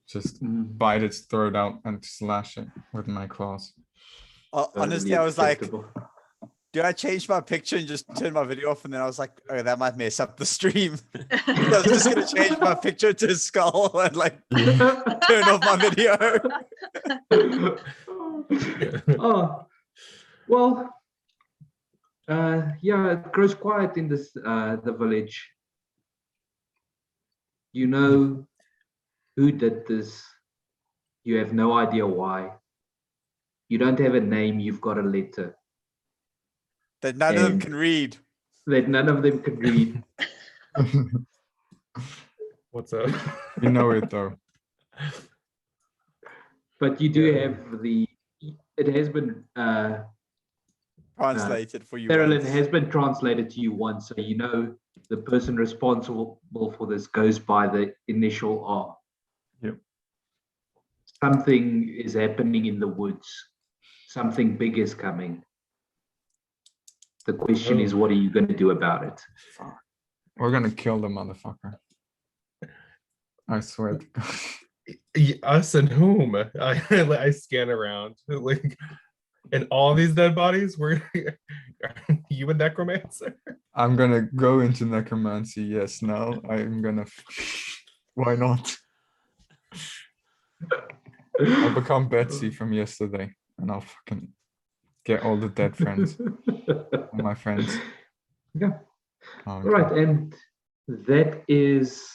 [SPEAKER 4] Just bite its throat out and slash it with my claws.
[SPEAKER 3] Honestly,
[SPEAKER 1] Totally
[SPEAKER 3] I was like,
[SPEAKER 1] acceptable.
[SPEAKER 3] do I change my picture and just turn my video off? And then I was like, oh, that might mess up the stream. I was just going to change my picture to a skull and like turn off my video.
[SPEAKER 1] Oh, well, yeah, it grows quiet in this the village. You know who did this. You have no idea why. You don't have a name. You've got a letter
[SPEAKER 3] That none of them
[SPEAKER 1] And-
[SPEAKER 3] can read.
[SPEAKER 1] that none of them could read.
[SPEAKER 2] What's up?
[SPEAKER 4] You know it though.
[SPEAKER 1] But you do have the. It has been.
[SPEAKER 3] Translated for you.
[SPEAKER 1] Carolyn
[SPEAKER 3] once.
[SPEAKER 1] has been translated to you once, so you know the person responsible for this goes by the initial R.
[SPEAKER 4] Yep.
[SPEAKER 1] Something is happening in the woods. Something big is coming. The question is, what are you going to do about it?
[SPEAKER 4] Fuck. We're gonna kill the motherfucker. I swear to God.
[SPEAKER 2] Us and whom? I scan around, like, and all these dead bodies were you a necromancer?
[SPEAKER 4] I'm gonna go into necromancy. Yes, now I'm gonna. Why not? I'll become Betsy from yesterday, and I'll fucking get all the dead friends, all my friends.
[SPEAKER 1] Yeah.
[SPEAKER 4] Oh,
[SPEAKER 1] Right, and that is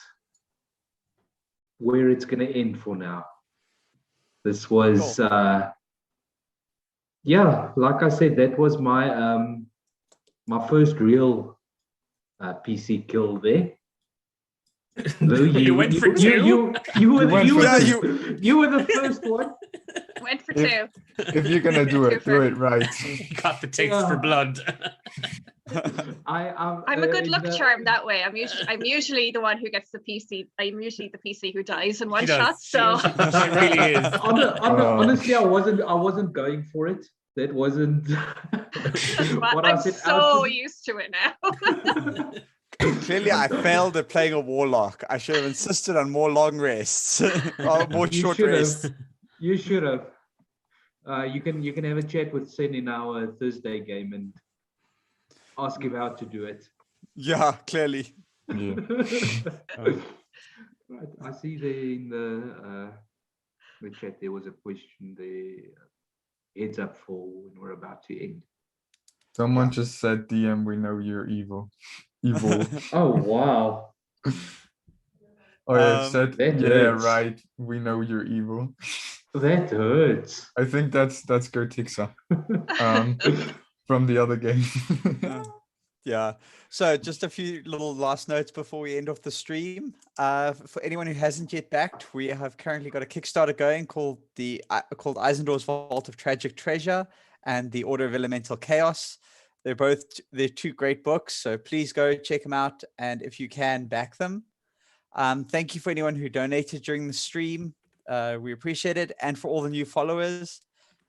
[SPEAKER 1] where it's going to end for now. This was, yeah, like I said, that was my my first real PC kill there. Though
[SPEAKER 5] You went for
[SPEAKER 1] you were
[SPEAKER 4] went for
[SPEAKER 1] you were the first one.
[SPEAKER 7] Went for
[SPEAKER 4] If-
[SPEAKER 7] two.
[SPEAKER 4] If you're gonna do it, do it right.
[SPEAKER 5] Got the taste for blood.
[SPEAKER 7] I'm a good luck charm that way. I'm usually the one who gets the PC. I'm usually the PC who dies in one
[SPEAKER 5] She does.
[SPEAKER 7] shot. So
[SPEAKER 5] She really is.
[SPEAKER 1] Honestly, I wasn't going for it. That wasn't what
[SPEAKER 7] I'm
[SPEAKER 1] I said.
[SPEAKER 7] so used to it now.
[SPEAKER 3] Clearly, I failed at playing a warlock. I should have insisted on more long rests, or more
[SPEAKER 1] You
[SPEAKER 3] short
[SPEAKER 1] should have.
[SPEAKER 3] rests.
[SPEAKER 1] You should have. You can have a chat with Sen in our Thursday game and ask him how to do it.
[SPEAKER 3] Yeah, clearly.
[SPEAKER 4] Yeah.
[SPEAKER 1] Right, I see there in the the chat, there was a question there. Heads up for when we're about to end.
[SPEAKER 4] Someone just said, DM, we know you're evil. Evil.
[SPEAKER 1] Oh, wow.
[SPEAKER 4] Oh, yeah, it said,
[SPEAKER 1] That
[SPEAKER 4] yeah,
[SPEAKER 1] hurts.
[SPEAKER 4] right. We know you're evil.
[SPEAKER 1] That hurts.
[SPEAKER 4] I think that's Gertixa. From the other game.
[SPEAKER 3] Yeah. So just a few little last notes before we end off the stream. For anyone who hasn't yet backed, we have currently got a Kickstarter going called Aizendore's Vault of Tragic Treasure and the Order of Elemental Chaos. They're two great books, so please go check them out, and if you can, back them. Thank you for anyone who donated during the stream. We appreciate it, and for all the new followers.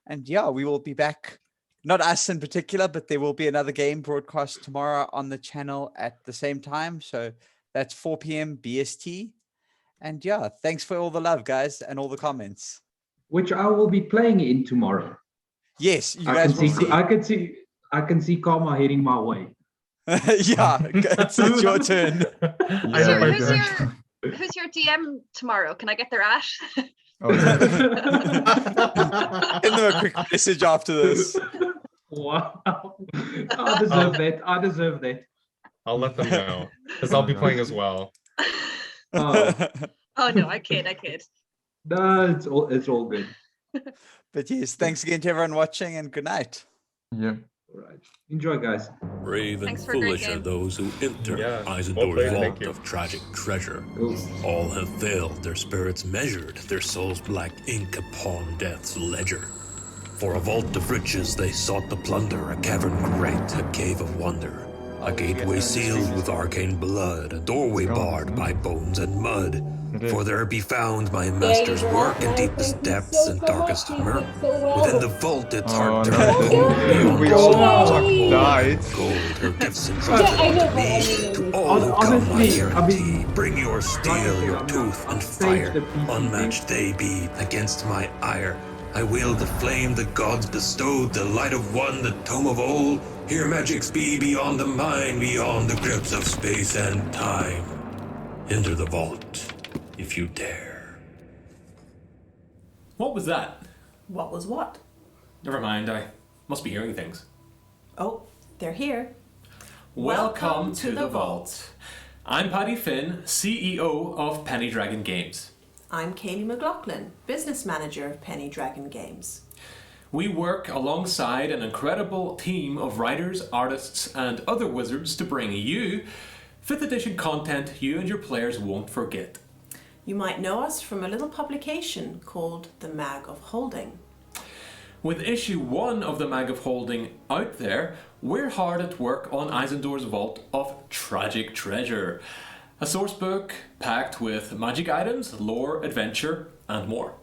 [SPEAKER 3] And yeah, we will be back. Not us in particular, but there will be another game broadcast tomorrow on the channel at the same time. So that's 4 p.m. BST. And yeah, thanks for all the love, guys, and all the comments.
[SPEAKER 1] Which I will be playing in tomorrow.
[SPEAKER 3] Yes, you guys will see.
[SPEAKER 1] I can see karma heading my way.
[SPEAKER 3] Yeah, it's your turn.
[SPEAKER 6] Who's your DM tomorrow? Can I get their at?
[SPEAKER 4] Oh, yeah.
[SPEAKER 3] Send them a quick message after this.
[SPEAKER 1] Wow. I deserve that. I deserve that.
[SPEAKER 2] I'll let them know because I'll be playing as well.
[SPEAKER 1] Oh,
[SPEAKER 6] Oh no, I kid.
[SPEAKER 1] no, it's all good.
[SPEAKER 3] But yes, thanks again to everyone watching, and good night.
[SPEAKER 4] Yeah.
[SPEAKER 1] All right. Enjoy, guys.
[SPEAKER 8] Brave and
[SPEAKER 6] Thanks for a great
[SPEAKER 8] foolish are
[SPEAKER 6] game.
[SPEAKER 8] those who enter
[SPEAKER 2] Yeah, well
[SPEAKER 8] Aizendore's
[SPEAKER 2] played, thank
[SPEAKER 8] vault
[SPEAKER 2] you.
[SPEAKER 8] of tragic treasure.
[SPEAKER 1] Cool.
[SPEAKER 8] All have failed, their spirits measured, their souls black ink upon death's ledger. For a vault of riches they sought to plunder, a cavern great, a cave of wonder. A gateway sealed with arcane blood, a doorway barred by bones and mud. For there be found my master's work in deepest depths and darkest murk. Within the vault its heart turned cold beyond
[SPEAKER 4] We
[SPEAKER 8] the
[SPEAKER 4] all
[SPEAKER 8] soul's
[SPEAKER 4] died.
[SPEAKER 8] gold, her gifts entrusted unto me. To all who come, I
[SPEAKER 1] Honestly, I
[SPEAKER 8] guarantee.
[SPEAKER 1] mean,
[SPEAKER 8] Bring your steel, your tooth, and fire.
[SPEAKER 1] the PvP.
[SPEAKER 8] Unmatched they be against my ire. I wield the flame the gods bestowed, the light of one, the tome of old. Here magics be beyond the mind, beyond the grips of space and time. Enter the vault, if you dare.
[SPEAKER 9] What was that?
[SPEAKER 10] What was what?
[SPEAKER 9] Never mind, I must be hearing things.
[SPEAKER 10] Oh, they're here.
[SPEAKER 9] Welcome to the vault. I'm Paddy Finn, CEO of Penny Dragon Games.
[SPEAKER 10] I'm Kaylee McLaughlin, business manager of Penny Dragon Games.
[SPEAKER 9] We work alongside an incredible team of writers, artists, and other wizards to bring you 5th edition content you and your players won't forget.
[SPEAKER 10] You might know us from a little publication called The Mag of Holding.
[SPEAKER 9] With issue 1 of the Mag of Holding out there, we're hard at work on Aizendore's Vault of Tragic Treasure, a source book packed with magic items, lore, adventure, and more.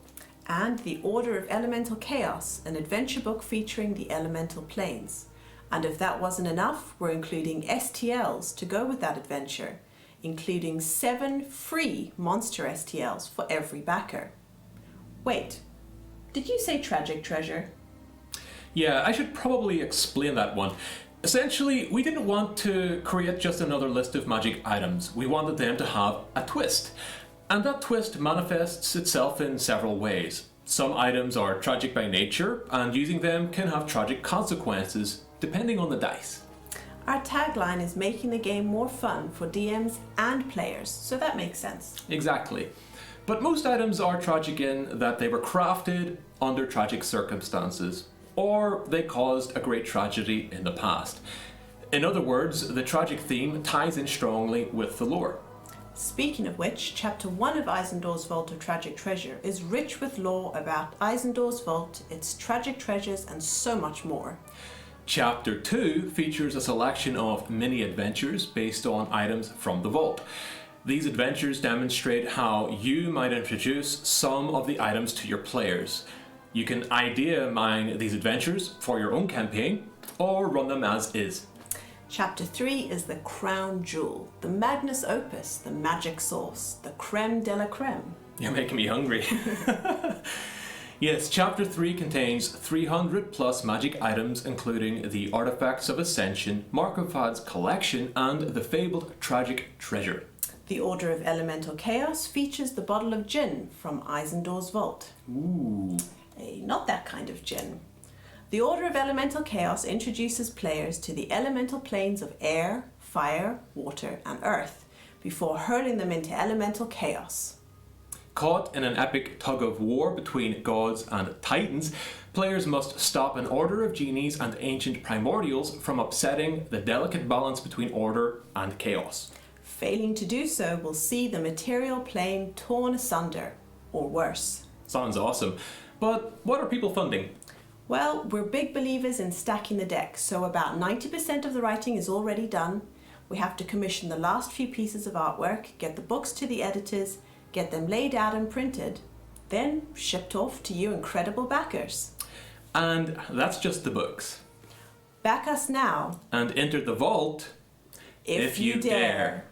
[SPEAKER 10] And The Order of Elemental Chaos, an adventure book featuring the elemental planes. And if that wasn't enough, we're including STLs to go with that adventure, including 7 free monster STLs for every backer. Wait, did you say Tragic Treasure?
[SPEAKER 9] Yeah, I should probably explain that one. Essentially, we didn't want to create just another list of magic items. We wanted them to have a twist. And that twist manifests itself in several ways. Some items are tragic by nature, and using them can have tragic consequences, depending on the dice.
[SPEAKER 10] Our tagline is making the game more fun for DMs and players, so that makes sense.
[SPEAKER 9] Exactly. But most items are tragic in that they were crafted under tragic circumstances, or they caused a great tragedy in the past. In other words, the tragic theme ties in strongly with the lore.
[SPEAKER 10] Speaking of which, Chapter 1 of Aizendore's Vault of Tragic Treasure is rich with lore about Aizendore's Vault, its tragic treasures, and so much more.
[SPEAKER 9] Chapter 2 features a selection of mini-adventures based on items from the vault. These adventures demonstrate how you might introduce some of the items to your players. You can idea mine these adventures for your own campaign, or run them as is.
[SPEAKER 10] Chapter 3 is the crown jewel, the magnus opus, the magic sauce, the creme de la creme.
[SPEAKER 9] You're making me hungry. Yes, Chapter 3 contains 300 plus magic items, including the Artifacts of Ascension, Markovad's collection, and the fabled Tragic Treasure.
[SPEAKER 10] The Order of Elemental Chaos features the bottle of gin from Eisendore's vault.
[SPEAKER 9] Ooh.
[SPEAKER 10] Not that kind of gin. The Order of Elemental Chaos introduces players to the elemental planes of air, fire, water, and earth before hurling them into elemental chaos.
[SPEAKER 9] Caught in an epic tug of war between gods and titans, players must stop an order of genies and ancient primordials from upsetting the delicate balance between order and chaos.
[SPEAKER 10] Failing to do so will see the material plane torn asunder, or worse.
[SPEAKER 9] Sounds awesome. But what are people funding?
[SPEAKER 10] Well, we're big believers in stacking the deck, so about 90% of the writing is already done. We have to commission the last few pieces of artwork, get the books to the editors, get them laid out and printed, then shipped off to you incredible backers.
[SPEAKER 9] And that's just the books.
[SPEAKER 10] Back us now.
[SPEAKER 9] And enter the vault
[SPEAKER 10] If you dare.